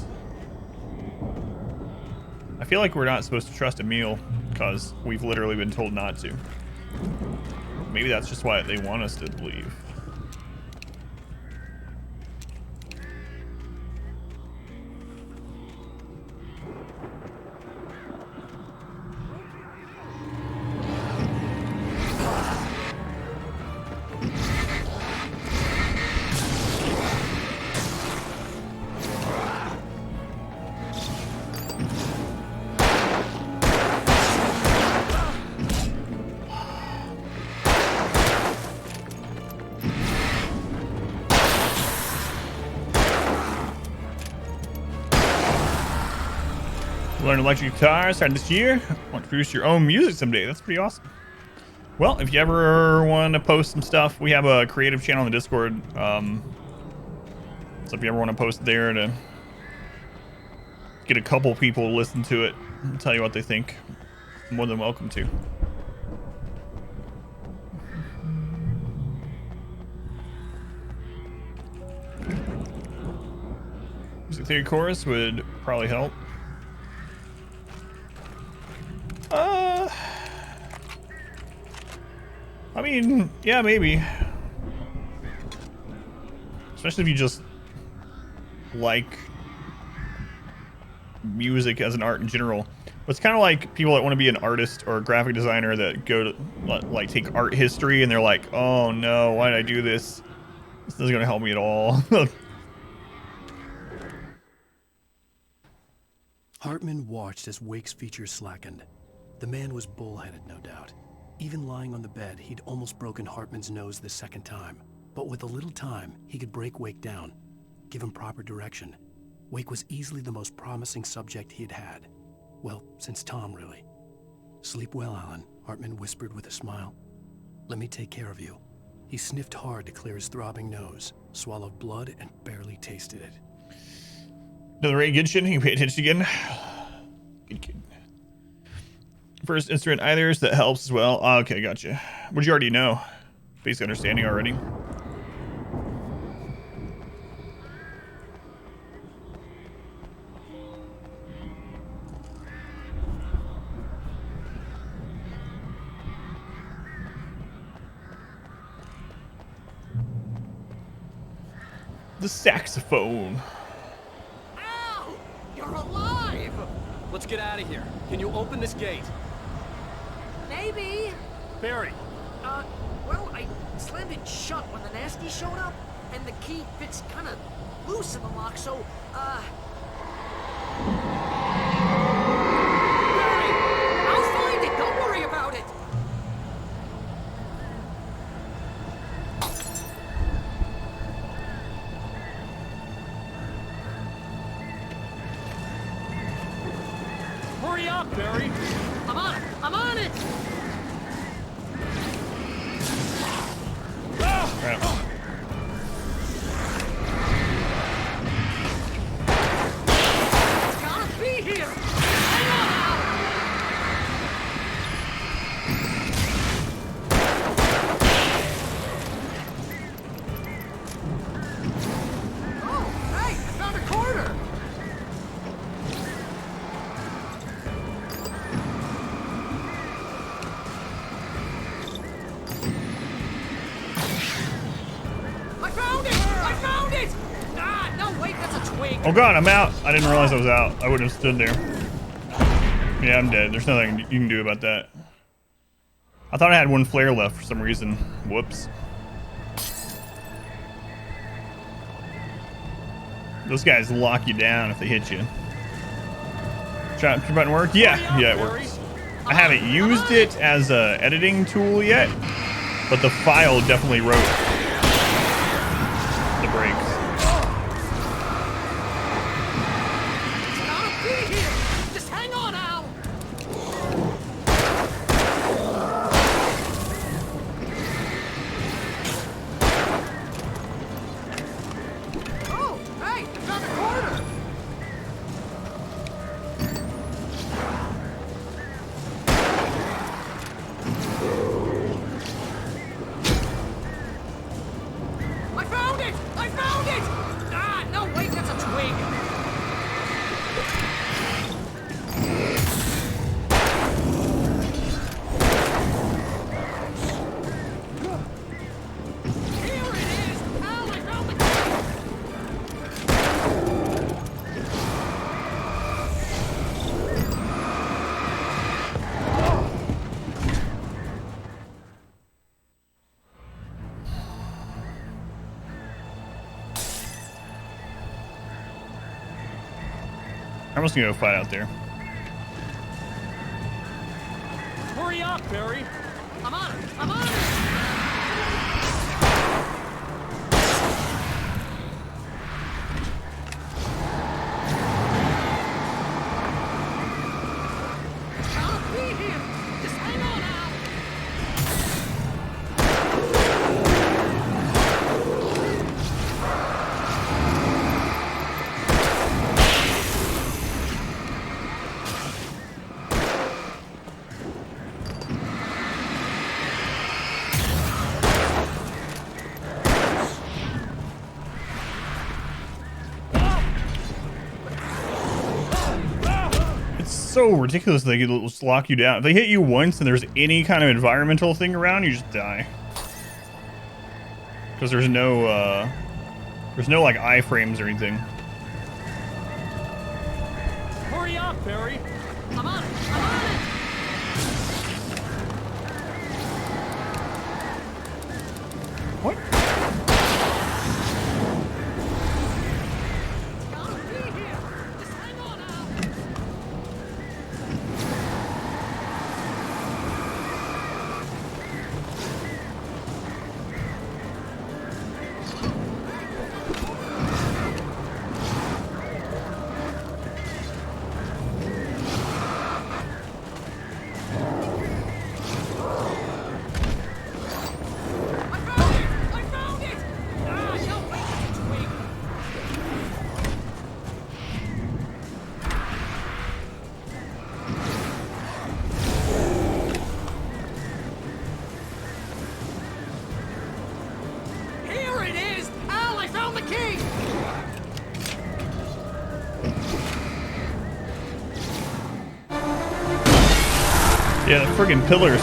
Speaker 1: I feel like we're not supposed to trust Emil because we've literally been told not to. Maybe that's just why they want us to believe. Learn electric guitar starting this year. Want to produce your own music someday. That's pretty awesome. Well, if you ever want to post some stuff, we have a creative channel on the Discord. So if you ever want to post there to get a couple people to listen to it and tell you what they think, more than welcome to. Music theory chorus would probably help. I mean, yeah, maybe. Especially if you just like music as an art in general. But it's kind of like people that want to be an artist or a graphic designer that go to like take art history and they're like, oh no, why did I do this? This isn't gonna help me at all.
Speaker 3: Hartman watched as Wake's features slackened. The man was bullheaded, no doubt. Even lying on the bed, he'd almost broken Hartman's nose the second time. But with a little time, he could break Wake down, give him proper direction. Wake was easily the most promising subject he'd had. Well, since Tom, really. Sleep well, Alan, Hartman whispered with a smile. Let me take care of you. He sniffed hard to clear his throbbing nose, swallowed blood, and barely tasted it.
Speaker 1: Another really good shit. You pay attention again. Good kid. First instrument either, so that helps as well. Oh, okay, gotcha. Would you already know? Basic understanding already. The saxophone.
Speaker 13: Ow! You're alive! Let's get out of here. Can you open this gate?
Speaker 6: Maybe.
Speaker 13: Barry.
Speaker 6: Well, I slammed it shut when the nasty showed up, and the key fits kind of loose in the lock, so, Barry! I'll find it! Don't worry about it!
Speaker 13: Hurry up, Barry!
Speaker 6: I'm on it! I'm on it!
Speaker 1: Crap.
Speaker 6: It's gotta be here! Hang on now! Oh, hey! I found a corner!
Speaker 1: Oh god, I'm out. I didn't realize I was out. I wouldn't have stood there. Yeah, I'm dead. There's nothing you can do about that. I thought I had one flare left for some reason. Whoops. Those guys lock you down if they hit you. Trap button work? Yeah, it works. I haven't used it as a editing tool yet, but the file definitely wrote the breaks.
Speaker 6: Just hang on, Al. Oh, hey, it's on the corner. I found it! I found it! Ah, no, wait, that's a twig.
Speaker 1: I'm just gonna go fight out there.
Speaker 13: Hurry up, Barry.
Speaker 6: I'm on it! I'm on it! I'll be here! Just hang on, Al!
Speaker 1: It's so ridiculous they can just lock you down. If they hit you once and there's any kind of environmental thing around, you just die. Because there's no like iframes or anything.
Speaker 13: Hurry up, Barry.
Speaker 6: I'm on it! I'm on it!
Speaker 1: What?
Speaker 6: I'll be here! Just hang on, Al! I found it! Ah, no, wait, that's a twig. Here it is! Al, I found the key!
Speaker 1: Yeah, the friggin' pillars.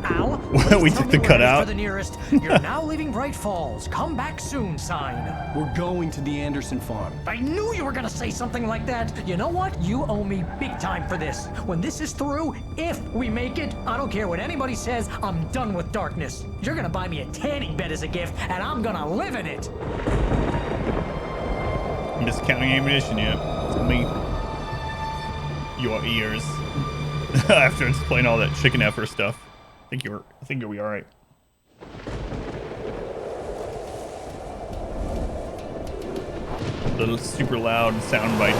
Speaker 6: Al,
Speaker 1: We took the cutout.
Speaker 6: For the nearest. You're now leaving Bright Falls. Come back soon, sign.
Speaker 3: We're going to the Anderson farm.
Speaker 6: I knew you were gonna say something like that. You know what? You owe me big time for this. When this is through, if we make it, I don't care what anybody says, I'm done with darkness. You're gonna buy me a tanning bed as a gift, and I'm gonna live in it.
Speaker 1: I'm just counting ammunition yet. It's me. Your ears. After explaining all that chicken effort stuff. I think you'll be alright. Little super loud sound bites.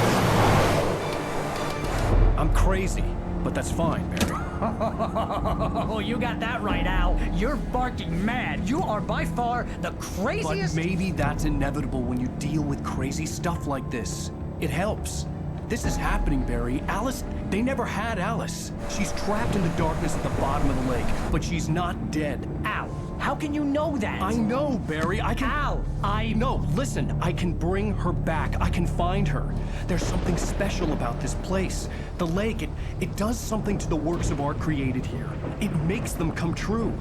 Speaker 3: I'm crazy, but that's fine, Barry.
Speaker 6: Oh, you got that right, Al. You're barking mad. You are by far the craziest.
Speaker 3: But maybe that's inevitable when you deal with crazy stuff like this. It helps. This is happening, Barry. Alice, they never had Alice. She's trapped in the darkness at the bottom of the lake, but she's not dead.
Speaker 6: Al, how can you know that?
Speaker 3: I know, Barry. I can...
Speaker 6: Al,
Speaker 3: No, listen. I can bring her back. I can find her. There's something special about this place. The lake, it does something to the works of art created here. It makes them come true.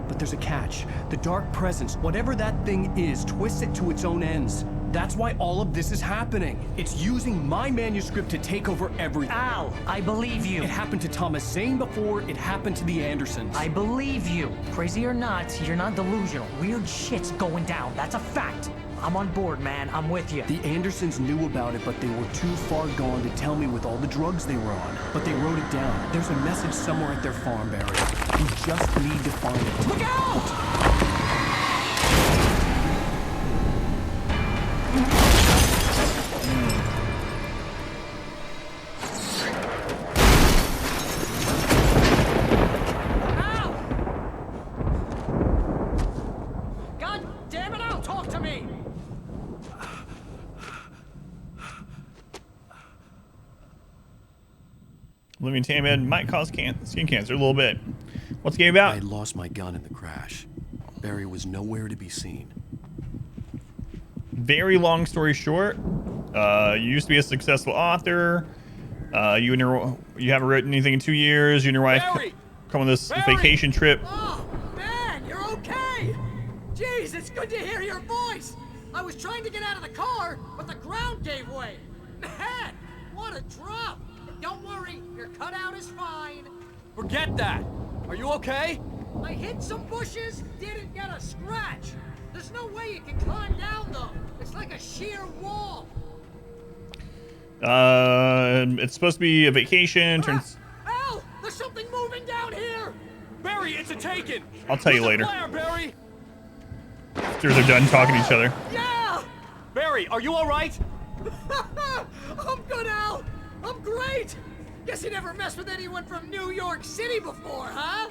Speaker 3: But there's a catch. The dark presence, whatever that thing is, twists it to its own ends. That's why all of this is happening. It's using my manuscript to take over everything.
Speaker 6: Al, I believe you.
Speaker 3: It happened to Thomas Zane before, it happened to the Andersons.
Speaker 6: I believe you. Crazy or not, you're not delusional. Weird shit's going down. That's a fact. I'm on board, man. I'm with you.
Speaker 3: The Andersons knew about it, but they were too far gone to tell me with all the drugs they were on. But they wrote it down. There's a message somewhere at their farm, Barry. We just need to find it. Look out!
Speaker 1: Living Tamed might cause skin cancer a little bit. What's the game about?
Speaker 3: I had lost my gun in the crash. Barry was nowhere to be seen.
Speaker 1: Very long story short, you used to be a successful author. You haven't written anything in 2 years. You and your wife come on this vacation trip.
Speaker 6: Oh, man, you're okay. Jeez, it's good to hear your voice. I was trying to get out of the car, but the ground gave way. Man, what a drop. Don't worry, your cutout is fine.
Speaker 13: Forget that. Are you okay?
Speaker 6: I hit some bushes, didn't get a scratch. There's no way you can climb down, though. It's like a sheer wall.
Speaker 1: It's supposed to be a vacation. Turns.
Speaker 6: Al, there's something moving down here.
Speaker 13: Barry, it's a taken.
Speaker 1: I'll tell you later.
Speaker 13: Flare, Barry.
Speaker 1: After they're done talking to each other.
Speaker 6: Yeah.
Speaker 13: Barry, are you all right?
Speaker 6: I'm good, Al. I'm great. Guess you never messed with anyone from New York City before, huh?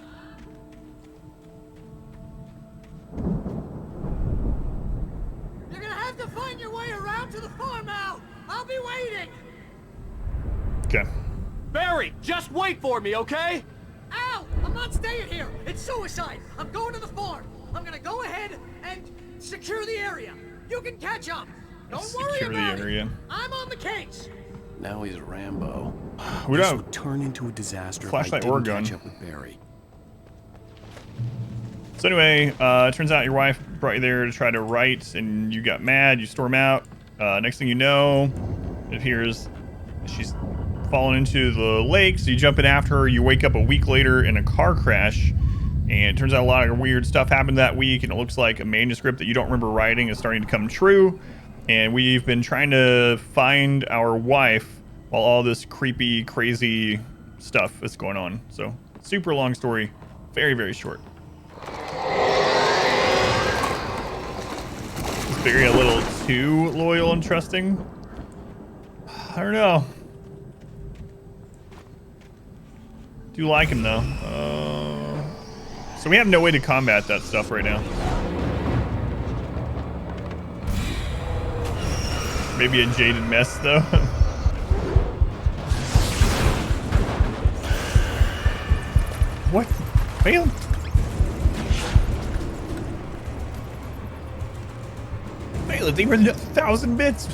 Speaker 6: You're gonna have to find your way around to the farm, Al. I'll be waiting.
Speaker 1: Okay.
Speaker 13: Barry, just wait for me, okay?
Speaker 6: Al, I'm not staying here. It's suicide. I'm going to the farm. I'm gonna go ahead and secure the area. You can catch up. Don't worry about it. I'm on the case.
Speaker 3: Now he's Rambo.
Speaker 1: We
Speaker 3: This
Speaker 1: don't
Speaker 3: would turn into a disaster
Speaker 1: flashlight
Speaker 3: if I
Speaker 1: or
Speaker 3: didn't
Speaker 1: gun.
Speaker 3: catch up with Barry.
Speaker 1: So anyway, it turns out your wife brought you there to try to write, and you got mad. You storm out. Next thing you know, it appears she's fallen into the lake. So you jump in after her. You wake up a week later in a car crash, and it turns out a lot of weird stuff happened that week. And it looks like a manuscript that you don't remember writing is starting to come true. And we've been trying to find our wife while all this creepy, crazy stuff is going on. So, super long story, very, very short. Is Barry a little too loyal and trusting? I don't know. Do like him though. So we have no way to combat that stuff right now. Maybe a jaded mess, though. What? Failed? Failed. They were 1,000 bits.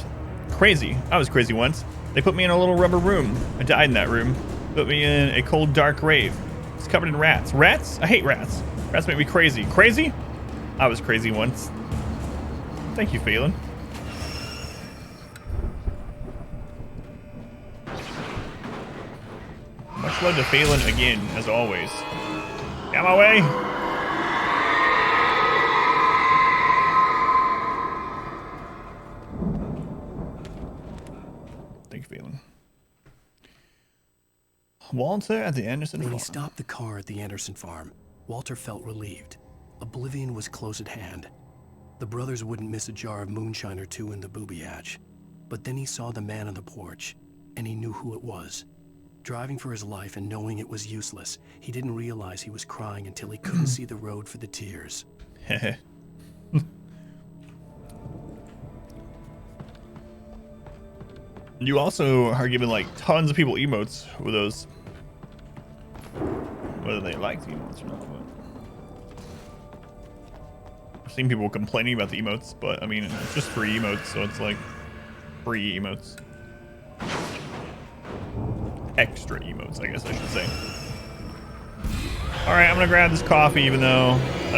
Speaker 1: Crazy. I was crazy once. They put me in a little rubber room. I died in that room. Put me in a cold, dark grave. It's covered in rats. Rats? I hate rats. Rats make me crazy. Crazy? I was crazy once. Thank you, Phelan. Much love to Phelan again, as always. Get my way. Thank you, Phelan. Walter at the Anderson
Speaker 3: When
Speaker 1: farm.
Speaker 3: he stopped the car at the Anderson farm, Walter felt relieved. Oblivion was close at hand. The brothers wouldn't miss a jar of moonshine or two in the booby hatch. But then he saw the man on the porch, and he knew who it was. Driving for his life and knowing it was useless, he didn't realize he was crying until he couldn't see the road for the tears.
Speaker 1: You also are giving like tons of people emotes with those. Whether they like the emotes or not. But I've seen people complaining about the emotes, but I mean, it's just free emotes, so it's like free emotes. Extra emotes, I guess I should say. Alright, I'm gonna grab this coffee even though I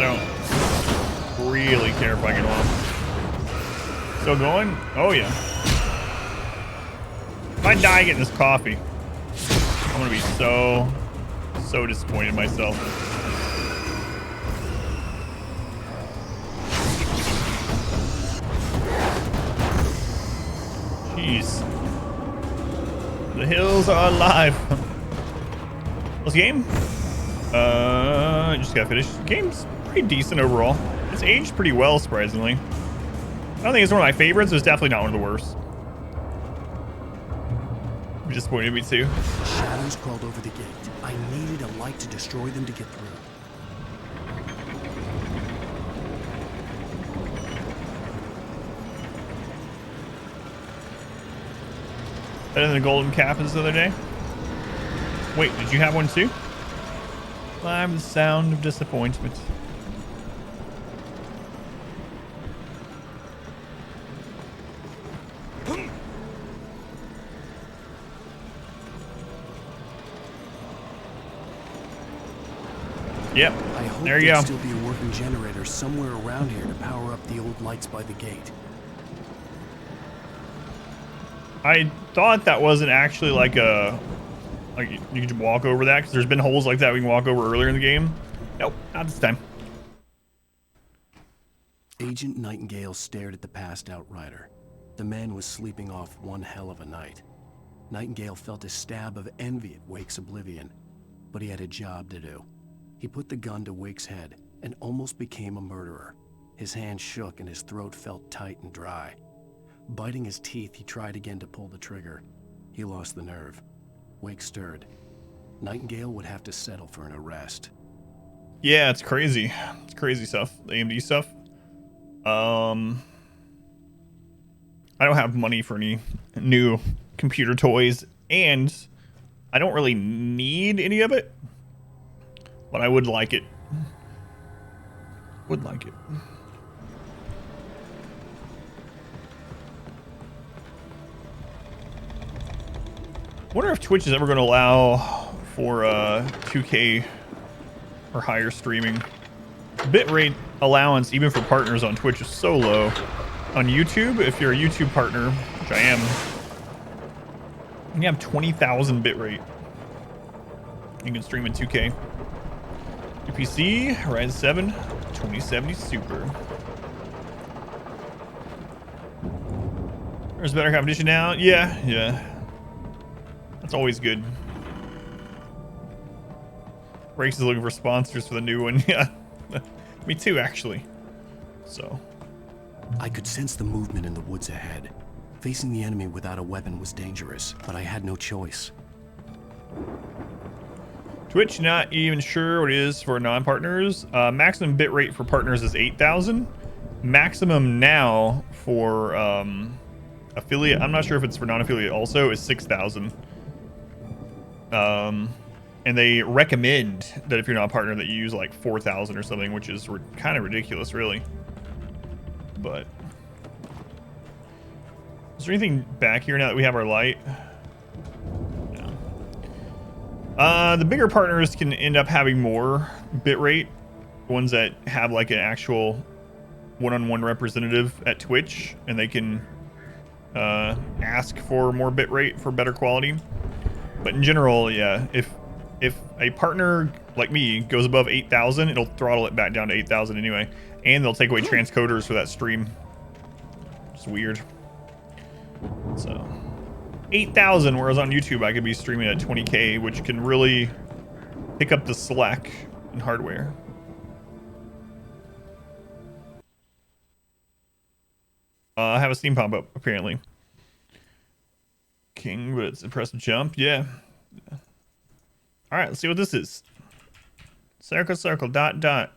Speaker 1: don't really care if I get off. Still going? Oh yeah. If I die getting this coffee, I'm gonna be so disappointed in myself. Jeez. The hills are alive. What's the game? Just got finished. The game's pretty decent overall. It's aged pretty well, surprisingly. I don't think it's one of my favorites, but it's definitely not one of the worst. It disappointed me too.
Speaker 3: Shadows crawled over the gate. I needed a light to destroy them to get through.
Speaker 1: Better than the golden Kappas the other day? Wait, did you have one too? I'm the sound of disappointment. Yep,
Speaker 3: I hope
Speaker 1: there you
Speaker 3: there'd
Speaker 1: go.
Speaker 3: still be a working generator somewhere around here to power up the old lights by the gate.
Speaker 1: I thought that wasn't actually like a... Like, you could walk over that, because there's been holes like that we can walk over earlier in the game. Nope, not this time.
Speaker 3: Agent Nightingale stared at the passed out rider. The man was sleeping off one hell of a night. Nightingale felt a stab of envy at Wake's oblivion, but he had a job to do. He put the gun to Wake's head and almost became a murderer. His hand shook and his throat felt tight and dry. Biting his teeth, he tried again to pull the trigger. He lost the nerve. Wake stirred. Nightingale would have to settle for an arrest.
Speaker 1: Yeah, it's crazy. It's crazy stuff. The AMD stuff. I don't have money for any new computer toys, and I don't really need any of it, but I would like it. Would like it. Wonder if Twitch is ever going to allow for 2K or higher streaming. Bitrate allowance, even for partners on Twitch, is so low. On YouTube, if you're a YouTube partner, which I am, you have 20,000 bitrate. You can stream in 2K. Your PC, Ryzen 7, 2070 Super. There's better competition now. Yeah. That's always good. Breaks is looking for sponsors for the new one. Yeah. Me too, actually. So.
Speaker 3: I could sense the movement in the woods ahead. Facing the enemy without a weapon was dangerous, but I had no choice.
Speaker 1: Twitch, not even sure what it is for non-partners. Maximum bitrate for partners is 8,000. Maximum now for affiliate, I'm not sure if it's for non-affiliate also, is 6,000. And they recommend that if you're not a partner that you use like 4,000 or something, which is kind of ridiculous, really. But is there anything back here now that we have our light? No. The bigger partners can end up having more bitrate. Ones that have like an actual one-on-one representative at Twitch, and they can ask for more bitrate for better quality. But in general, yeah, if a partner like me goes above 8,000, it'll throttle it back down to 8,000 anyway, and they'll take away transcoders for that stream. It's weird. So 8,000, whereas on YouTube I could be streaming at 20K, which can really pick up the slack in hardware. I have a steam pump up apparently. King, but it's impressive jump. Yeah. All right, let's see what this is. Circle, circle, dot, dot.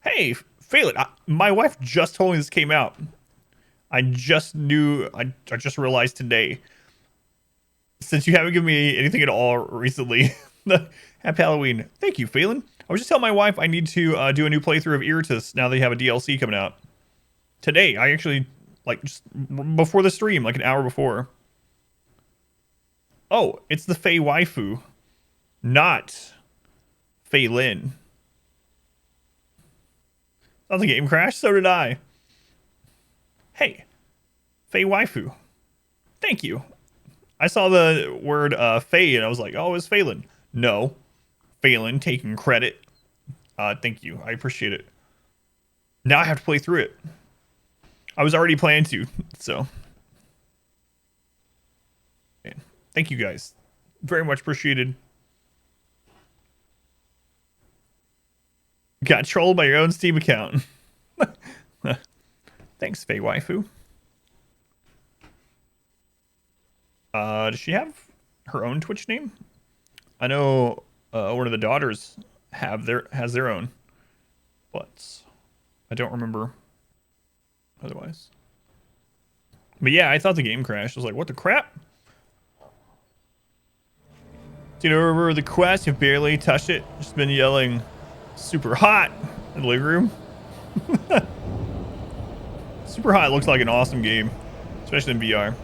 Speaker 1: Hey, Phelan, my wife just told me this came out. I just knew, I just realized today. Since you haven't given me anything at all recently. Happy Halloween. Thank you, Phelan. I was just telling my wife I need to do a new playthrough of Irritus now they have a DLC coming out. Today, I actually, like, just before the stream, like an hour before. Oh, it's the Fey waifu, not Phelan. Sounds like a game crash. So did I. Hey, Fey waifu. Thank you. I saw the word Fey and I was like, oh, it's Phelan. No, Phelan taking credit. Thank you. I appreciate it. Now I have to play through it. I was already planning to, so. Man, thank you guys. Very much appreciated. Got trolled by your own Steam account. Thanks, Faye Waifu. Does she have her own Twitch name? I know one of the daughters has their own, but I don't remember otherwise. But yeah, I thought the game crashed. I was like, what the crap? Seen over the quest, you've barely touched it. Just been yelling super hot in the living room. Super hot looks like an awesome game, especially in VR.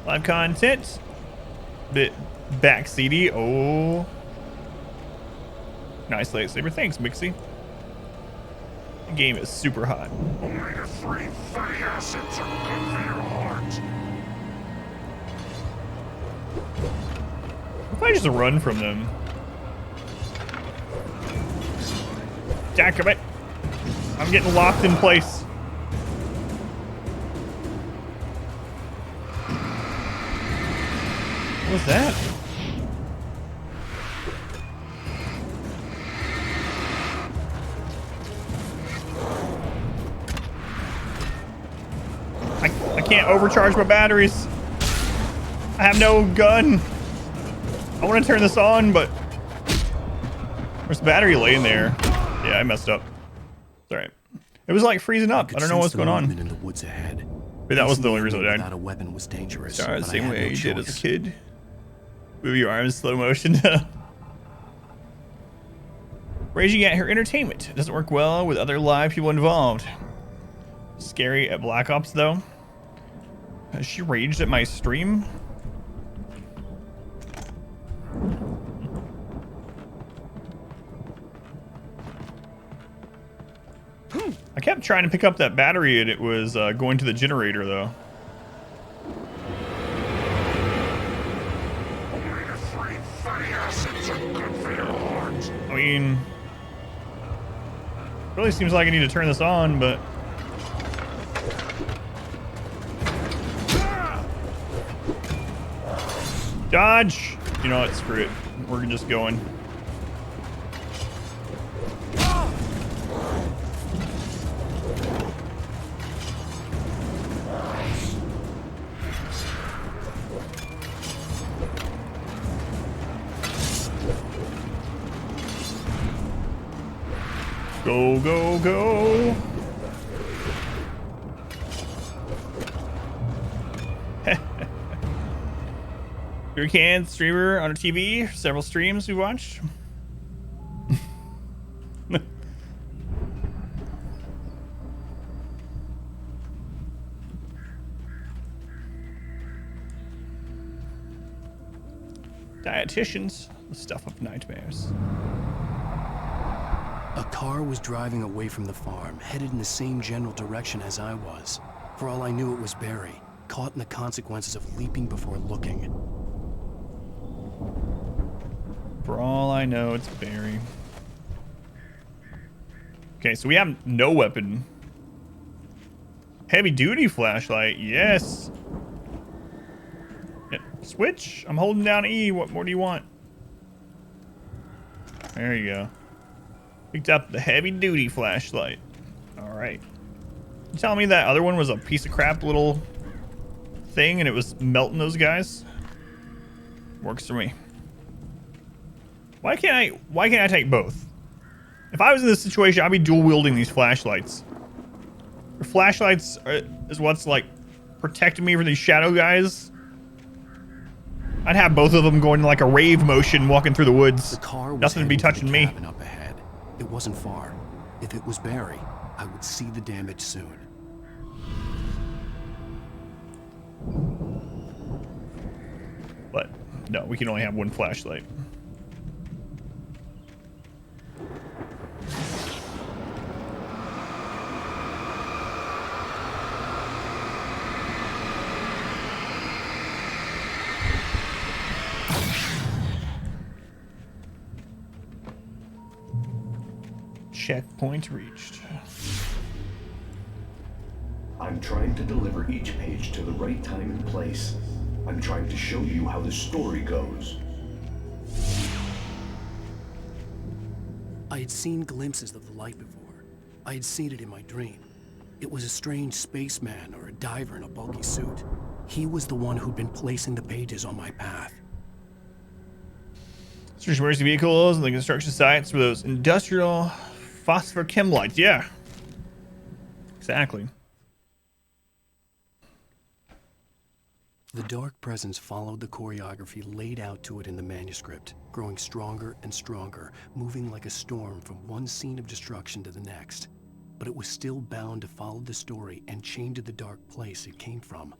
Speaker 1: Live content, bit backseaty. Oh, nice lightsaber. Thanks, Mixie. The game is super hot.
Speaker 15: Omega-3 fatty acids are good for your heart.
Speaker 1: If I just run from them. Jacobite. I'm getting locked in place. What was that? I can't overcharge my batteries. I have no gun. I want to turn this on, but there's a battery laying there. Yeah, I messed up. It's alright. It was like freezing up. I don't know what's going on.
Speaker 3: In the woods ahead.
Speaker 1: But that was the only reason I died.
Speaker 3: Without a weapon was dangerous.
Speaker 1: Sorry, the
Speaker 3: but I
Speaker 1: same
Speaker 3: had
Speaker 1: way
Speaker 3: no
Speaker 1: you did as a
Speaker 3: choice.
Speaker 1: kid. Move your arms slow motion. Raging at her entertainment. It doesn't work well with other live people involved. Scary at Black Ops though. Has she raged at my stream? I kept trying to pick up that battery and it was going to the generator though.
Speaker 15: Omega-3 fatty acids are good for your heart.
Speaker 1: I mean, really seems like I need to turn this on, but dodge. You know what? Screw it. We're just going. Go, go, go. Your can streamer on a TV, several streams we watched. Dietitians, the stuff of nightmares.
Speaker 3: A car was driving away from the farm, headed in the same general direction as I was. For all I knew, it was Barry, caught in the consequences of leaping before looking.
Speaker 1: For all I know, it's Barry. Okay, so we have no weapon. Heavy duty flashlight, yes. Yeah, switch. I'm holding down E. What more do you want? There you go. Picked up the heavy duty flashlight. All right. You telling me that other one was a piece of crap little thing and it was melting those guys? Works for me. Why can't I take both? If I was in this situation, I'd be dual wielding these flashlights. The flashlights is what's like protecting me from these shadow guys. I'd have both of them going in like a rave motion walking through the woods.
Speaker 3: The car was
Speaker 1: Nothing to be touching me.
Speaker 3: Up ahead. It wasn't far. If it was Barry, I would see the damage soon.
Speaker 1: But no, we can only have one flashlight. Checkpoint reached.
Speaker 14: I'm trying to deliver each page to the right time and place. I'm trying to show you how the story goes.
Speaker 3: I had seen glimpses of the light before. I had seen it in my dream. It was a strange spaceman or a diver in a bulky suit. He was the one who'd been placing the pages on my path.
Speaker 1: Search emergency vehicles and the construction sites for those industrial phosphor chem lights. Yeah. Exactly.
Speaker 3: The dark presence followed the choreography laid out to it in the manuscript, growing stronger and stronger, moving like a storm from one scene of destruction to the next. But it was still bound to follow the story and chained to the dark place it came from.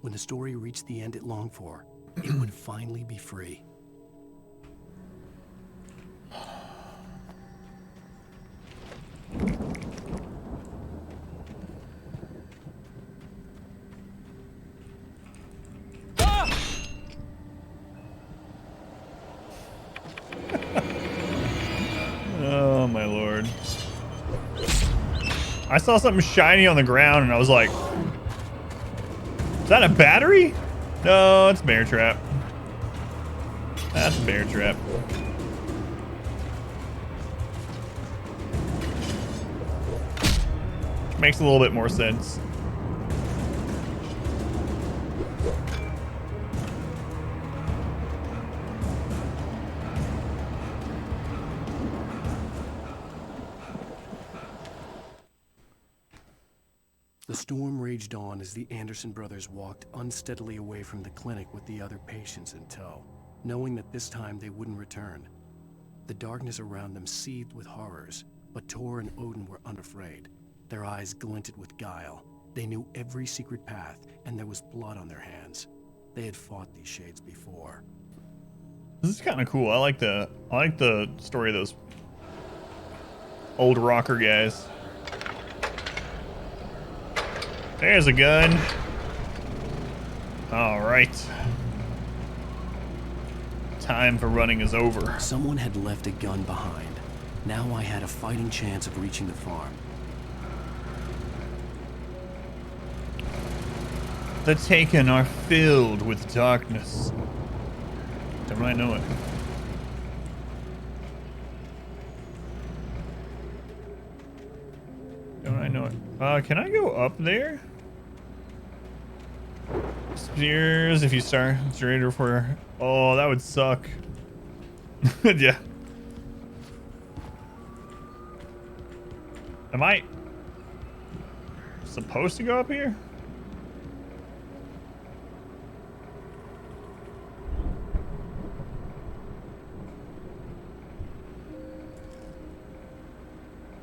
Speaker 3: When the story reached the end it longed for, it would finally be free.
Speaker 1: Oh my lord. I saw something shiny on the ground and I was like, is that a battery? No, it's bear trap. That's a bear trap. Makes a little bit more sense.
Speaker 3: The storm raged on as the Anderson brothers walked unsteadily away from the clinic with the other patients in tow, knowing that this time they wouldn't return. The darkness around them seethed with horrors, but Tor and Odin were unafraid. Their eyes glinted with guile. They knew every secret path, and there was blood on their hands. They had fought these shades before.
Speaker 1: This is kind of cool. I like the story of those old rocker guys. There's a gun. All right. Time for running is over.
Speaker 3: Someone had left a gun behind. Now I had a fighting chance of reaching the farm.
Speaker 1: The Taken are filled with darkness. Don't I know it? Don't I know it? Can I go up there? Spears, if you start generator for... Oh, that would suck. Yeah. Am I supposed to go up here?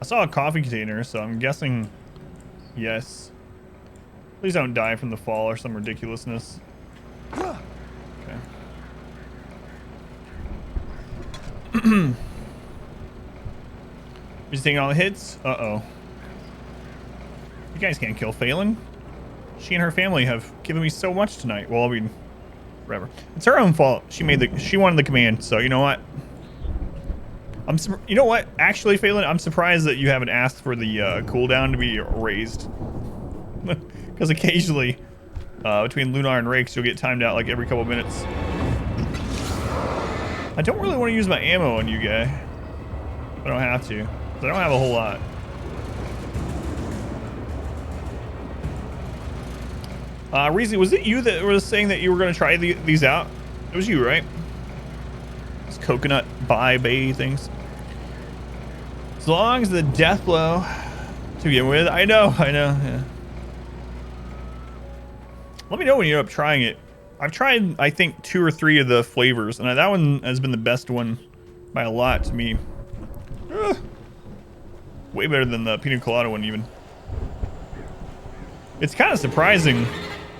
Speaker 1: I saw a coffee container, so I'm guessing yes. Please don't die from the fall or some ridiculousness. Okay. He's taking all the hits. Uh-oh. You guys can't kill Phelan. She and her family have given me so much tonight. Well, I mean, whatever. It's her own fault. She wanted the command, so you know what? You know what? Actually, Phelan, I'm surprised that you haven't asked for the cooldown to be raised. Because occasionally, between Lunar and Rakes, you'll get timed out like every couple minutes. I don't really want to use my ammo on you guy. I don't have to. I don't have a whole lot. Reezy, was it you that was saying that you were going to try these out? It was you, right? These coconut bay things. As long as the death blow to begin with. I know, yeah. Let me know when you end up trying it. I've tried, I think, 2 or 3 of the flavors, and that one has been the best one by a lot to me. Way better than the pina colada one, even. It's kind of surprising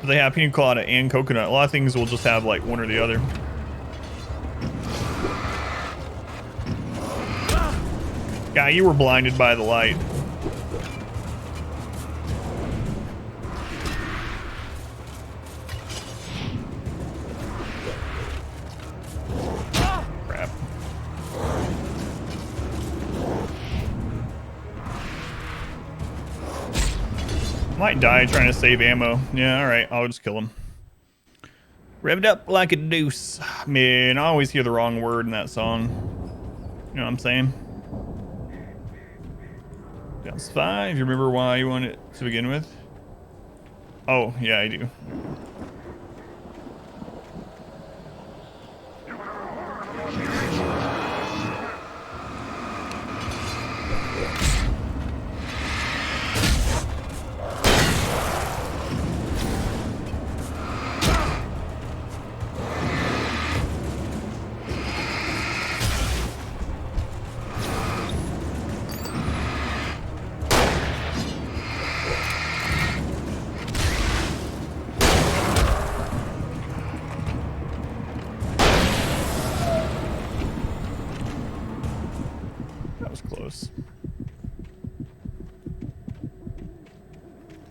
Speaker 1: that they have pina colada and coconut. A lot of things will just have like one or the other. Guy, you were blinded by the light. Crap. Might die trying to save ammo. Yeah, alright, I'll just kill him. Revved up like a deuce. Man, I always hear the wrong word in that song. You know what I'm saying? That's 5. You remember why you want it to begin with? Oh, yeah, I do.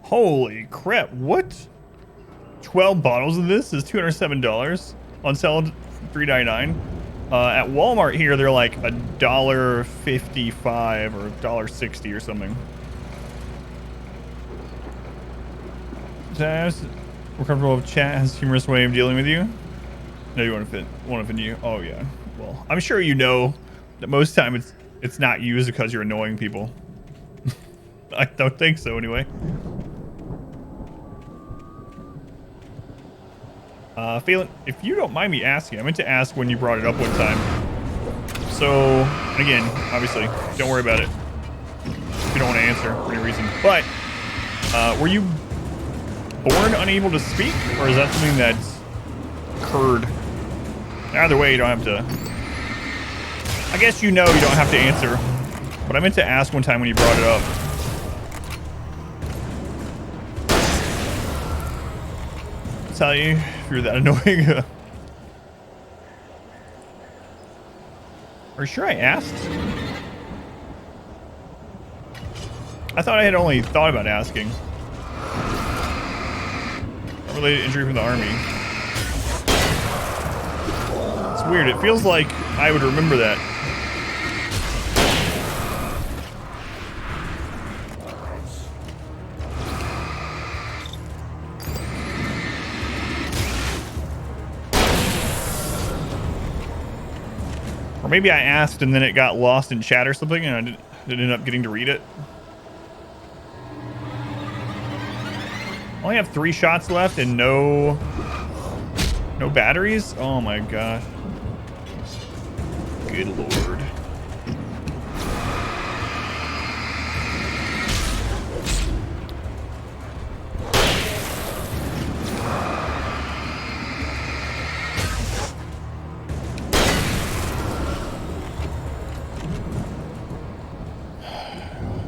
Speaker 1: Holy crap, what? 12 bottles of this is $207 on sale at $3.99. At Walmart here, they're like $1.55 or $1.60 or something. We're comfortable with chat has a humorous way of dealing with you. No, you want to offend you? Oh yeah. Well, I'm sure you know that most time it's not used because you're annoying people. I don't think so anyway. Phelan, if you don't mind me asking, I meant to ask when you brought it up one time. So, again, obviously, don't worry about it if you don't want to answer for any reason. But, were you born unable to speak, or is that something that's occurred? Either way, you don't have to. I guess you know you don't have to answer. But I meant to ask one time when you brought it up. Tell you if you're that annoying. Are you sure I asked? I thought I had only thought about asking. A related injury from the army. It's weird. It feels like I would remember that. Or maybe I asked and then it got lost in chat or something and I didn't end up getting to read it. I only have 3 shots left and no batteries? Oh my gosh. Good lord.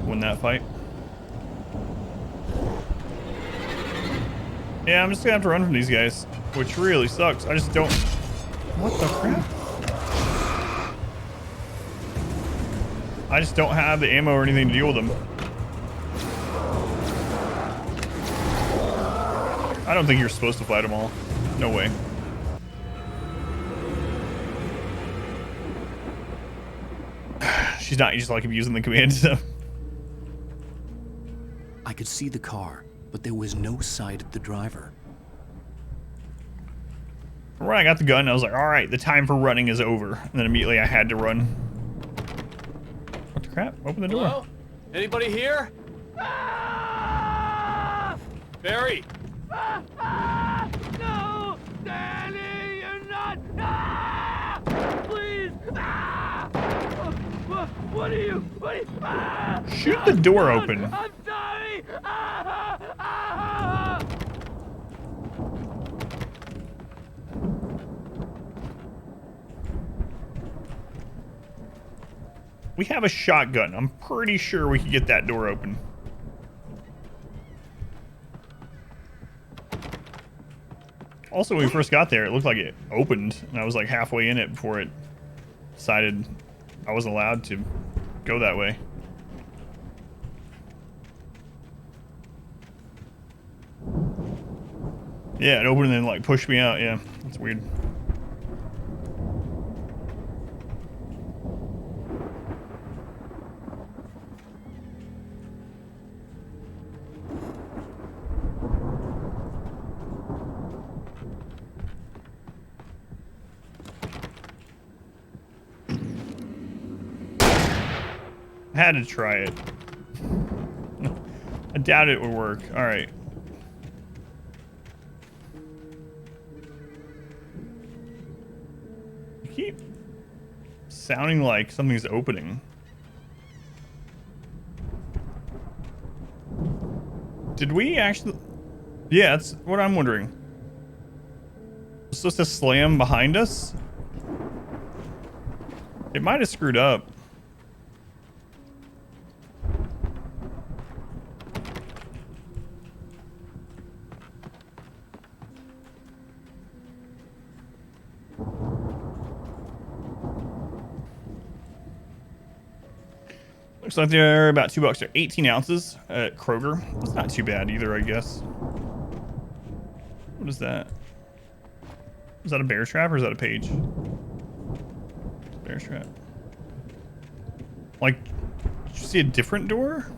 Speaker 1: Win that fight. Yeah, I'm just gonna have to run from these guys, which really sucks. I just don't. What the crap? I just don't have the ammo or anything to deal with them. I don't think you're supposed to fight them all. No way. She's not just like abusing the command stuff.
Speaker 3: I could see the car, but there was no sight of the driver.
Speaker 1: When I got the gun, I was like, all right, the time for running is over. And then immediately I had to run. What the crap? Open the door.
Speaker 13: Hello? Anybody here? Barry!
Speaker 15: No! Danny, you're not! Please! What are you?
Speaker 1: Shoot the door open.
Speaker 15: I'm sorry!
Speaker 1: We have a shotgun. I'm pretty sure we can get that door open. Also, when we first got there, it looked like it opened, and I was like halfway in it before it decided I wasn't allowed to go that way. Yeah, it opened and then like pushed me out. Yeah, that's weird. I had to try it. I doubt it would work. All right. You keep sounding like something's opening. Did we actually... Yeah, that's what I'm wondering. Was supposed to slam behind us? It might have screwed up. Looks like they're about $2. They're 18 ounces at Kroger. That's not too bad either, I guess. What is that? Is that a bear trap or is that a page? Bear trap. Like, did you see a different door?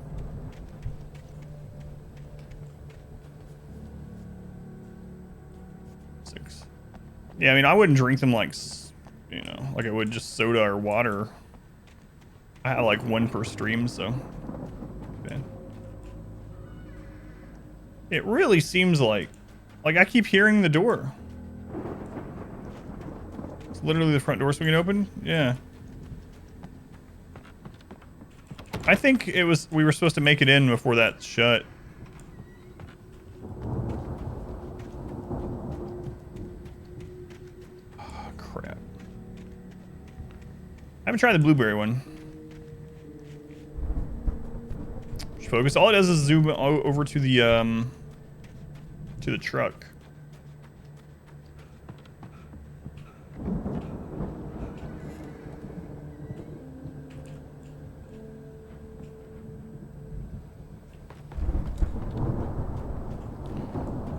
Speaker 1: Six. Yeah, I mean, I wouldn't drink them like, you know, like I would just soda or water. I had like one per stream, so. Okay. It really seems like I keep hearing the door. It's literally the front door swinging open. Yeah. I think it was, we were supposed to make it in before that shut. Oh, crap. I haven't tried the blueberry one. Focus. All it does is zoom over to the truck.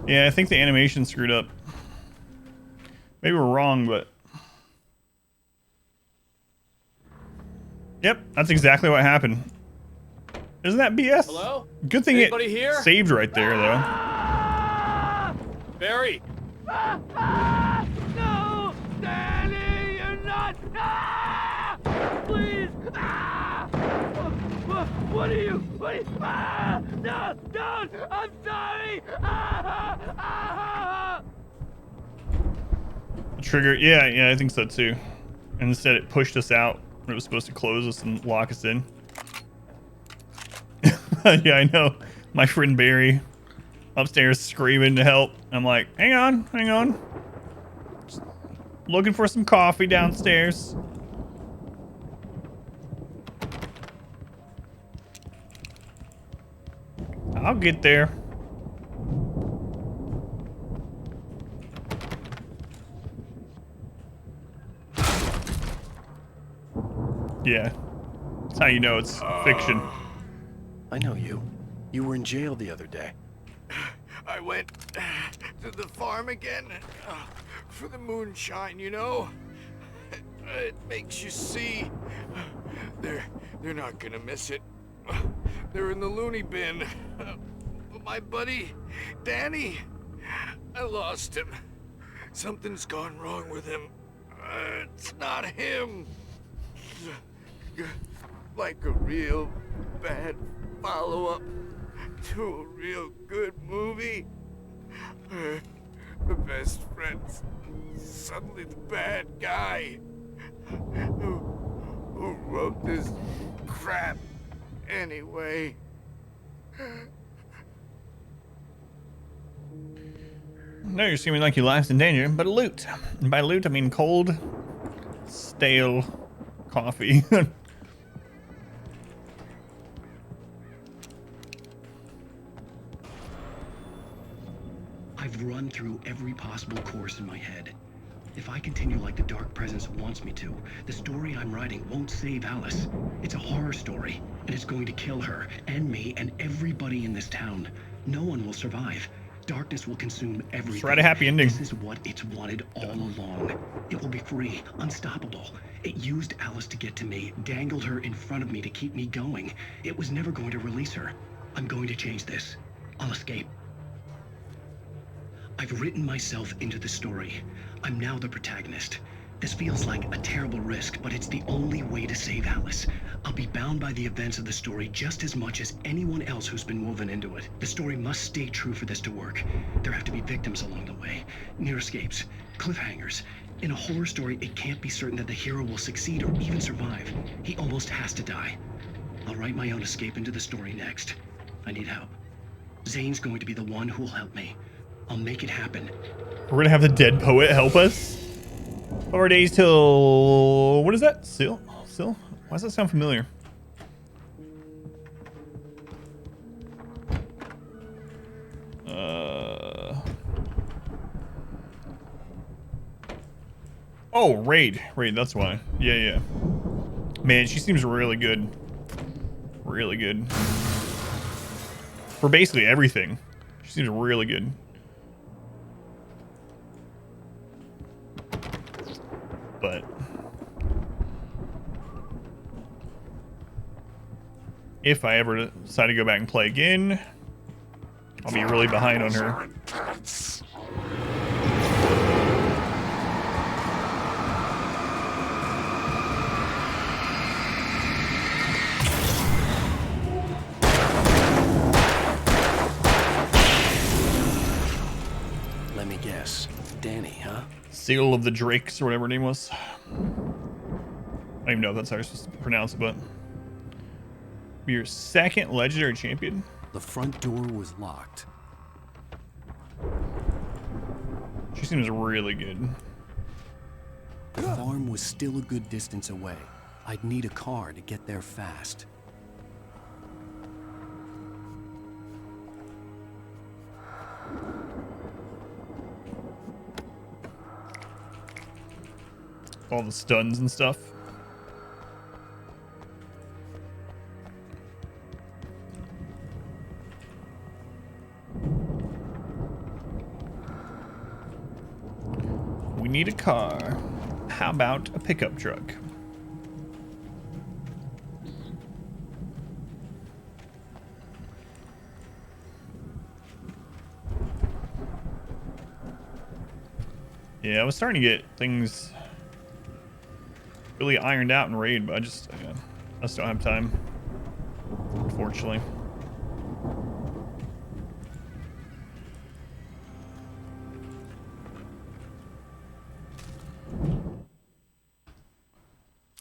Speaker 1: Yeah, I think the animation screwed up. Maybe we're wrong, but yep, that's exactly what happened. Isn't that BS?
Speaker 13: Hello?
Speaker 1: Good thing
Speaker 13: Anybody
Speaker 1: it
Speaker 13: here?
Speaker 1: saved right there, though.
Speaker 13: Barry!
Speaker 15: No! Danny, you're not! Please! What are you? No! Don't! I'm sorry!
Speaker 1: Trigger. Yeah, I think so too. And instead it pushed us out. It was supposed to close us and lock us in. Yeah, I know. My friend Barry upstairs screaming to help. I'm like, hang on. Just looking for some coffee downstairs. I'll get there. Yeah. That's how you know it's fiction.
Speaker 3: I know you. You were in jail the other day.
Speaker 7: I went to the farm again for the moonshine, you know? It makes you see. They're not gonna miss it. They're in the loony bin. But my buddy, Danny, I lost him. Something's gone wrong with him. It's not him. Like a real bad follow-up to a real good movie. The best friend's suddenly the bad guy. Who wrote this crap anyway?
Speaker 1: No, you're seeming like your life's in danger, but loot. And by loot, I mean cold, stale coffee.
Speaker 4: I've run through every possible course in my head. If I continue like the Dark Presence wants me to, the story I'm writing won't save Alice. It's a horror story, and it's going to kill her, and me, and everybody in this town. No one will survive. Darkness will consume everything.
Speaker 1: Just write a happy ending.
Speaker 4: This is what it's wanted all along. It will be free, unstoppable. It used Alice to get to me, dangled her in front of me to keep me going. It was never going to release her. I'm going to change this. I'll escape. I've written myself into the story. I'm now the protagonist. This feels like a terrible risk, but it's the only way to save Alice. I'll be bound by the events of the story just as much as anyone else who's been woven into it. The story must stay true for this to work. There have to be victims along the way, near escapes, cliffhangers. In a horror story, it can't be certain that the hero will succeed or even survive. He almost has to die. I'll write my own escape into the story next. I need help. Zane's going to be the one who'll help me. I'll make it happen.
Speaker 1: We're gonna have the dead poet help us. 4 days till... What is that? Still? Why does that sound familiar? Oh, Raid, that's why. Yeah. Man, she seems really good. Really good. For basically everything. She seems really good. But if I ever decide to go back and play again, I'll be really behind on her.
Speaker 3: Let me guess. Danny, huh?
Speaker 1: Seal of the Drakes or whatever her name was. I don't even know if that's how you're supposed to pronounce it, but be your second legendary champion.
Speaker 3: The front door was locked.
Speaker 1: She seems really good.
Speaker 3: The farm was still a good distance away. I'd need a car to get there fast.
Speaker 1: All the stuns and stuff. We need a car. How about a pickup truck? Yeah, I was starting to get things really ironed out in Raid, but I just don't have time, unfortunately.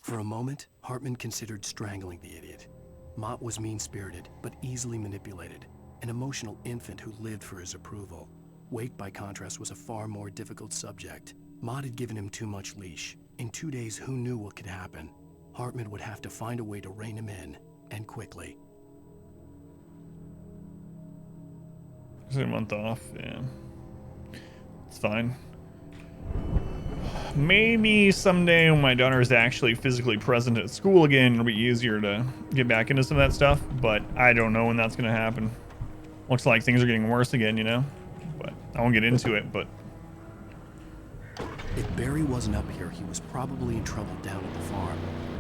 Speaker 3: For a moment, Hartman considered strangling the idiot. Mott was mean-spirited, but easily manipulated. An emotional infant who lived for his approval. Wake, by contrast, was a far more difficult subject. Mott had given him too much leash. In 2 days, who knew what could happen? Hartman would have to find a way to rein him in, and quickly.
Speaker 1: Is it a month off? Yeah. It's fine. Maybe someday when my daughter is actually physically present at school again, it'll be easier to get back into some of that stuff, but I don't know when that's going to happen. Looks like things are getting worse again, you know? But I won't get into it, but...
Speaker 3: If Barry wasn't up here, he was probably in trouble down at the farm.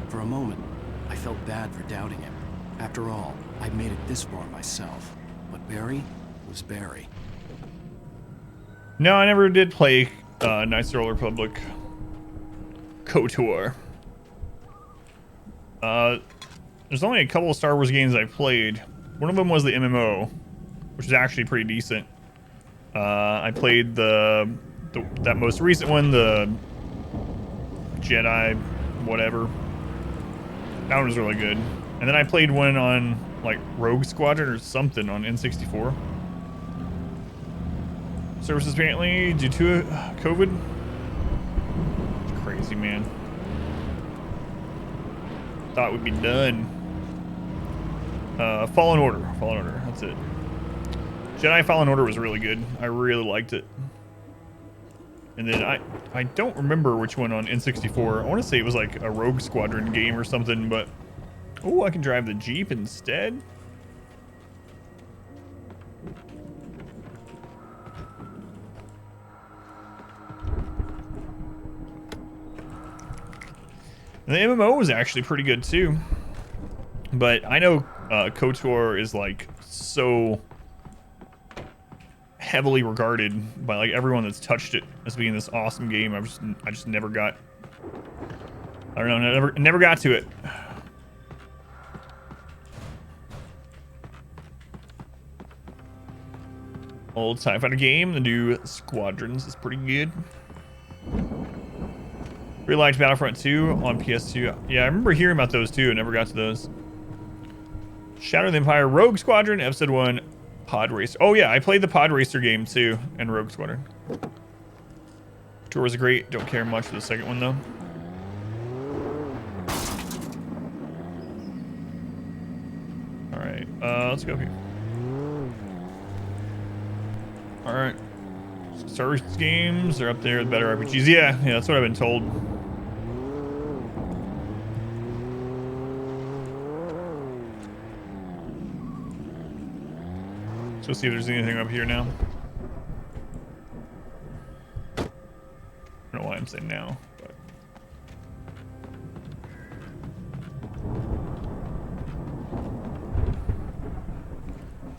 Speaker 3: For a moment, I felt bad for doubting him. After all, I'd made it this far myself. But Barry was Barry.
Speaker 1: No, I never did play Knights of the Old Republic KOTOR. There's only a couple of Star Wars games I played. One of them was the MMO, which is actually pretty decent. I played that most recent one, the Jedi whatever. That one was really good. And then I played one on like Rogue Squadron or something on N64. Services apparently due to COVID. It's crazy, man. Thought we'd be done. Fallen Order. That's it. Jedi Fallen Order was really good. I really liked it. And then I don't remember which one on N64. I want to say it was like a Rogue Squadron game or something, but... Oh, I can drive the Jeep instead? And the MMO was actually pretty good too. But I know KOTOR is like so heavily regarded by like everyone that's touched it as being this awesome game. I just never got I don't know. Never got to it. Old TIE Fighter game. The new Squadrons is pretty good. Really liked Battlefront 2 on PS2. Yeah, I remember hearing about those too. I never got to those. Shadow of the Empire, Rogue Squadron, Episode 1, Pod Racer. Oh yeah, I played the Pod Racer game too, and Rogue Squadron. Tour was great. Don't care much for the second one though. All right, let's go here. All right, Star Wars games are up there with better RPGs. Yeah, that's what I've been told. So let's see if there's anything up here now. I don't know why I'm saying now, but.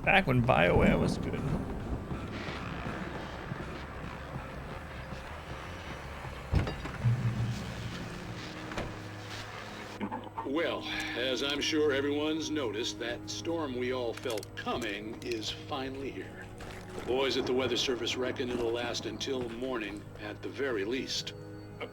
Speaker 1: Back when BioWare was good.
Speaker 10: Well, as I'm sure everyone's noticed, that storm we all felt coming is finally here. The boys at the Weather Service reckon it'll last until morning at the very least.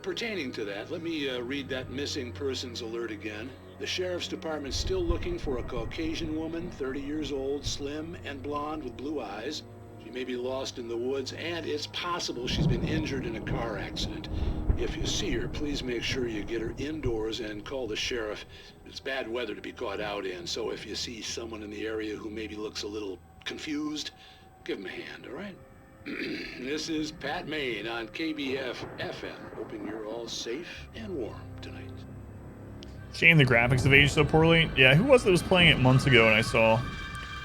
Speaker 10: Pertaining to that, let me read that missing persons alert again. The Sheriff's Department's still looking for a Caucasian woman, 30 years old, slim and blonde with blue eyes. She may be lost in the woods, and it's possible she's been injured in a car accident. If you see her, please make sure you get her indoors and call the sheriff. It's bad weather to be caught out in, so if you see someone in the area who maybe looks a little confused, give him a hand, all right? This is Pat Main on KBF FM, hoping you're all safe and warm tonight.
Speaker 1: Shame the graphics have aged so poorly. Yeah, who was it that was playing it months ago and I saw?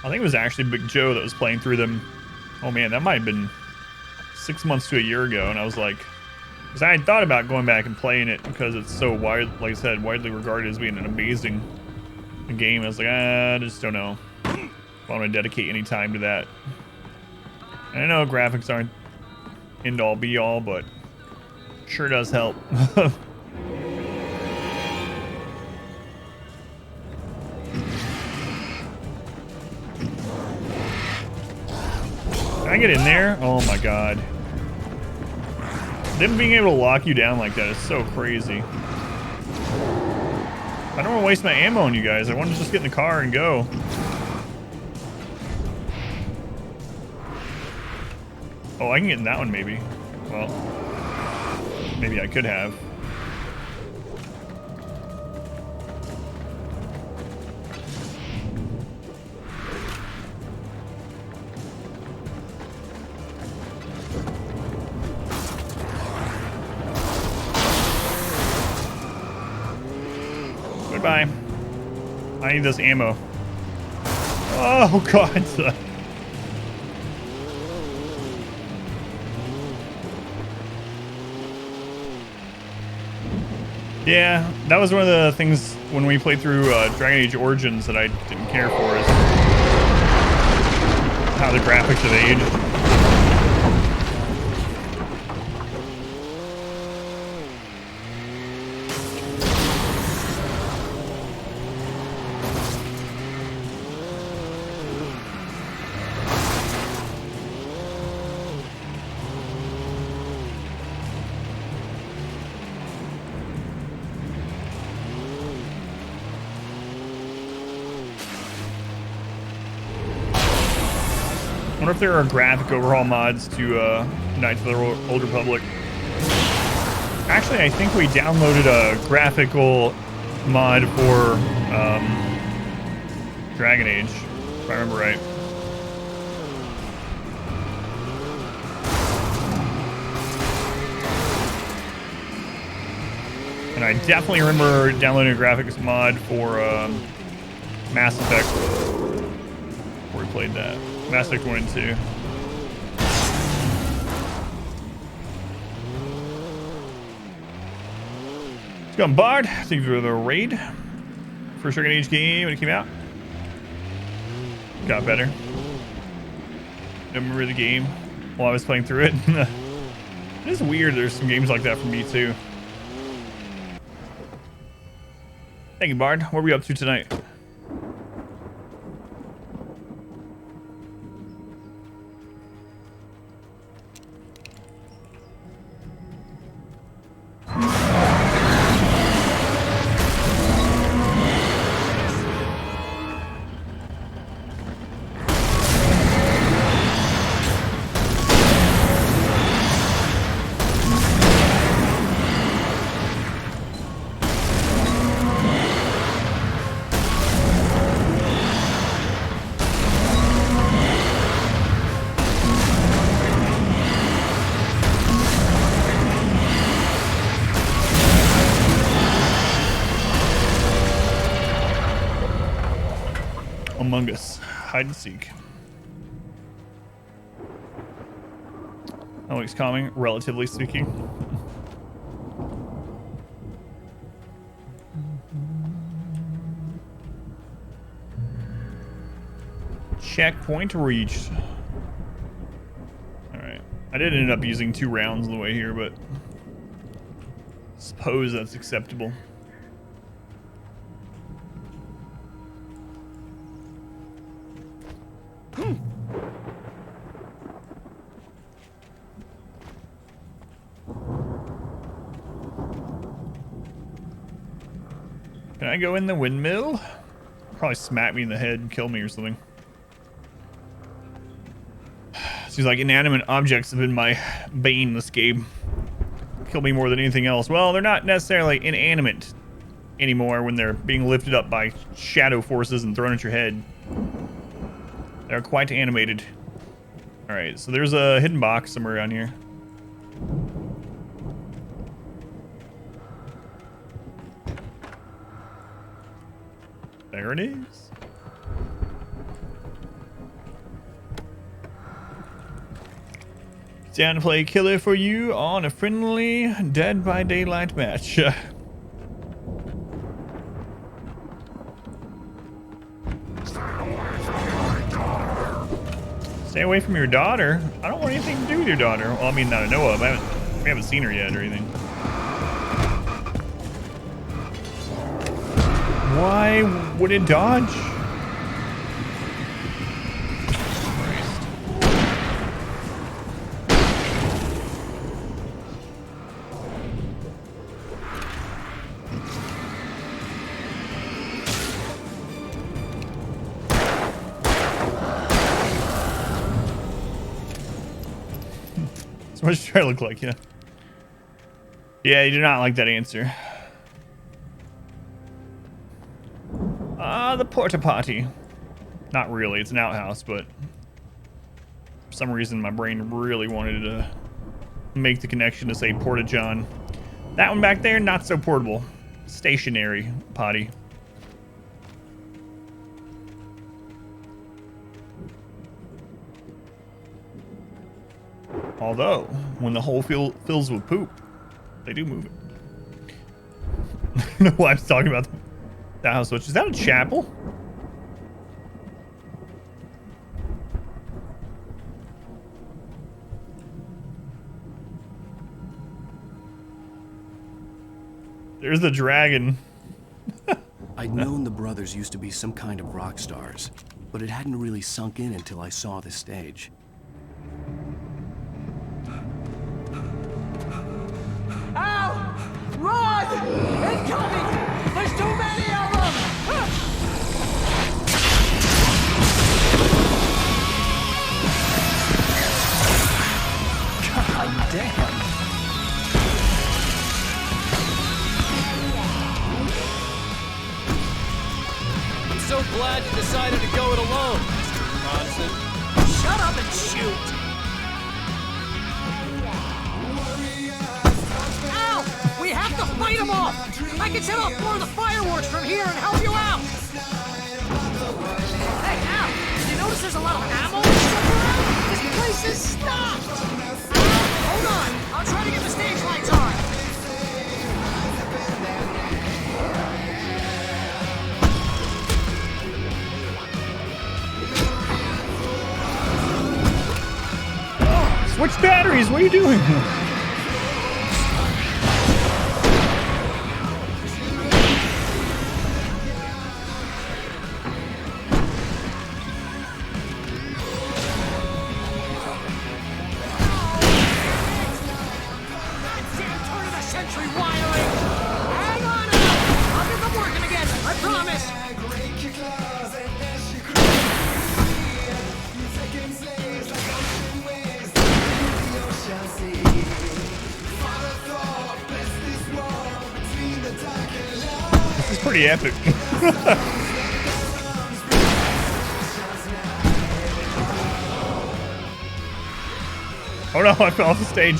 Speaker 1: I think it was actually Big Joe that was playing through them. Oh man, that might have been 6 months to a year ago, and I was like, because I had thought about going back and playing it because it's so wide, like I said, widely regarded as being an amazing game. I was like, I just don't know if I want to dedicate any time to that. And I know graphics aren't end all be all, but sure does help. Can I get in there? Oh my god. Them being able to lock you down like that is so crazy. I don't want to waste my ammo on you guys. I want to just get in the car and go. Oh, I can get in that one maybe. Well, maybe I could have. Goodbye. I need this ammo. Oh god. Yeah, that was one of the things when we played through Dragon Age Origins that I didn't care for, is how the graphics have aged. I wonder if there are graphic overhaul mods to Knights of the Old Republic. Actually, I think we downloaded a graphical mod for Dragon Age, if I remember right. And I definitely remember downloading a graphics mod for Mass Effect, where we played that. Mass Effect 1 and 2. Let's go on Bard. Thank you for the raid. First Dragon Age game when it came out. Got better. Don't remember the game while I was playing through it. It is weird, there's some games like that for me too. Thank you, Bard. What are we up to tonight? Among Us. Hide and seek. Alex calming, relatively speaking. Checkpoint reached. Alright. I did end up using 2 rounds on the way here, but suppose that's acceptable. Can I go in the windmill? Probably smack me in the head and kill me or something. Seems like inanimate objects have been my bane this game. Kill me more than anything else. Well, they're not necessarily inanimate anymore when they're being lifted up by shadow forces and thrown at your head. They're quite animated. Alright, so there's a hidden box somewhere around here. There it is. Down to play killer for you on a friendly Dead by Daylight match. Stay away from your daughter. I don't want anything to do with your daughter. Well, I mean, that I know of. We haven't seen her yet or anything. Why would it dodge? So what's your look like? Yeah. Yeah, you do not like that answer. The porta potty. Not really, it's an outhouse, but for some reason my brain really wanted to make the connection to say porta john. That one back there, not so portable. Stationary potty. Although, when the hole fills with poop, they do move it. I don't know why I'm talking about the house switch. Is that a chapel? There's the dragon.
Speaker 3: I'd known the brothers used to be some kind of rock stars, but it hadn't really sunk in until I saw the stage.
Speaker 15: Ow! Run! Incoming! There's too many of them!
Speaker 3: God damn!
Speaker 13: I'm so glad you decided to go it alone, Mr. Bronson.
Speaker 6: Shut up and shoot! Ow! We have to fight them off! I can set off more of the fireworks from here and help you out! Hey, Al! Did you notice there's a lot of ammo and stuff around? This place is stopped! Hold on! I'll try to get the stage lights on!
Speaker 1: Switch batteries, what are you doing? pretty epic. Oh no, I fell off the stage.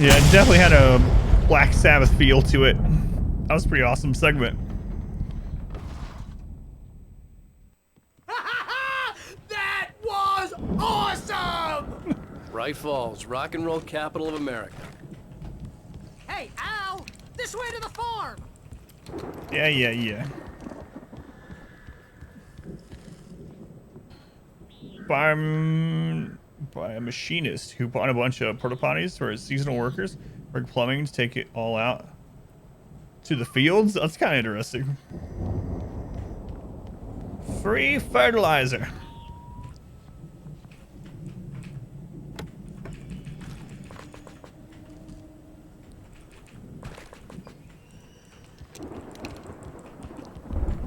Speaker 1: Yeah, it definitely had a Black Sabbath feel to it. That was a pretty awesome segment.
Speaker 3: That was awesome! Bright Falls, rock and roll capital of America.
Speaker 6: Hey, Al! This way to the farm!
Speaker 1: Yeah. By a machinist who bought a bunch of porta potties for his seasonal workers, rig plumbing to take it all out to the fields. That's kind of interesting. Free fertilizer.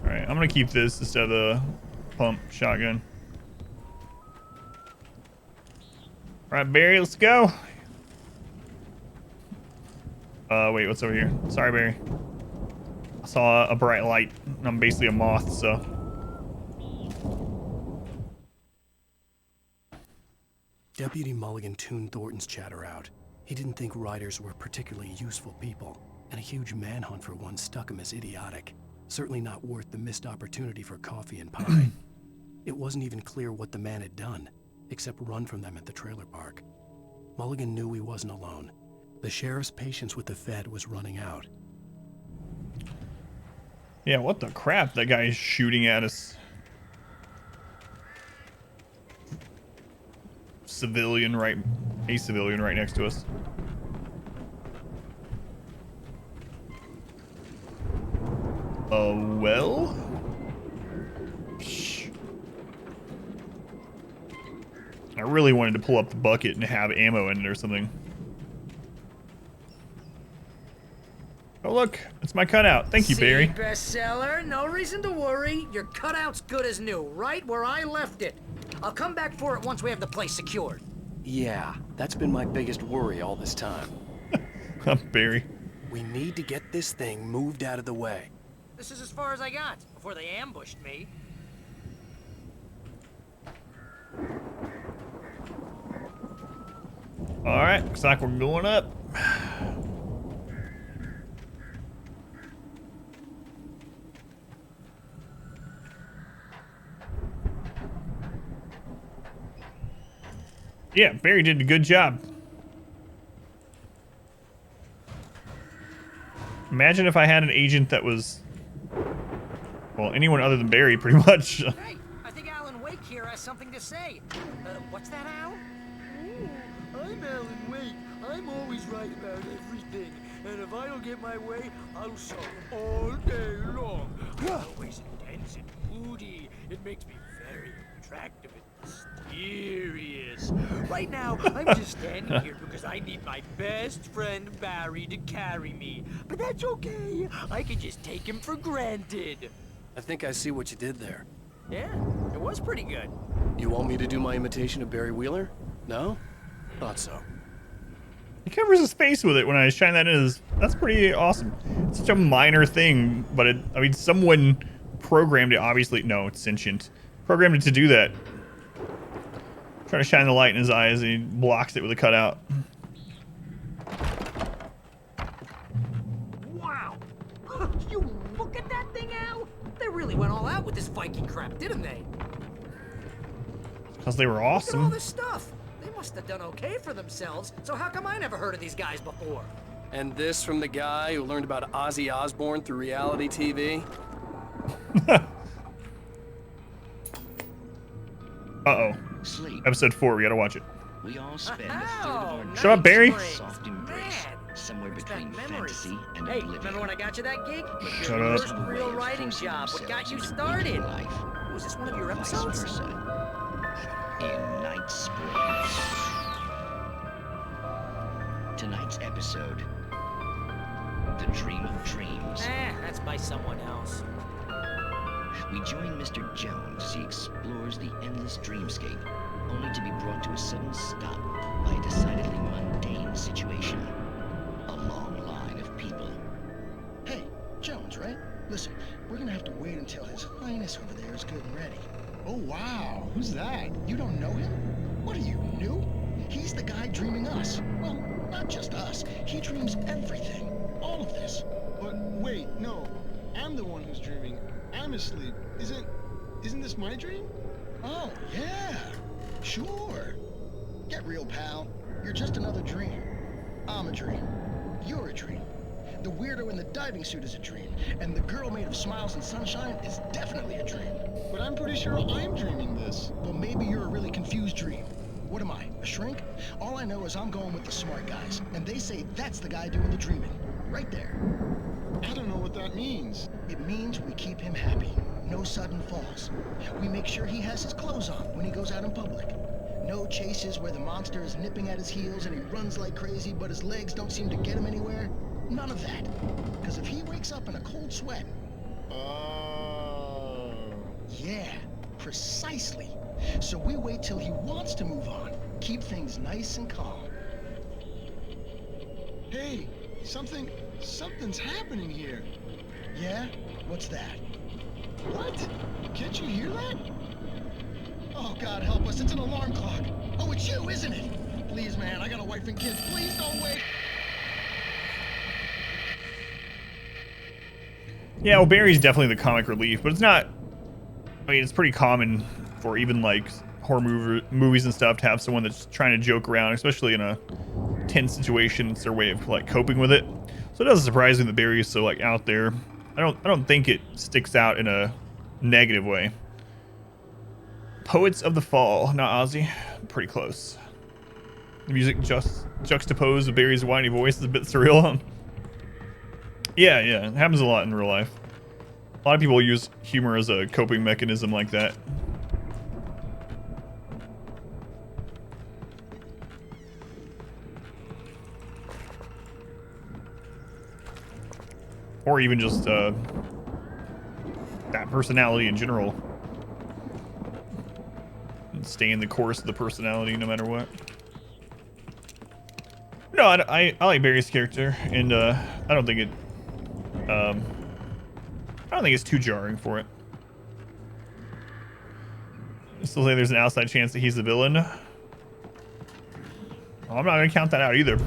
Speaker 1: All right, I'm gonna keep this instead of the pump shotgun. All right, Barry, let's go. Wait, what's over here? Sorry, Barry. I saw a bright light. I'm basically a moth, so.
Speaker 3: Deputy Mulligan tuned Thornton's chatter out. He didn't think riders were particularly useful people, and a huge manhunt for one struck him as idiotic. Certainly not worth the missed opportunity for coffee and pie. It wasn't even clear what the man had done, except run from them at the trailer park. Mulligan knew he wasn't alone. The sheriff's patience with the Fed was running out.
Speaker 1: Yeah, what the crap? That guy is shooting at us. A civilian right next to us. Well? I really wanted to pull up the bucket and have ammo in it or something. Oh look, it's my cutout. Thank you, Barry.
Speaker 6: Bestseller, no reason to worry. Your cutout's good as new, right where I left it. I'll come back for it once we have the place secured.
Speaker 3: Yeah, that's been my biggest worry all this time.
Speaker 1: Barry.
Speaker 3: We need to get this thing moved out of the way.
Speaker 6: This is as far as I got before they ambushed me.
Speaker 1: All right, looks like we're going up. Yeah, Barry did a good job. Imagine if I had an agent that was, well, anyone other than Barry, pretty much.
Speaker 6: Hey, I think Alan Wake here has something to say. What's that, Al?
Speaker 2: I'm Alan Wake. I'm always right about everything. And if I don't get my way, I'll sulk all day long. Always intense and moody. It makes me very attractive and mysterious. Right now, I'm just standing here because I need my best friend Barry to carry me. But that's okay. I can just take him for granted.
Speaker 3: I think I see what you did there.
Speaker 6: Yeah, it was pretty good.
Speaker 3: You want me to do my imitation of Barry Wheeler? No? Thought so.
Speaker 1: He covers his face with it when I shine that in. That's pretty awesome. It's such a minor thing, but I mean, someone programmed it, obviously. No, it's sentient. Programmed it to do that. Trying to shine the light in his eyes, and he blocks it with a cutout.
Speaker 6: Wow! You look at that thing, Al! They really went all out with this Viking crap, didn't they?
Speaker 1: Because they were
Speaker 6: Look at all
Speaker 1: awesome.
Speaker 6: this stuff. They must have done okay for themselves, so how come I never heard of these guys before?
Speaker 3: And this from the guy who learned about Ozzy Osbourne through reality TV?
Speaker 1: Uh-oh.
Speaker 4: Sleep.
Speaker 1: Episode 4, we gotta watch it.
Speaker 4: We all spend a third of our night
Speaker 1: Shut up, Barry.
Speaker 4: in a soft embrace, somewhere between fantasy and
Speaker 6: Hey,
Speaker 4: oblivion.
Speaker 6: remember when I got you that gig?
Speaker 1: Shut
Speaker 6: Your
Speaker 1: up.
Speaker 6: first real writing job. What got you started? Was this one of your episodes?
Speaker 4: In Night Springs. Tonight's episode, The Dream of Dreams.
Speaker 6: That's by someone else.
Speaker 4: We join Mr. Jones as he explores the endless dreamscape, only to be brought to a sudden stop by a decidedly mundane situation. A long line of people.
Speaker 17: Hey, Jones, right? Listen, we're gonna have to wait until His Highness over there is good and ready. Oh, wow. Who's that? You don't know him? What are you, new? He's the guy dreaming us. Well, not just us. He dreams everything. All of this.
Speaker 22: But wait, no. I'm the one who's dreaming. I'm asleep. Isn't this my dream?
Speaker 17: Oh, yeah. Sure. Get real, pal. You're just another dream. I'm a dream. You're a dream. The weirdo in the diving suit is a dream. And the girl made of smiles and sunshine is definitely a dream.
Speaker 22: But I'm pretty sure I'm dreaming this.
Speaker 17: Well, maybe you're a really confused dream. What am I, a shrink? All I know is I'm going with the smart guys. And they say that's the guy doing the dreaming. Right there.
Speaker 22: I don't know what that means.
Speaker 17: It means we keep him happy. No sudden falls. We make sure he has his clothes on when he goes out in public. No chases where the monster is nipping at his heels and he runs like crazy, but his legs don't seem to get him anywhere. None of that. Because if he wakes up in a cold sweat...
Speaker 22: Oh.
Speaker 17: Yeah, precisely. So we wait till he wants to move on. Keep things nice and calm.
Speaker 22: Hey, something's happening here.
Speaker 17: Yeah? What's that?
Speaker 22: What? Can't you hear that?
Speaker 17: Oh, God help us, it's an alarm clock. Oh, it's you, isn't it? Please, man, I got a wife and kids. Please don't wait.
Speaker 1: Yeah, well, Barry's definitely the comic relief, but it's not. I mean, it's pretty common for even like horror movies and stuff to have someone that's trying to joke around, especially in a tense situation. It's their way of like coping with it. So it doesn't surprise me that Barry is so like out there. I don't think it sticks out in a negative way. Poets of the Fall, not Ozzy. Pretty close. The music just juxtaposed with Barry's whiny voice is a bit surreal. Yeah, it happens a lot in real life. A lot of people use humor as a coping mechanism like that. Or even just that personality in general. And stay in the course of the personality no matter what. No, I like Barry's character, and I don't think it's too jarring for it. I still say there's an outside chance that he's the villain. Well, I'm not gonna count that out either.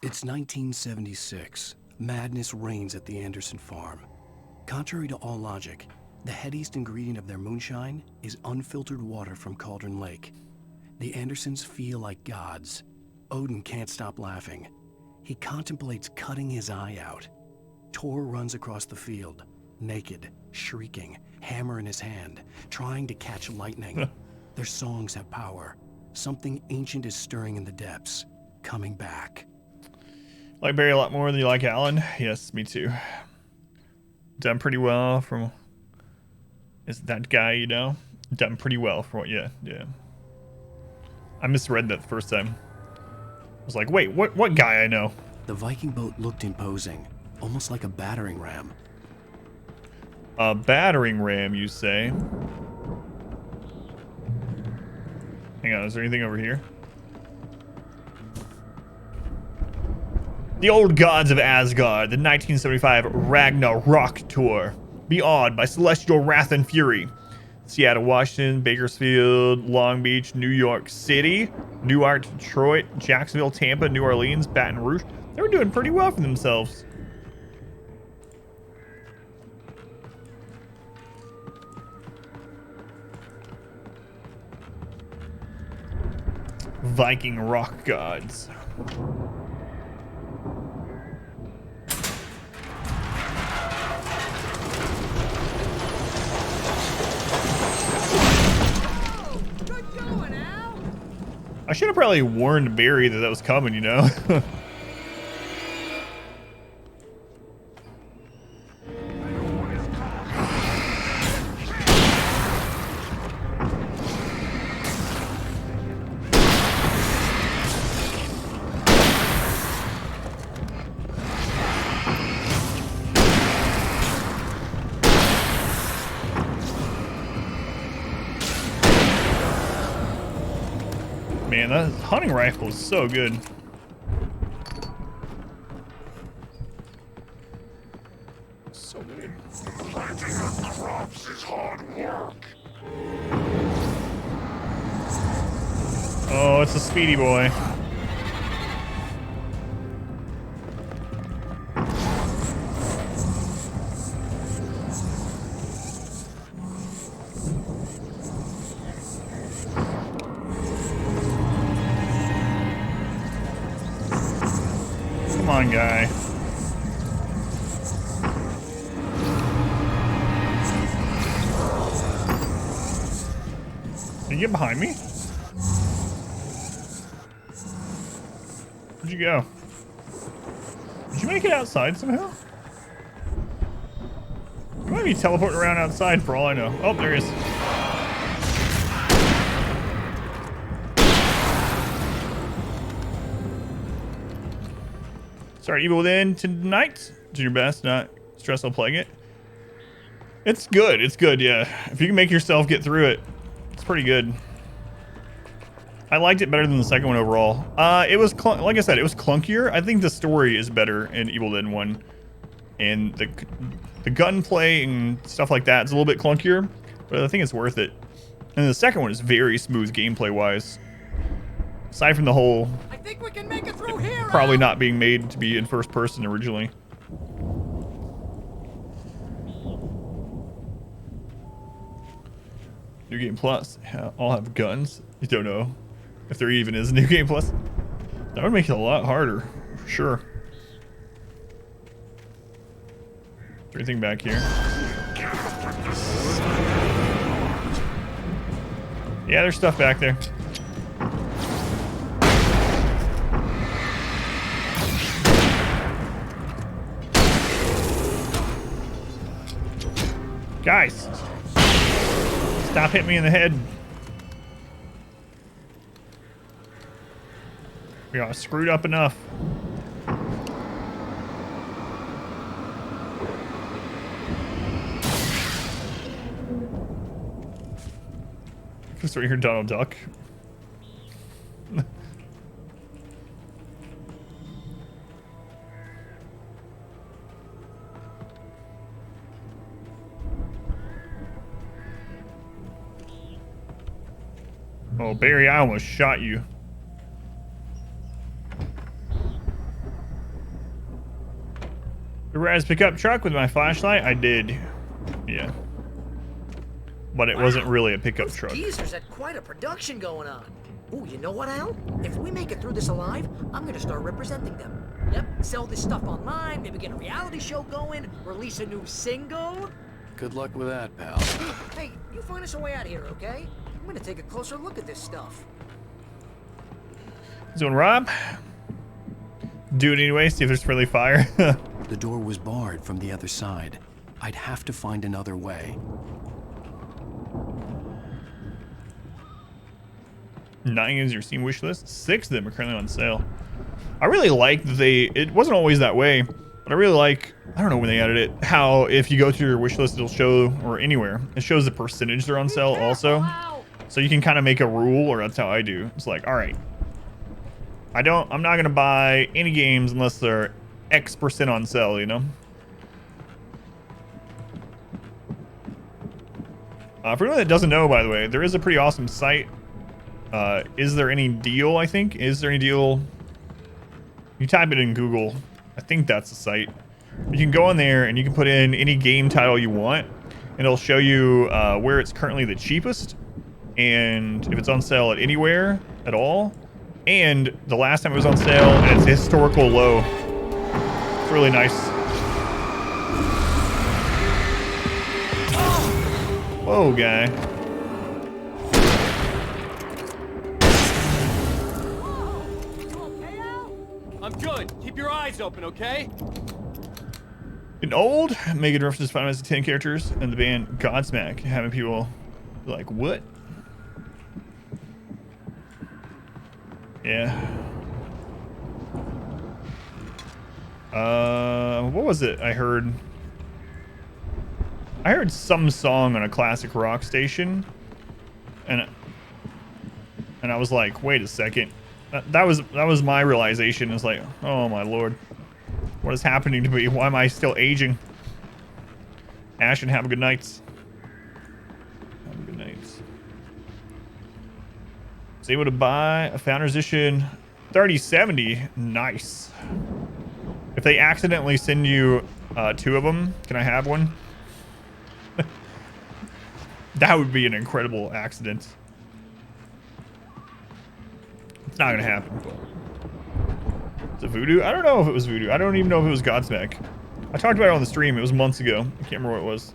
Speaker 3: It's 1976. Madness reigns at the Anderson farm. Contrary to all logic, the headiest ingredient of their moonshine is unfiltered water from Cauldron Lake. The Andersons feel like gods. Odin can't stop laughing. He contemplates cutting his eye out. Tor runs across the field, naked, shrieking, hammer in his hand, trying to catch lightning. Their songs have power. Something ancient is stirring in the depths, coming back.
Speaker 1: Like Barry a lot more than you like Alan? Yes, me too. Done pretty well from... Is that guy, you know? Done pretty well for what... Yeah. I misread that the first time. I was like, wait, what guy I know?
Speaker 3: The Viking boat looked imposing, almost like a battering ram.
Speaker 1: A battering ram, you say? Hang on, is there anything over here? The Old Gods of Asgard, the 1975 Ragnarok Tour. Be awed by celestial wrath and fury. Seattle, Washington, Bakersfield, Long Beach, New York City, Newark, Detroit, Jacksonville, Tampa, New Orleans, Baton Rouge. They were doing pretty well for themselves. Viking rock gods. I should have probably warned Barry that was coming, you know? Man, that hunting rifle is so good. So good.
Speaker 15: Planting the crops is hard work.
Speaker 1: Oh, it's a speedy boy. Come on, guy. Did you get behind me? Where'd you go? Did you make it outside somehow? You might be teleporting around outside for all I know. Oh, there he is. Start Evil Within tonight. Do your best, not stress while playing it. It's good. It's good, yeah. If you can make yourself get through it, it's pretty good. I liked it better than the second one overall. It was, like I said, it was clunkier. I think the story is better in Evil Within 1. And the gunplay and stuff like that is a little bit clunkier, but I think it's worth it. And the second one is very smooth gameplay-wise. Aside from the whole...
Speaker 6: I think we can make it through here.
Speaker 1: Probably not being made to be in first person originally. New Game Plus. All have guns. You don't know if there even is a New Game Plus. That would make it a lot harder, for sure. Is there anything back here? Yeah, there's stuff back there. Guys, stop hitting me in the head. We got screwed up enough. Just right here, Donald Duck. Oh, Barry, I almost shot you. The Raz pickup truck with my flashlight? I did. Yeah. But it wasn't really a pickup truck.
Speaker 6: Geezers had quite a production going on. Ooh, you know what, Al? If we make it through this alive, I'm gonna start representing them. Yep, sell this stuff online, maybe get a reality show going, release a new single.
Speaker 3: Good luck with that, pal.
Speaker 6: Hey, you find us a way out of here, okay? I'm gonna take a closer look at this stuff.
Speaker 1: Zone Rob. Do it anyway, see if there's friendly fire.
Speaker 3: The door was barred from the other side. I'd have to find another way.
Speaker 1: 9 is your Steam wish list. 6 of them are currently on sale. I really like that it wasn't always that way, but I really like, I don't know when they added it, how if you go to your wish list, it'll show, or anywhere, it shows the percentage they're on sale also. So you can kind of make a rule, or that's how I do. It's like, all right, I'm not going to buy any games unless they're X% on sale, you know? For anyone that doesn't know, by the way, there is a pretty awesome site. Is there any deal, I think? Is there any deal? You type it in Google. I think that's the site. You can go on there and you can put in any game title you want. And it'll show you where it's currently the cheapest. And if it's on sale at anywhere at all. And the last time it was on sale and it's historical low. It's really nice. Whoa, guy.
Speaker 13: I'm good. Keep your eyes open, okay?
Speaker 1: In old, making references to Final Fantasy X characters and the band Godsmack, having people be like, what? Yeah. What was it I heard? I heard some song on a classic rock station, and I was like, wait a second. That was my realization. It's like, oh my lord, what is happening to me? Why am I still aging? Ashton, have a good night. Have a good night. Was able to buy a Founders Edition 3070. Nice. If they accidentally send you 2 of them, can I have one? That would be an incredible accident. It's not gonna happen. Is it Voodoo? I don't know if it was Voodoo. I don't even know if it was Godsmack. I talked about it on the stream. It was months ago. I can't remember what it was.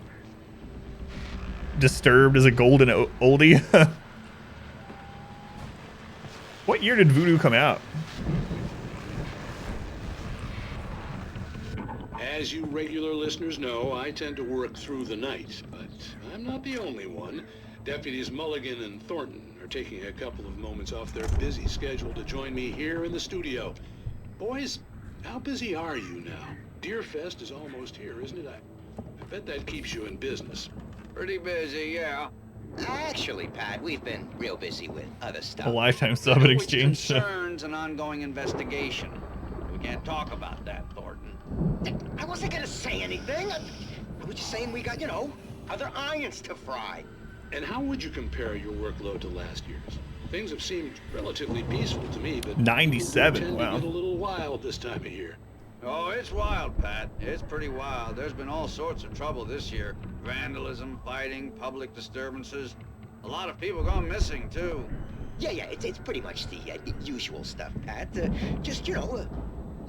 Speaker 1: Disturbed as a golden oldie. What year did Voodoo come out?
Speaker 10: As you regular listeners know, I tend to work through the night, but I'm not the only one. Deputies Mulligan and Thornton are taking a couple of moments off their busy schedule to join me here in the studio. Boys, how busy are you now? Deerfest is almost here, isn't it? I bet that keeps you in business.
Speaker 5: Pretty busy, yeah. Actually, Pat, we've been real busy with other stuff.
Speaker 1: A lifetime sub in exchange.
Speaker 5: Concerns an ongoing investigation. We can't talk about that, Thornton. I wasn't gonna say anything. I was just saying we got, you know, other irons to fry.
Speaker 10: And how would you compare your workload to last year's? Things have seemed relatively peaceful to me, but
Speaker 1: 97,
Speaker 10: tend
Speaker 1: wow.
Speaker 10: to get a little wild this time of year.
Speaker 5: Oh, it's wild, Pat. It's pretty wild. There's been all sorts of trouble this year. Vandalism, fighting, public disturbances. A lot of people gone missing, too.
Speaker 19: Yeah, it's pretty much the usual stuff, Pat. Just, you know,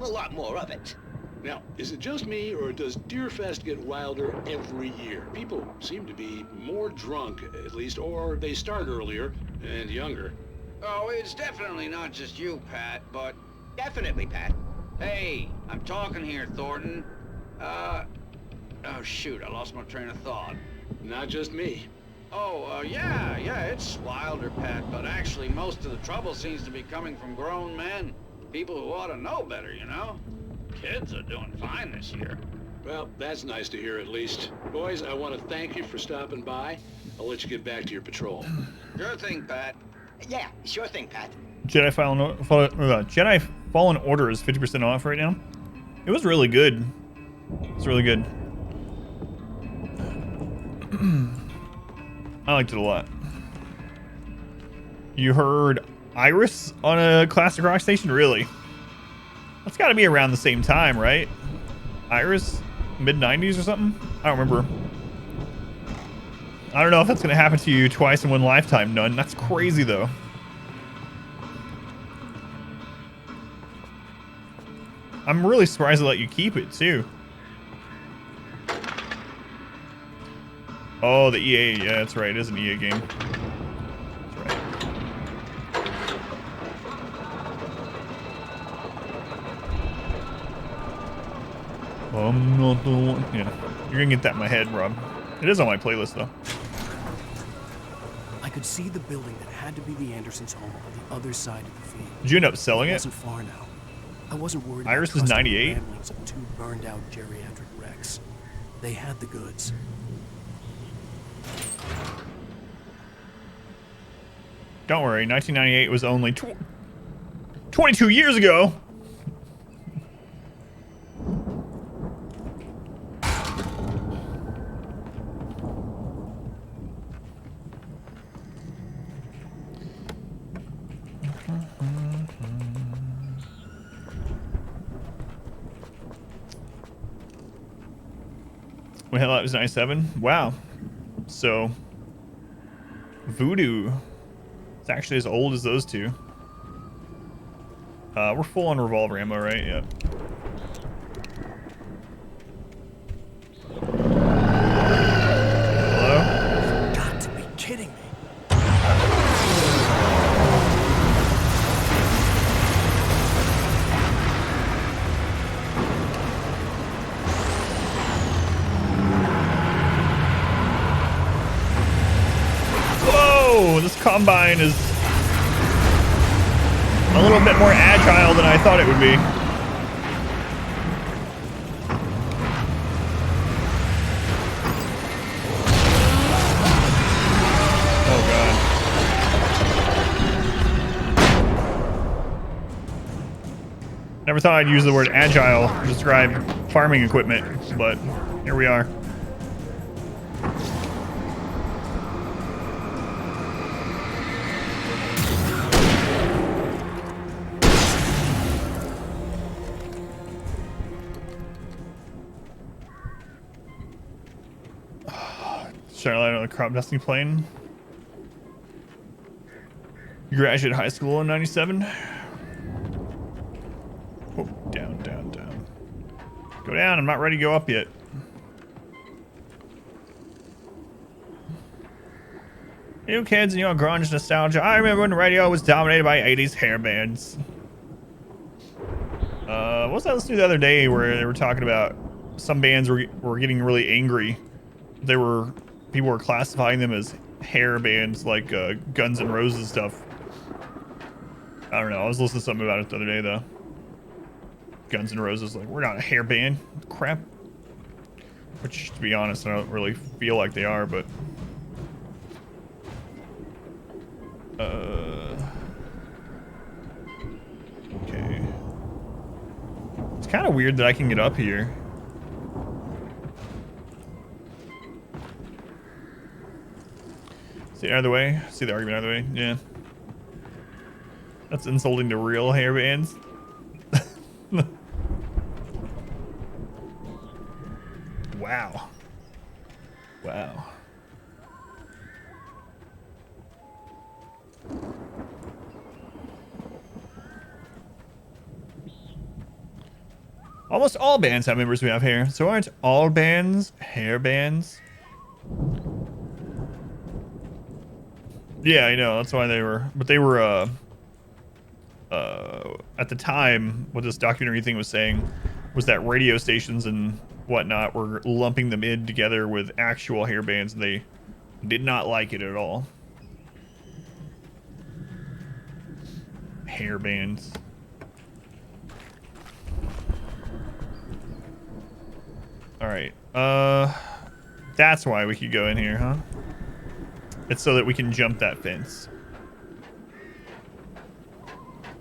Speaker 19: a lot more of it.
Speaker 10: Now, is it just me, or does Deerfest get wilder every year? People seem to be more drunk, at least, or they start earlier and younger.
Speaker 5: Oh, it's definitely not just you, Pat, but...
Speaker 19: Definitely, Pat.
Speaker 5: Hey, I'm talking here, Thornton. Oh, shoot, I lost my train of thought.
Speaker 10: Not just me.
Speaker 5: Oh, yeah, it's wilder, Pat, but actually most of the trouble seems to be coming from grown men. People who ought to know better, you know? Kids are doing fine this year.
Speaker 10: Well, that's nice to hear at least. Boys, I want to thank you for stopping by. I'll let you get back to your patrol.
Speaker 5: Sure thing, Pat.
Speaker 19: Yeah, sure thing, Pat.
Speaker 1: Jedi Fallen Order is 50% off right now. It was really good. It's really good. I liked it a lot. You heard Iris on a classic rock station? Really? That's got to be around the same time, right? Iris? mid-90s or something. I don't remember. I don't know if that's gonna happen to you twice in one lifetime, None. That's crazy though. I'm really surprised they let you keep it too. Oh, the EA, yeah, that's right. It is an EA game. That's right. I'm not the one. Yeah, you're gonna get that in my head, Rob. It is on my playlist though.
Speaker 3: I could see the building that had to be the Andersons' home on the other side of the field.
Speaker 1: Did you end up selling it?
Speaker 3: Wasn't far now. I wasn't worried.
Speaker 1: Iris
Speaker 3: about
Speaker 1: is 98.
Speaker 3: the ramblings of two burned-out geriatric wrecks. They had the goods.
Speaker 1: Don't worry, 1998 was only 22 years ago. When hell, that was 97. Wow. So, Voodoo. It's actually as old as those two. We're full on revolver ammo, right? Yep. Hello?
Speaker 3: Got to be kidding me.
Speaker 1: Whoa! This Combine is a little bit more agile than I thought it would be. Oh god. Never thought I'd use the word agile to describe farming equipment, but here we are. Charlotte on the crop dusting plane. You graduated high school in 97. Oh, down, down, down. Go down. I'm not ready to go up yet. You kids and your grunge nostalgia. I remember when the radio was dominated by 80s hair bands. What was I listening to the other day where they were talking about some bands were getting really angry. People were classifying them as hair bands, like Guns N' Roses stuff. I don't know. I was listening to something about it the other day, though. Guns N' Roses, like, we're not a hair band. Crap. Which, to be honest, I don't really feel like they are, but... Okay. It's kind of weird that I can get up here. See it out of the way? See the argument out of the way? Yeah. That's insulting to real hair bands. Wow. Wow. Almost all bands have members who have hair. So aren't all bands hair bands? Yeah, I know. That's why they were. But they were, at the time, what this documentary thing was saying was that radio stations and whatnot were lumping them in together with actual hair bands, and they did not like it at all. Hair bands. Alright. That's why we could go in here, huh? It's so that we can jump that fence.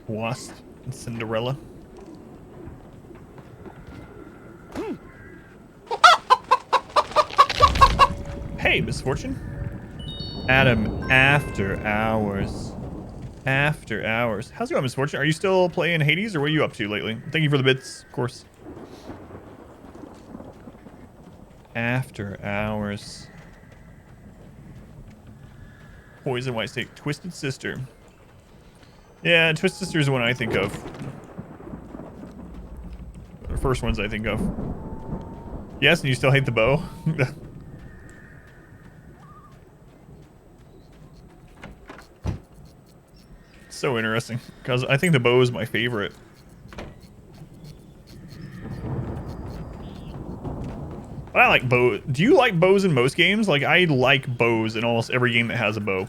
Speaker 1: Wasp and Cinderella. Hey, Misfortune. Adam, after hours. After hours. How's it going, Misfortune? Are you still playing Hades, or what are you up to lately? Thank you for the bits, of course. After Hours. Poison White Snake. Twisted Sister. Yeah, Twisted Sister is the one I think of. The first ones I think of. Yes, and you still hate the bow? So interesting, because I think the bow is my favorite. But I like bow. Do you like bows in most games? Like, I like bows in almost every game that has a bow.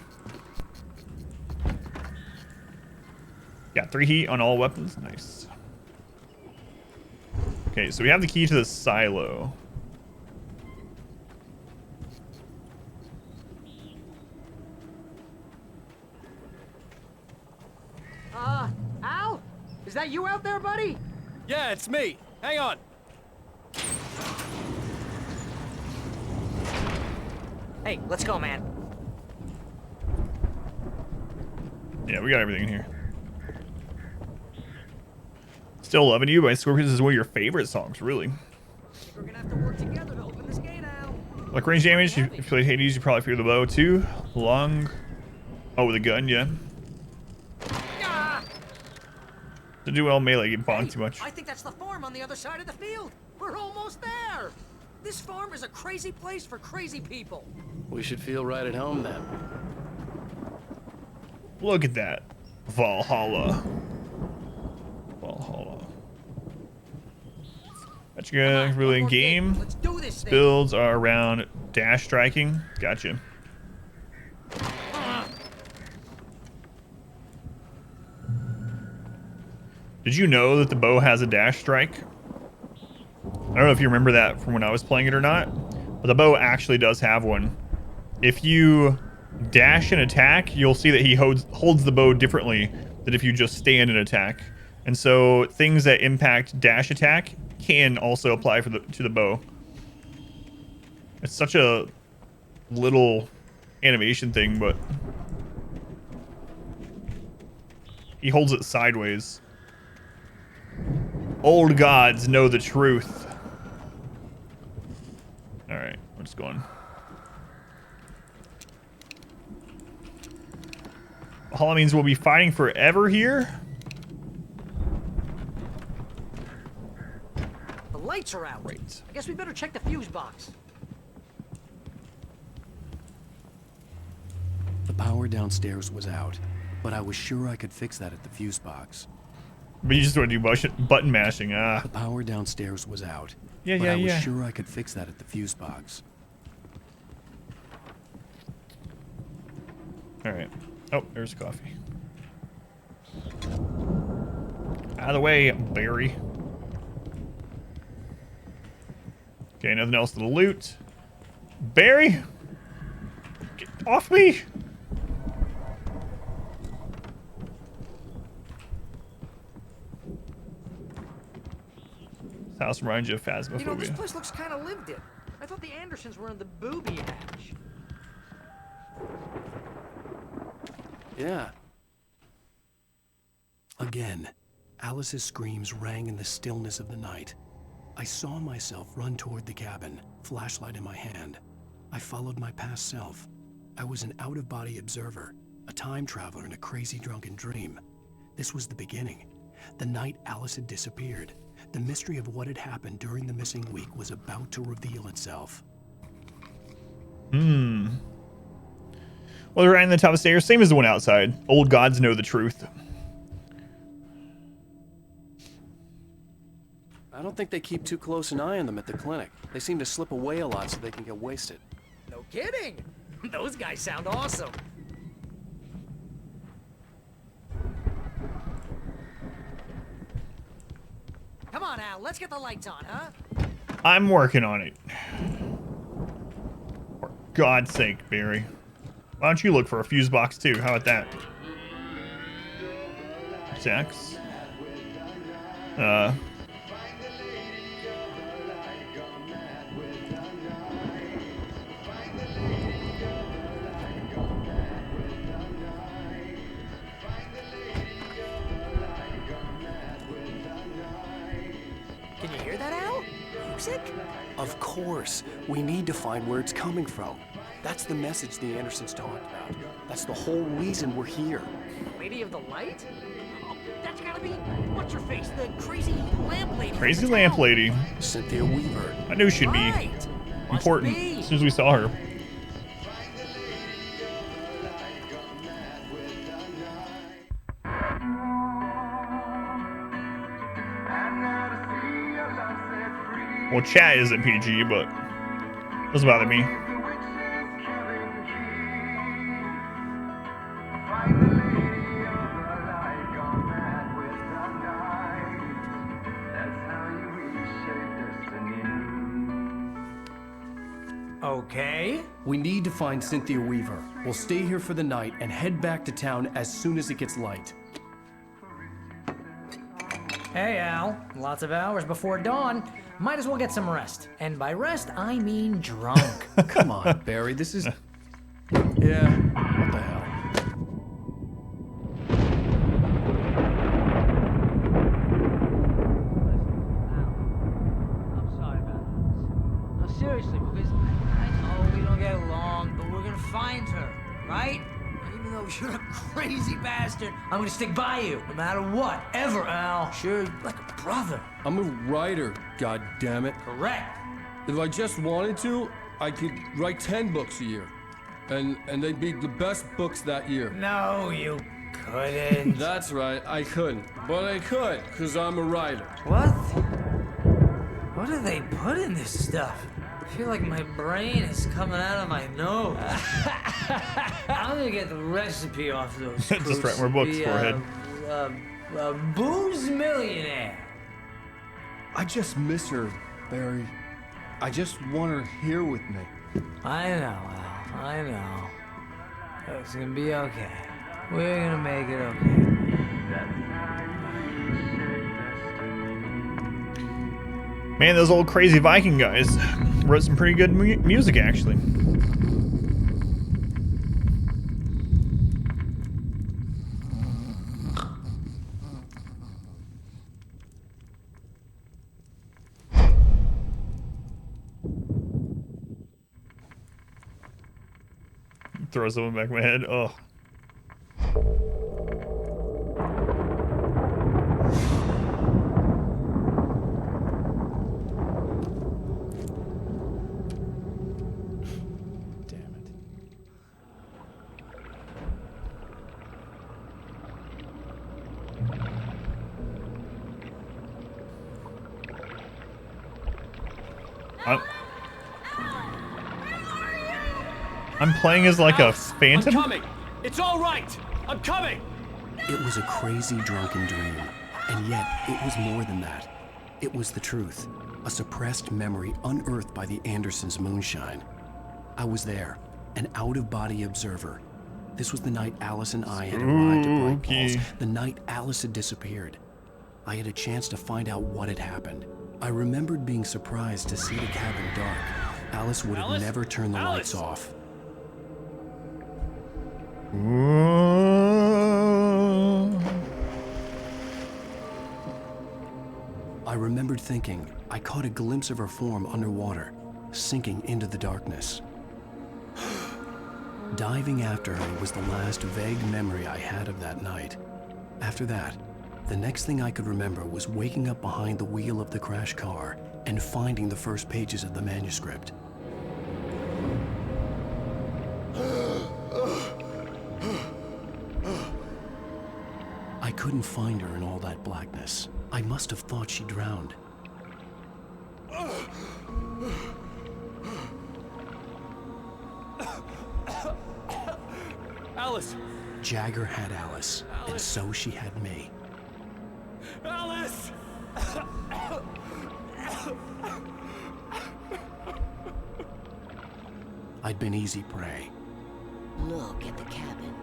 Speaker 1: Yeah, 3 heat on all weapons. Nice. Okay, so we have the key to the silo.
Speaker 6: Al? Is that you out there, buddy?
Speaker 13: Yeah, it's me. Hang on.
Speaker 6: Hey, let's go, man.
Speaker 1: Yeah, we got everything in here. Still Loving You by Scorpions is one of your favorite songs, really.
Speaker 6: We're gonna have to work together to open this gate, Al.
Speaker 1: Like range damage, if you play Hades, you probably fear the bow too. Long. Oh, with a gun, yeah. To do well melee, get bonked too much.
Speaker 6: I think that's the farm on the other side of the field. We're almost there. This farm is a crazy place for crazy people.
Speaker 3: We should feel right at home then.
Speaker 1: Look at that. Valhalla. Valhalla. That's good. Really in game.
Speaker 6: Let's do this thing.
Speaker 1: Builds are around dash striking. Gotcha. Did you know that the bow has a dash strike? I don't know if you remember that from when I was playing it or not, but the bow actually does have one. If you dash and attack, you'll see that he holds the bow differently than if you just stand and attack. And so things that impact dash attack can also apply to the bow. It's such a little animation thing, but he holds it sideways. Old gods know the truth. Alright, we're just going. Valhalla means we'll be fighting forever here.
Speaker 6: The lights are out.
Speaker 1: Great.
Speaker 6: I guess we better check the fuse box.
Speaker 3: The power downstairs was out, but I was sure I could fix that at the fuse box.
Speaker 1: But you just want to do button mashing, ah.
Speaker 3: The power downstairs was out.
Speaker 1: Yeah,
Speaker 3: but
Speaker 1: yeah,
Speaker 3: I was
Speaker 1: yeah.
Speaker 3: sure I could fix that at the fuse box.
Speaker 1: Alright. Oh, there's coffee. Out of the way, Barry. Okay, nothing else to the loot. Barry! Get off me! This house reminds you of Phasmophobia.
Speaker 6: You know, this place looks kind of lived in. I thought the Andersons were in the booby hatch.
Speaker 3: Yeah. Again, Alice's screams rang in the stillness of the night. I saw myself run toward the cabin, flashlight in my hand. I followed my past self. I was an out-of-body observer, a time traveler in a crazy drunken dream. This was the beginning. The night Alice had disappeared. The mystery of what had happened during the missing week was about to reveal itself.
Speaker 1: Well, they're right on the top of the stairs, same as the one outside. Old gods know the truth.
Speaker 3: I don't think they keep too close an eye on them at the clinic. They seem to slip away a lot so they can get wasted.
Speaker 6: No kidding. Those guys sound awesome. Come on, Al. Let's get the lights on, huh?
Speaker 1: I'm working on it. For God's sake, Barry. Why don't you look for a fuse box too? How about that? Sex.
Speaker 6: Can you hear that, Al? Music?
Speaker 3: Of course. course. We need to find where it's coming from. That's the message the Andersons talked about. That's the whole reason we're here.
Speaker 6: Lady of the Light? Oh, that's gotta be what's her face, the crazy lamp lady.
Speaker 1: Crazy lamp lady.
Speaker 3: Cynthia Weaver.
Speaker 1: I knew she'd be important as soon as we saw her. Well, chat isn't PG, but doesn't bother me.
Speaker 6: Okay.
Speaker 3: We need to find Cynthia Weaver. We'll stay here for the night and head back to town as soon as it gets light.
Speaker 6: Hey, Al. Lots of hours before dawn. Might as well get some rest. And by rest, I mean drunk.
Speaker 3: Come on, Barry. This is... Yeah, what the hell?
Speaker 6: I'm sorry about this. No, seriously, because I know we don't get along, but we're gonna find her, right? Even though you're a crazy bastard, I'm gonna stick by you, no matter what, ever, Al. Sure, like a brother.
Speaker 8: I'm a writer, goddammit.
Speaker 6: Correct.
Speaker 8: If I just wanted to, I could write 10 books a year. And they'd be the best books that year.
Speaker 6: No, you couldn't.
Speaker 8: That's right, I couldn't. But I could, because I'm a writer.
Speaker 6: What? What do they put in this stuff? I feel like my brain is coming out of my nose. I'm gonna get the recipe off those.
Speaker 1: Just write more books, forehead.
Speaker 6: Booze Millionaire.
Speaker 8: I just miss her, Barry. I just want her here with me.
Speaker 6: I know, Al. I know. It's gonna be okay. We're gonna make it okay.
Speaker 1: Man, those old crazy Viking guys wrote some pretty good music, actually. Throw someone back in my head. Oh. I'm playing as like a phantom?
Speaker 13: I'm coming! It's all right! I'm coming!
Speaker 3: It was a crazy drunken dream, and yet it was more than that. It was the truth, a suppressed memory unearthed by the Andersons' moonshine. I was there, an out-of-body observer. This was the night Alice and I had arrived at Bright Falls, the night Alice had disappeared. I had a chance to find out what had happened. I remembered being surprised to see the cabin dark. Alice would have never turned the lights off. I remembered thinking I caught a glimpse of her form underwater, sinking into the darkness. Diving after her was the last vague memory I had of that night. After that, the next thing I could remember was waking up behind the wheel of the crashed car and finding the first pages of the manuscript. I couldn't find her in all that blackness. I must have thought she drowned.
Speaker 13: Alice!
Speaker 3: Jagger had Alice, and so she had me.
Speaker 13: Alice!
Speaker 3: I'd been easy prey.
Speaker 9: Look at the cabin.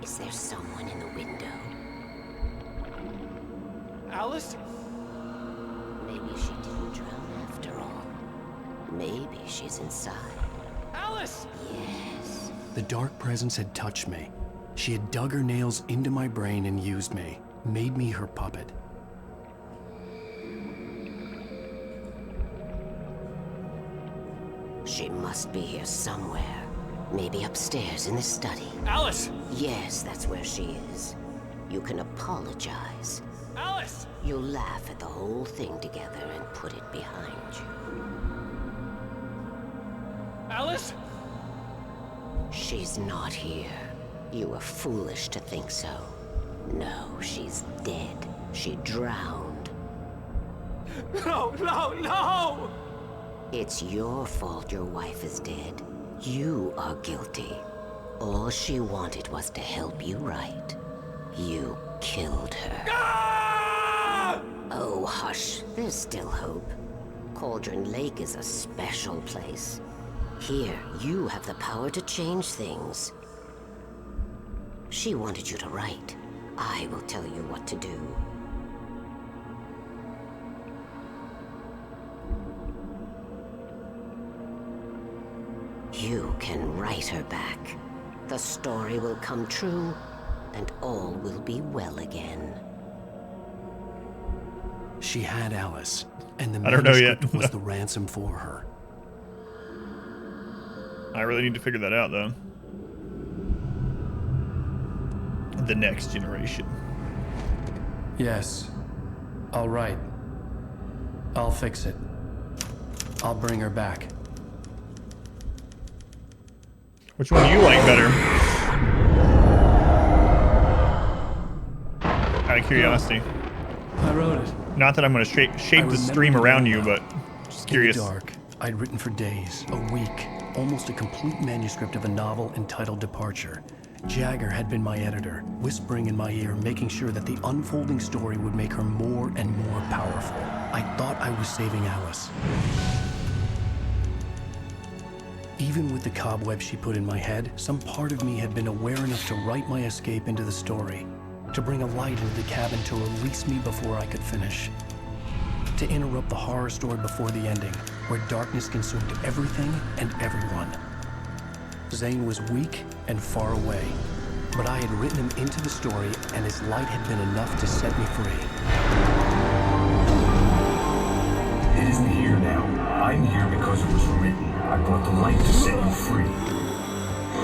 Speaker 9: Is there someone in the window?
Speaker 13: Alice?
Speaker 9: Maybe she didn't drown after all. Maybe she's inside.
Speaker 13: Alice!
Speaker 9: Yes.
Speaker 3: The dark presence had touched me. She had dug her nails into my brain and used me, made me her puppet.
Speaker 9: She must be here somewhere. Maybe upstairs in the study.
Speaker 13: Alice!
Speaker 9: Yes, that's where she is. You can apologize.
Speaker 13: Alice!
Speaker 9: You'll laugh at the whole thing together and put it behind you.
Speaker 13: Alice?
Speaker 9: She's not here. You were foolish to think so. No, she's dead. She drowned.
Speaker 13: No, no, no!
Speaker 9: It's your fault your wife is dead. You are guilty. All she wanted was to help you right. You killed her.
Speaker 13: Ah!
Speaker 9: Oh, hush. There's still hope. Cauldron Lake is a special place. Here, you have the power to change things. She wanted you to write. I will tell you what to do. You can write her back. The story will come true, and all will be well again.
Speaker 3: She had Alice, and the
Speaker 1: I don't know yet.
Speaker 3: manuscript was the ransom for her.
Speaker 1: I really need to figure that out, though. The next generation.
Speaker 3: Yes. All right. I'll fix it. I'll bring her back.
Speaker 1: Which one do you like better? Out of curiosity.
Speaker 3: I wrote it.
Speaker 1: Not that I'm going to shape the stream around you, but just curious.
Speaker 3: In the dark, I'd written for days, a week, almost a complete manuscript of a novel entitled Departure. Jagger had been my editor, whispering in my ear, making sure that the unfolding story would make her more and more powerful. I thought I was saving Alice. Even with the cobweb she put in my head, some part of me had been aware enough to write my escape into the story, to bring a light into the cabin to release me before I could finish, to interrupt the horror story before the ending, where darkness consumed everything and everyone. Zane was weak and far away, but I had written him into the story, and his light had been enough to set me free.
Speaker 14: It isn't here now. I'm here because it was written. I brought the light to set you free.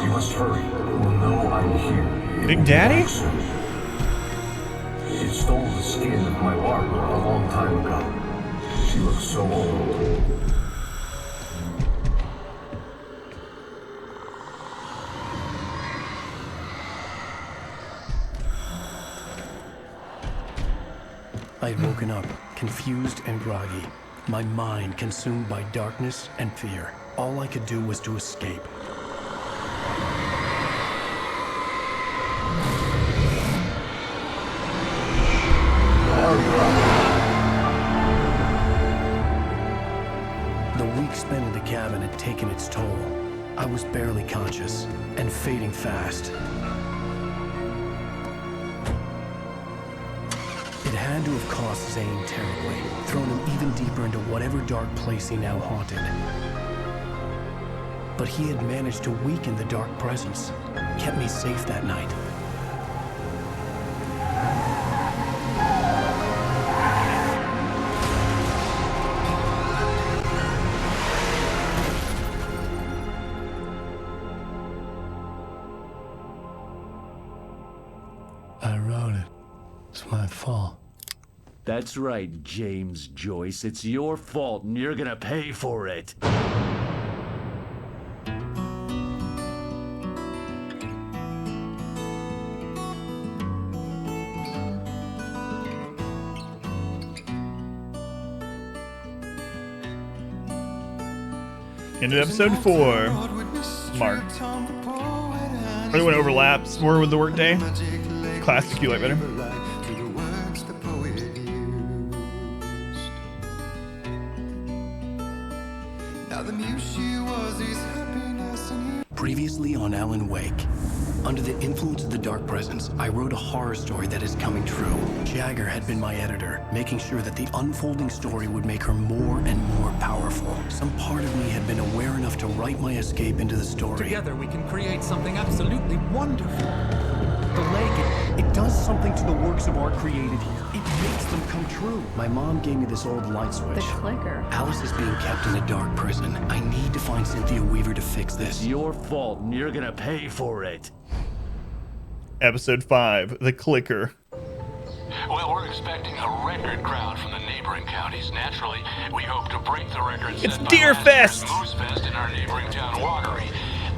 Speaker 14: You must hurry. We'll know I'm here.
Speaker 1: Big Daddy?
Speaker 14: It stole the skin of my Lara a long time ago. She looks so old.
Speaker 3: I had woken up, confused and groggy, my mind consumed by darkness and fear. All I could do was to escape. The week spent in the cabin had taken its toll. I was barely conscious and fading fast. It had to have cost Zane terribly, thrown him even deeper into whatever dark place he now haunted. But he had managed to weaken the dark presence, kept me safe that night. I wrote it. It's my fault.
Speaker 16: That's right, James Joyce. It's your fault, and you're gonna pay for it.
Speaker 1: Into episode 4. Mark. Really when it overlaps more with the workday. Classic you like better.
Speaker 3: Previously on Alan Wake. Under the influence of the dark presence, I wrote a horror story that is coming true. Jagger had been my editor, making sure that the unfolding story would make her more and more powerful. Some part of me had been aware enough to write my escape into the story.
Speaker 21: Together we can create something absolutely wonderful.
Speaker 3: The lake, it does something to the works of art created here. It makes them come true. My mom gave me this old light switch.
Speaker 12: The clicker.
Speaker 3: Alice is being kept in a dark prison. I need to find Cynthia Weaver to fix this.
Speaker 16: It's your fault, and you're gonna pay for it.
Speaker 1: Episode 5, The Clicker.
Speaker 18: Well, we're expecting a record crowd from the neighboring counties. Naturally, we hope to break the record set by
Speaker 1: Deer
Speaker 18: last
Speaker 1: Fest!
Speaker 18: year's Moose Fest in our neighboring town, Watery.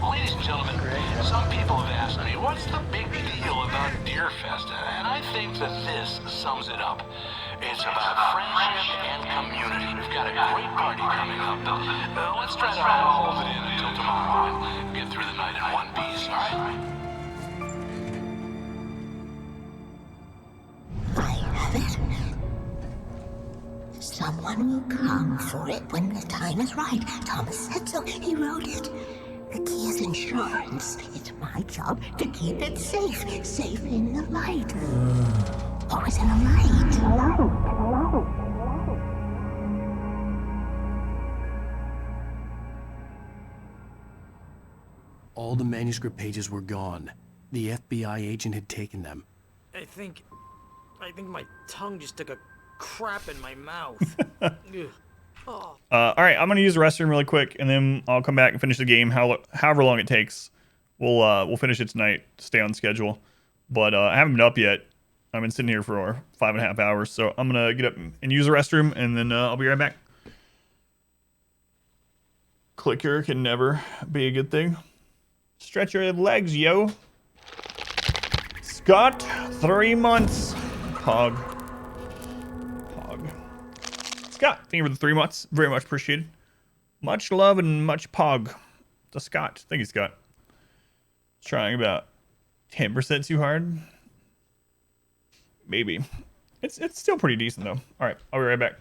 Speaker 18: Ladies and gentlemen, some people have asked me, what's the big deal about Deer Fest? And I think that this sums it up. It's about friendship and community. We've got a great party coming up. Let's try to hold it in until tomorrow and get through the night in one piece, all right?
Speaker 9: Someone will come for it when the time is right. Thomas said so. He wrote it. The key is insurance. It's my job to keep it safe. Safe in the light. Always in the light.
Speaker 3: All the manuscript pages were gone. The FBI agent had taken them.
Speaker 6: I think my tongue just took a crap in my mouth. Ugh. Oh.
Speaker 1: All right, I'm gonna use the restroom really quick, and then I'll come back and finish the game. However long it takes, we'll finish it tonight to stay on schedule. But I haven't been up yet. I've been sitting here for 5.5 hours, so I'm gonna get up and use the restroom, and then I'll be right back. Clicker can never be a good thing. Stretch your legs, yo. Scott, 3 months. Pog. Scott, thank you for the 3 months. Very much appreciated. Much love and much pog to Scott. Thank you, Scott. Trying about 10% too hard. Maybe. It's still pretty decent, though. All right, I'll be right back.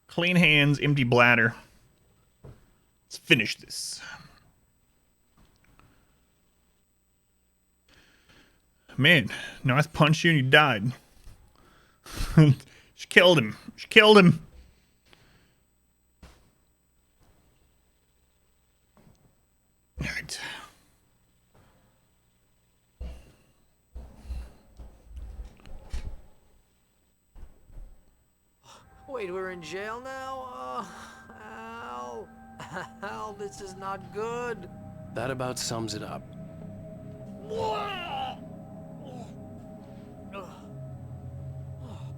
Speaker 1: Clean hands, empty bladder. Let's finish this. Man, nice punch you and you died. She killed him. She killed him. Alright.
Speaker 6: Wait, we're in jail now? Al. Al, this is not good.
Speaker 3: That about sums it up.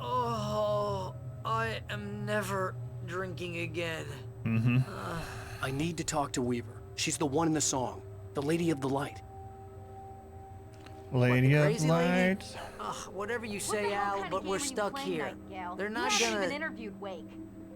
Speaker 6: Oh, I am never drinking again.
Speaker 1: Mm-hmm.
Speaker 3: I need to talk to Weaver. She's the one in the song. The Lady of the Light.
Speaker 1: Lady of
Speaker 6: Crazy lady?
Speaker 1: Light.
Speaker 6: Whatever you say, Al, but we're stuck here. They're not gonna...
Speaker 11: even interviewed Wake.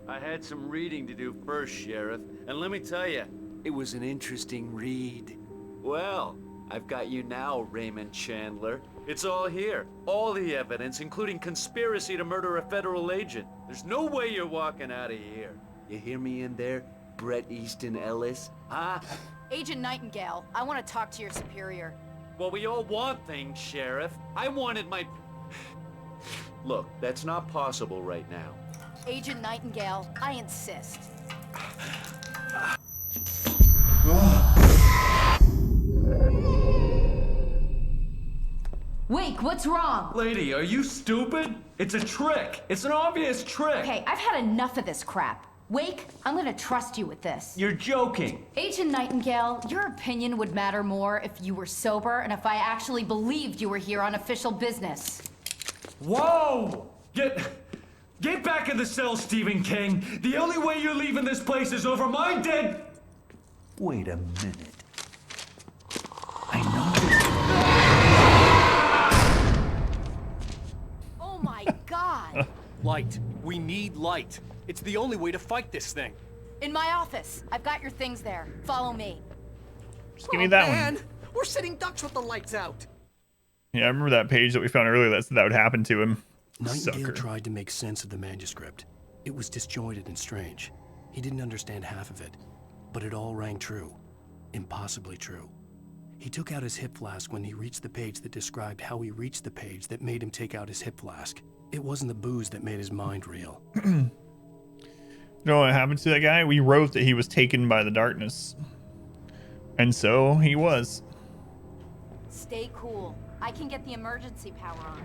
Speaker 16: I had some reading to do first, Sheriff, and let me tell you, it was an interesting read. Well, I've got you now, Raymond Chandler. It's all here. All the evidence, including conspiracy to murder a federal agent. There's no way you're walking out of here. You hear me in there, Bret Easton Ellis? Huh?
Speaker 11: Agent Nightingale, I want to talk to your superior.
Speaker 16: Well, we all want things, Sheriff. I wanted my... Look, that's not possible right now.
Speaker 11: Agent Nightingale, I insist.
Speaker 12: Wake, what's wrong?
Speaker 16: Lady, are you stupid? It's a trick. It's an obvious trick.
Speaker 12: Okay, I've had enough of this crap. Wake, I'm gonna trust you with this.
Speaker 16: You're joking.
Speaker 12: Agent Nightingale, your opinion would matter more if you were sober and if I actually believed you were here on official business.
Speaker 16: Whoa! Get back in the cell, Stephen King. The only way you're leaving this place is over my dead... Wait a minute.
Speaker 11: Oh my god!
Speaker 3: Light. We need light. It's the only way to fight this thing.
Speaker 11: In my office. I've got your things there. Follow me.
Speaker 1: Just give me that
Speaker 6: man.
Speaker 1: one.
Speaker 6: We're sitting ducks with the lights out.
Speaker 1: Yeah, I remember that page that we found earlier that said that would happen to him.
Speaker 3: Nightingale
Speaker 1: Sucker.
Speaker 3: tried to make sense of the manuscript. It was disjointed and strange. He didn't understand half of it, but it all rang true. Impossibly true. He took out his hip flask when he reached the page that described how he reached the page that made him take out his hip flask. It wasn't the booze that made his mind reel.
Speaker 1: You know what happened to that guy? We wrote that he was taken by the darkness. And so he was.
Speaker 11: Stay cool. I can get the emergency power on.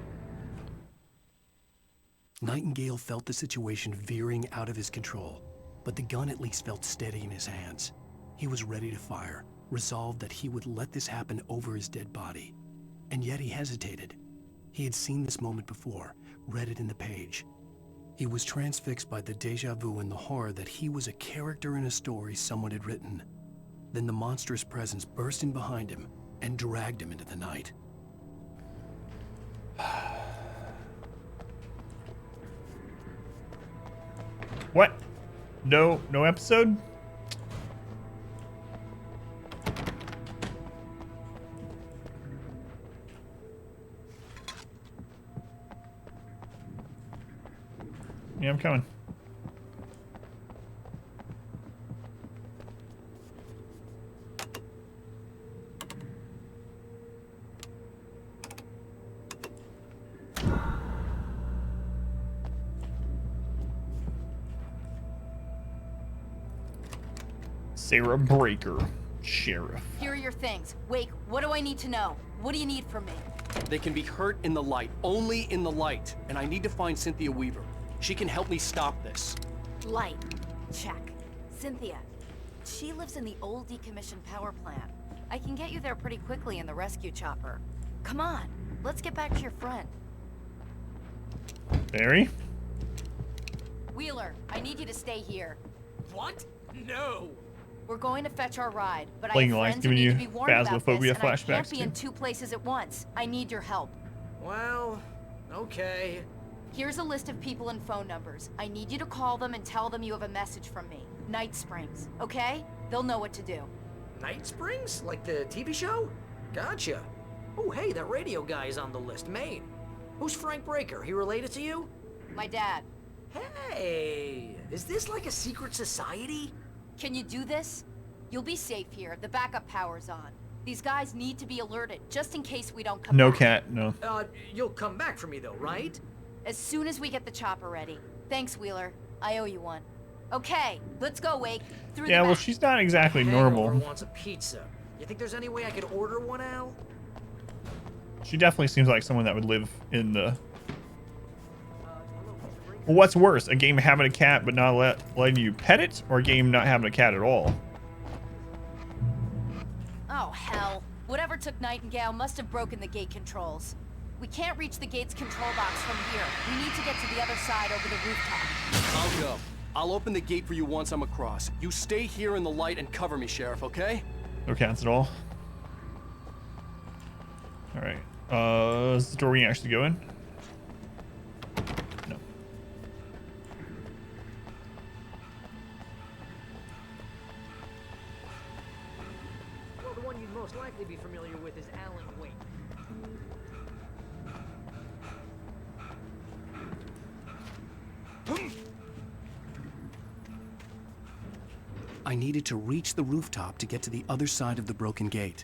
Speaker 3: Nightingale felt the situation veering out of his control, but the gun at least felt steady in his hands. He was ready to fire, resolved that he would let this happen over his dead body. And yet he hesitated. He had seen this moment before, read it in the page. He was transfixed by the deja vu and the horror that he was a character in a story someone had written. Then the monstrous presence burst in behind him and dragged him into the night.
Speaker 1: What? No episode? Yeah, I'm coming. Sarah Breaker, Sheriff.
Speaker 11: Here are your things. Wake, what do I need to know? What do you need from me?
Speaker 3: They can be hurt in the light, only in the light. And I need to find Cynthia Weaver. She can help me stop this.
Speaker 11: Light. Check. Cynthia. She lives in the old decommissioned power plant. I can get you there pretty quickly in the rescue chopper. Come on, let's get back to your friend.
Speaker 1: Barry?
Speaker 11: Wheeler, I need you to stay here.
Speaker 6: What? No.
Speaker 11: We're going to fetch our ride, but
Speaker 1: Playing
Speaker 11: I have
Speaker 1: like
Speaker 11: friends who
Speaker 1: giving
Speaker 11: need
Speaker 1: you
Speaker 11: to be warned about this,
Speaker 1: phasmophobia
Speaker 11: and I can't
Speaker 1: flashbacks
Speaker 11: be
Speaker 1: too.
Speaker 11: in two places at once. I need your help.
Speaker 6: Well, okay.
Speaker 11: Here's a list of people and phone numbers. I need you to call them and tell them you have a message from me. Night Springs, okay? They'll know what to do.
Speaker 6: Night Springs? Like the TV show? Gotcha. Oh, hey, that radio guy is on the list. Maine. Who's Frank Breaker? He related to you?
Speaker 11: My dad.
Speaker 6: Hey, is this like a secret society?
Speaker 11: Can you do this? You'll be safe here. The backup power's on. These guys need to be alerted, just in case we don't come
Speaker 1: No
Speaker 11: back.
Speaker 1: cat, no.
Speaker 6: You'll come back for me though, right?
Speaker 11: As soon as we get the chopper ready. Thanks, Wheeler. I owe you one. Okay, let's go, Wake. Through
Speaker 1: Yeah,
Speaker 11: the
Speaker 1: well,
Speaker 11: back.
Speaker 1: she's not exactly
Speaker 6: Hangover
Speaker 1: normal.
Speaker 6: wants a pizza. You think there's any way I could order one, Al?
Speaker 1: She definitely seems like someone that would live in the... Well, what's worse, a game having a cat but not letting you pet it, or a game not having a cat at all?
Speaker 11: Oh, hell. Whatever took Nightingale must have broken the gate controls. We can't reach the gate's control box from here. We need to get to the other side over the rooftop.
Speaker 3: I'll go. I'll open the gate for you once I'm across. You stay here in the light and cover me, Sheriff, okay?
Speaker 1: No cats at all. Alright. Is this the door we can actually go in? No.
Speaker 6: Well, the one you'd most likely be familiar with is Alan Wake.
Speaker 3: I needed to reach the rooftop to get to the other side of the broken gate.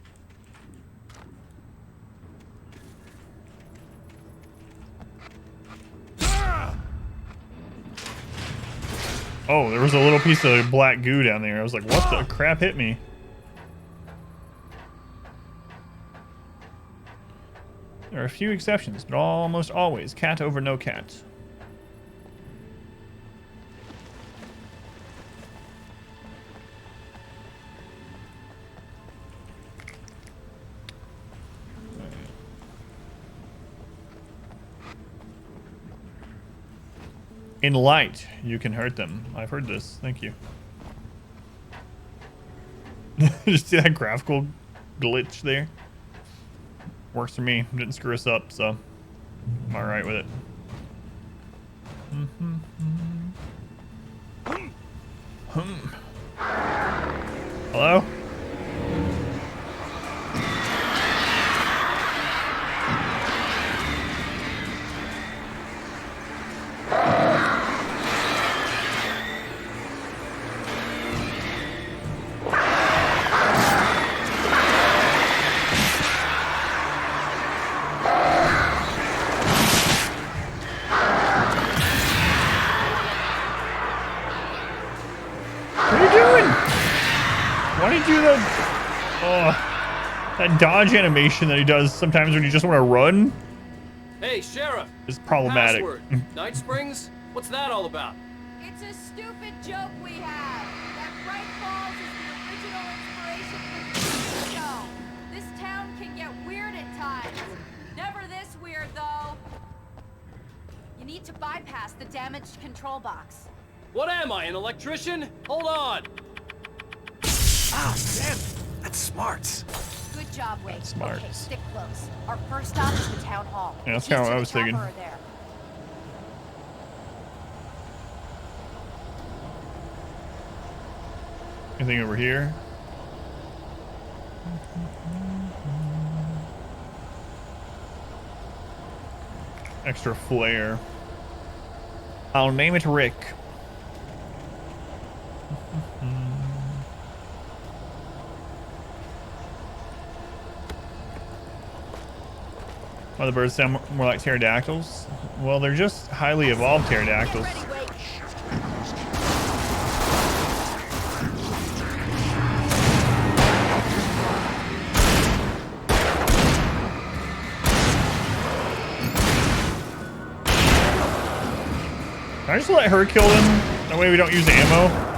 Speaker 1: Oh, there was a little piece of black goo down there. I was like, what the crap hit me? There are a few exceptions, but almost always cat over no cat. In light, you can hurt them. I've heard this. Thank you. Just see that graphical glitch there? Works for me. Didn't screw us up, so I'm alright with it. Hello? That dodge animation that he does sometimes when you just want to run.
Speaker 13: Hey, Sheriff.
Speaker 1: Is problematic.
Speaker 13: Password. Night Springs? What's that all about?
Speaker 12: It's a stupid joke we have. That Bright Falls is the original inspiration for the show. This town can get weird at times. Never this weird, though. You need to bypass the damaged control box.
Speaker 13: What am I, an electrician? Hold on.
Speaker 3: Ah, damn it. That's smarts.
Speaker 11: Good job, Wade.
Speaker 1: Smart.
Speaker 11: Okay, stick close. Our first stop is the town hall.
Speaker 1: Yeah, that's kind of what I was thinking.
Speaker 11: There.
Speaker 1: Anything over here? Extra flare. I'll name it Rick. Why the birds sound more like pterodactyls? Well, they're just highly evolved pterodactyls. Can I just let her kill them? That way we don't use ammo.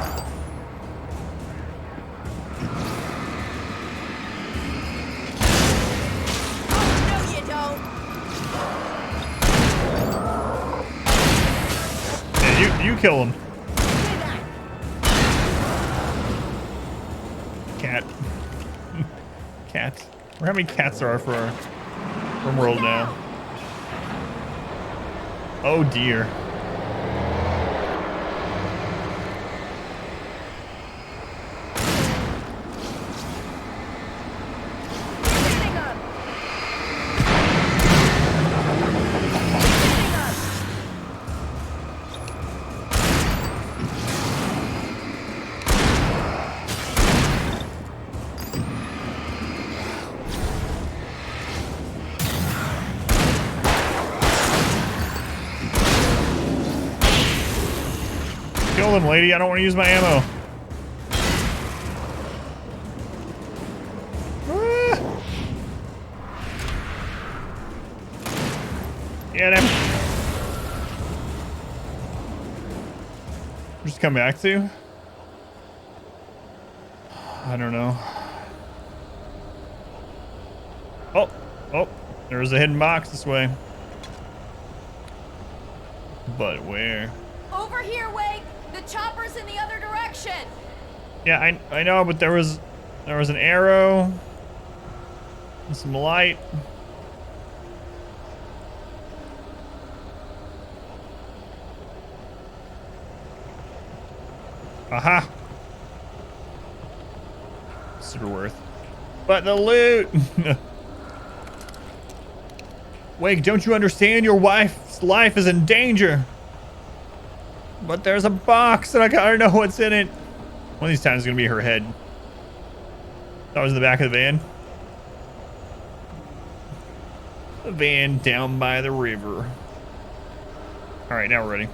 Speaker 1: You kill him. Cat. Cat. I wonder how many cats there are for our world now. Oh dear. Kill them, lady. I don't want to use my ammo. Get him. Just come back to? I don't know. Oh, there's a hidden box this way. But where?
Speaker 12: Over here, Wake! The chopper's in the other direction!
Speaker 1: Yeah, I know, but there was an arrow and some light. Aha! Super worth. But the loot! Wake, don't you understand? Your wife's life is in danger. But there's a box and I gotta know what's in it. One of these times it's gonna be her head. That was in the back of the van. The van down by the river. Alright, now we're ready.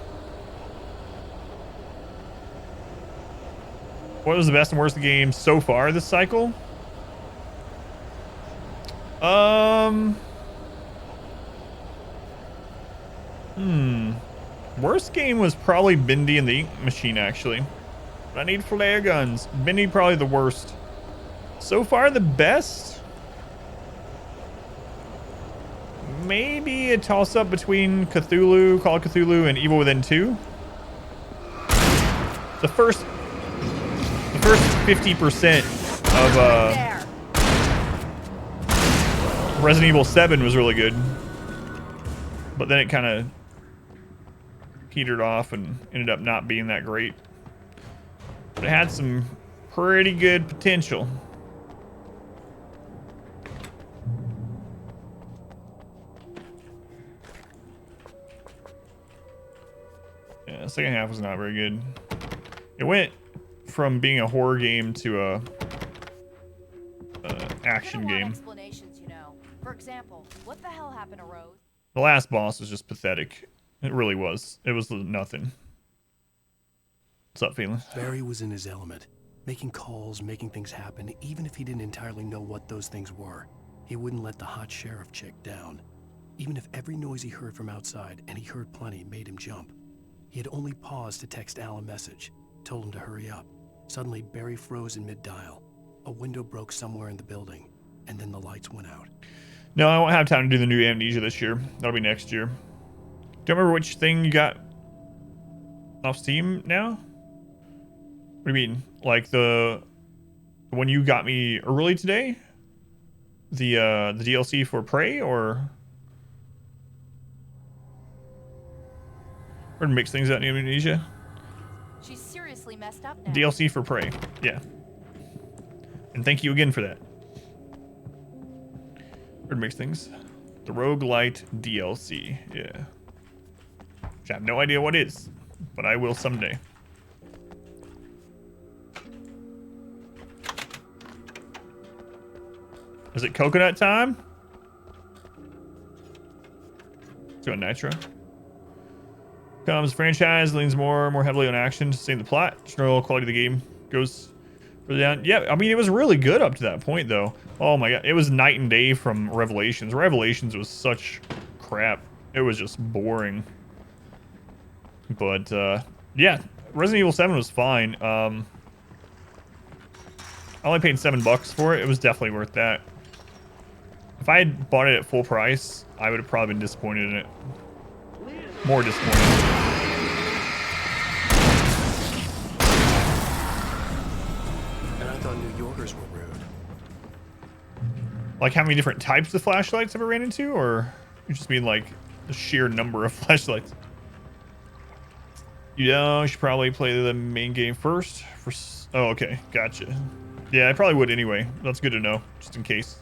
Speaker 1: What was the best and worst of the game so far this cycle? Worst game was probably Bendy and the Ink Machine, actually. But I need flare guns. Bendy probably the worst. So far, the best? Maybe a toss-up between Cthulhu, Call of Cthulhu, and Evil Within 2. The first 50% of Resident Evil 7 was really good. But then it kind of petered off and ended up not being that great. But it had some pretty good potential. Yeah, the second half was not very good. It went from being a horror game to a action game.
Speaker 11: Explanations, you know. For example, what the hell happened to Rose?
Speaker 1: The last boss was just pathetic. It really was. It was nothing. What's up, Phelan?
Speaker 3: Barry was in his element, making calls, making things happen, even if he didn't entirely know what those things were. He wouldn't let the hot sheriff chick down. Even if every noise he heard from outside, and he heard plenty, made him jump. He had only paused to text Al a message, told him to hurry up. Suddenly, Barry froze in mid-dial. A window broke somewhere in the building, and then the lights went out.
Speaker 1: No, I won't have time to do the new Amnesia this year. That'll be next year. Do you remember which thing you got off Steam now? What do you mean? Like the one you got me early today? The DLC for Prey, or we're gonna mix things up in Amnesia?
Speaker 11: She's seriously messed up now.
Speaker 1: DLC for Prey, yeah. And thank you again for that. We're gonna mix things. The Roguelite DLC, yeah. Which I have no idea what it is, but I will someday. Is it coconut time? Let's go Nitro. Comes franchise leans more heavily on action to sustain the plot. General quality of the game goes further down. Yeah, I mean, it was really good up to that point, though. Oh my god, it was night and day from Revelations. Revelations was such crap. It was just boring. But yeah, Resident Evil 7 was fine. I only paid $7 for it. It was definitely worth that. If I had bought it at full price, I would have probably been disappointed in it. More disappointed.
Speaker 3: And I thought New Yorkers were rude.
Speaker 1: Like how many different types of flashlights have I ran into, or you just mean like the sheer number of flashlights? You know, you should probably play the main game first. Oh, okay, gotcha. Yeah, I probably would anyway. That's good to know, just in case.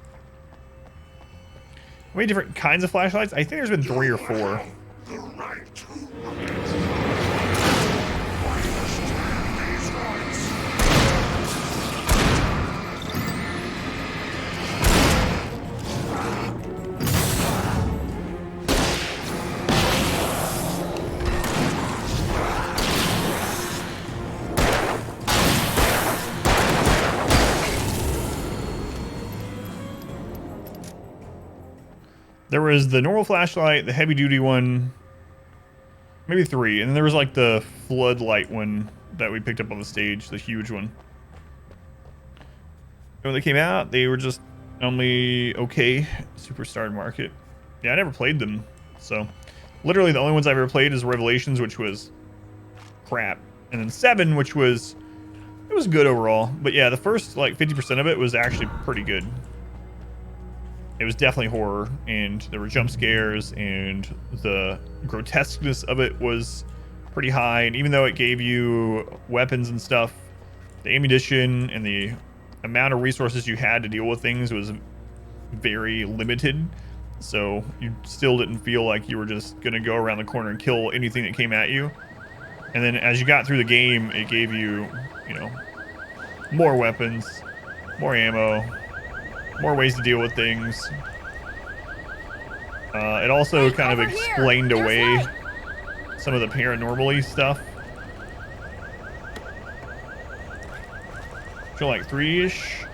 Speaker 1: How many different kinds of flashlights? I think there's been 3 or 4. There was the normal flashlight, the heavy duty one, maybe 3, and then there was like the floodlight one that we picked up on the stage, the huge one. When they came out, they were just only okay. Superstar Market. Yeah, I never played them, so literally the only ones I've ever played is Revelations, which was crap, and then 7, which was it was good overall. But yeah, the first like 50% of it was actually pretty good. It was definitely horror, and there were jump scares, and the grotesqueness of it was pretty high. And even though it gave you weapons and stuff, the ammunition and the amount of resources you had to deal with things was very limited. So you still didn't feel like you were just gonna go around the corner and kill anything that came at you. And then as you got through the game, it gave you, you know, more weapons, more ammo, more ways to deal with things. It also kind of explained away some of the paranormal-y stuff. I feel like 3-ish.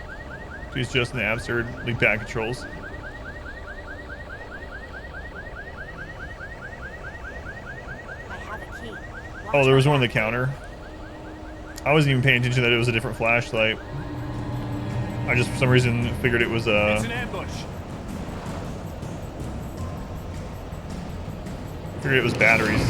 Speaker 1: She's just in the absurdly bad controls. Oh, there was one on the counter. I wasn't even paying attention that it was a different flashlight. I just, for some reason, figured it was a...
Speaker 13: It's an ambush.
Speaker 1: Figured it was batteries.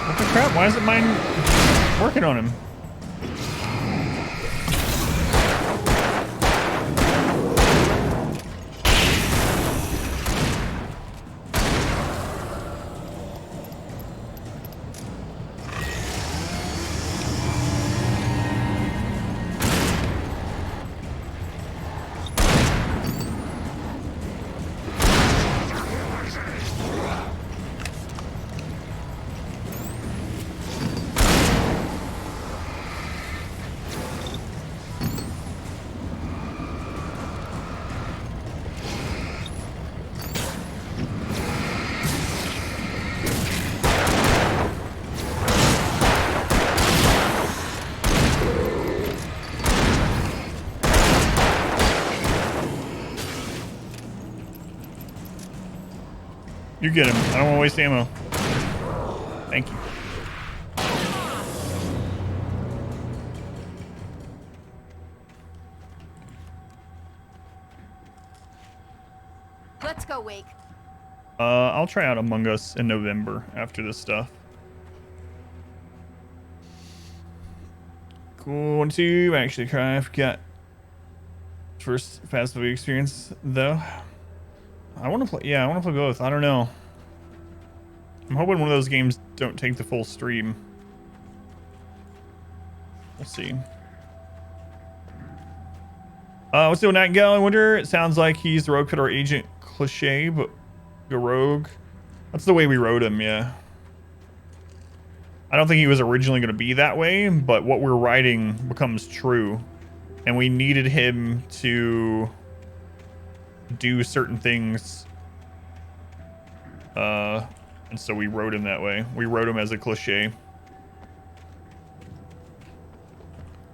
Speaker 1: What the crap? Why isn't mine working on him? You get him. I don't want to waste ammo. Thank you.
Speaker 11: Let's go, Wake.
Speaker 1: I'll try out Among Us in November after this stuff. Going to actually try. I forgot. First Phasmophobia experience though. I want to play. Yeah, I want to play both. I don't know. I'm hoping one of those games don't take the full stream. We'll see. What's the Nightingale? I wonder. It sounds like he's the Rogue Pit or Agent Cliche, but the Rogue. That's the way we wrote him. Yeah. I don't think he was originally going to be that way, but what we're writing becomes true, and we needed him to do certain things, and so we wrote him that way. We wrote him as a cliche,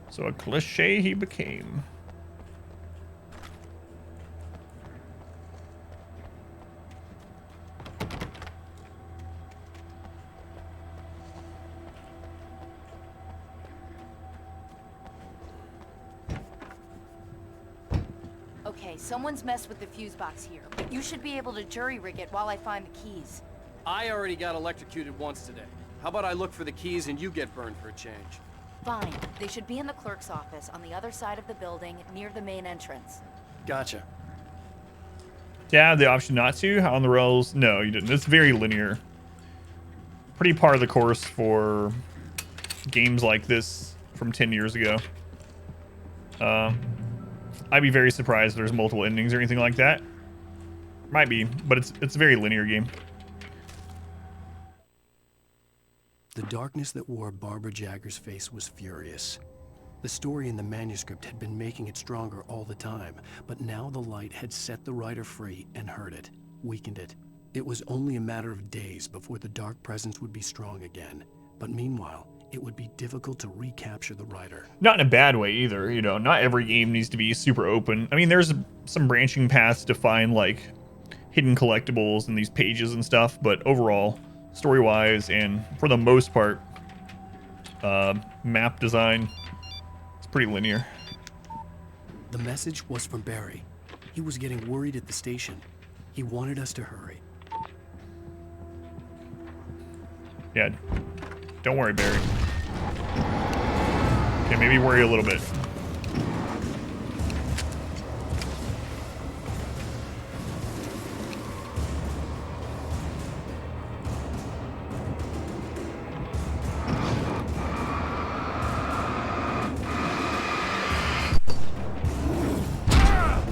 Speaker 1: so a cliche he became.
Speaker 11: Okay, someone's messed with the fuse box here, but you should be able to jury-rig it while I find the keys.
Speaker 13: I already got electrocuted once today. How about I look for the keys and you get burned for a change?
Speaker 11: Fine. They should be in the clerk's office on the other side of the building, near the main entrance.
Speaker 13: Gotcha.
Speaker 1: Yeah, I have the option not to. How on the rails? No, you didn't. It's very linear. Pretty par of the course for games like this from 10 years ago. I'd be very surprised if there's multiple endings or anything like that. Might be, but it's a very linear game.
Speaker 3: The darkness that wore Barbara Jagger's face was furious. The story in the manuscript had been making it stronger all the time, but now the light had set the writer free and hurt it, weakened it. It was only a matter of days before the dark presence would be strong again. But meanwhile, it would be difficult to recapture the writer.
Speaker 1: Not in a bad way either, you know, not every game needs to be super open. I mean, there's some branching paths to find like hidden collectibles in these pages and stuff, but overall, story-wise and for the most part, map design, it's pretty linear.
Speaker 3: The message was from Barry. He was getting worried at the station. He wanted us to hurry.
Speaker 1: Yeah, don't worry, Barry. Okay, maybe worry a little bit.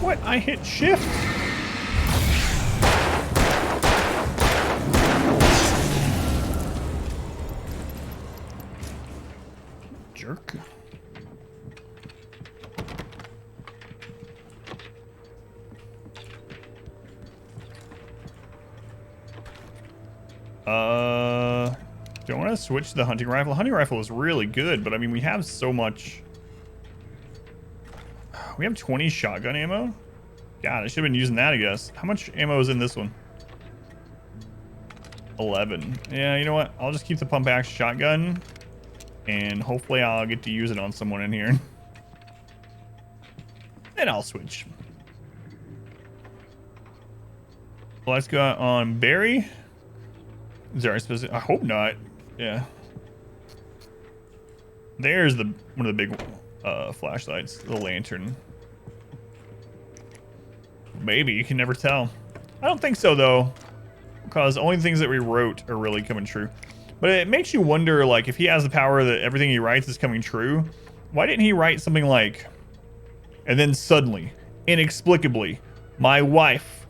Speaker 1: What? I hit shift? Jerk. Do I want to switch to the hunting rifle? Hunting rifle is really good, but I mean, we have so much. We have 20 shotgun ammo. God, I should have been using that, I guess. How much ammo is in this one? 11. Yeah, you know what? I'll just keep the pump action shotgun, and hopefully I'll get to use it on someone in here. Then I'll switch. Let's go on Barry. Is there a specific? I hope not. Yeah. There's one of the big flashlights, the lantern. Maybe, you can never tell. I don't think so though, because only things that we wrote are really coming true. But it makes you wonder, like, if he has the power that everything he writes is coming true, why didn't he write something like, and then suddenly, inexplicably, my wife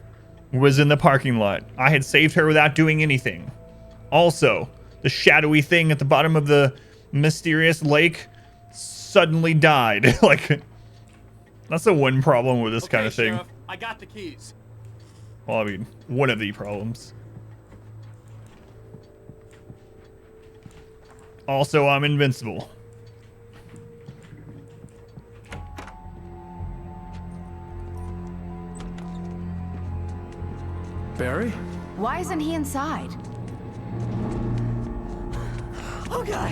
Speaker 1: was in the parking lot. I had saved her without doing anything. Also, the shadowy thing at the bottom of the mysterious lake suddenly died. Like, that's the one problem with this kind of thing.
Speaker 13: Sheriff, I got the keys.
Speaker 1: Well, I mean, one of the problems. Also, I'm invincible.
Speaker 3: Barry?
Speaker 11: Why isn't he inside?
Speaker 15: Oh god!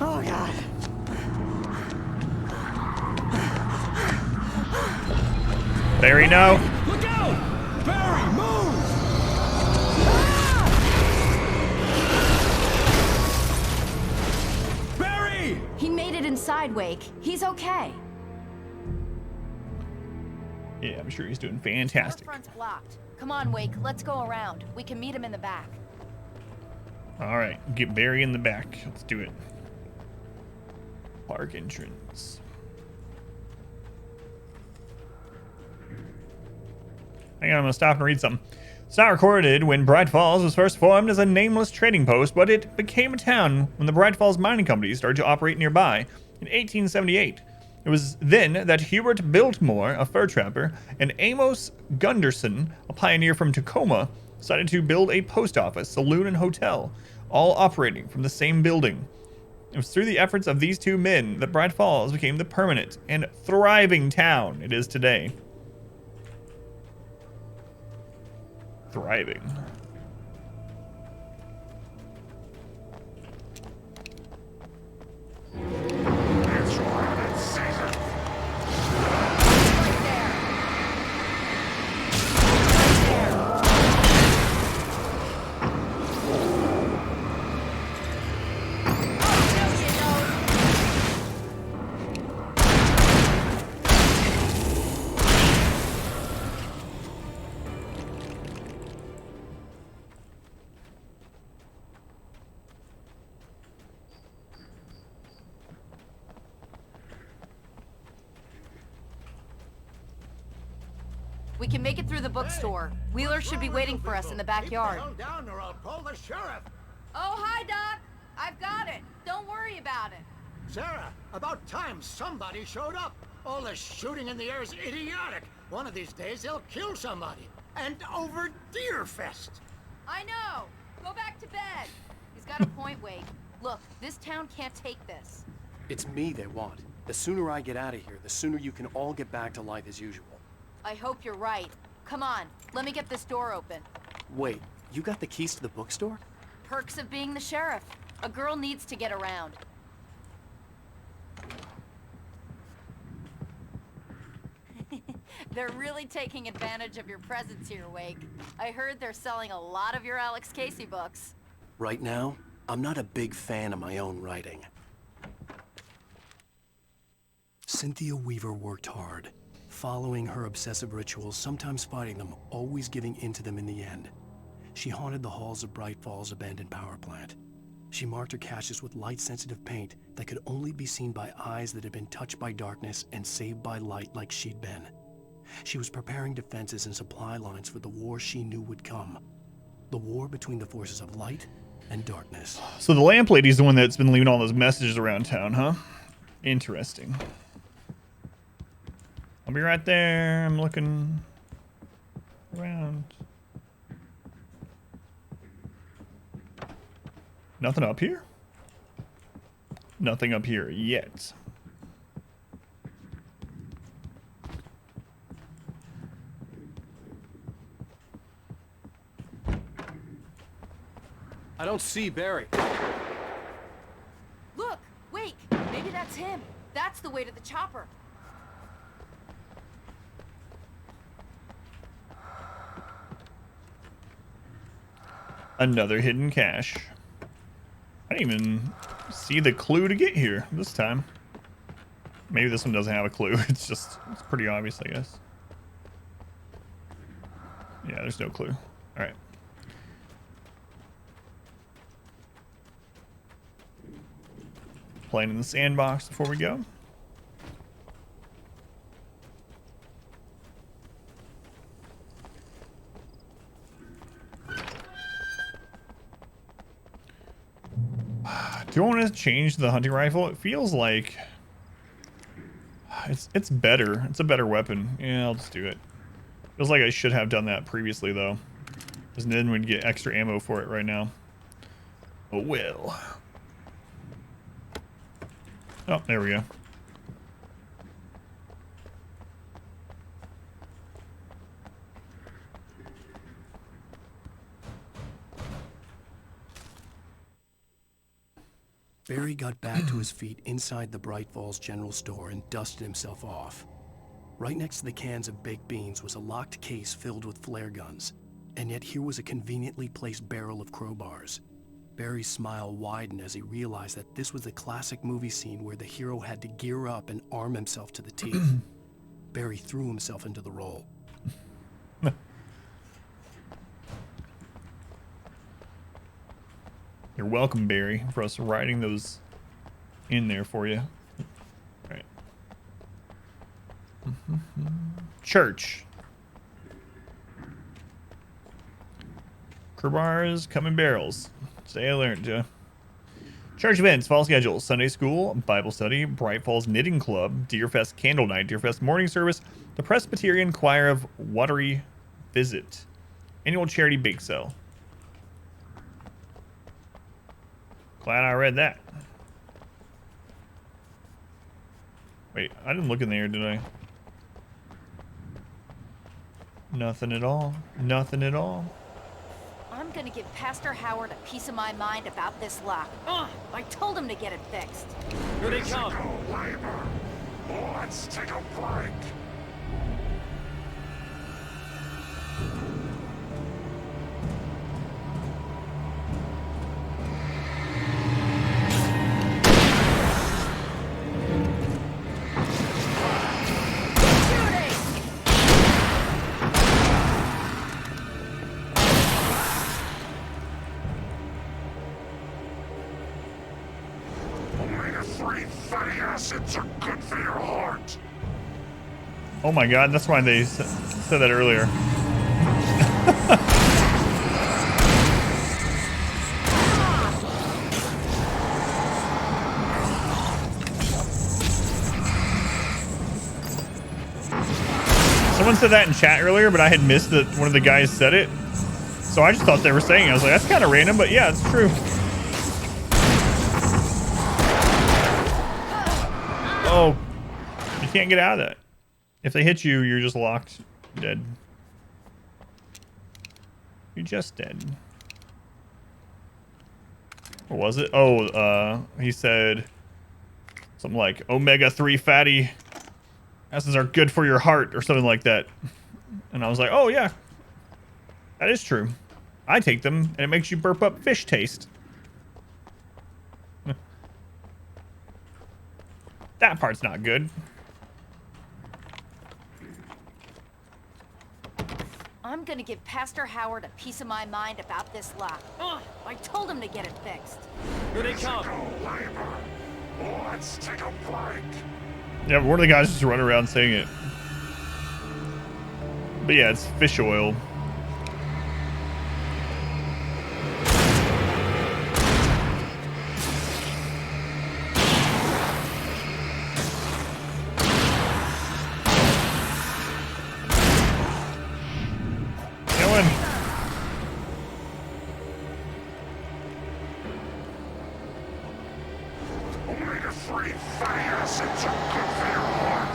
Speaker 15: Oh god!
Speaker 1: Barry, no.
Speaker 8: Look out! Barry, move! Barry!
Speaker 11: He made it inside, Wake. He's okay.
Speaker 1: Yeah, I'm sure he's doing fantastic.
Speaker 11: Our front's blocked. Come on, Wake. Let's go around. We can meet him in the back.
Speaker 1: All right, get Barry in the back. Let's do it. Park entrance. Hang on, I'm gonna stop and read something. It's not recorded when Bright Falls was first formed as a nameless trading post, but it became a town when the Bright Falls Mining Company started to operate nearby in 1878. It was then that Hubert Biltmore, a fur trapper, and Amos Gunderson, a pioneer from Tacoma, decided to build a post office, saloon, and hotel, all operating from the same building. It was through the efforts of these two men that Bright Falls became the permanent and thriving town it is today. Thriving.
Speaker 11: We can make it through the bookstore. Wheeler should be waiting for us in the backyard.
Speaker 15: Keep the hell down or I'll call the sheriff.
Speaker 12: Oh, hi, Doc. I've got it. Don't worry about it.
Speaker 7: Sarah, about time somebody showed up. All the shooting in the air is idiotic. One of these days they'll kill somebody. And over Deerfest.
Speaker 11: I know. Go back to bed. He's got a point, Wade. Look, this town can't take this.
Speaker 3: It's me they want. The sooner I get out of here, the sooner you can all get back to life as usual.
Speaker 11: I hope you're right. Come on, let me get this door open.
Speaker 3: Wait, you got the keys to the bookstore?
Speaker 11: Perks of being the sheriff. A girl needs to get around. They're really taking advantage of your presence here, Wake. I heard they're selling a lot of your Alex Casey books.
Speaker 3: Right now, I'm not a big fan of my own writing. Cynthia Weaver worked hard, following her obsessive rituals, sometimes fighting them, always giving in to them in the end. She haunted the halls of Bright Falls' abandoned power plant. She marked her caches with light-sensitive paint that could only be seen by eyes that had been touched by darkness and saved by light like she'd been. She was preparing defenses and supply lines for the war she knew would come. The war between the forces of light and darkness.
Speaker 1: So the lamp lady's the one that's been leaving all those messages around town, huh? Interesting. I'll be right there. I'm looking around. Nothing up here? Nothing up here yet.
Speaker 3: I don't see Barry.
Speaker 11: Look, Wake, maybe that's him. That's the way to the chopper.
Speaker 1: Another hidden cache. I didn't even see the clue to get here this time. Maybe this one doesn't have a clue. It's pretty obvious, I guess. Yeah, there's no clue. All right. Playing in the sandbox before we go. Do you want to change the hunting rifle? It feels like it's better. It's a better weapon. Yeah, I'll just do it. Feels like I should have done that previously though, because then we'd get extra ammo for it right now. Oh well. Oh, there we go.
Speaker 3: Barry got back to his feet inside the Bright Falls General Store and dusted himself off. Right next to the cans of baked beans was a locked case filled with flare guns, and yet here was a conveniently placed barrel of crowbars. Barry's smile widened as he realized that this was the classic movie scene where the hero had to gear up and arm himself to the teeth. Barry threw himself into the role.
Speaker 1: You're welcome, Barry, for us writing those in there for you. All right. Church. Crowbars come in barrels. Say I learned, Church events, fall schedule, Sunday school, Bible study, Bright Falls Knitting Club, Deerfest Candle Night, Deerfest Morning Service, the Presbyterian Choir of Watery Visit, Annual Charity Bake Sale. Glad I read that. Wait, I didn't look in there, did I? Nothing at all. Nothing at all.
Speaker 11: I'm gonna give Pastor Howard a piece of my mind about this lock. I told him to get it fixed.
Speaker 13: Here they come.
Speaker 15: Let's take a break. Omega-3 fatty acids are good for your heart.
Speaker 1: Oh my god, that's why they said that earlier. said that in chat earlier, but I had missed that one of the guys said it. So I just thought they were saying it. I was like, that's kind of random, but yeah, it's true. Oh, you can't get out of that. If they hit you, you're just locked. Dead. You're just dead. What was it? Oh, he said something like omega-3 fatty acids are good for your heart or something like that. And I was like, oh yeah, that is true. I take them and it makes you burp up fish taste. That part's not good.
Speaker 11: I'm gonna give Pastor Howard a piece of my mind about this lock. Ugh, I told him to get it fixed.
Speaker 13: Here they come.
Speaker 15: Let's take a break.
Speaker 1: Yeah, but one of the guys just run around saying it. But yeah, it's fish oil.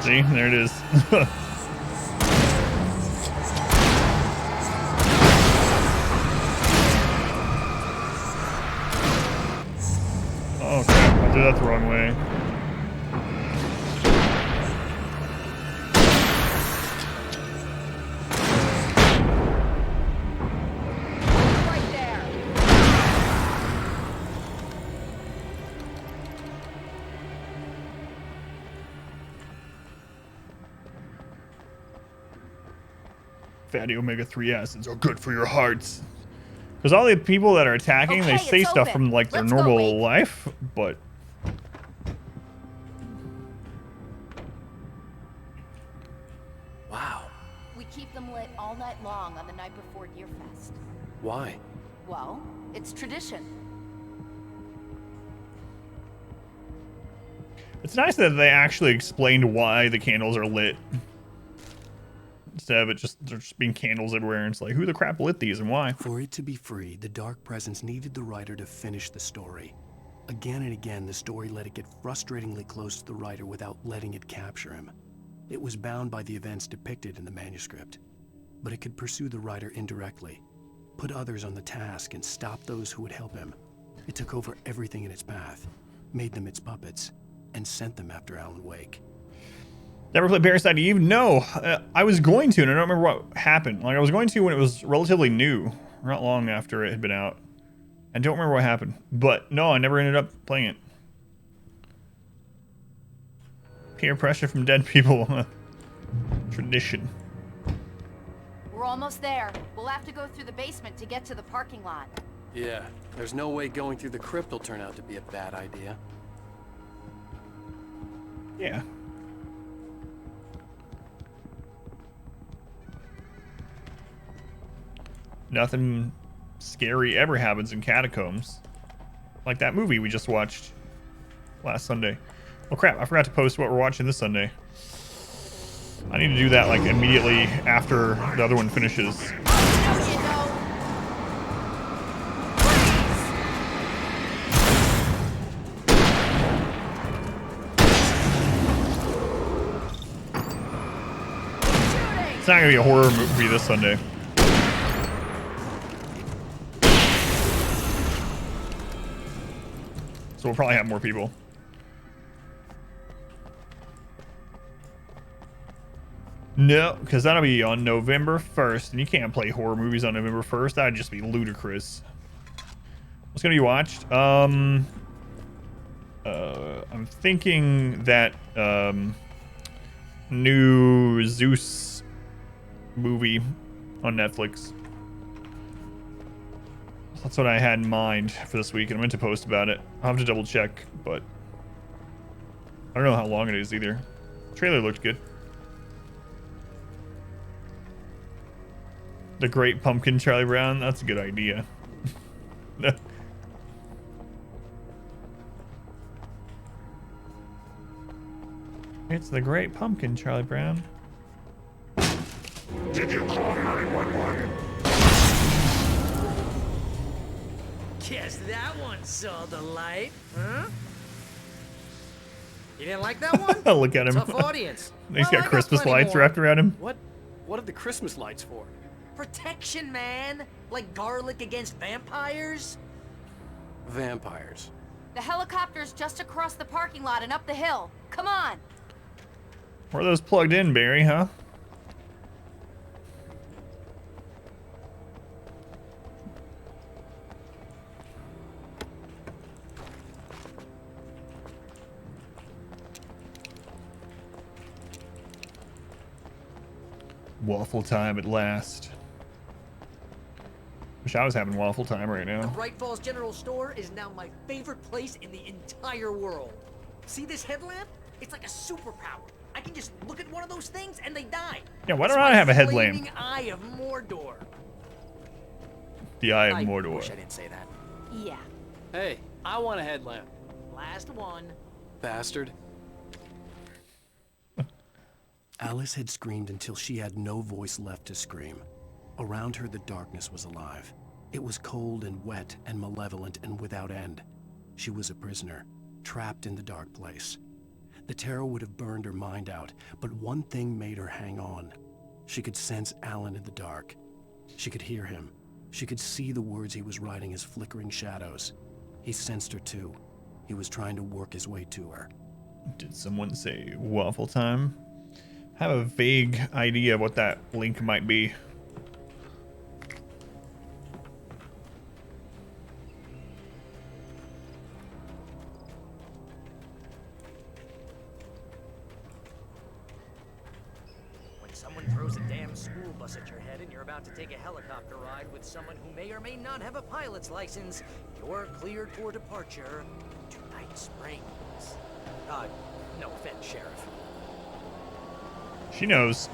Speaker 1: See, there it is. Oh crap, I did that the wrong way.
Speaker 12: Right there.
Speaker 1: Fatty omega-3 acids are good for your hearts. Because all the people that are attacking, they say
Speaker 11: it's
Speaker 1: stuff
Speaker 11: open.
Speaker 1: from like their
Speaker 11: Let's go,
Speaker 1: normal
Speaker 11: Wake.
Speaker 1: life, but
Speaker 3: Wow.
Speaker 11: We keep them lit all night long on the night before Deerfest.
Speaker 3: Why?
Speaker 11: Well, it's tradition.
Speaker 1: it's nice that they actually explained why the candles are lit. Instead of it just being candles everywhere, and it's like, who the crap lit these and why?
Speaker 3: For it to be free, the Dark Presence needed the writer to finish the story. Again and again, the story let it get frustratingly close to the writer without letting it capture him. It was bound by the events depicted in the manuscript, but it could pursue the writer indirectly, put others on the task, and stop those who would help him. It took over everything in its path, made them its puppets, and sent them after Alan Wake.
Speaker 1: Never played Parasite Eve? No, I was going to, and I don't remember what happened. Like, I was going to when it was relatively new, not long after it had been out. I don't remember what happened, but no, I never ended up playing it. Peer pressure from dead people. Tradition.
Speaker 11: We're almost there. We'll have to go through the basement to get to the parking lot.
Speaker 3: Yeah, there's no way going through the crypt will turn out to be a bad idea.
Speaker 1: Yeah. Nothing scary ever happens in catacombs. Like that movie we just watched last Sunday. Oh crap, I forgot to post what we're watching this Sunday. I need to do that like immediately after the other one finishes. It's not gonna be a horror movie this Sunday. So we'll probably have more people. No, because that'll be on November 1st, and you can't play horror movies on November 1st. That'd just be ludicrous. What's gonna be watched? I'm thinking that new Zeus movie on Netflix. That's what I had in mind for this week, and I meant to post about it. I'll have to double check, but I don't know how long it is either. The trailer looked good. The Great Pumpkin, Charlie Brown. That's a good idea. It's the Great Pumpkin, Charlie Brown.
Speaker 15: Did you call 911?
Speaker 6: Guess that one saw the light, huh? You didn't like that one?
Speaker 1: Look at him.
Speaker 6: Tough audience.
Speaker 1: He's
Speaker 6: Well,
Speaker 1: got
Speaker 6: I
Speaker 1: Christmas
Speaker 6: plenty
Speaker 1: lights
Speaker 6: more.
Speaker 1: wrapped around him.
Speaker 3: What are the Christmas lights for?
Speaker 6: Protection, man. Like garlic against vampires.
Speaker 3: Vampires.
Speaker 11: The helicopter's just across the parking lot and up the hill. Come on.
Speaker 1: Where are those plugged in, Barry, huh? Waffle time at last. Wish I was having waffle time right
Speaker 6: The
Speaker 1: now.
Speaker 6: Bright Falls General Store is now my favorite place in the entire world. See this headlamp? It's like a superpower. I can just look at one of those things and they die.
Speaker 1: Yeah, why
Speaker 6: It's
Speaker 1: don't I
Speaker 6: my
Speaker 1: have a headlamp?
Speaker 6: flaming Eye of Mordor.
Speaker 1: The Eye of
Speaker 6: I
Speaker 1: Mordor.
Speaker 6: wish I didn't say that.
Speaker 11: Yeah.
Speaker 13: Hey, I want a headlamp.
Speaker 6: Last one.
Speaker 3: Bastard. Alice had screamed until she had no voice left to scream. Around her, the darkness was alive. It was cold and wet and malevolent and without end. She was a prisoner, trapped in the dark place. The terror would have burned her mind out, but one thing made her hang on. She could sense Alan in the dark. She could hear him. She could see the words he was writing as flickering shadows. He sensed her too. He was trying to work his way to her.
Speaker 1: Did someone say waffle time? I have a vague idea of what that link might be.
Speaker 6: When someone throws a damn school bus at your head and you're about to take a helicopter ride with someone who may or may not have a pilot's license, you're cleared for departure to Night Springs. No offense, Sheriff.
Speaker 1: She knows.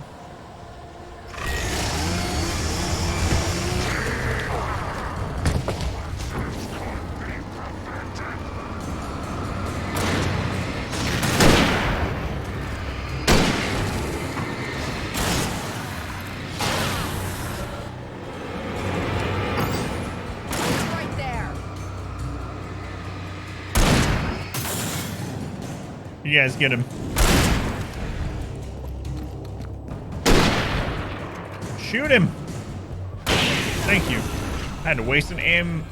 Speaker 11: Right there.
Speaker 1: You guys get him. Shoot him! Thank you. I had to waste an ammo.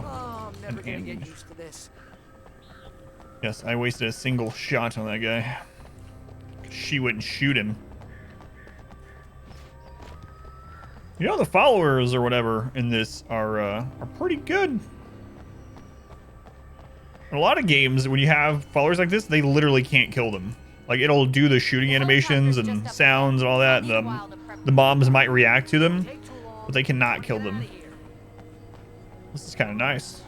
Speaker 6: Oh, I'm never gonna
Speaker 1: An
Speaker 6: get
Speaker 1: ammo.
Speaker 6: used to this.
Speaker 1: Yes, I wasted a single shot on that guy. She wouldn't shoot him. You know, the followers or whatever in this are pretty good. In a lot of games, when you have followers like this, they literally can't kill them. Like, it'll do the shooting animations and sounds and all that. And the mobs might react to them, but they cannot kill them. This is kind of nice.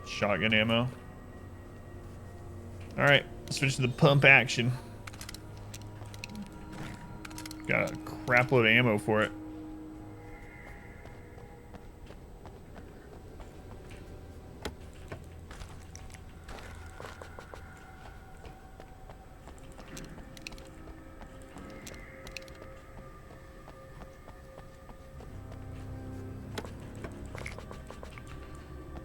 Speaker 1: Shotgun ammo. All right, switch to the pump action. Got a crap load of ammo for it.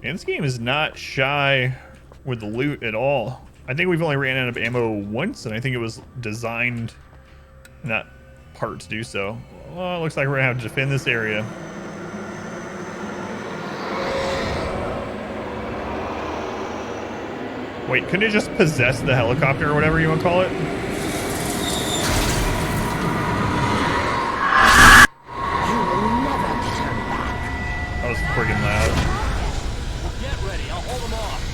Speaker 1: And this game is not shy with the loot at all. I think we've only ran out of ammo once, and I think it was designed in that part to do so. Well, it looks like we're gonna have to defend this area. Wait, couldn't it just possess the helicopter or whatever you want to call it? That was friggin' loud.
Speaker 13: Get ready, I'll hold them off.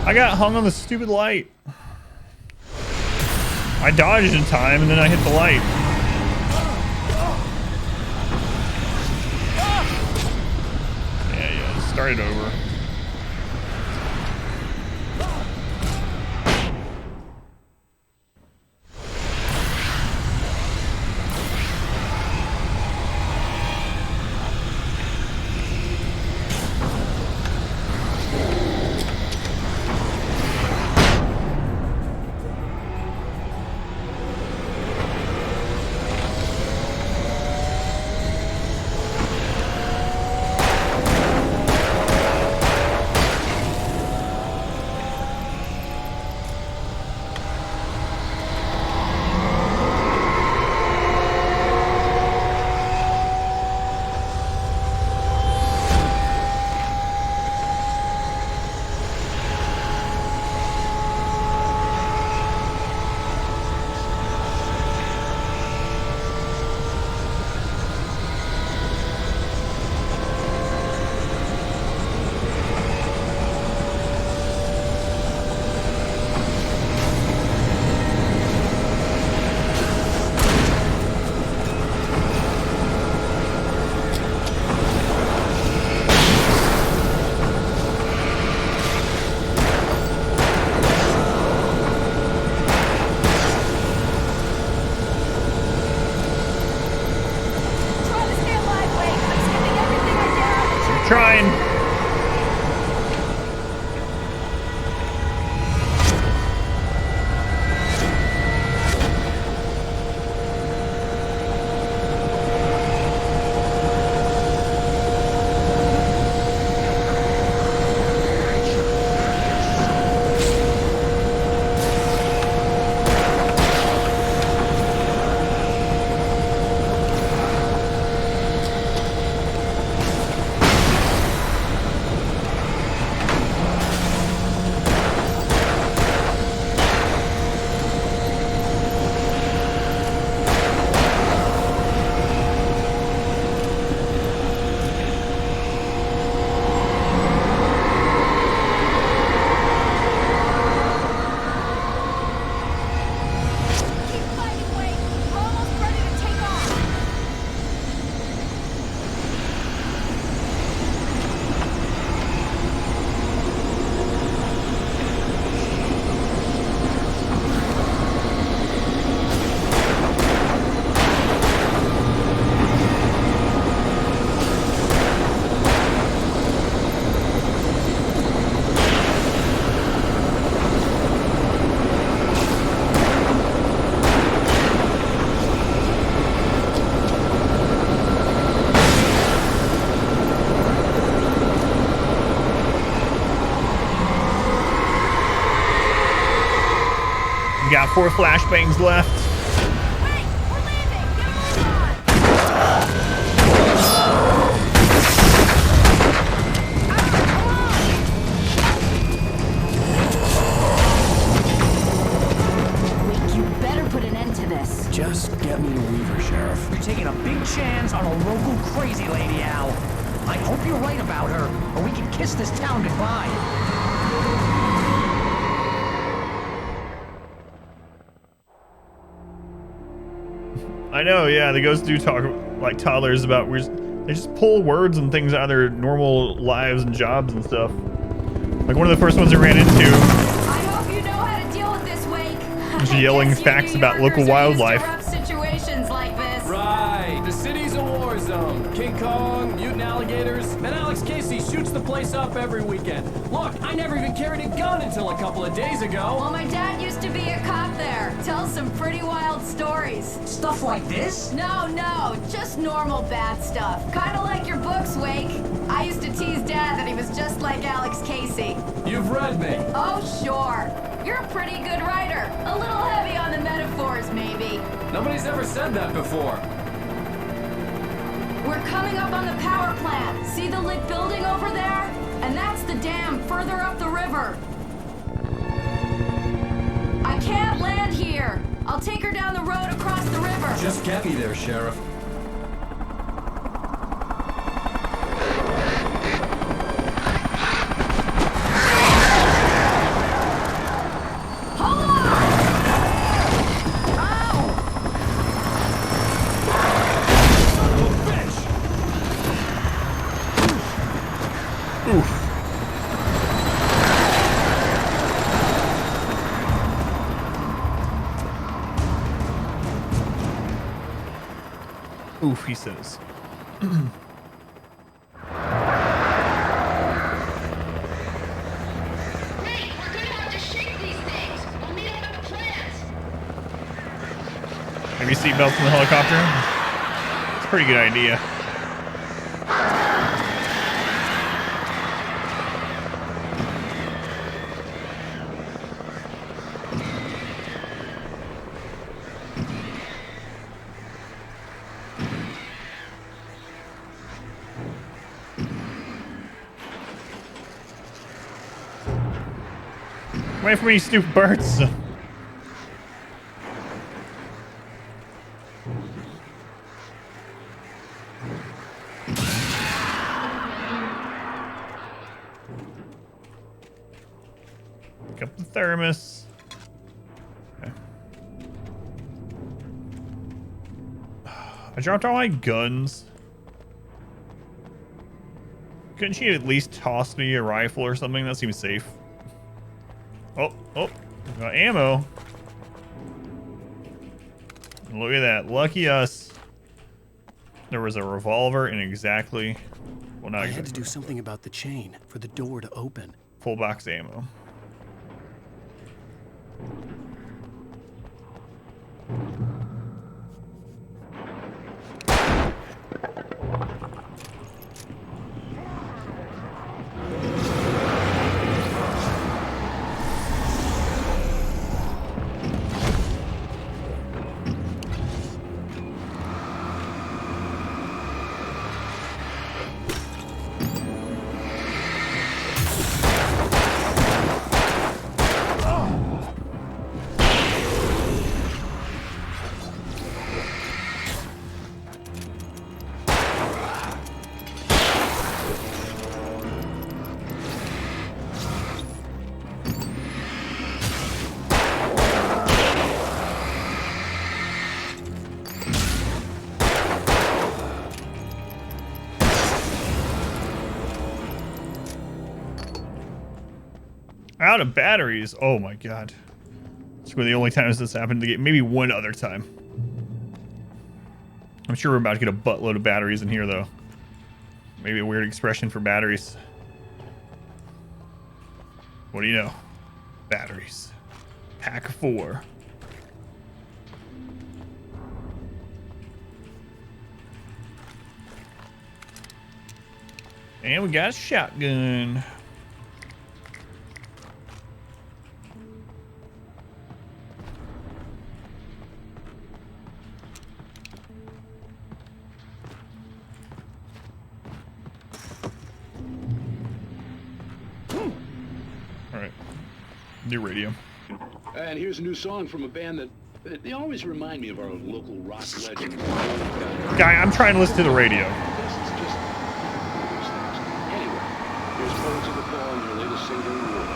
Speaker 1: I got hung on the stupid light. I dodged in time and then I hit the light. Yeah, start it over. Trying. Got 4 flashbangs left.
Speaker 12: Wait, we're leaving.
Speaker 11: Wait, you better put an end to this.
Speaker 3: Just get me to Weaver, Sheriff.
Speaker 6: You're taking a big chance on a local crazy lady, Al. I hope you're right about her, or we can kiss this town goodbye.
Speaker 1: I know, yeah, the ghosts do talk like toddlers about they just pull words and things out of their normal lives and jobs and stuff. Like one of the first ones I ran into.
Speaker 12: I hope you know how to deal with this, Wake.
Speaker 1: Was yelling facts about local wildlife.
Speaker 12: Rough situations like this.
Speaker 13: Right, the city's a war zone. King Kong, mutant alligators, and Alex Casey shoots the place up every weekend. Look, I never even carried a gun until a couple of days ago.
Speaker 12: Well, my dad used to be a cop there. Tells some pretty wild stories.
Speaker 6: Stuff like this?
Speaker 12: No, just normal bad stuff. Kind of like your books, Wake. I used to tease Dad that he was just like Alex Casey.
Speaker 13: You've read me.
Speaker 12: Oh, sure. You're a pretty good writer. A little heavy on the metaphors, maybe.
Speaker 13: Nobody's ever said that before.
Speaker 12: We're coming up on the power plant. See the lit building over there? And that's the dam further up the river. I can't land here. I'll take her down the road across the river.
Speaker 13: Just get me there, Sheriff.
Speaker 1: Oof, he says. Maybe seatbelts in the helicopter? It's a pretty good idea. Wait for me, you stupid birds. Pick up the thermos. Okay. I dropped all my guns. Couldn't she at least toss me a rifle or something? That seems safe. Oh, got ammo. Look at that. Lucky us. There was a revolver and exactly... Well, not
Speaker 3: I
Speaker 1: exactly.
Speaker 3: had to do something about the chain for the door to open.
Speaker 1: Full box ammo. Out of batteries. Oh my god. It's one of the only times this happened to get maybe one other time. I'm sure we're about to get a buttload of batteries in here though. Maybe a weird expression for batteries. What do you know? Batteries. Pack of 4. And we got a shotgun. New radio.
Speaker 10: And here's a new song from a band that they always remind me of our local rock legend.
Speaker 1: Guy, I'm trying to listen to the radio.
Speaker 10: This is just anyway. Here's Poets of the Fall and their latest single, War.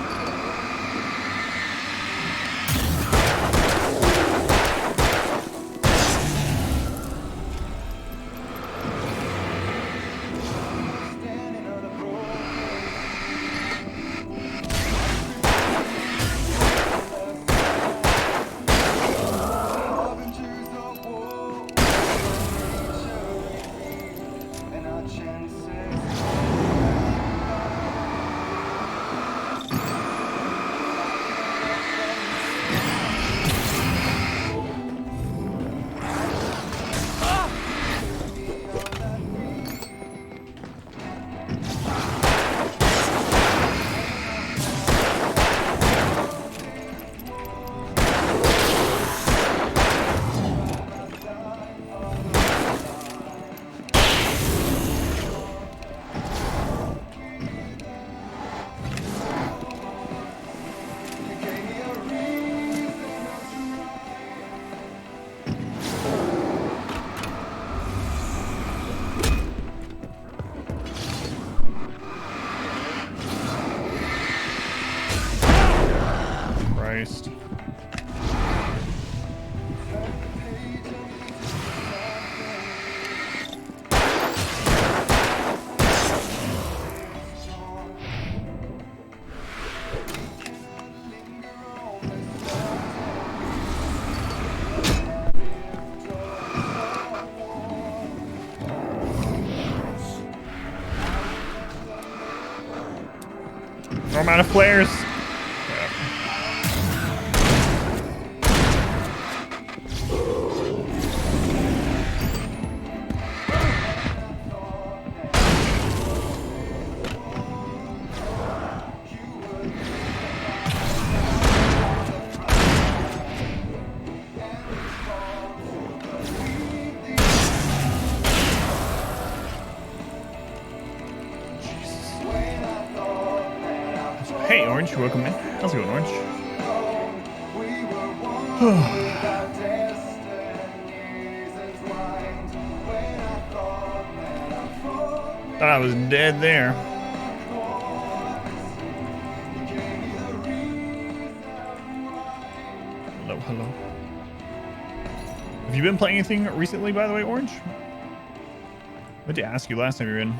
Speaker 1: Christ. I'm out of flares. Hey, Orange, welcome in. How's it going, Orange? Thought I was dead there. Hello, hello. Have you been playing anything recently, by the way, Orange? I meant to ask you last time you were in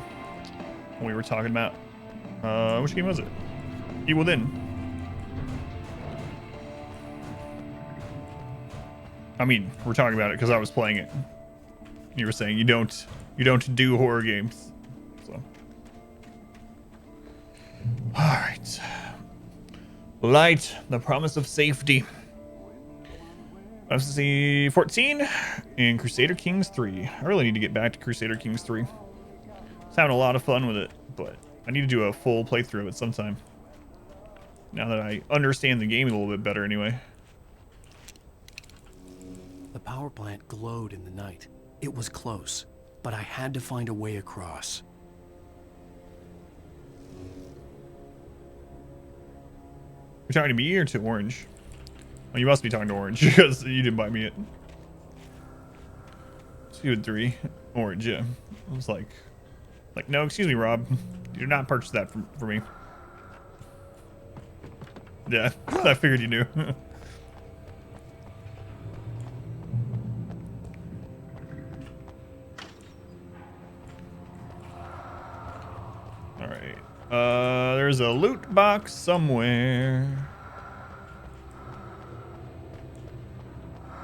Speaker 1: when we were talking about which game was it? Evil Within. I mean, we're talking about it because I was playing it. You were saying you don't do horror games. So, all right. Light, the promise of safety. FC 14 and Crusader Kings 3. I really need to get back to Crusader Kings 3. I was having a lot of fun with it, but I need to do a full playthrough of it sometime. Now that I understand the game a little bit better anyway.
Speaker 3: The power plant glowed in the night. It was close, but I had to find a way across.
Speaker 1: You're talking to me or to Orange? Well, you must be talking to Orange because you didn't buy me it. 2 and 3. Orange, yeah. I was like, no, excuse me, Rob. You did not purchase that for me. Yeah, I figured you knew. All right. There's a loot box somewhere.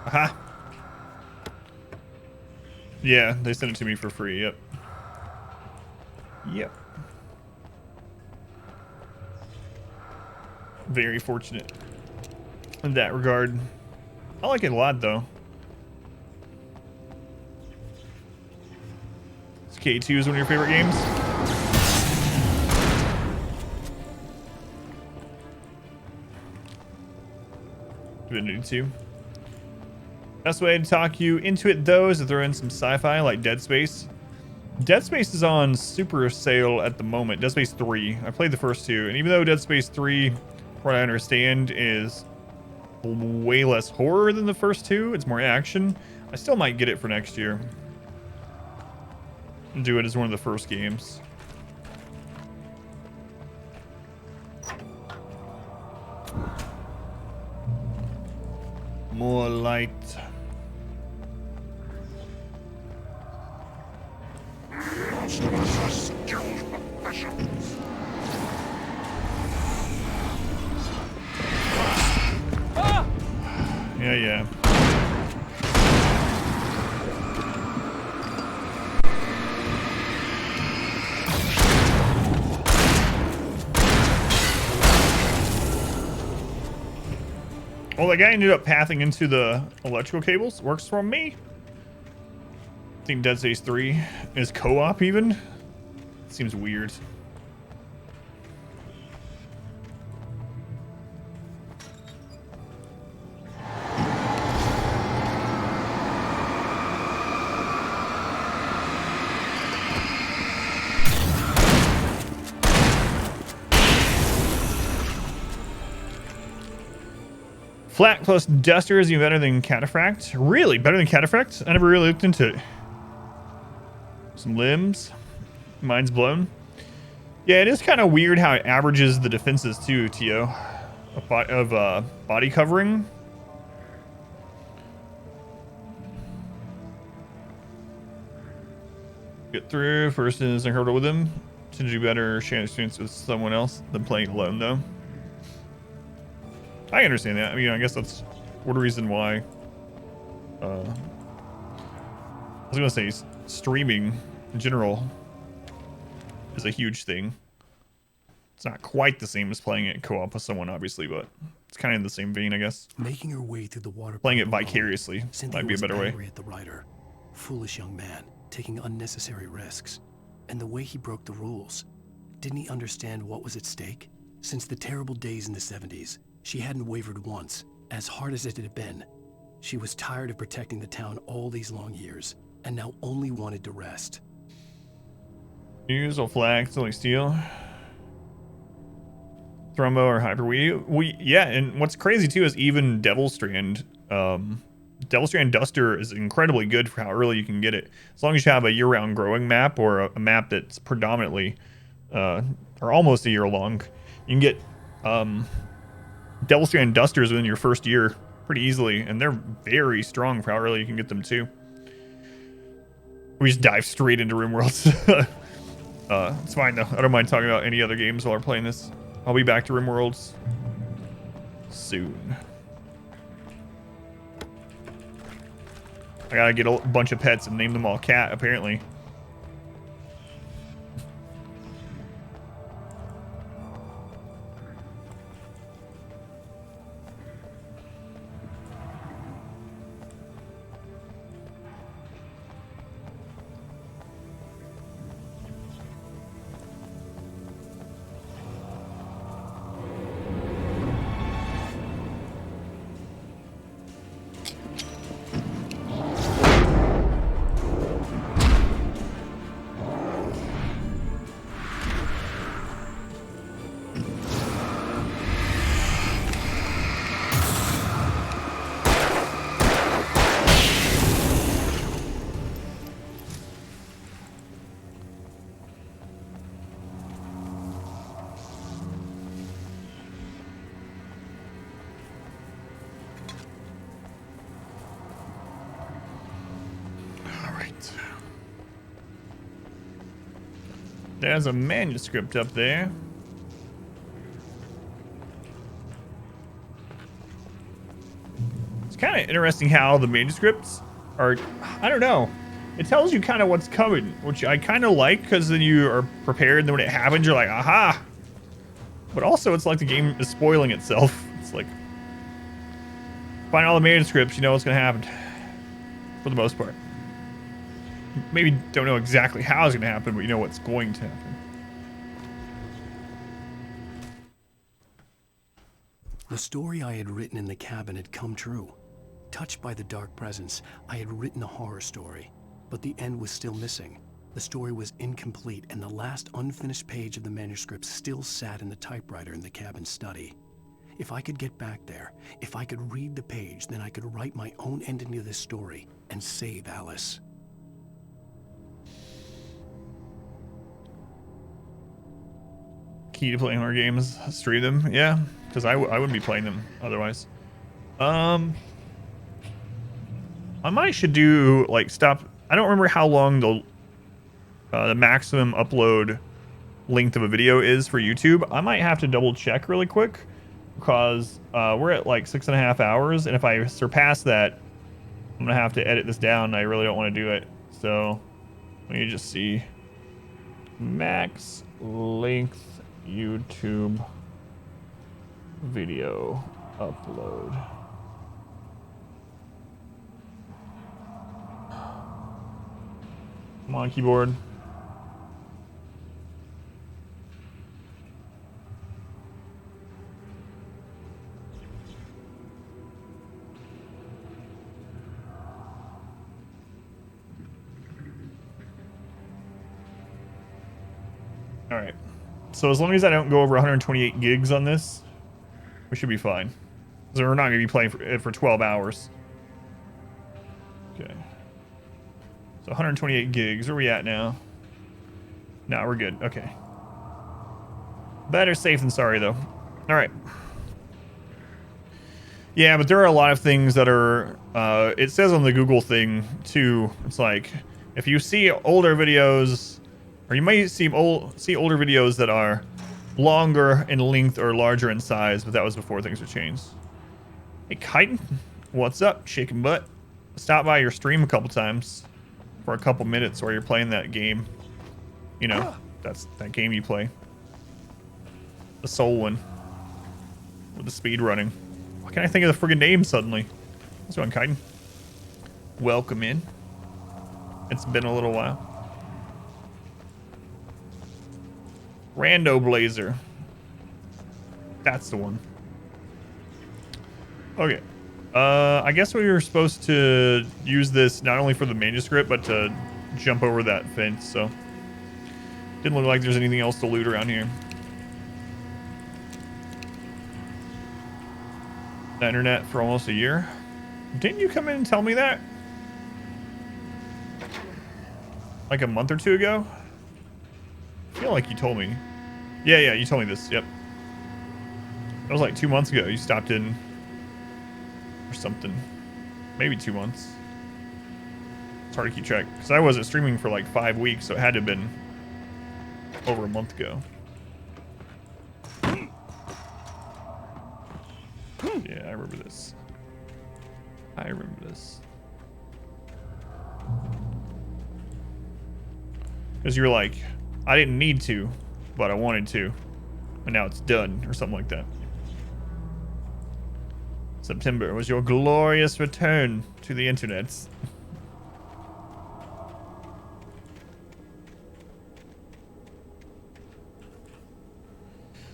Speaker 1: Aha. Yeah, they sent it to me for free. Yep. Yep. Very fortunate in that regard. I like it a lot though. K2 is one of your favorite games? Divinity 2. Best way to talk you into it though is to throw in some sci-fi like Dead Space. Dead Space is on super sale at the moment. Dead Space 3. I played the first 2, and even though Dead Space 3, from what I understand, is way less horror than the first 2, it's more action, I still might get it for next year. And do it as one of the first games. More light. Yeah. Well, the guy ended up pathing into the electrical cables. Works for me. I think Dead Space 3 is co-op even. Seems weird. Flat plus Duster is even better than Cataphract. Really? Better than Cataphract? I never really looked into it. Some limbs. Mind's blown. Yeah, it is kind of weird how it averages the defenses too, Tio. Of body covering. Get through. First is uncomfortable with him. To do better, share experience with someone else than playing alone though. I understand that. I mean, I guess that's one reason why. I was gonna say streaming in general is a huge thing. It's not quite the same as playing it co-op with someone, obviously, but it's kind of in the same vein, I guess.
Speaker 3: Making her way through the water.
Speaker 1: Playing it vicariously might be a better way.
Speaker 3: Angry at the writer. Foolish young man, taking unnecessary risks. And the way he broke the rules. Didn't he understand what was at stake? Since the terrible days in the 70s, she hadn't wavered once, as hard as it had been. She was tired of protecting the town all these long years, and now only wanted to rest.
Speaker 1: Use or flag, only steel. Thrumbo or Hyper. Yeah, and what's crazy too is even Devil Strand. Devil Strand Duster is incredibly good for how early you can get it. As long as you have a year-round growing map or a map that's predominantly or almost a year long, you can get Devil Strand Dusters within your first year pretty easily, and they're very strong for how early you can get them too. We just dive straight into RimWorlds. It's fine though. I don't mind talking about any other games while we're playing this. I'll be back to RimWorlds soon. I gotta get a bunch of pets and name them all cat, apparently. There's a manuscript up there. It's kind of interesting how the manuscripts are, I don't know. It tells you kind of what's coming, which I kind of like because then you are prepared and then when it happens, you're like, aha. But also it's like the game is spoiling itself. It's like, find all the manuscripts, you know what's going to happen. For the most part. Maybe don't know exactly how it's going to happen, but you know what's going to happen.
Speaker 3: The story I had written in the cabin had come true. Touched by the dark presence, I had written a horror story, but the end was still missing. The story was incomplete, and the last unfinished page of the manuscript still sat in the typewriter in the cabin study. If I could get back there, if I could read the page, then I could write my own ending to this story and save Alice.
Speaker 1: Key to playing horror games, stream them, yeah, because I wouldn't be playing them otherwise. I might should do like stop. I don't remember how long the maximum upload length of a video is for YouTube. I might have to double check really quick because we're at like 6.5 hours, and if I surpass that, I'm gonna have to edit this down. I really don't want to do it, so let me just see. Max length YouTube video upload. Come on, keyboard. All right. So as long as I don't go over 128 gigs on this, we should be fine. So we're not going to be playing it for 12 hours. Okay. So 128 gigs. Where are we at now? No, we're good. Okay. Better safe than sorry, though. All right. Yeah, but there are a lot of things that are... it says on the Google thing, too. It's like, if you see older videos... Or you might see older videos that are longer in length or larger in size, but that was before things were changed. Hey, Chitin, what's up, shaking butt? Stop by your stream a couple times for a couple minutes while you're playing that game. You know, that's that game you play. The soul one. With the speed running. Why can't I think of the friggin' name suddenly? What's going on, Kaiden? Welcome in. It's been a little while. Rando Blazer. That's the one. Okay. I guess we were supposed to use this not only for the manuscript, but to jump over that fence, so. Didn't look like there's anything else to loot around here. The internet for almost a year. Didn't you come in and tell me that? Like a month or two ago? I feel like you told me. Yeah, you told me this. Yep. That was like 2 months ago. You stopped in or something. Maybe 2 months. It's hard to keep track. Because I wasn't streaming for like 5 weeks, so it had to have been over a month ago. Yeah, I remember this. I remember this. Because you were like, I didn't need to, but I wanted to. And now it's done, or something like that. September was your glorious return to the internet.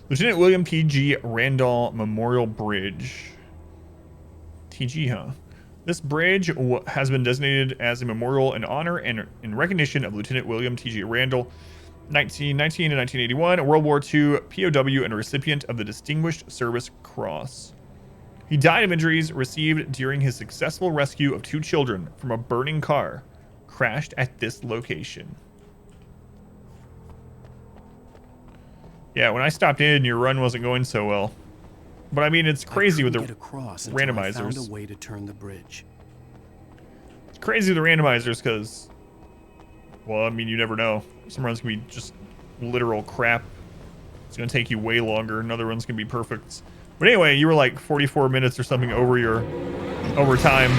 Speaker 1: Lieutenant William T.G. Randall Memorial Bridge. TG, huh? This bridge has been designated as a memorial in honor and in recognition of Lieutenant William T.G. Randall, 1919 and 1981, a World War II POW and a recipient of the Distinguished Service Cross. He died of injuries received during his successful rescue of 2 children from a burning car crashed at this location. Yeah, when I stopped in, your run wasn't going so well. But I mean, it's crazy with the randomizers.
Speaker 3: I found a way to turn the bridge.
Speaker 1: It's crazy with the randomizers because, well, I mean, you never know. Some runs can be just literal crap. It's going to take you way longer. Another run's going to be perfect. But anyway, you were like 44 minutes or something over time.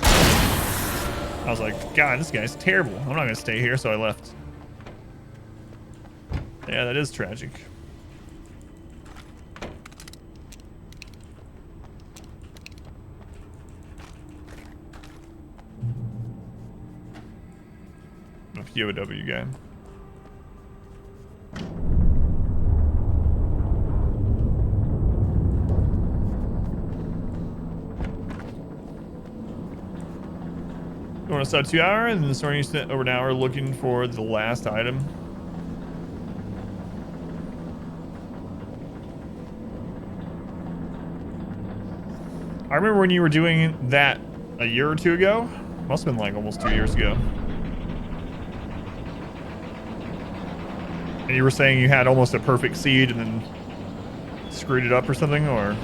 Speaker 1: I was like, God, this guy's terrible. I'm not going to stay here, so I left. Yeah, that is tragic. A POW guy. You want to start 2 hours, and then this morning you spent over an hour looking for the last item. I remember when you were doing that a year or two ago. Must have been like almost 2 years ago. And you were saying you had almost a perfect seed and then screwed it up or something, or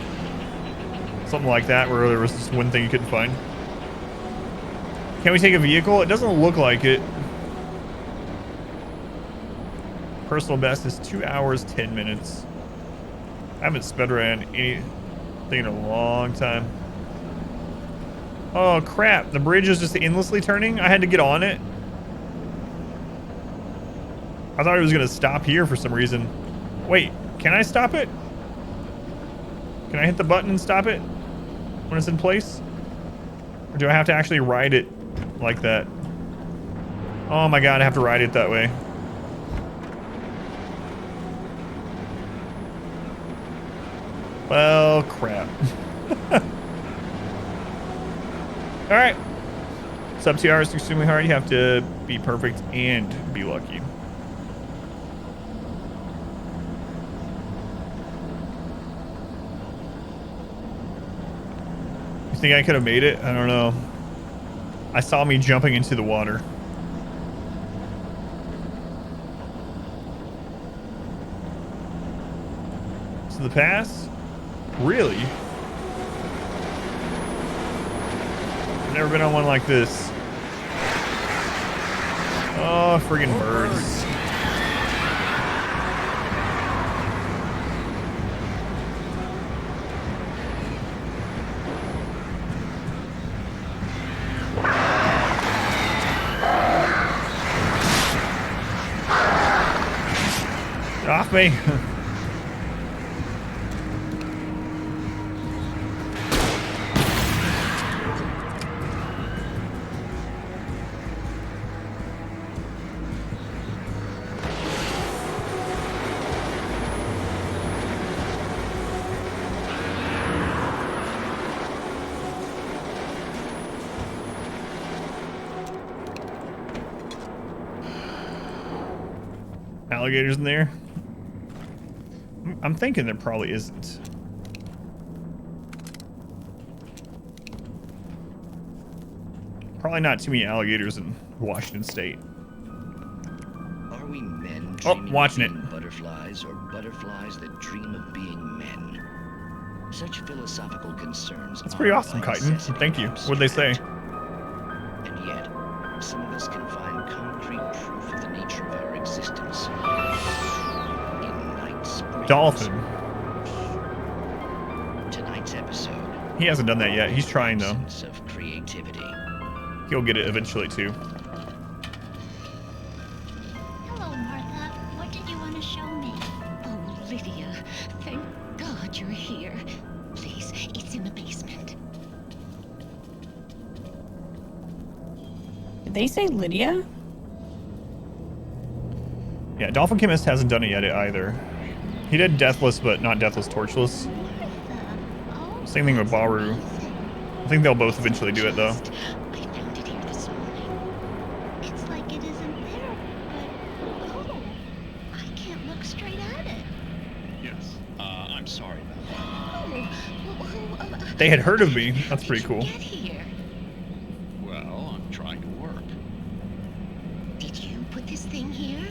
Speaker 1: something like that, where there was this one thing you couldn't find. Can we take a vehicle? It doesn't look like it. Personal best is 2 hours, 10 minutes. I haven't sped around anything in a long time. Oh crap, the bridge is just endlessly turning? I had to get on it? I thought it was gonna stop here for some reason. Wait, can I stop it? Can I hit the button and stop it when it's in place? Or do I have to actually ride it like that? Oh my god, I have to ride it that way. Well, crap. Alright. Sub 2 hours is extremely hard. You have to be perfect and be lucky. You think I could have made it? I don't know. I saw me jumping into the water. To the pass? Really? I've never been on one like this. Oh, friggin' birds. Get off me. alligators in there? I'm thinking there probably isn't. Probably not too many alligators in Washington State.
Speaker 2: Are we men
Speaker 1: Oh,
Speaker 2: dreaming
Speaker 1: watching
Speaker 2: of
Speaker 1: it.
Speaker 2: being butterflies, or butterflies that dream of being men? Such philosophical concerns.
Speaker 1: That's pretty
Speaker 2: are
Speaker 1: awesome,
Speaker 2: by
Speaker 1: Chitin.
Speaker 2: necessity
Speaker 1: Thank you. What'd they say?
Speaker 2: And yet, some of us can find concrete proof of the nature of our existence. In Night Springs.
Speaker 1: Dolphin.
Speaker 2: Tonight's episode.
Speaker 1: He hasn't done that yet. He's trying though.
Speaker 2: Sense of creativity.
Speaker 1: He'll get it eventually too.
Speaker 20: Hello, Martha. What did you want to show me? Oh, Lydia. Thank God you're here. Please, it's in the basement.
Speaker 23: Did they say Lydia?
Speaker 1: Yeah, Dolphin Chemist hasn't done it yet either. He did Deathless, but not Deathless Torchless. Same thing with Baru. I think they'll both eventually do it though.
Speaker 20: I found it here this morning. It's like it isn't there, but oh, I can't look straight at it.
Speaker 4: Yes. I'm sorry.
Speaker 1: They had heard of me. That's pretty cool.
Speaker 20: Get here.
Speaker 4: Well, I'm trying to work.
Speaker 20: Did you put this thing here?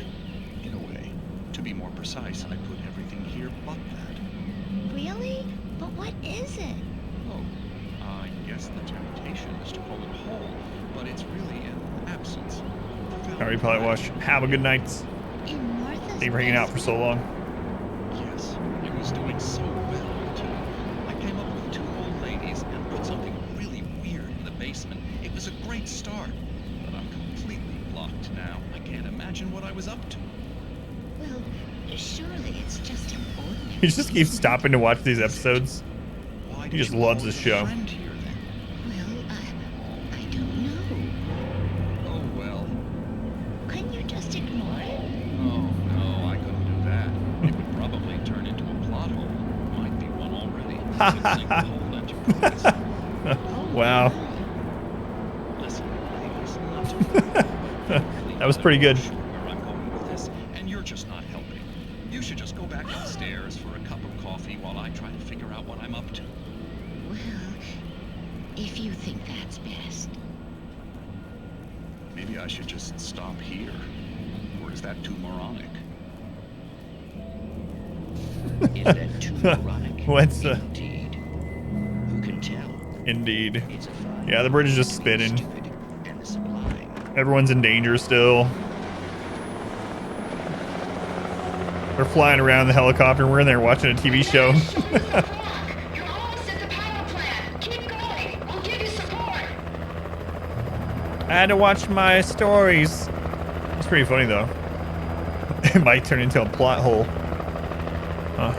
Speaker 4: In a way. To be more precise, I put everything here but that.
Speaker 20: Really? But what is it?
Speaker 4: Oh, I guess the temptation is to call it a hole, but it's really an absence.
Speaker 1: Alright, probably watch. Have a good night.
Speaker 20: In Martha's
Speaker 1: Thank you for hanging out for so long.
Speaker 4: Yes, it was doing so well, too. I came up with 2 old ladies and put something really weird in the basement. It was a great start, but I'm completely blocked now. I can't imagine what I was up to.
Speaker 20: Well, surely it's just an ordinary.
Speaker 1: He just keeps stopping to watch these episodes. He just loves this show.
Speaker 20: Well, I don't know.
Speaker 4: Oh, well.
Speaker 20: Couldn't you just ignore it?
Speaker 4: Oh, no, I couldn't do that. It would probably turn into a plot hole. Might be one already. Sink the whole enterprise.
Speaker 1: Wow.
Speaker 4: Listen, ladies, not to
Speaker 1: That was pretty good.
Speaker 4: where I'm going with this, and you're just not helping. You should just go back upstairs for a cup of coffee while I try to figure out what I'm up to.
Speaker 20: Well, if you think that's best.
Speaker 4: Maybe I should just stop here. Or is that too moronic?
Speaker 2: Is that too moronic?
Speaker 1: What's the...
Speaker 2: Indeed. Who can tell?
Speaker 1: Indeed. Yeah, the bridge is just spinning.
Speaker 2: And the sublime.
Speaker 1: Everyone's in danger still. They're flying around the helicopter and we're in there watching a TV show. I had to watch my stories. It's pretty funny though. It might turn into a plot hole. Huh.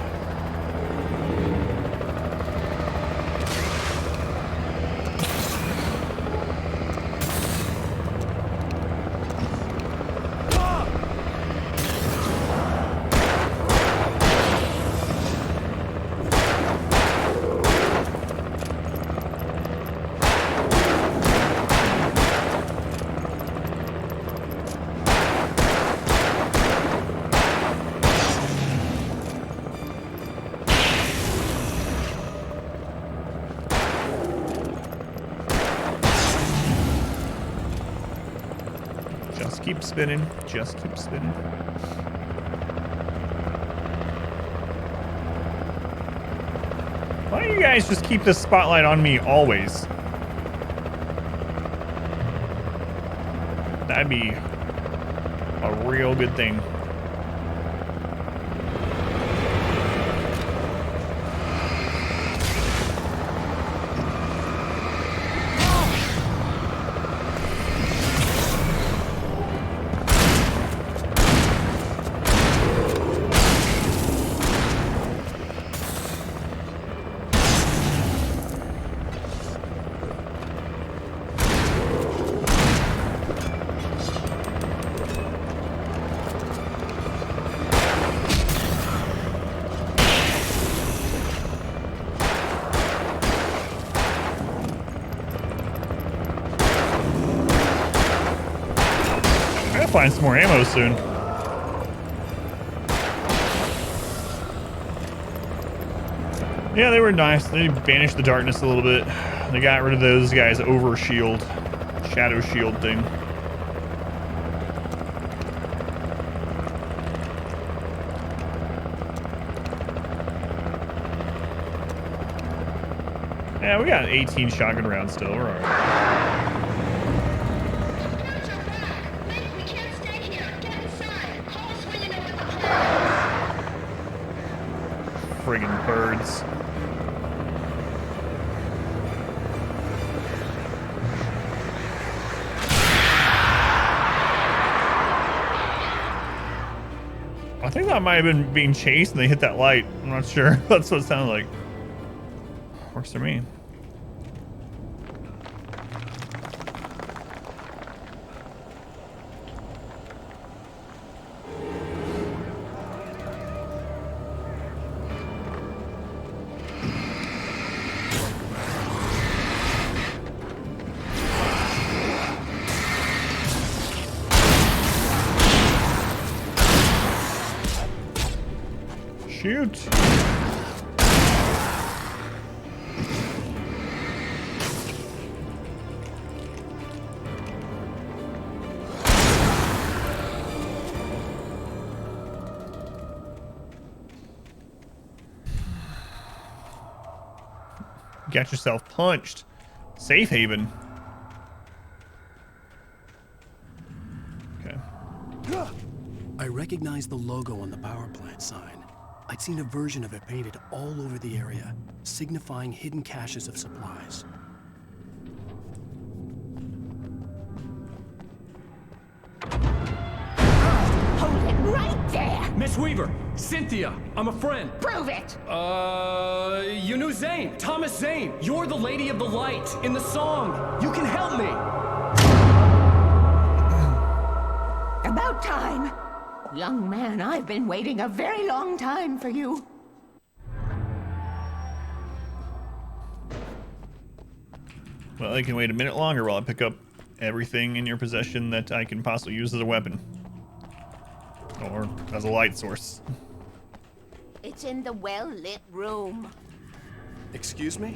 Speaker 1: Just keep spinning. Just keep spinning. Why don't you guys just keep this spotlight on me always? That'd be a real good thing. Find some more ammo soon. Yeah, they were nice. They banished the darkness a little bit. They got rid of those guys' over shield, shadow shield thing. Yeah, we got 18 shotgun rounds still. We're all right. Friggin' birds. I think that might have been being chased and they hit that light. I'm not sure. That's what it sounded like. Works for me. Shoot. Got yourself punched. Safe haven. Okay.
Speaker 3: I recognized the logo on the power plant sign. I'd seen a version of it painted all over the area, signifying hidden caches of supplies.
Speaker 13: Hold it right there! Miss Weaver, Cynthia, I'm a friend.
Speaker 20: Prove it!
Speaker 13: You knew Zane, Thomas Zane. You're the Lady of the Light in the song. You can help me.
Speaker 20: About time. Young man, I've been waiting a very long time for you.
Speaker 1: Well, I can wait a minute longer while I pick up everything in your possession that I can possibly use as a weapon. Or as a light source.
Speaker 20: It's in the well-lit room.
Speaker 3: Excuse me?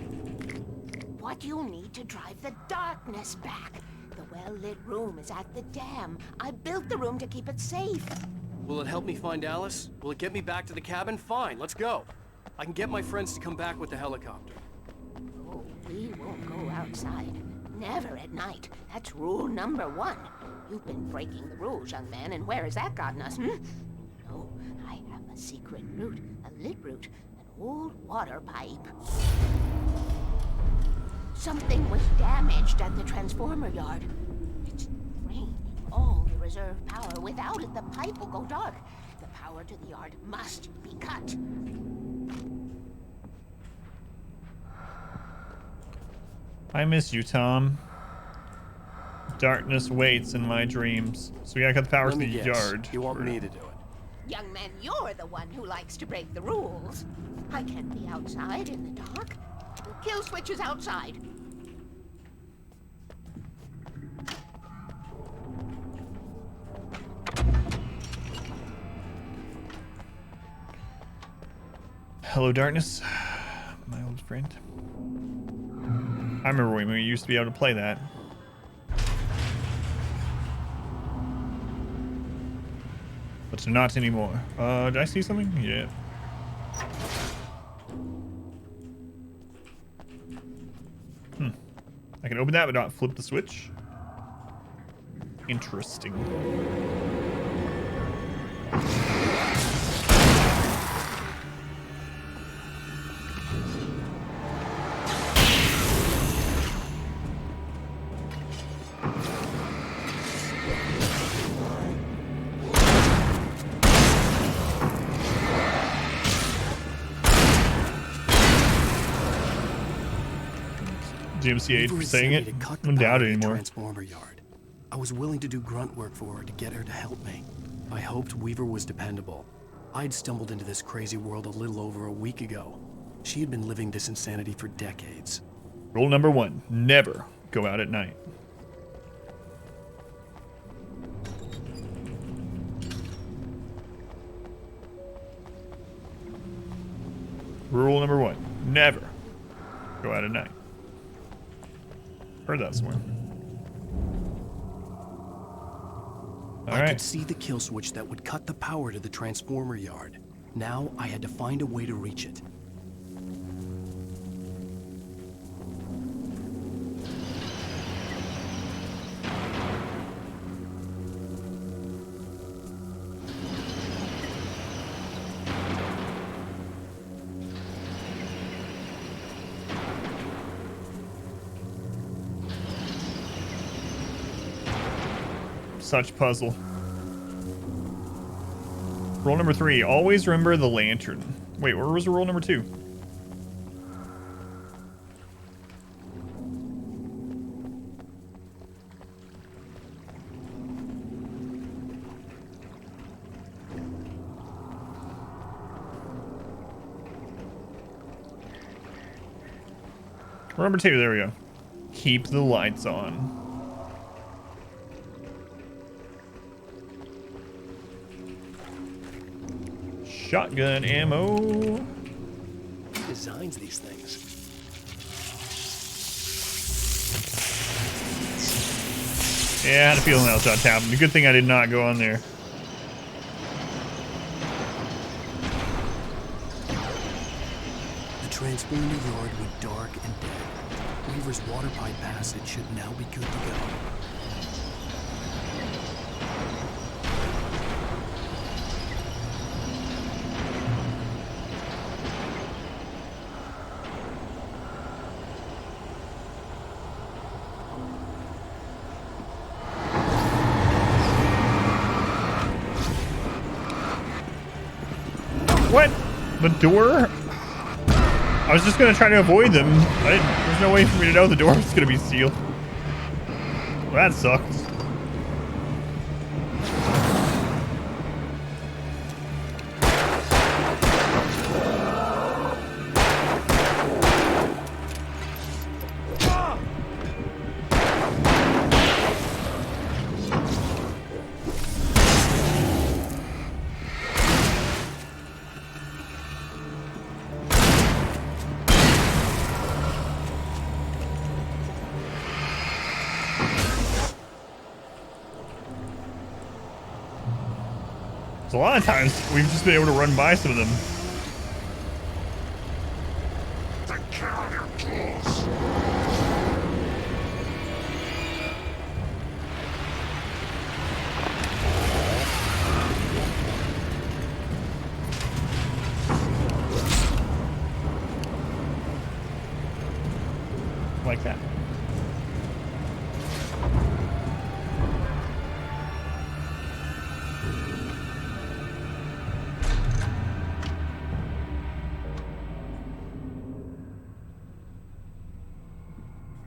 Speaker 20: What you'll need to drive the darkness back. The well-lit room is at the dam. I built the room to keep it safe.
Speaker 3: Will it help me find Alice? Will it get me back to the cabin? Fine, let's go. I can get my friends to come back with the helicopter.
Speaker 20: Oh, we won't go outside. Never at night. That's rule number 1. You've been breaking the rules, young man, and where has that gotten us, No, I have a secret route, a lit route, an old water pipe. Something was damaged at the transformer yard. It's draining all the reserve power. Without it, the pipe will go dark. The power to the yard must be cut.
Speaker 1: I miss you, Tom. Darkness waits in my dreams. So we gotta cut the power to the yard.
Speaker 3: You want me to do it?
Speaker 20: Young man, you're the one who likes to break the rules. I can't be outside in the dark. The kill switch is outside.
Speaker 1: Hello, darkness, my old friend. I remember when we used to be able to play that. But not anymore. Did I see something? Yeah. I can open that but not flip the switch. Interesting. GMCA for saying it. I don't doubt it anymore.
Speaker 3: Transformer yard. I was willing to do grunt work for her to get her to help me. I hoped Weaver was dependable. I'd stumbled into this crazy world a little over a week ago. She had been living this insanity for decades.
Speaker 1: Rule number 1, never go out at night. Rule number 1, never go out at night. Heard that somewhere.
Speaker 3: I could see the kill switch that would cut the power to the transformer yard. Now I had to find a way to reach it.
Speaker 1: Such puzzle. Rule number 3, always remember the lantern. Wait, where was rule number 2? Rule number 2, there we go. Keep the lights on. Shotgun ammo.
Speaker 3: Who designs these things?
Speaker 1: Yeah, I had a feeling that was about to happen. Good thing I did not go on there.
Speaker 3: The transformer yard went dark and dead. Weaver's water pipe passage should now be good to go.
Speaker 1: What? The door? I was just gonna try to avoid them. There's no way for me to know the door was gonna be sealed. Well, that sucks. So a lot of times we've just been able to run by some of them. Like that.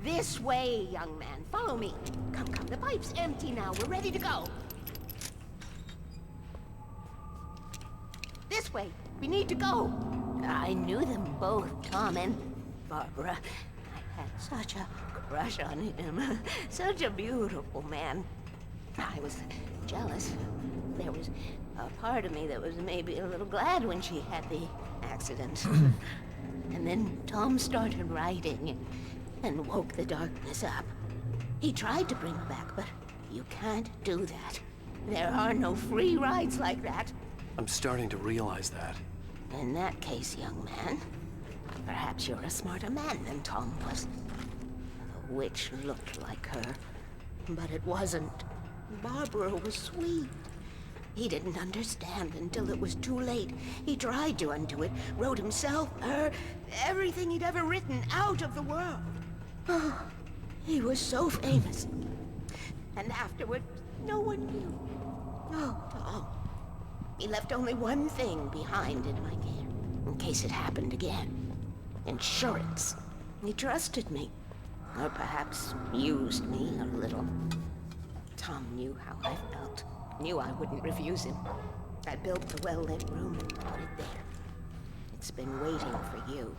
Speaker 20: This way, young man. Follow me. Come, come. The pipe's empty now. We're ready to go. This way. We need to go. I knew them both, Tom and Barbara. I had such a crush on him. Such a beautiful man. I was jealous. There was a part of me that was maybe a little glad when she had the accident. And then Tom started writing and woke the darkness up. He tried to bring her back, but you can't do that. There are no free rides like that.
Speaker 3: I'm starting to realize that.
Speaker 20: In that case, young man, perhaps you're a smarter man than Tom was. The witch looked like her, but it wasn't. Barbara was sweet. He didn't understand until it was too late. He tried to undo it, wrote himself, her, everything he'd ever written out of the world. Oh, he was so famous. And afterward, no one knew. Oh, Tom. He left only one thing behind in my care, in case it happened again. Insurance. He trusted me. Or perhaps used me a little. Tom knew how I felt. Knew I wouldn't refuse him. I built the well-lit room and put it there. It's been waiting for you.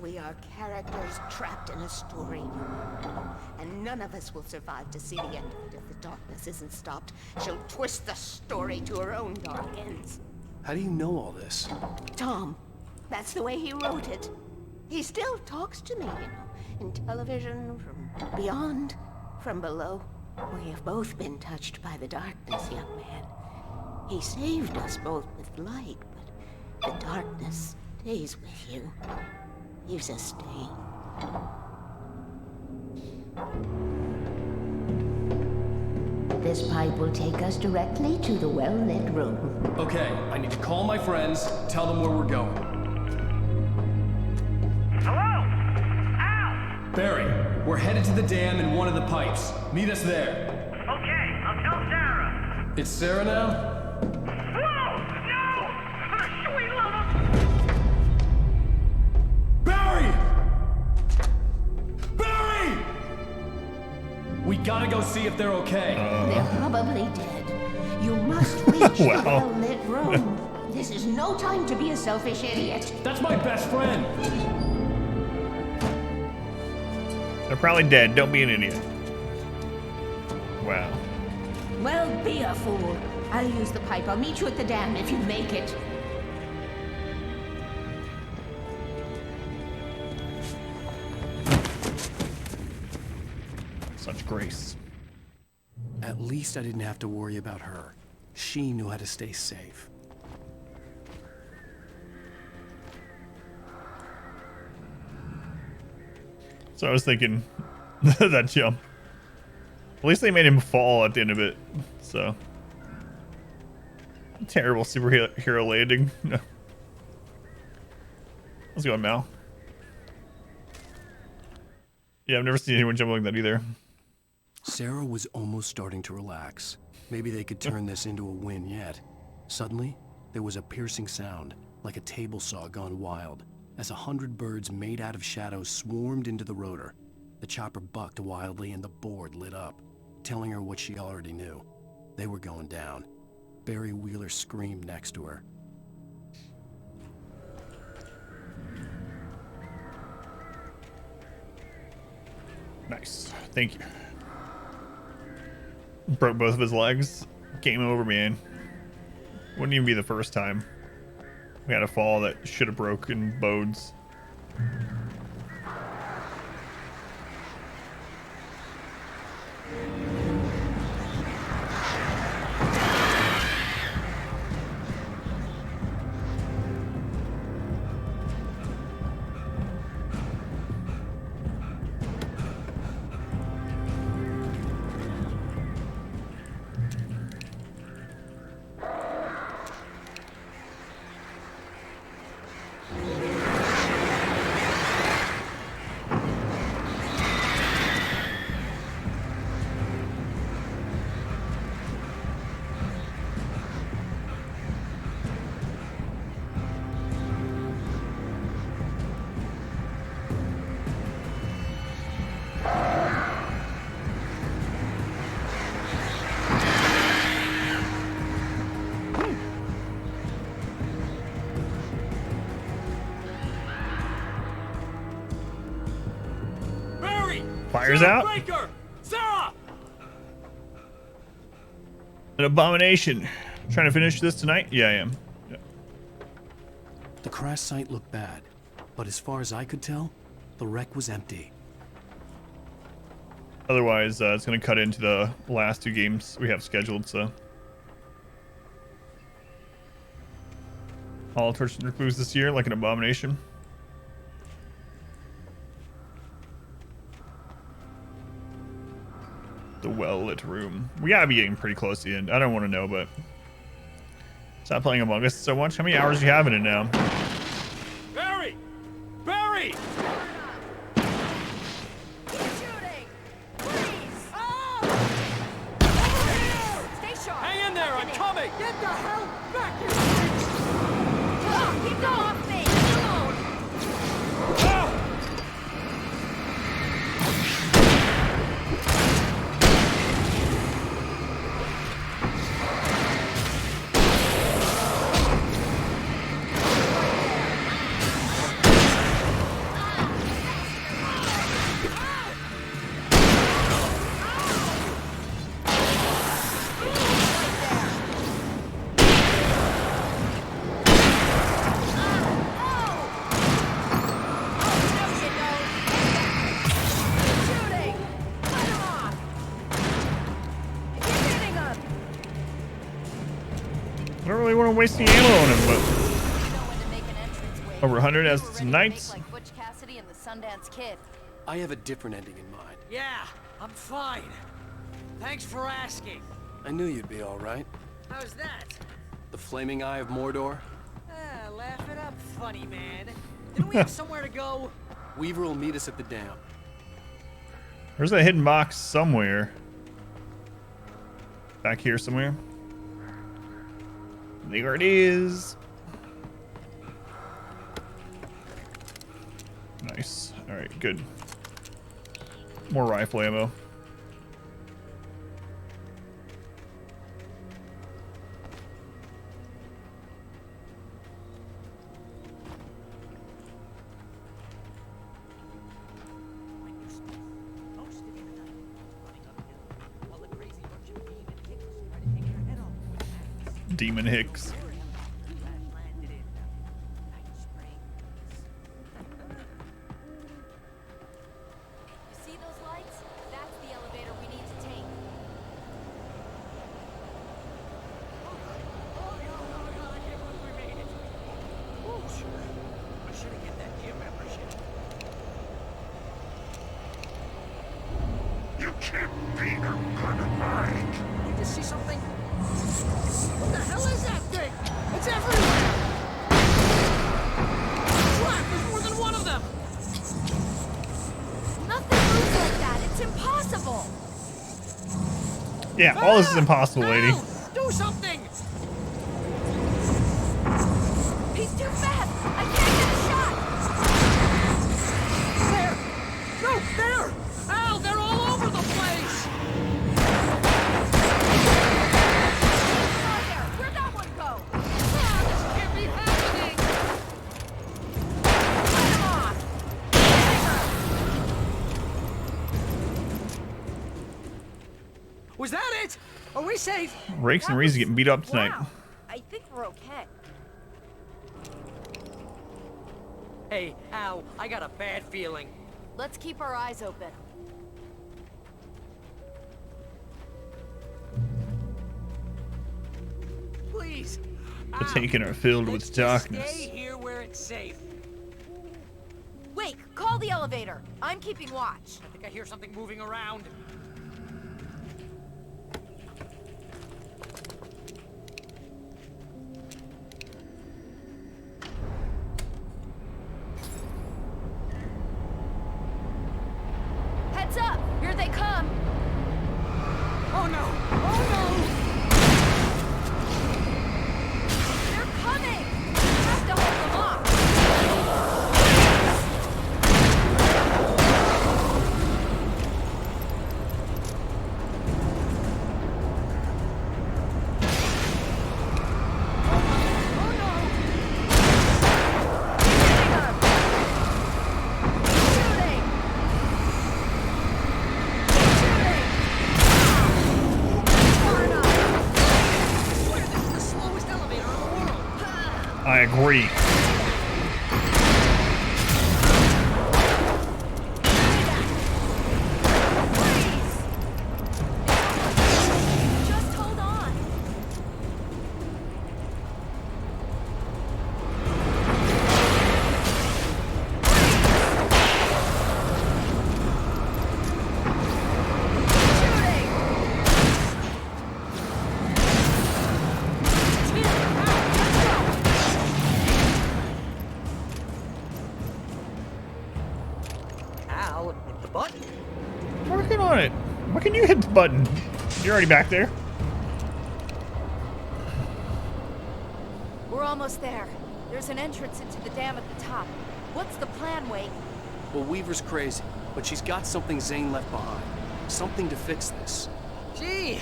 Speaker 20: We are characters trapped in a story, and none of us will survive to see the end of it if the darkness isn't stopped. She'll twist the story to her own dark ends.
Speaker 3: How do you know all this?
Speaker 20: Tom, that's the way he wrote it. He still talks to me, in television, from beyond, from below. We have both been touched by the darkness, young man. He saved us both with light, but the darkness stays with you. Leaves a stain. This pipe will take us directly to the well-lit room.
Speaker 13: Okay, I need to call my friends, tell them where we're going.
Speaker 15: Hello? Al!
Speaker 13: Barry, we're headed to the dam in one of the pipes. Meet us there.
Speaker 15: Okay, I'll tell Sarah.
Speaker 13: It's Sarah now?
Speaker 15: Whoa! No! For the sweet love of...
Speaker 13: Barry! Barry! We gotta go see if they're okay.
Speaker 20: They're probably dead. You must reach the
Speaker 13: Wow.
Speaker 20: well-lit room. This is no time to be a selfish idiot.
Speaker 13: That's my best friend.
Speaker 1: They're probably dead. Don't be an idiot. Wow.
Speaker 20: Well, be a fool. I'll use the pipe. I'll meet you at the dam if you make it.
Speaker 1: Such grace.
Speaker 3: At least I didn't have to worry about her. She knew how to stay safe.
Speaker 1: So I was thinking that jump. At least they made him fall at the end of it. So terrible superhero landing. No. Let's go, Mal. Yeah, I've never seen anyone jump like that either.
Speaker 3: Sarah was almost starting to relax. Maybe they could turn this into a win yet. Suddenly, there was a piercing sound, like a table saw gone wild, as 100 birds made out of shadows swarmed into the rotor. The chopper bucked wildly and the board lit up, telling her what she already knew. They were going down. Barry Wheeler screamed next to her.
Speaker 1: Nice. Thank you. Broke both of his legs. Game over, man. Wouldn't even be the first time we had a fall that should have broken bones. Fire's out.
Speaker 13: Breaker! Sarah!
Speaker 1: An abomination. Trying to finish this tonight? Yeah, I am. Yeah.
Speaker 3: The crash site looked bad, but as far as I could tell, the wreck was empty.
Speaker 1: Otherwise, it's going to cut into the last 2 games we have scheduled, so. All Torch and Recluse this year, like an abomination. The well-lit room. We gotta be getting pretty close to the end. I don't want to know, but stop playing Among Us so much. How many hours do you have in it now?
Speaker 13: Barry! Barry!
Speaker 12: Stay sharp.
Speaker 13: Hang in there, I'm coming!
Speaker 7: Get the hell back here!
Speaker 12: Keep going off me.
Speaker 1: don't waste the ammo on him, but over 100 as tonight.
Speaker 11: Like Butch Cassidy and the Sundance Kid.
Speaker 3: I have a different ending in mind.
Speaker 6: Yeah, I'm fine. Thanks for asking.
Speaker 3: I knew you'd be all right.
Speaker 6: How's that?
Speaker 3: The Flaming Eye of Mordor?
Speaker 6: Laugh it up, funny man. Didn't we have somewhere to go?
Speaker 3: Weaver will meet us at the dam.
Speaker 1: There's a hidden box somewhere. Back here somewhere. There it is. Nice. All right, good. More rifle ammo. Demon Hicks.
Speaker 11: You see those lights? That's the elevator we need to take.
Speaker 6: I should have get that gym membership.
Speaker 15: You can't be a good mind.
Speaker 6: You just see something? What the hell is that thing? It's everywhere! Crap, there's more than one of them!
Speaker 11: Nothing moves like that. It's impossible.
Speaker 1: Yeah, all this is impossible, lady.
Speaker 6: Do something!
Speaker 11: He's too fast. I can't get a shot.
Speaker 6: There! No, there! Al, they're all over the place!
Speaker 11: Where'd that one go?
Speaker 6: This can't be happening!
Speaker 11: Light him off.
Speaker 6: Was that it? Are we safe?
Speaker 1: Rakes and Reeves are getting beat up tonight.
Speaker 11: Wow. I think we're okay.
Speaker 6: Hey, Al, I got a bad feeling.
Speaker 11: Let's keep our eyes open.
Speaker 6: Please.
Speaker 1: The Taken are filled with darkness.
Speaker 6: Stay here where it's safe.
Speaker 11: Wake, call the elevator. I'm keeping watch.
Speaker 6: I think I hear something moving around.
Speaker 11: Heads up! Here they come!
Speaker 6: Oh no! Oh no!
Speaker 11: They're coming! We have to hold them off!
Speaker 1: I agree.
Speaker 11: Just hold on!
Speaker 6: Al, hit the button.
Speaker 1: Working on it. Why can you hit the button? You're already back there.
Speaker 11: We're almost there. There's an entrance into the dam at the top. What's the plan, Wake?
Speaker 3: Well, Weaver's crazy, but she's got something Zane left behind. Something to fix this.
Speaker 6: Gee,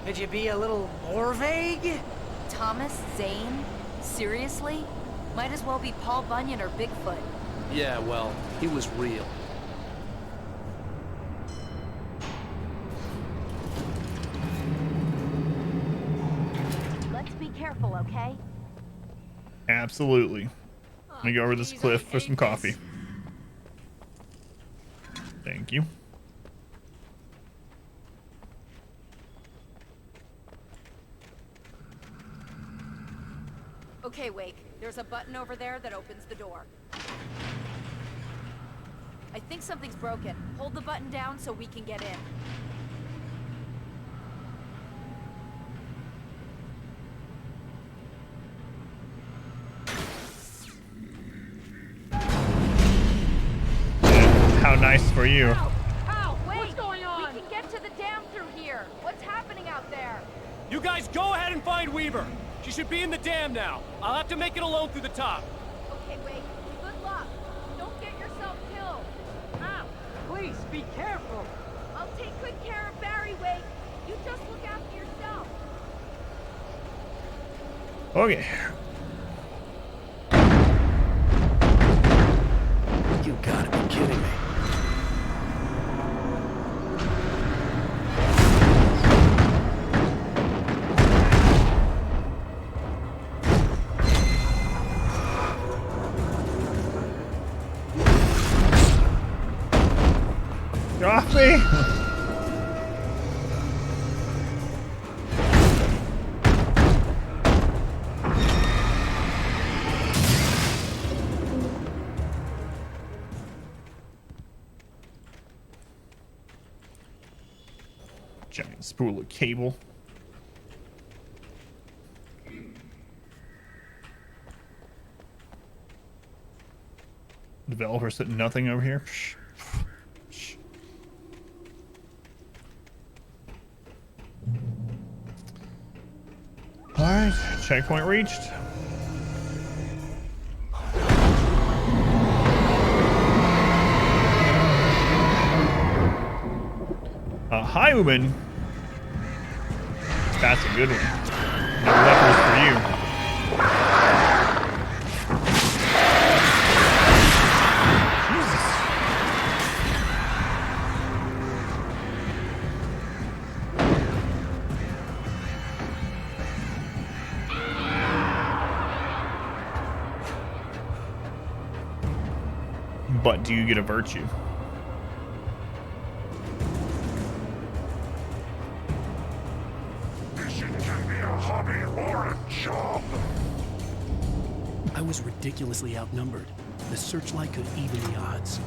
Speaker 6: could you be a little more vague?
Speaker 11: Thomas Zane? Seriously? Might as well be Paul Bunyan or Bigfoot.
Speaker 3: Yeah, well, he was real.
Speaker 11: Let's be careful, okay?
Speaker 1: Absolutely. Let me go over this cliff for some coffee. Thank you.
Speaker 11: Okay, Wake. There's a button over there that opens the door. I think something's broken. Hold the button down so we can get in.
Speaker 1: How nice for you.
Speaker 12: Ow! Wait! What's going on? We can get to the dam through here. What's happening out there?
Speaker 13: You guys go ahead and find Weaver. She should be in the dam now. I'll have to make it alone through the top.
Speaker 12: Okay, Wake. Good luck. Don't get yourself killed.
Speaker 6: Ow! Please, be careful.
Speaker 12: I'll take good care of Barry, Wake. You just look after yourself.
Speaker 1: Okay.
Speaker 3: You gotta be kidding me.
Speaker 1: Get off me! Giant spool of cable. Developer said nothing over here. Alright, checkpoint reached. Hi, Uben. That's a good one. No lepers for you. But do you get a virtue?
Speaker 14: Mission can be a hobby or a job.
Speaker 3: I was ridiculously outnumbered. The searchlight could even the odds.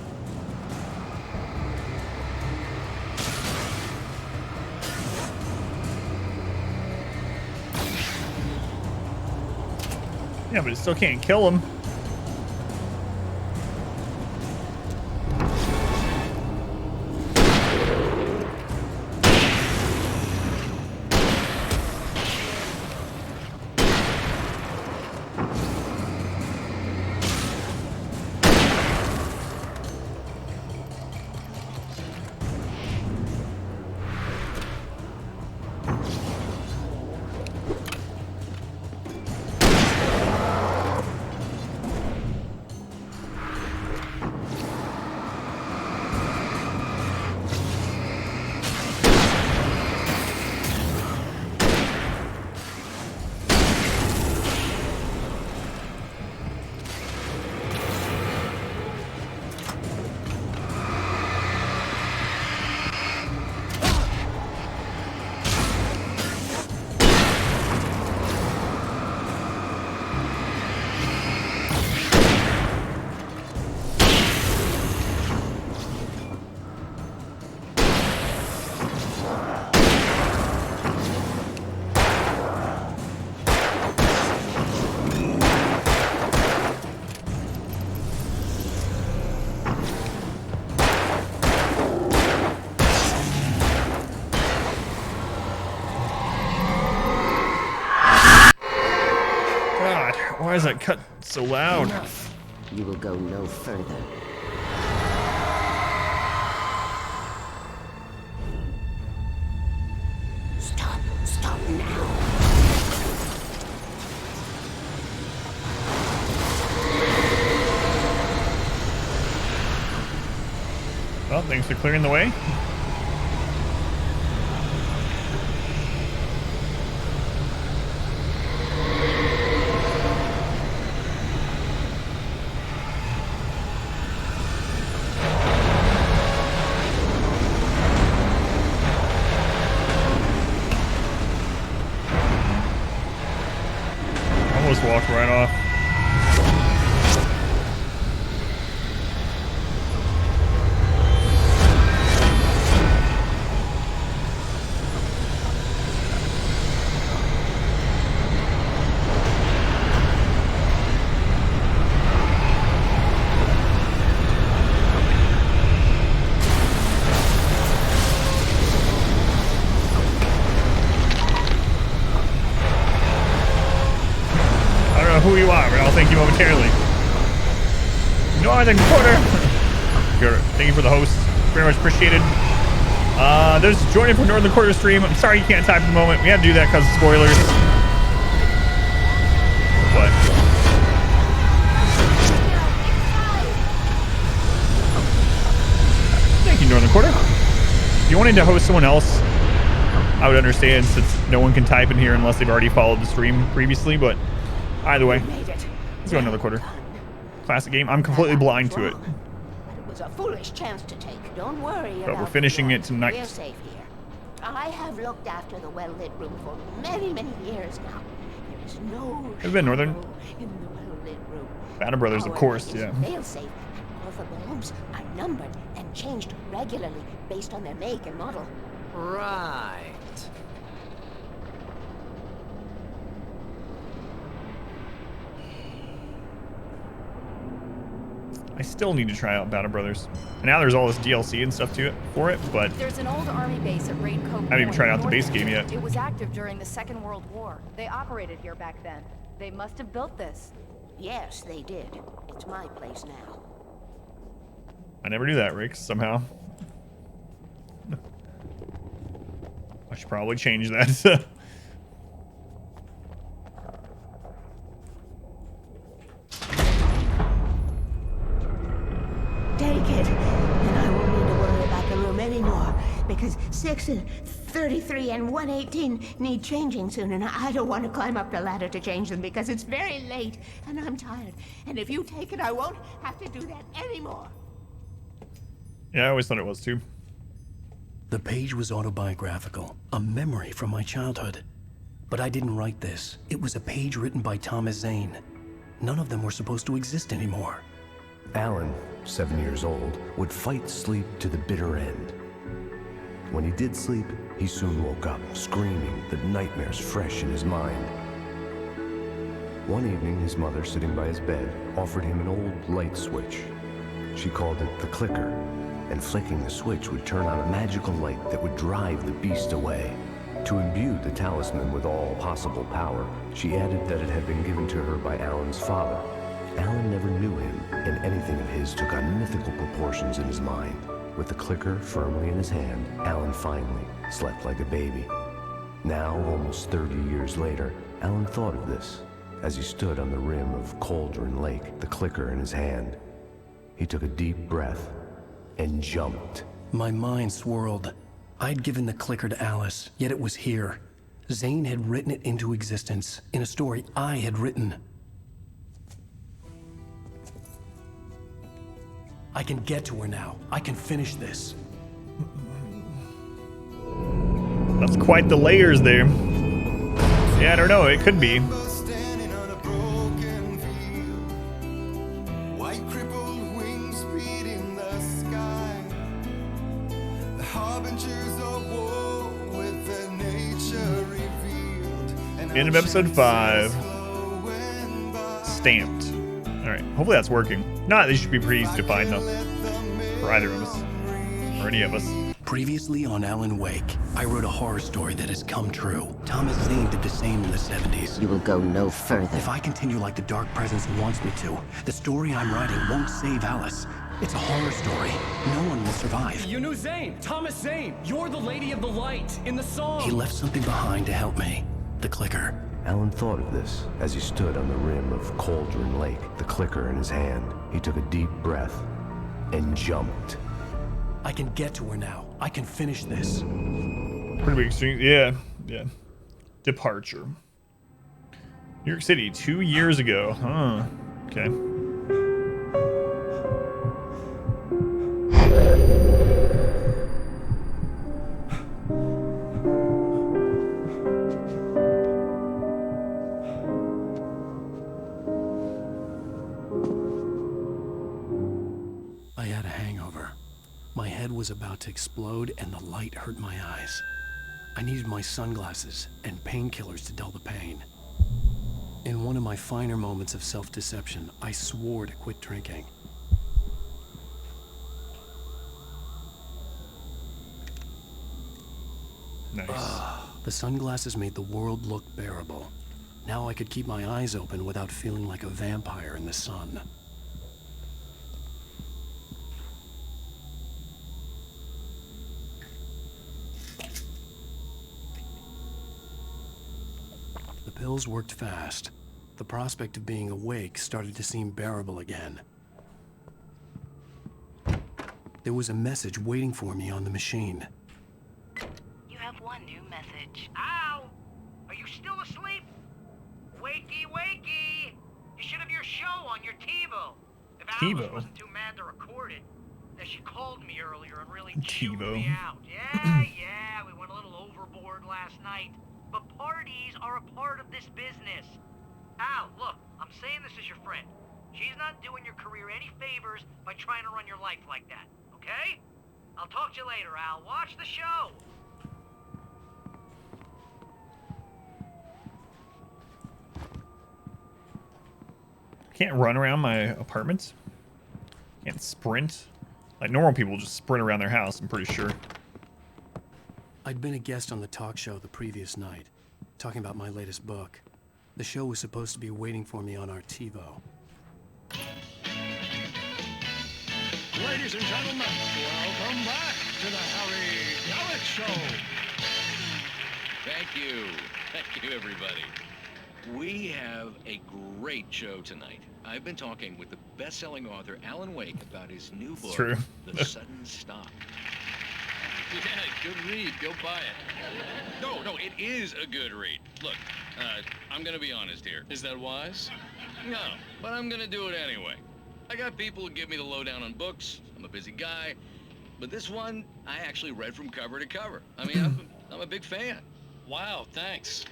Speaker 1: Yeah, but it still can't kill him. Why is that cut so loud?
Speaker 9: Enough. You will go no further. Stop. Stop now.
Speaker 1: Well, thanks for clearing the way. walked right off. Who you are, but I'll thank you momentarily. Northern Quarter. Thank you for the host. Very much appreciated. There's joining for Northern Quarter stream. I'm sorry you can't type at the moment. We had to do that because of spoilers. But thank you, Northern Quarter. If you wanted to host someone else, I would understand since no one can type in here unless they've already followed the stream previously, but either way, let's go another quarter. Classic game. I'm completely blind to it.
Speaker 20: It was a foolish chance to take. Don't worry
Speaker 1: But
Speaker 20: about
Speaker 1: we're finishing it tonight.
Speaker 20: We're safe here. I have looked after the well-lit room for many, many years now. There is no
Speaker 1: Have you been Northern?
Speaker 20: in the well-lit room.
Speaker 1: Banner Brothers, of course, yeah.
Speaker 20: Fail-safe. All the bulbs are numbered and changed regularly based on their make and model.
Speaker 6: Right.
Speaker 1: I still need to try out Banner Brothers. And now there's all this DLC and stuff to it for it, but
Speaker 11: There's an old army base at Raid Cove.
Speaker 1: I haven't even tried out the base game yet.
Speaker 11: It was active during the Second World War. They operated here back then. They must have built this.
Speaker 20: Yes, they did. It's my place now.
Speaker 1: I never knew that, Rick, somehow. I should probably change that.
Speaker 20: Take it, and I won't need to worry about the room anymore, because 6 and 33 and 118 need changing soon, and I don't want to climb up the ladder to change them because it's very late, and I'm tired. And if you take it, I won't have to do that anymore.
Speaker 1: Yeah, I always thought it was too.
Speaker 3: The page was autobiographical, a memory from my childhood. But I didn't write this. It was a page written by Thomas Zane. None of them were supposed to exist anymore.
Speaker 17: Alan, 7 years old, would fight sleep to the bitter end. When he did sleep, he soon woke up, screaming, the nightmares fresh in his mind. One evening, his mother, sitting by his bed, offered him an old light switch. She called it the clicker, and flicking the switch would turn on a magical light that would drive the beast away. To imbue the talisman with all possible power, she added that it had been given to her by Alan's father. Alan never knew him, and anything of his took on mythical proportions in his mind. With the clicker firmly in his hand, Alan finally slept like a baby. Now, almost 30 years later, Alan thought of this as he stood on the rim of Cauldron Lake, the clicker in his hand. He took a deep breath and jumped.
Speaker 3: My mind swirled. I'd given the clicker to Alice, yet it was here. Zane had written it into existence in a story I had written. I can get to her now. I can finish this.
Speaker 1: That's quite the layers there. Yeah, I don't know. It could be. End of episode 5. Stamped. Alright, hopefully that's working. Not, they should be pretty easy to find though. For either of us. Or any of us.
Speaker 3: Previously on Alan Wake, I wrote a horror story that has come true. Thomas Zane did the same in the 70s.
Speaker 9: You will go no further.
Speaker 3: If I continue like the Dark Presence wants me to, the story I'm writing won't save Alice. It's a horror story. No one will survive.
Speaker 13: You knew Zane! Thomas Zane! You're the Lady of the Light in the song!
Speaker 3: He left something behind to help me. The clicker.
Speaker 17: Alan thought of this as he stood on the rim of Cauldron Lake, the clicker in his hand. He took a deep breath and jumped.
Speaker 3: I can get to her now. I can finish this.
Speaker 1: Pretty big extreme. Yeah. Yeah. Departure. New York City 2 years ago. Huh. Okay.
Speaker 3: My head was about to explode and the light hurt my eyes. I needed my sunglasses and painkillers to dull the pain. In one of my finer moments of self-deception, I swore to quit drinking.
Speaker 1: Nice.
Speaker 3: The sunglasses made the world look bearable. Now I could keep my eyes open without feeling like a vampire in the sun. The pills worked fast. The prospect of being awake started to seem bearable again. There was a message waiting for me on the machine.
Speaker 12: You have one new message.
Speaker 7: Ow! Are you still asleep? Wakey, wakey! You should have your show on your TiVo. If Alice
Speaker 1: TiVo?
Speaker 7: wasn't too mad to record it. Now, she called me earlier and really
Speaker 1: TiVo.
Speaker 7: chewed me out. Yeah, we went a little overboard last night. But parties are a part of this business. Al, look, I'm saying this as your friend. She's not doing your career any favors by trying to run your life like that, okay? I'll talk to you later, Al. Watch the show.
Speaker 1: Can't run around my apartment. Can't sprint. Like normal people just sprint around their house, I'm pretty sure.
Speaker 3: I'd been a guest on the talk show the previous night, talking about my latest book. The show was supposed to be waiting for me on our TiVo.
Speaker 15: Ladies and gentlemen, welcome back to the Harry Gallic Show.
Speaker 5: Thank you. Thank you, everybody. We have a great show tonight. I've been talking with the best-selling author Alan Wake about his new book,
Speaker 1: true.
Speaker 5: The Sudden Stop. Yeah, good read. Go buy it. No, it is a good read. Look, I'm gonna be honest here. Is that wise? No, but I'm gonna do it anyway. I got people who give me the lowdown on books. I'm a busy guy. But this one, I actually read from cover to cover. I mean, I'm a big fan. Wow, thanks.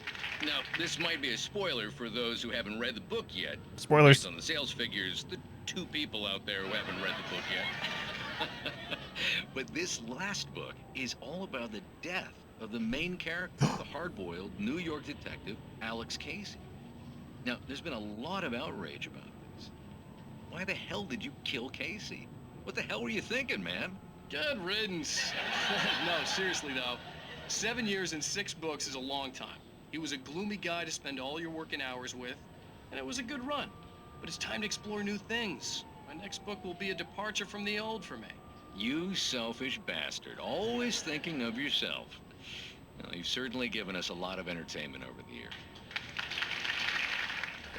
Speaker 5: Now, this might be a spoiler for those who haven't read the book yet.
Speaker 1: Spoilers.
Speaker 5: Based on the sales figures, the 2 people out there who haven't read the book yet. But this last book is all about the death of the main character, the hard-boiled New York detective, Alex Casey. Now, there's been a lot of outrage about this. Why the hell did you kill Casey? What the hell were you thinking, man?
Speaker 22: Good riddance. No, seriously though, 7 years and 6 books is a long time. He was a gloomy guy to spend all your working hours with, and it was a good run. But it's time to explore new things. My next book will be a departure from the old for me.
Speaker 5: You selfish bastard, always thinking of yourself. Well, you've certainly given us a lot of entertainment over the years.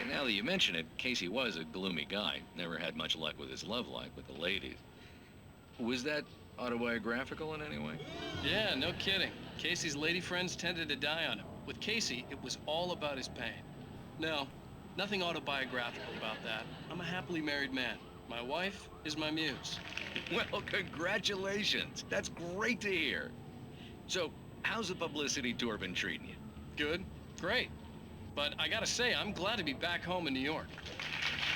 Speaker 5: And now that you mention it, Casey was a gloomy guy. Never had much luck with his love life with the ladies. Was that autobiographical in any way?
Speaker 22: Yeah, no kidding. Casey's lady friends tended to die on him. With Casey, it was all about his pain. No, nothing autobiographical about that. I'm a happily married man. My wife is my muse.
Speaker 5: Well, congratulations. That's great to hear. So, how's the publicity tour been treating you?
Speaker 22: Good, great. But I gotta say, I'm glad to be back home in New York.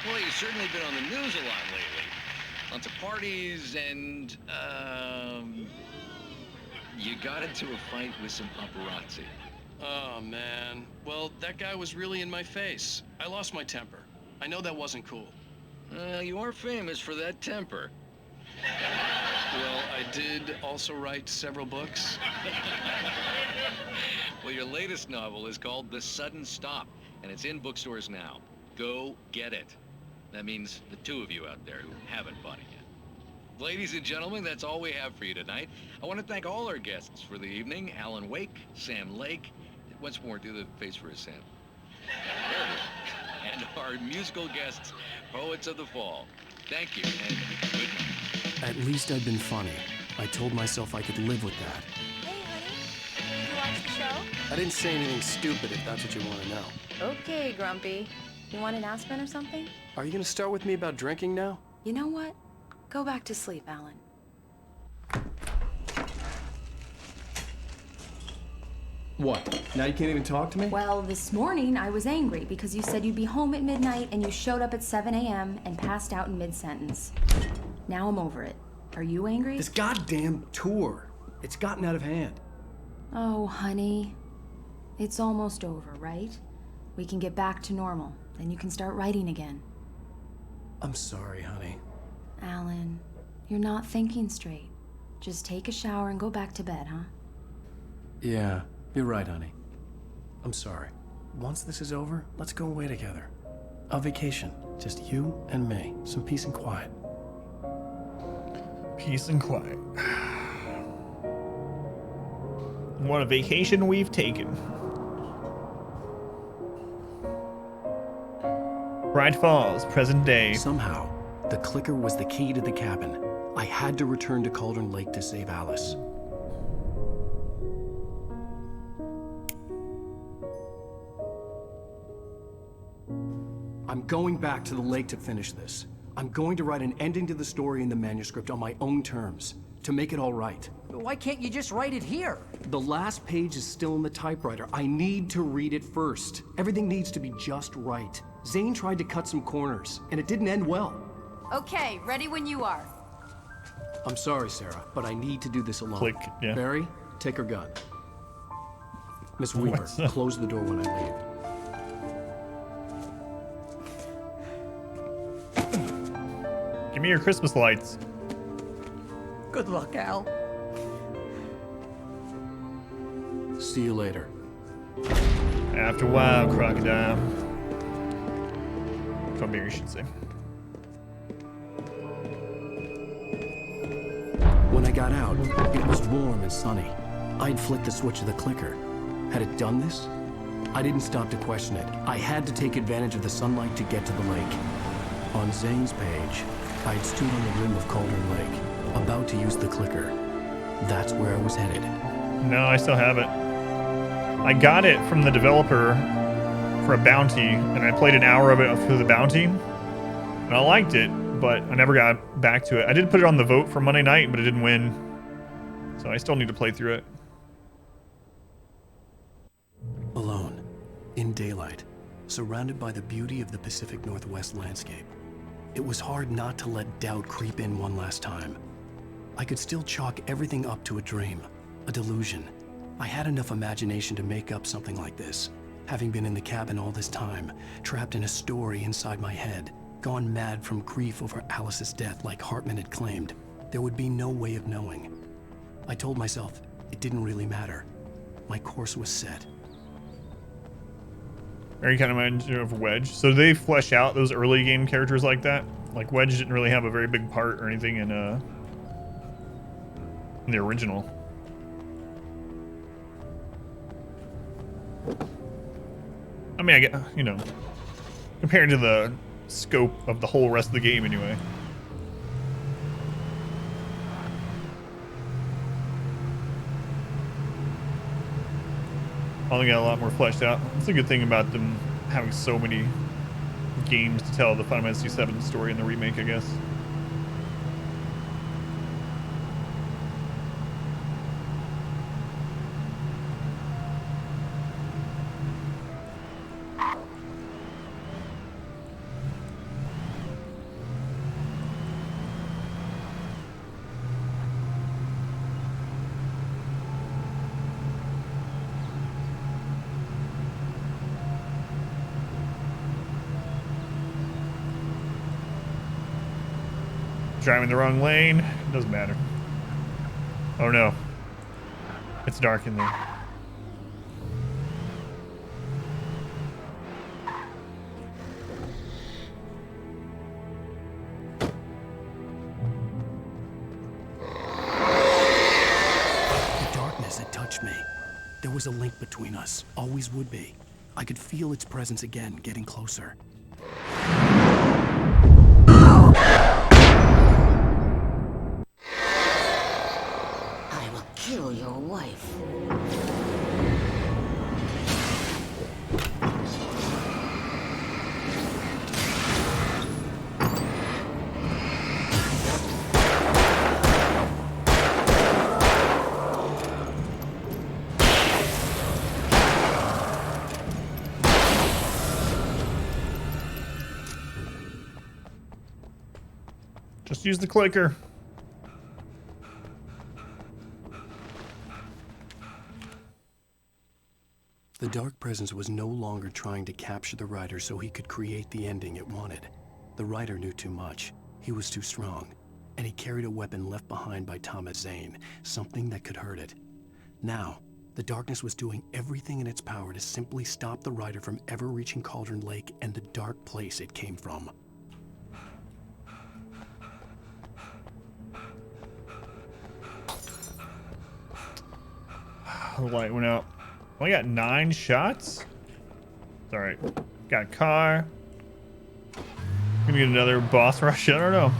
Speaker 5: Well, you've certainly been on the news a lot lately. Lots of parties and, you got into a fight with some paparazzi.
Speaker 22: Oh, man. Well, that guy was really in my face. I lost my temper. I know that wasn't cool.
Speaker 5: You are famous for that temper.
Speaker 22: Well, I did also write several books.
Speaker 5: Well, your latest novel is called The Sudden Stop, and it's in bookstores now. Go get it. That means the 2 of you out there who haven't bought it yet. Ladies and gentlemen, that's all we have for you tonight. I want to thank all our guests for the evening. Alan Wake, Sam Lake. Once more, do the face for a Sam. There it is. And our musical guests, Poets of the Fall. Thank you, and good night.
Speaker 3: At least I'd been funny. I told myself I could live with that.
Speaker 12: Hey, honey. Did you watch the show?
Speaker 3: I didn't say anything stupid if that's what you want to know.
Speaker 23: Okay, Grumpy. You want an aspirin or something?
Speaker 3: Are you going to start with me about drinking now?
Speaker 23: You know what? Go back to sleep, Alan.
Speaker 13: What? Now you can't even talk to me?
Speaker 23: Well, this morning I was angry because you said you'd be home at midnight and you showed up at 7 a.m. and passed out in mid-sentence. Now I'm over it.
Speaker 18: Are you angry?
Speaker 3: This goddamn tour. It's gotten out of hand.
Speaker 18: Oh, honey. It's almost over, right? We can get back to normal. Then you can start writing again.
Speaker 3: I'm sorry, honey.
Speaker 18: Alan, you're not thinking straight. Just take a shower and go back to bed, huh?
Speaker 3: Yeah, you're right, honey. I'm sorry. Once this is over, let's go away together. A vacation. Just you and me. Some peace and quiet.
Speaker 1: Peace and quiet. What a vacation we've taken. Bright Falls, present day.
Speaker 3: Somehow, the clicker was the key to the cabin. I had to return to Cauldron Lake to save Alice. I'm going back to the lake to finish this. I'm going to write an ending to the story in the manuscript on my own terms, to make it all right.
Speaker 6: Why can't you just write it here?
Speaker 3: The last page is still in the typewriter. I need to read it first. Everything needs to be just right. Zane tried to cut some corners, and it didn't end well.
Speaker 11: Okay, ready when you are.
Speaker 3: I'm sorry, Sarah, but I need to do this alone.
Speaker 1: Click, yeah.
Speaker 3: Barry, take her gun. Miss Weaver, close the door when I leave.
Speaker 1: Give me your Christmas lights.
Speaker 6: Good luck, Al.
Speaker 3: See you later.
Speaker 1: After a while, crocodile. Strawberry, you should say.
Speaker 3: When I got out, it was warm and sunny. I'd flicked the switch of the clicker. Had it done this? I didn't stop to question it. I had to take advantage of the sunlight to get to the lake. On Zane's page, I'd stood on the rim of Cauldron Lake, about to use the clicker. That's where I was headed.
Speaker 1: No, I still have it. I got it from the developer for a bounty, and I played an hour of it through the bounty, and I liked it, but I never got back to it. I did put it on the vote for Monday night, but it didn't win, so I still need to play through it.
Speaker 3: Alone, in daylight, surrounded by the beauty of the Pacific Northwest landscape. It was hard not to let doubt creep in one last time. I could still chalk everything up to a dream, a delusion. I had enough imagination to make up something like this. Having been in the cabin all this time, trapped in a story inside my head, gone mad from grief over Alice's death like Hartman had claimed, there would be no way of knowing. I told myself it didn't really matter. My course was set.
Speaker 1: Very kind of reminds you of Wedge. So they flesh out those early game characters like that. Like Wedge didn't really have a very big part or anything in the original. I mean, I get, you know, compared to the scope of the whole rest of the game anyway. Only got a lot more fleshed out. That's a good thing about them having so many games to tell the Final Fantasy VII story in the remake, I guess. Driving the wrong lane, doesn't matter. Oh no, it's dark in there.
Speaker 3: The darkness had touched me. There was a link between us, always would be. I could feel its presence again, getting closer.
Speaker 9: Kill your wife.
Speaker 1: Just use the clicker.
Speaker 3: The Dark Presence was no longer trying to capture the writer so he could create the ending it wanted. The writer knew too much. He was too strong. And he carried a weapon left behind by Thomas Zane, something that could hurt it. Now, the darkness was doing everything in its power to simply stop the writer from ever reaching Cauldron Lake and the dark place it came from.
Speaker 1: The light went out. Only got 9 shots? It's alright. Got a car. Gonna get another boss rush. I don't know.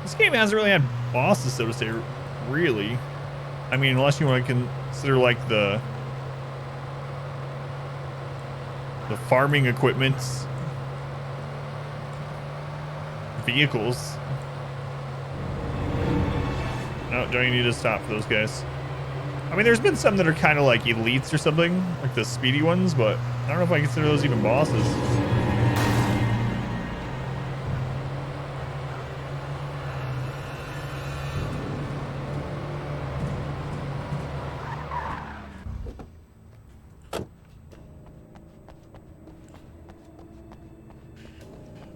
Speaker 1: This game hasn't really had bosses, so to say, really. I mean, unless you want to consider like the farming equipments, vehicles. No, don't you need to stop for those guys? I mean, there's been some that are kind of like elites or something, like the speedy ones, but I don't know if I consider those even bosses.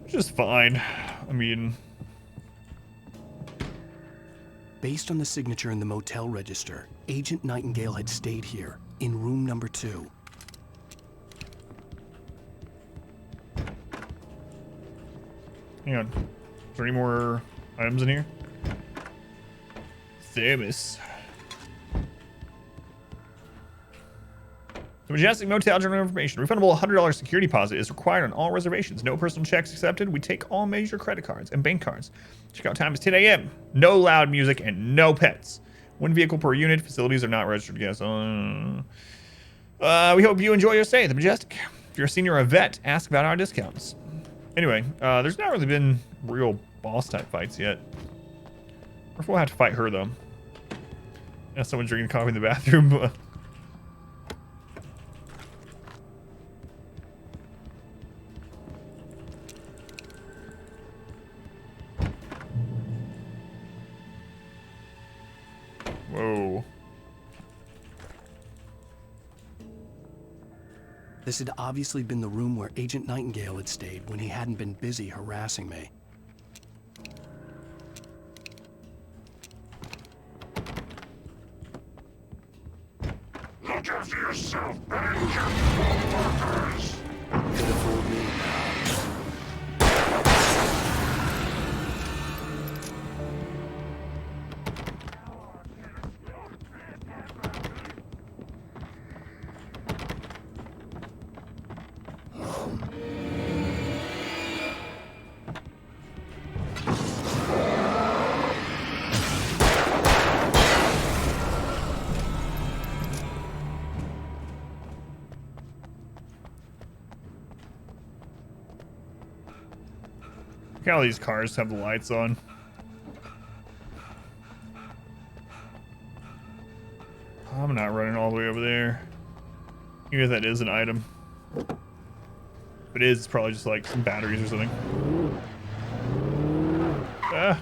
Speaker 1: Which is fine. I mean...
Speaker 3: Based on the signature in the motel register, Agent Nightingale had stayed here, in room number 2.
Speaker 1: Hang on. Is there any more items in here? Thermos. The Majestic Motel General Information. Refundable $100 security deposit is required on all reservations. No personal checks accepted. We take all major credit cards and bank cards. Checkout time is 10 a.m. No loud music and no pets. 1 vehicle per unit. Facilities are not registered guests. We hope you enjoy your stay at the Majestic. If you're a senior or a vet, ask about our discounts. Anyway, there's not really been real boss type fights yet. Or if we'll have to fight her though. Yeah, someone's drinking coffee in the bathroom. Whoa.
Speaker 3: This had obviously been the room where Agent Nightingale had stayed when he hadn't been busy harassing me.
Speaker 15: Look after yourself, and workers!
Speaker 3: Could have fooled me.
Speaker 1: Look how these cars have the lights on. I'm not running all the way over there. Even if that is an item. If it is, it's probably just like some batteries or something. Ah.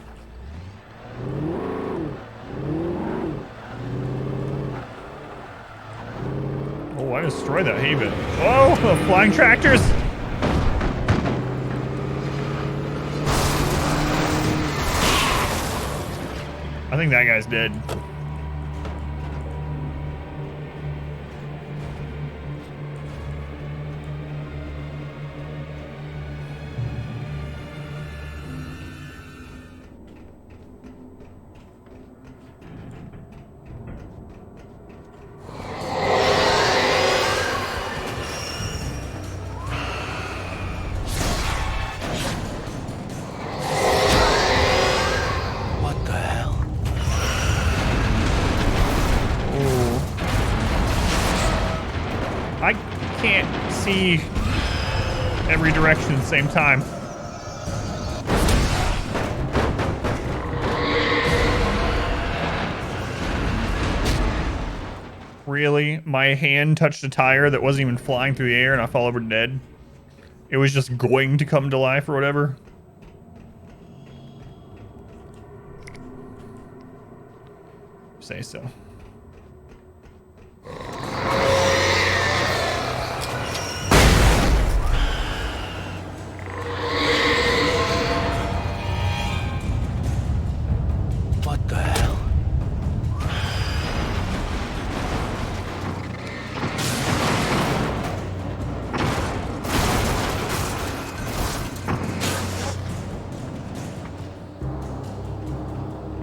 Speaker 1: Oh, I destroyed that haven. Oh, flying tractors! I think that guy's dead. Every direction at the same time. Really? My hand touched a tire that wasn't even flying through the air and I fall over dead? It was just going to come to life or whatever? Say so.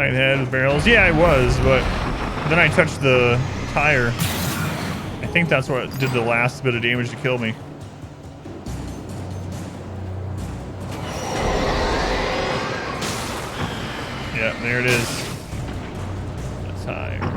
Speaker 1: Fight head with barrels. Yeah, I was, but then I touched the tire. I think that's what did the last bit of damage to kill me. Yeah, there it is. The tire.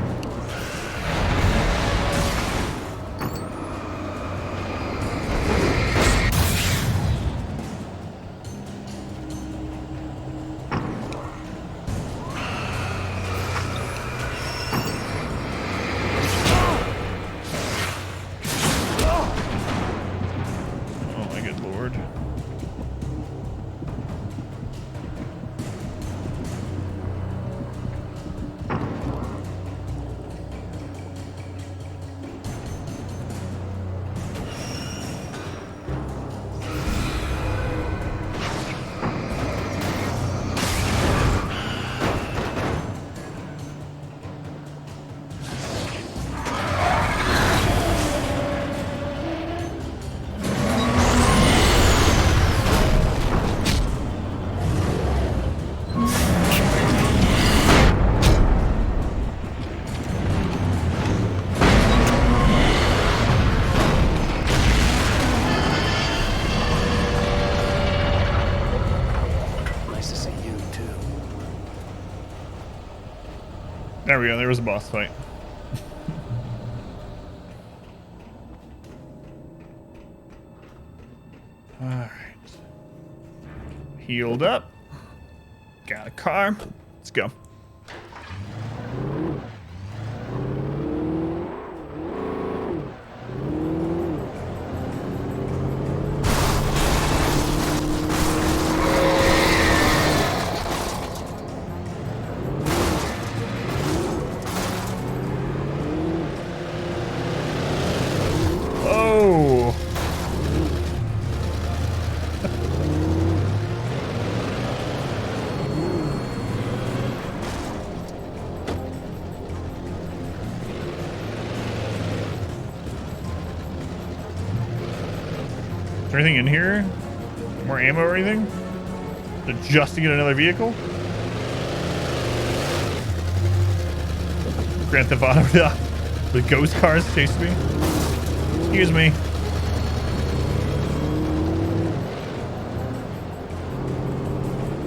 Speaker 1: There we go, there was a boss fight. Alright. Healed up. Got a car. Let's go. Is there anything in here? More ammo or anything? Just to get another vehicle? Grand Theft Auto, the ghost cars chase me. Excuse me.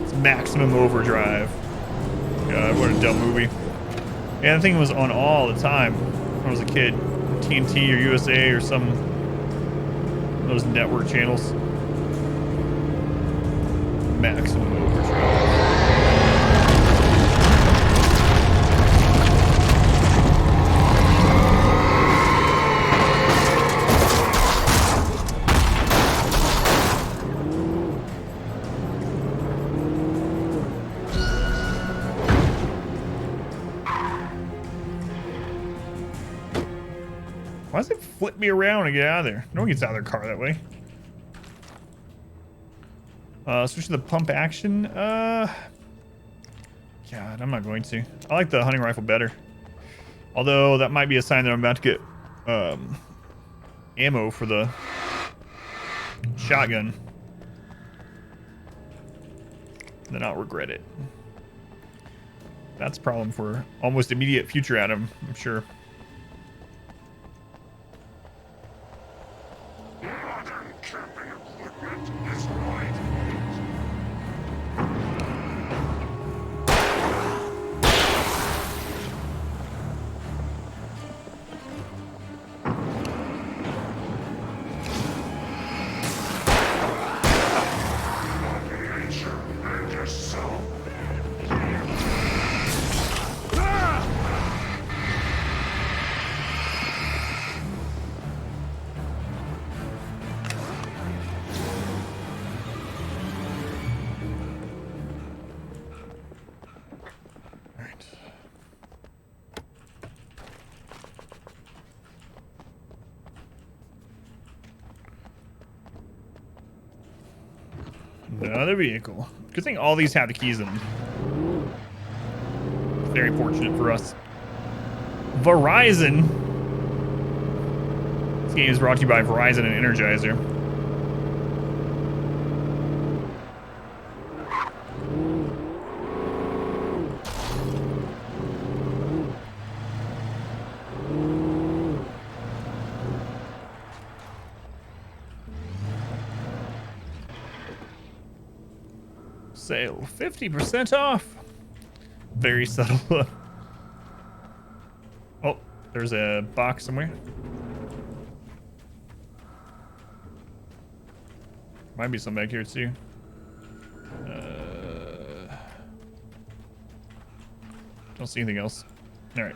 Speaker 1: It's Maximum Overdrive. God, what a dumb movie. Yeah, that thing was on all the time when I was a kid. TNT or USA or some of those network channels. Maximum Overdrive. Why does it flip me around to get out of there? No one gets out of their car that way. Switch to the pump action. God, I'm not going to. I like the hunting rifle better. Although that might be a sign that I'm about to get ammo for the shotgun. Then I'll regret it. That's a problem for almost immediate future Adam, I'm sure. Another vehicle. Good thing all these have the keys in them. Very fortunate for us. Verizon. This game is brought to you by Verizon and Energizer. Sale 50% off. Very subtle. Oh, there's a box somewhere. Might be some back here too. Don't see anything else. All right.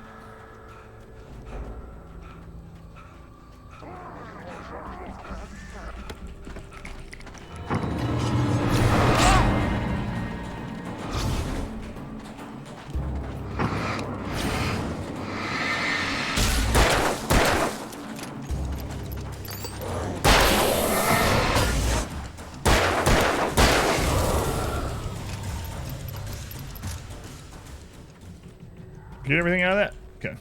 Speaker 1: Get everything out of that? Okay.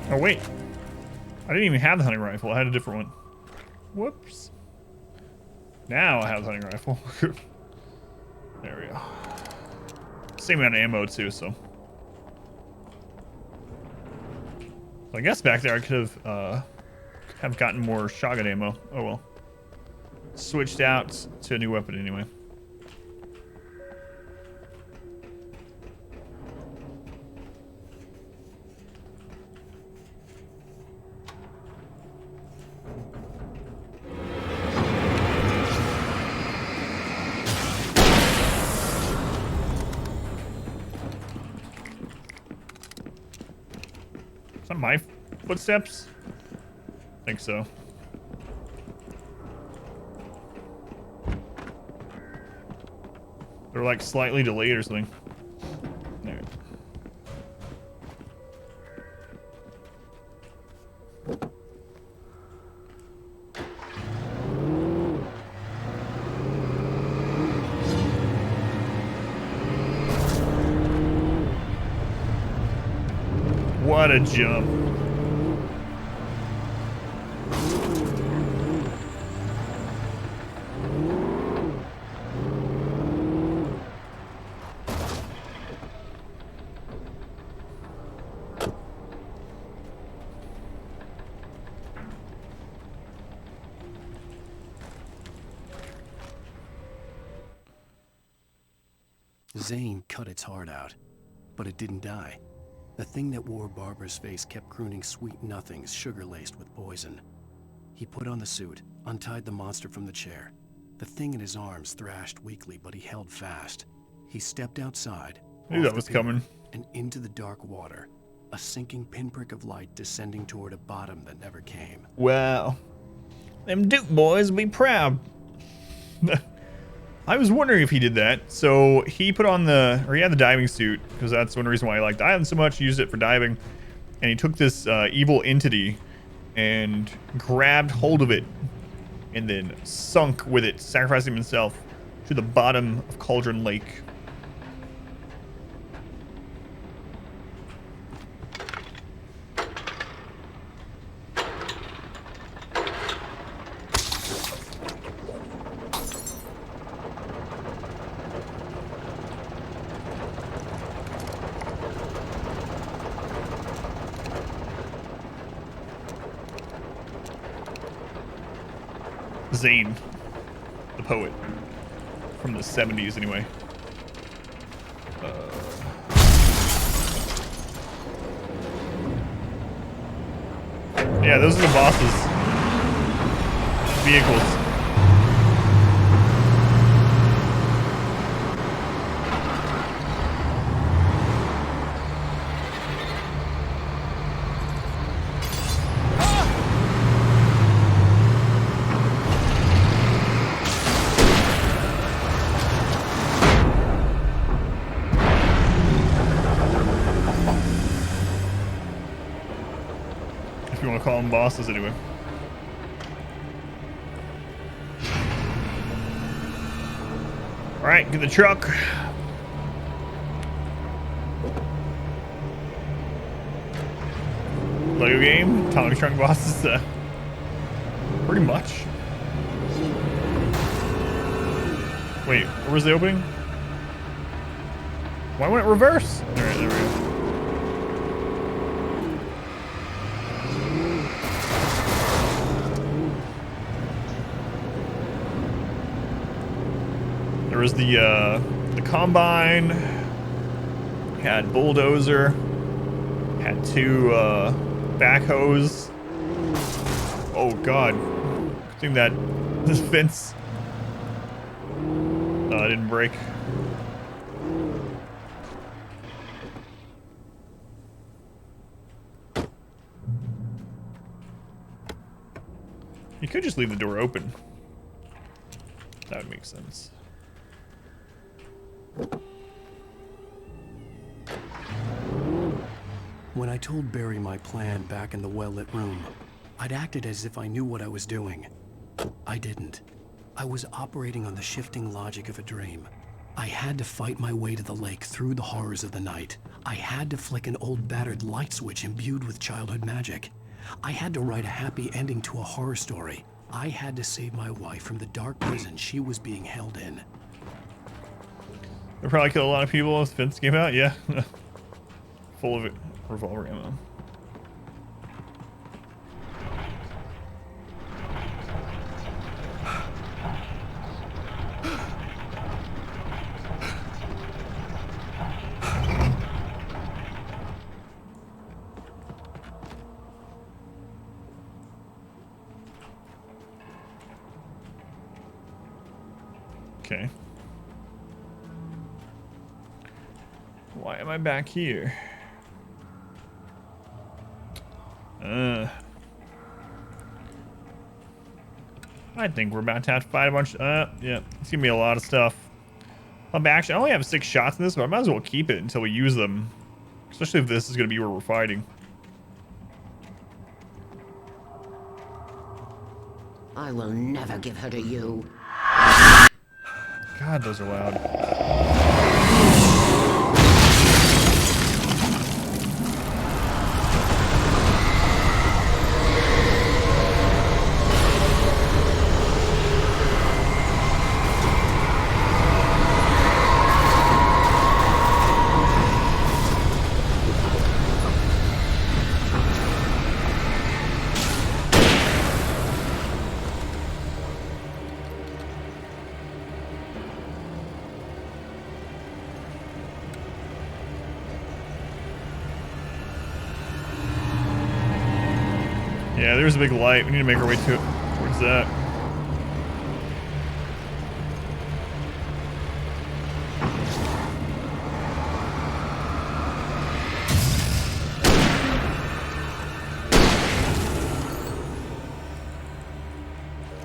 Speaker 1: Oh, wait. I didn't even have the hunting rifle. I had a different one. Whoops. Now I have the hunting rifle. There we go. Same amount of ammo, too, so. I guess back there I could have gotten more shotgun ammo. Oh, well. Switched out to a new weapon anyway. Is that my footsteps? I think so. They're like slightly delayed or something. There. What a jump.
Speaker 3: Zane cut its heart out, but it didn't die. The thing that wore Barbara's face kept crooning sweet nothings sugar-laced with poison. He put on the suit, untied the monster from the chair. The thing in his arms thrashed weakly, but he held fast. He stepped outside,
Speaker 1: Knew that was coming,
Speaker 3: and into the dark water, a sinking pinprick of light descending toward a bottom that never came.
Speaker 1: Wow. Them Duke boys be proud. I was wondering if he did that. So he put on he had the diving suit, because that's one reason why I liked diving so much. He used it for diving. And he took this evil entity and grabbed hold of it and then sunk with it, sacrificing himself to the bottom of Cauldron Lake. Zane, the poet, from the 70s anyway. Yeah, those are the boss's vehicles. If you want to call them bosses anyway. Alright, get the truck. Lego game, Atomic Trunk bosses, pretty much. Wait, where was the opening? Why went it reverse? Alright, there we go. There was the combine, had bulldozer, had two backhoes. Oh god, I think that this fence didn't break. You could just leave the door open. That would make sense.
Speaker 3: When I told Barry my plan back in the well-lit room, I'd acted as if I knew what I was doing. I didn't. I was operating on the shifting logic of a dream. I had to fight my way to the lake through the horrors of the night. I had to flick an old battered light switch imbued with childhood magic. I had to write a happy ending to a horror story. I had to save my wife from the dark prison she was being held in.
Speaker 1: They probably killed a lot of people as Vince came out, yeah. Full of it. Revolver ammo. Okay. Why am I back here? I think we're about to have to fight a bunch. Yeah, it's gonna be a lot of stuff. Actually, I only have 6 shots in this, but I might as well keep it until we use them. Especially if this is gonna be where we're fighting.
Speaker 9: I will never give her to you.
Speaker 1: God, those are loud. Yeah, there's a big light. We need to make our way towards that.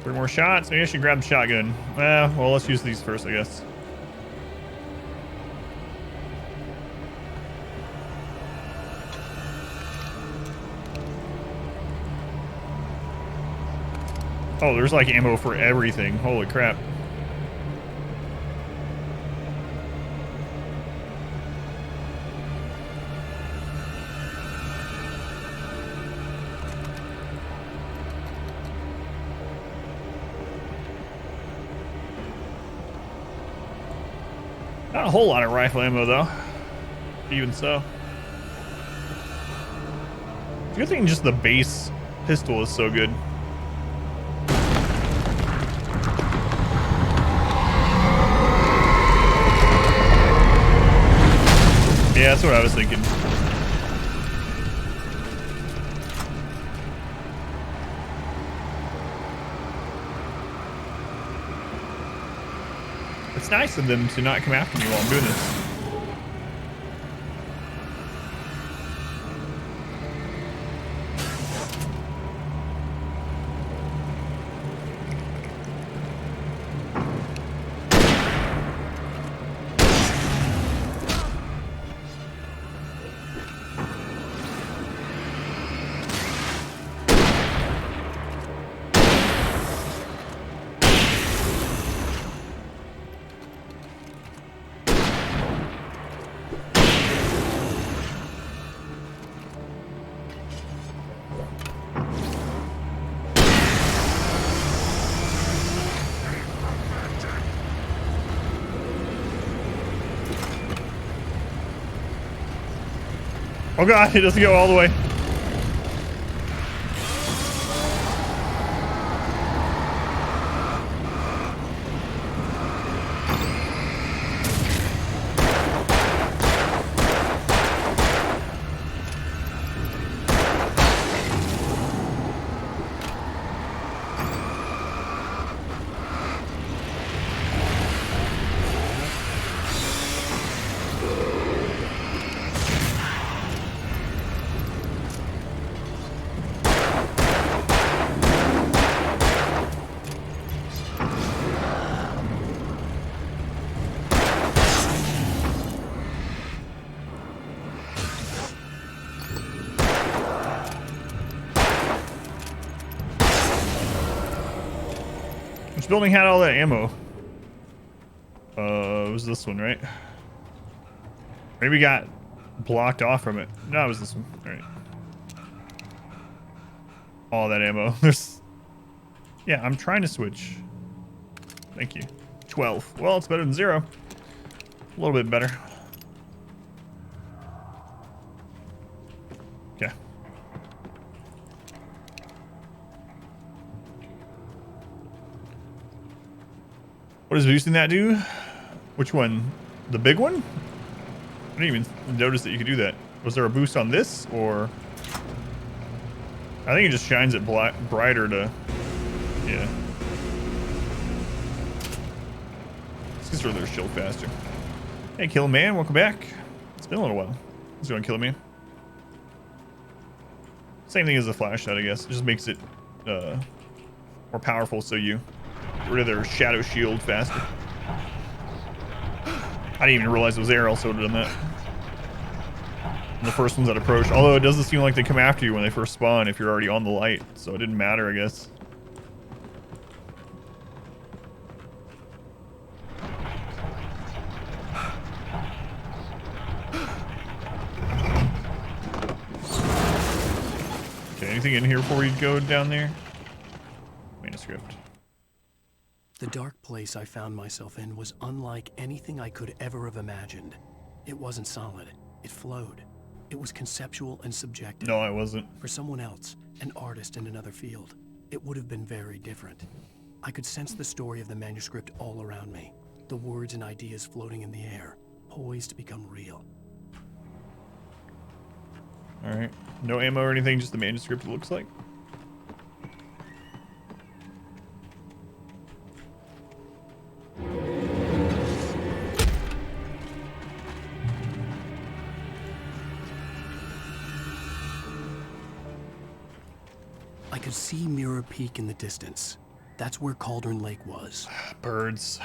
Speaker 1: Three more shots. Maybe I should grab the shotgun. Well, let's use these first, I guess. Oh, there's like ammo for everything. Holy crap. Not a whole lot of rifle ammo though. Even so. The good thing just the base pistol is so good. Yeah, that's what I was thinking. It's nice of them to not come after me while I'm doing this. Oh god, it doesn't go all the way. Which building had all that ammo? It was this one, right? Maybe got blocked off from it. No, it was this one. All right. All that ammo. There's... Yeah, I'm trying to switch. Thank you. 12. Well, it's better than 0. A little bit better. Okay. What does boosting that do? Which one? The big one? I didn't even notice that you could do that. Was there a boost on this, or... I think it just shines it brighter to... Yeah. Let's just throw their shield faster. Hey, Kill Man, welcome back. It's been a little while. Let's go and Kill Man. Same thing as the flashlight, I guess. It just makes it more powerful, so you get rid of their shadow shield faster. I didn't even realize it was there, else I would have done that. And the first ones that approach. Although it doesn't seem like they come after you when they first spawn if you're already on the light, so it didn't matter, I guess. Okay, anything in here before we go down there? Manuscript.
Speaker 3: The dark place I found myself in was unlike anything I could ever have imagined. It wasn't solid. It flowed. It was conceptual and subjective.
Speaker 1: No, I wasn't.
Speaker 3: For someone else, an artist in another field, it would have been very different. I could sense the story of the manuscript all around me. The words and ideas floating in the air, poised to become real.
Speaker 1: Alright. No ammo or anything, just the manuscript, it looks like.
Speaker 3: I could see Mirror Peak in the distance. That's where Cauldron Lake was.
Speaker 1: Birds.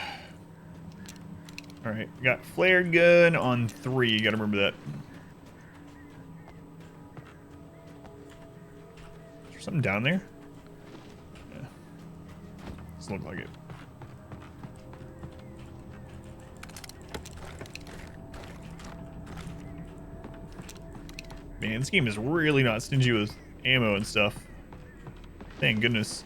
Speaker 1: Alright, got flare gun on 3. You gotta remember that. Is there something down there? Yeah. Doesn't look like it. Man, this game is really not stingy with ammo and stuff. Thank goodness.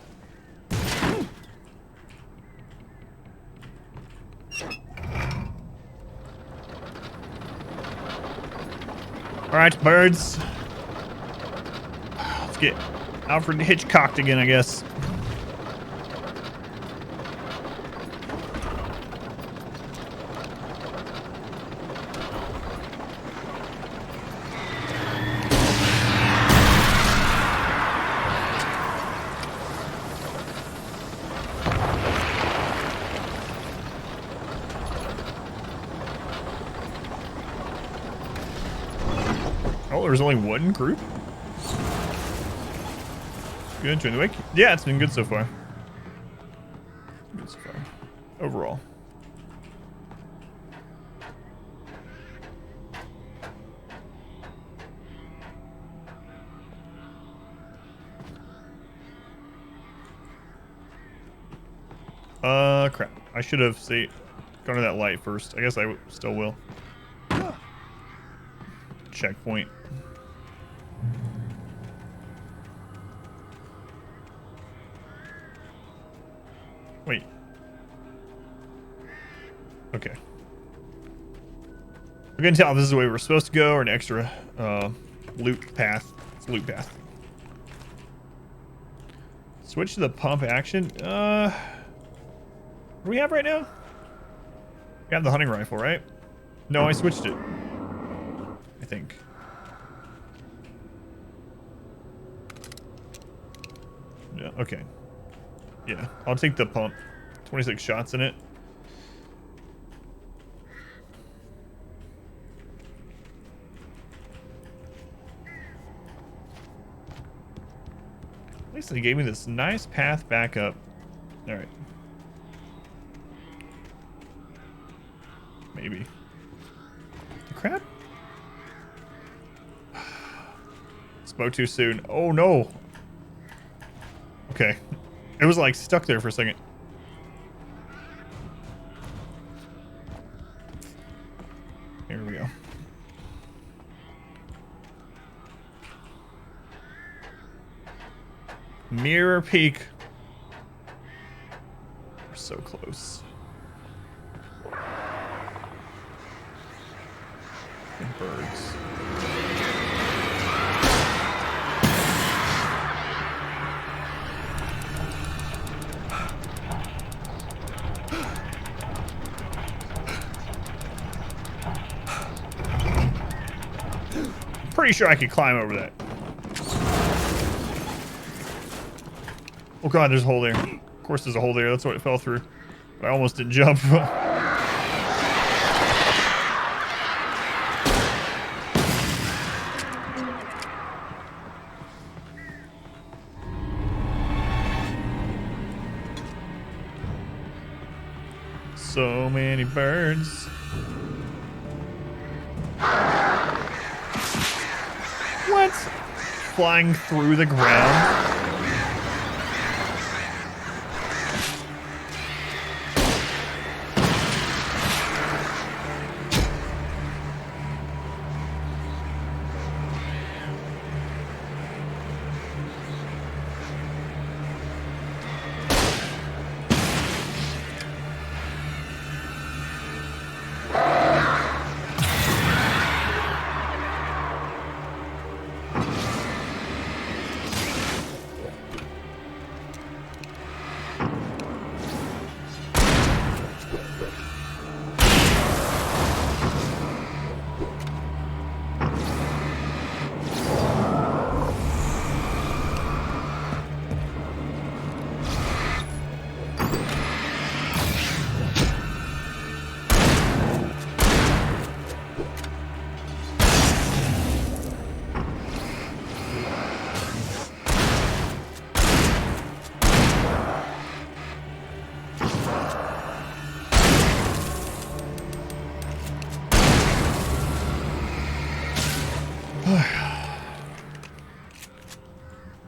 Speaker 1: Alright, birds. Let's get Alfred Hitchcocked again, I guess. Oh, there's only one group? Good, join the wake. Yeah, it's been good so far. Good so far. Overall. Crap. I should have gone to that light first. I guess I still will. Checkpoint. Wait. Okay. I couldn't tell if this is the way we're supposed to go or an extra loot path. It's loot path. Switch to the pump action. What do we have right now? We have the hunting rifle, right? No, I switched it. I think. Yeah, okay. Yeah, I'll take the pump. 26 shots in it. At least they gave me this nice path back up. All right. Maybe. Crap. Spoke too soon. Oh no. Okay. It was like stuck there for a second. Here we go. Mirror Peak. We're so close. And birds. Pretty sure I could climb over that. Oh god, there's a hole there. Of course there's a hole there, that's what it fell through. But I almost didn't jump. So many birds. What? Flying through the ground?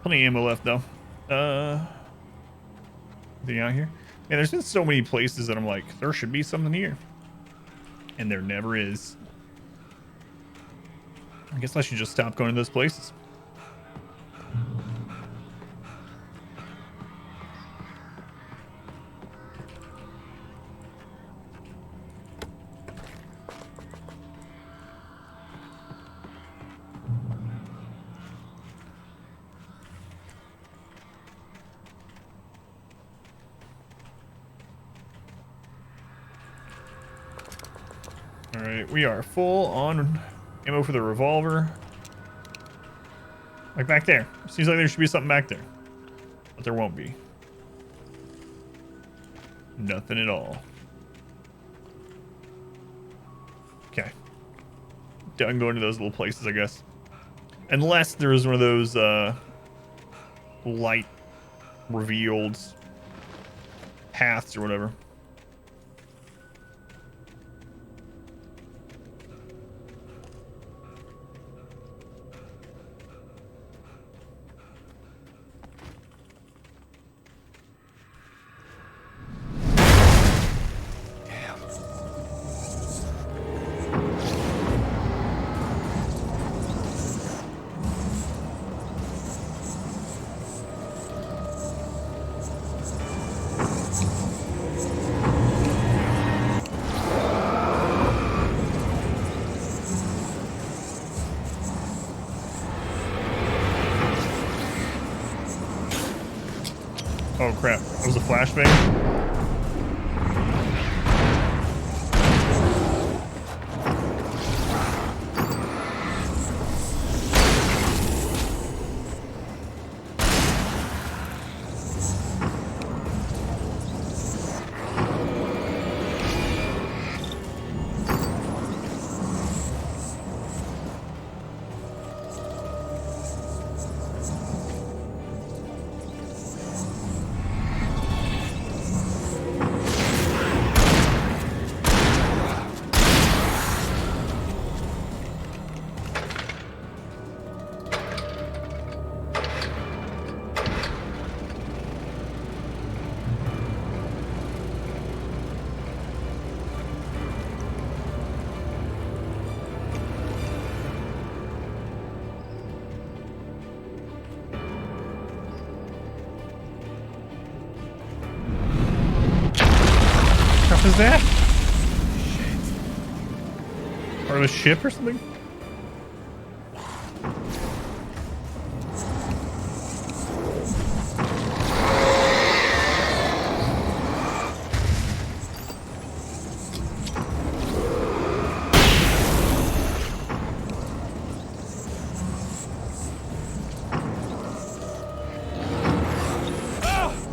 Speaker 1: Plenty of ammo left though. Anything out here? Man, there's been so many places that I'm like, there should be something here. And there never is. I guess I should just stop going to those places. Alright, we are full on ammo for the revolver. Like back there. Seems like there should be something back there. But there won't be. Nothing at all. Okay. Done going to those little places, I guess. Unless there is one of those light revealed paths or whatever. Oh crap, that was a flashbang. What is that? Or a ship or something?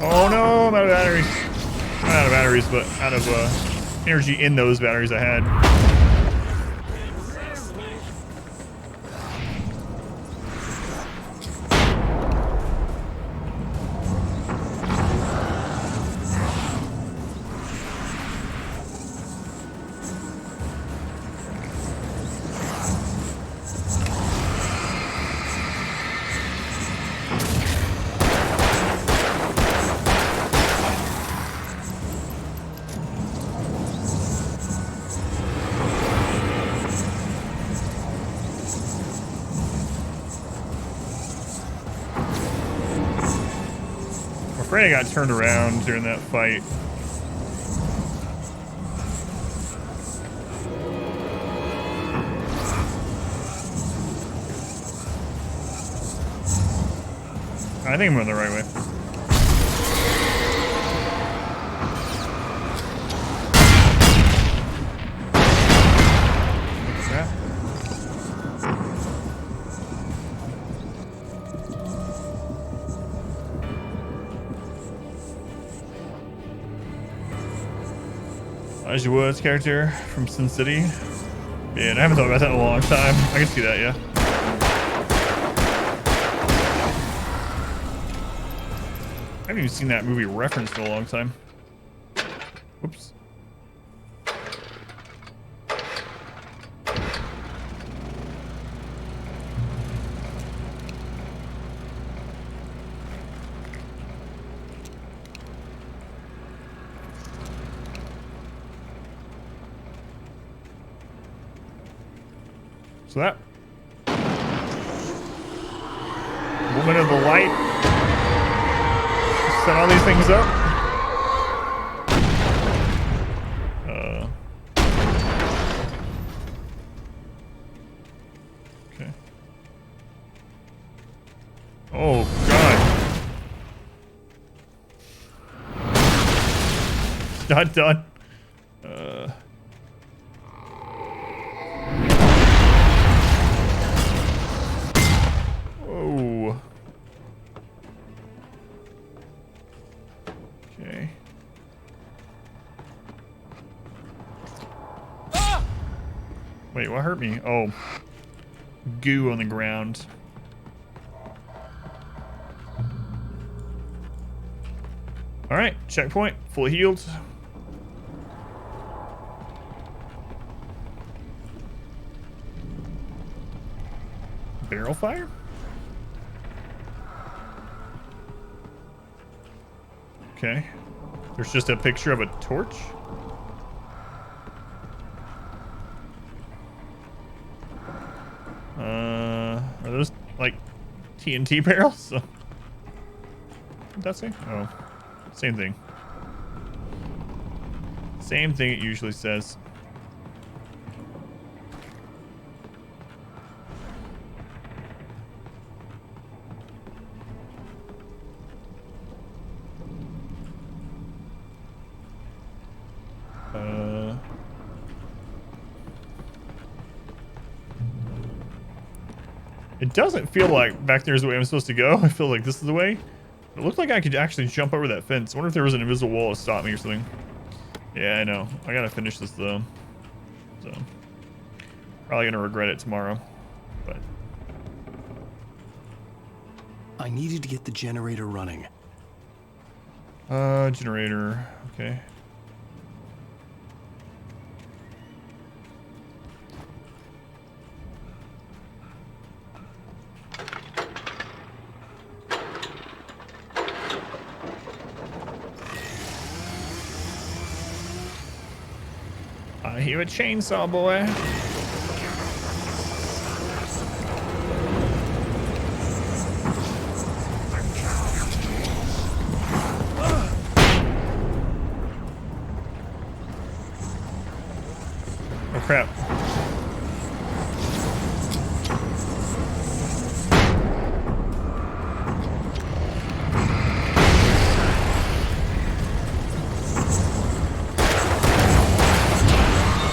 Speaker 1: Oh no, I'm out of batteries. Not out of batteries, but out of energy in those batteries I had. I'm afraid I got turned around during that fight. I think I'm going the right way. What's that? Elijah Wood's character from Sin City. Man, I haven't thought about that in a long time. I can see that, yeah. I haven't even seen that movie referenced in a long time. Whoops. So that Woman of the Light set all these things up. Okay. Oh God. It's not done. Whoa. Okay. Wait, what hurt me? Oh. Goo on the ground. Alright, checkpoint. Fully healed. Barrel fire? Okay. There's just a picture of a torch? Are those like TNT barrels? What'd that say? Oh, same thing. Same thing it usually says. It doesn't feel like back there is the way I'm supposed to go. I feel like this is the way. It looked like I could actually jump over that fence. I wonder if there was an invisible wall to stop me or something. Yeah, I know. I gotta finish this though. So probably gonna regret it tomorrow. But
Speaker 3: I needed to get the generator running.
Speaker 1: Generator. Okay. I hear a chainsaw, boy. Oh crap.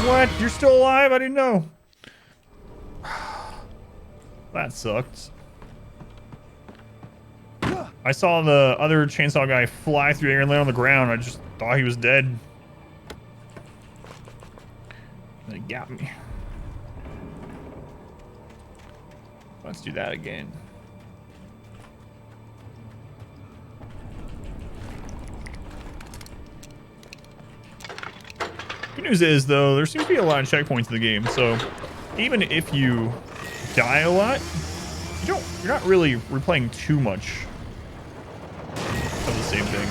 Speaker 1: What? You're still alive? I didn't know. That sucked. I saw the other chainsaw guy fly through the air and land on the ground. I just thought he was dead. They got me. Let's do that again. Good news is, though, there seems to be a lot of checkpoints in the game, so even if you die a lot, you're not really replaying too much of the same thing.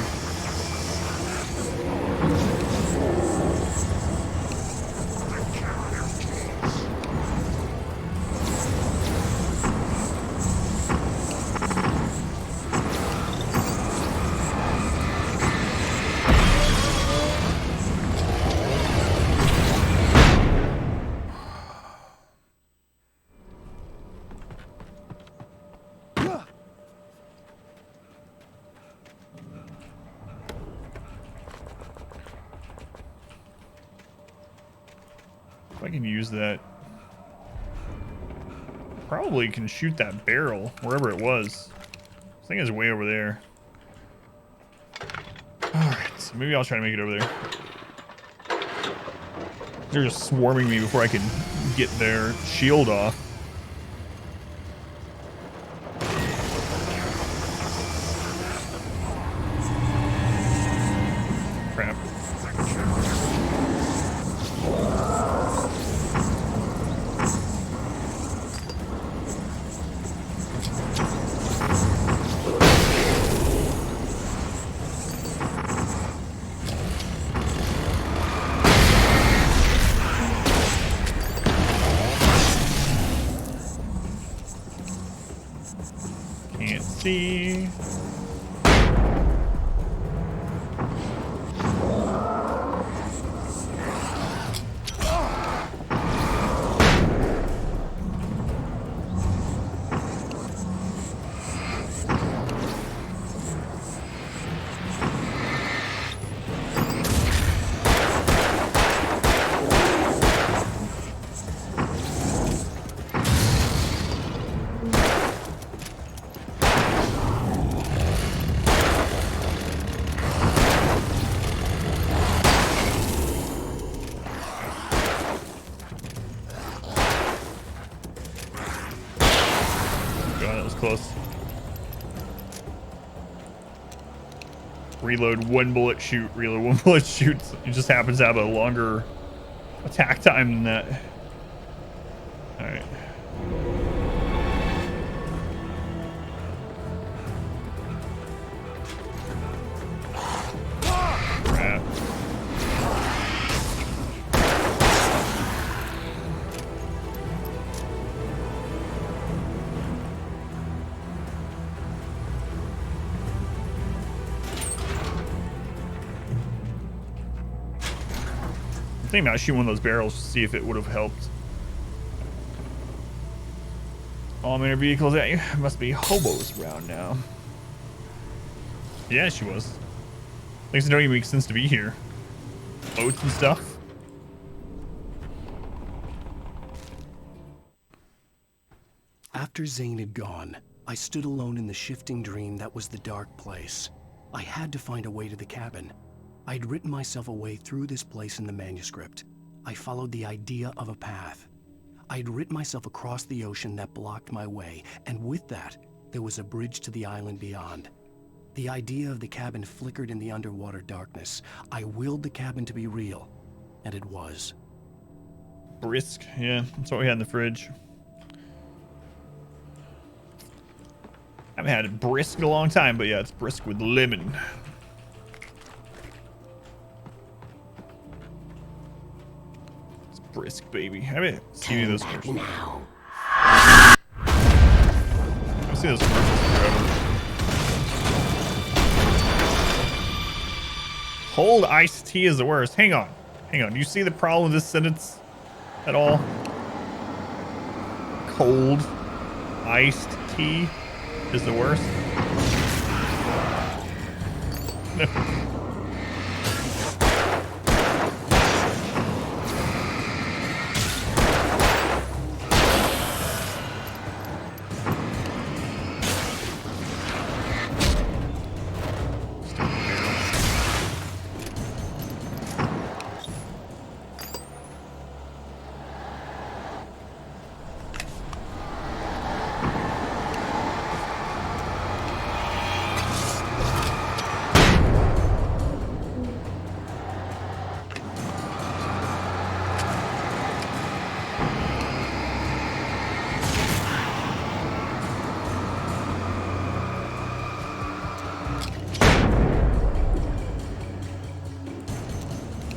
Speaker 1: If I can use that, probably can shoot that barrel wherever it was. I think it's way over there. Alright, so maybe I'll try to make it over there. They're just swarming me before I can get their shield off. Crap. Can't see. God, that was close. Reload, one bullet, shoot. Reload, one bullet, shoot. It just happens to have a longer attack time than that. Alright. Crap. I'm thinking about shooting one of those barrels to see if it would have helped. All manner vehicles at you. Must be hobos around now. Yeah, she was. Things that don't even make sense to be here. Boats and stuff.
Speaker 3: After Zane had gone, I stood alone in the shifting dream that was the dark place. I had to find a way to the cabin. I'd written myself a way through this place in the manuscript. I followed the idea of a path. I'd written myself across the ocean that blocked my way, and with that, there was a bridge to the island beyond. The idea of the cabin flickered in the underwater darkness. I willed the cabin to be real, and it was.
Speaker 1: Brisk, yeah, that's what we had in the fridge. I haven't had brisk in a long time, but yeah, it's brisk with lemon. It's brisk, baby. I haven't seen any of those commercials. I haven't seen those commercials forever. Cold iced tea is the worst. Hang on. Do you see the problem with this sentence at all? Cold iced tea is the worst. No.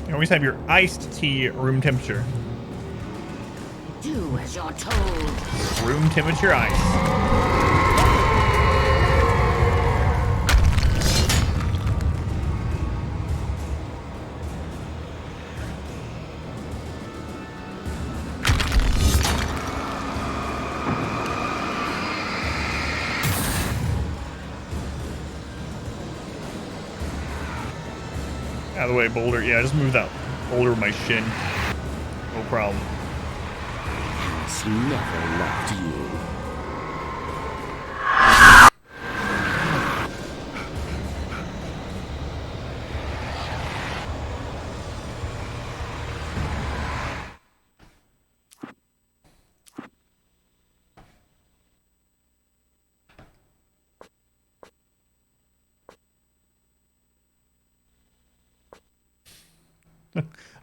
Speaker 1: You always have your iced tea room temperature.
Speaker 9: Do as you're told.
Speaker 1: Room temperature ice. Out of the way, boulder. Yeah, just move that boulder with my shin. No problem.
Speaker 9: Has never loved you.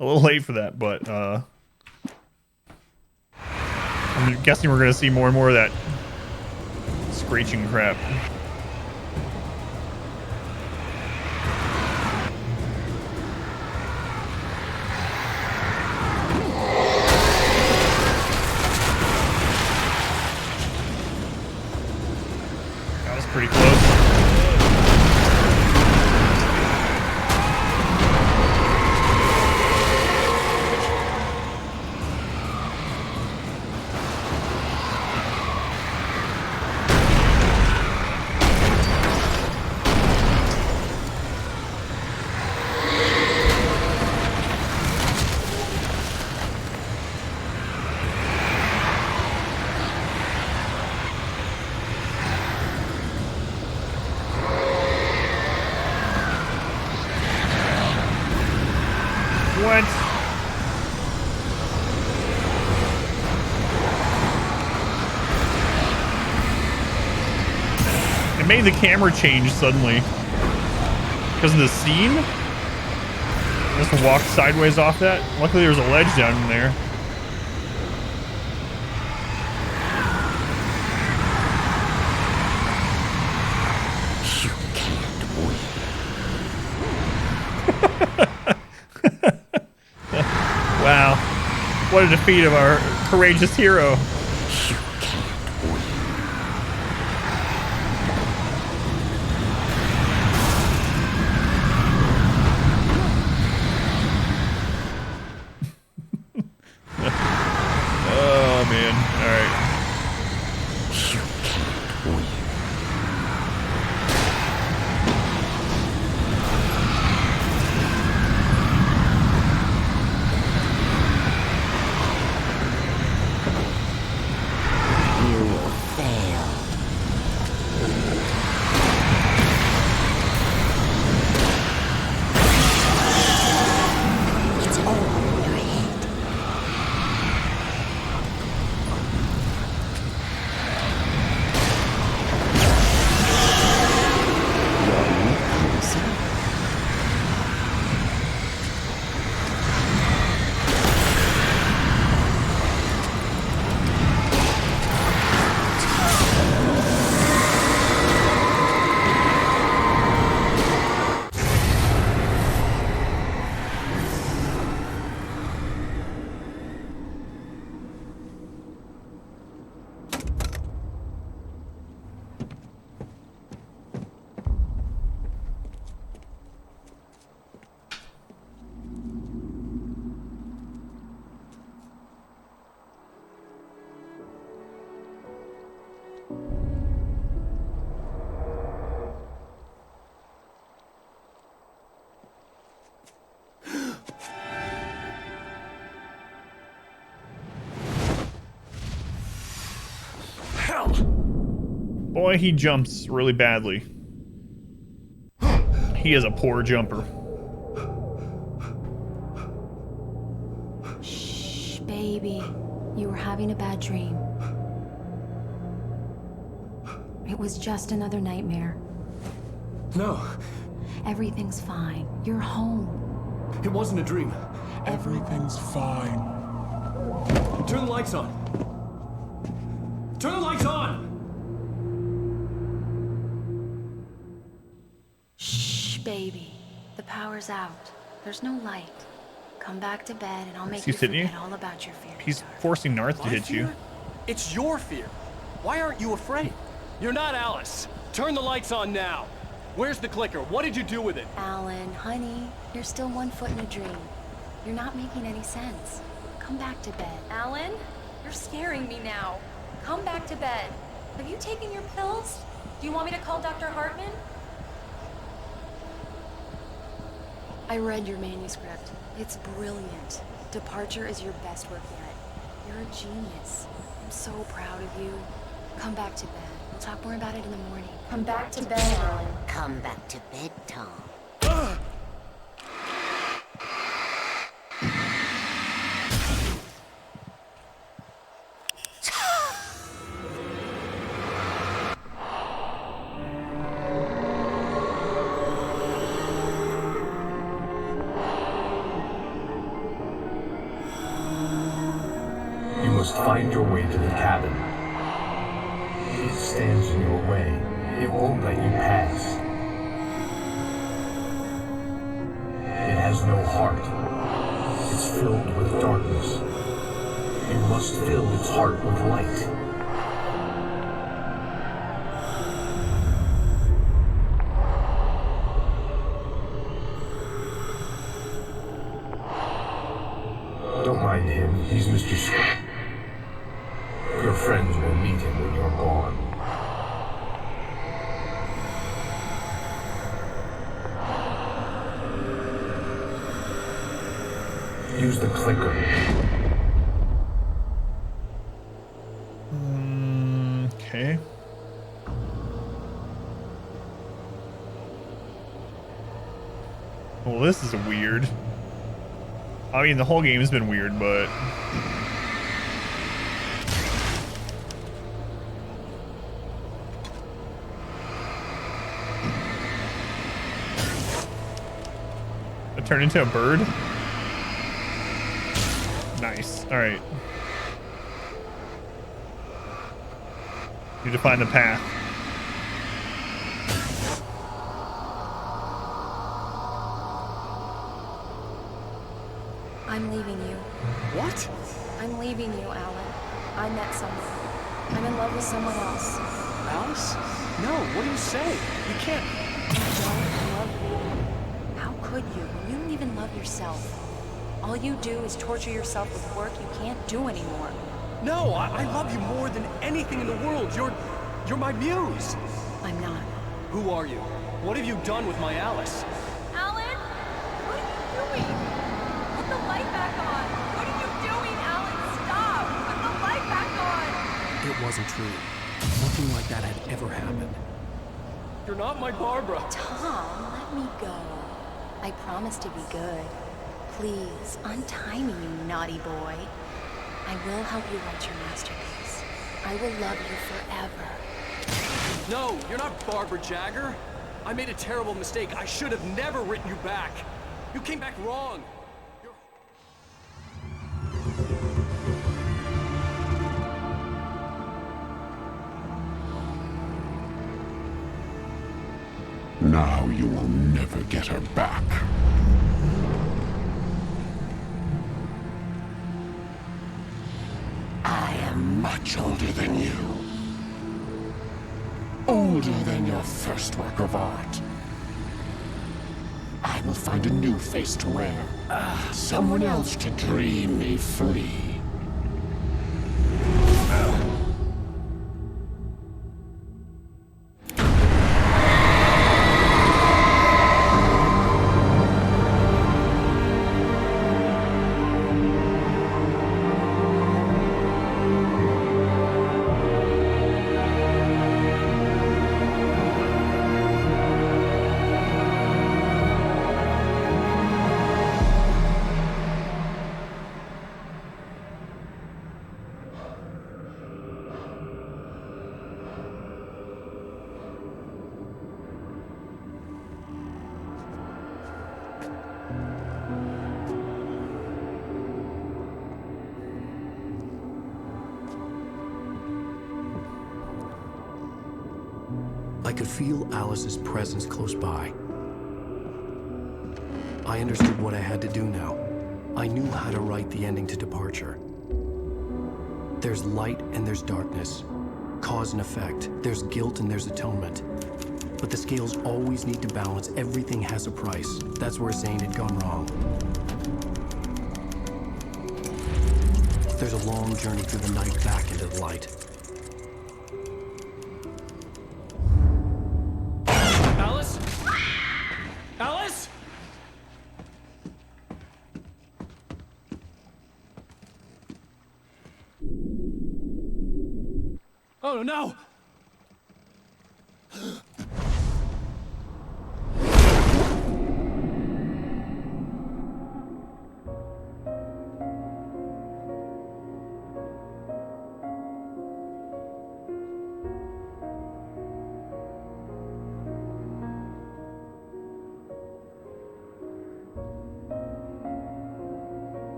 Speaker 1: A little late for that, but I'm guessing we're gonna see more and more of that screeching crap. That was pretty close. What? It made the camera change suddenly. Because of the scene? Just walked sideways off that. Luckily there's a ledge down in there. Wow. What a defeat of our courageous hero. Oh, man. All right. Boy, he jumps really badly. He is a poor jumper.
Speaker 18: Shh, baby. You were having a bad dream. It was just another nightmare.
Speaker 13: No.
Speaker 18: Everything's fine. You're home.
Speaker 13: It wasn't a dream.
Speaker 16: Everything's fine.
Speaker 13: Turn the lights on. Turn the lights on!
Speaker 18: Shh, baby. The power's out. There's no light. Come back to bed and I'll make you forget all about your fear.
Speaker 1: He's forcing Narth to hit you.
Speaker 13: It's your fear. Why aren't you afraid? You're not Alice. Turn the lights on now. Where's the clicker? What did you do with it?
Speaker 18: Alan, honey, you're still 1 foot in a dream. You're not making any sense. Come back to bed.
Speaker 12: Alan, you're scaring me now. Come back to bed. Have you taken your pills? Do you want me to call Dr. Hartman?
Speaker 18: I read your manuscript. It's brilliant. Departure is your best work yet. You're a genius. I'm so proud of you. Come back to bed. We'll talk more about it in the morning. Come back to bed, Alan.
Speaker 9: Come back to bed, Tom.
Speaker 14: You must find your way to the cabin. It stands in your way. It won't let you pass. It has no heart. It's filled with darkness. You must fill its heart with light. Don't mind him. He's Mr. Scott. Your friends will meet him when you're gone. Use the clicker.
Speaker 1: Okay. Well, this is weird. I mean, the whole game has been weird, but... I turned into a bird? Nice. Alright. Need to find the path.
Speaker 18: I'm leaving you.
Speaker 13: What?
Speaker 18: I'm leaving you, Alan. I met someone. I'm in love with someone else.
Speaker 13: Alice? No, what do you say? You can't.
Speaker 18: I don't love you. How could you when you don't even love yourself? All you do is torture yourself with work you can't do anymore.
Speaker 13: No, I love you more than anything in the world. You're my muse.
Speaker 18: I'm not.
Speaker 13: Who are you? What have you done with my Alice?
Speaker 12: Alan? What are you doing? Put the light back on. What are you doing, Alan? Stop. Put the light back on.
Speaker 3: It wasn't true. Nothing like that had ever happened.
Speaker 13: You're not my Barbara.
Speaker 18: Tom, let me go. I promise to be good. Please, untie me, you naughty boy. I will help you write your masterpiece. I will love you forever.
Speaker 13: No, you're not Barbara Jagger. I made a terrible mistake. I should have never written you back. You came back wrong.
Speaker 16: Now you will never get her back. I am much older than you. Older than your first work of art. I will find a new face to wear. Someone else to dream me free.
Speaker 3: I could feel Alice's presence close by. I understood what I had to do now. I knew how to write the ending to Departure. There's light and there's darkness. Cause and effect. There's guilt and there's atonement. But the scales always need to balance. Everything has a price. That's where Zane had gone wrong. There's a long journey through the night back into the light.
Speaker 13: Alice? Alice? Oh no!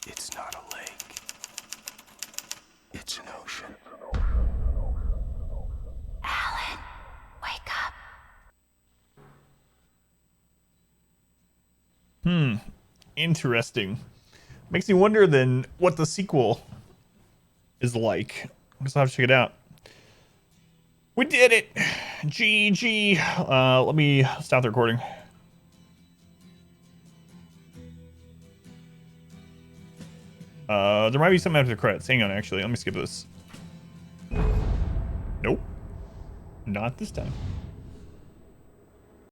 Speaker 3: It's not a lake. It's an ocean.
Speaker 9: Alan, wake up.
Speaker 1: Interesting. Makes me wonder then what the sequel is like. I guess I'll have to check it out. We did it! GG. Let me stop the recording. There might be something after the credits. Hang on, actually. Let me skip this. Nope. Not this time.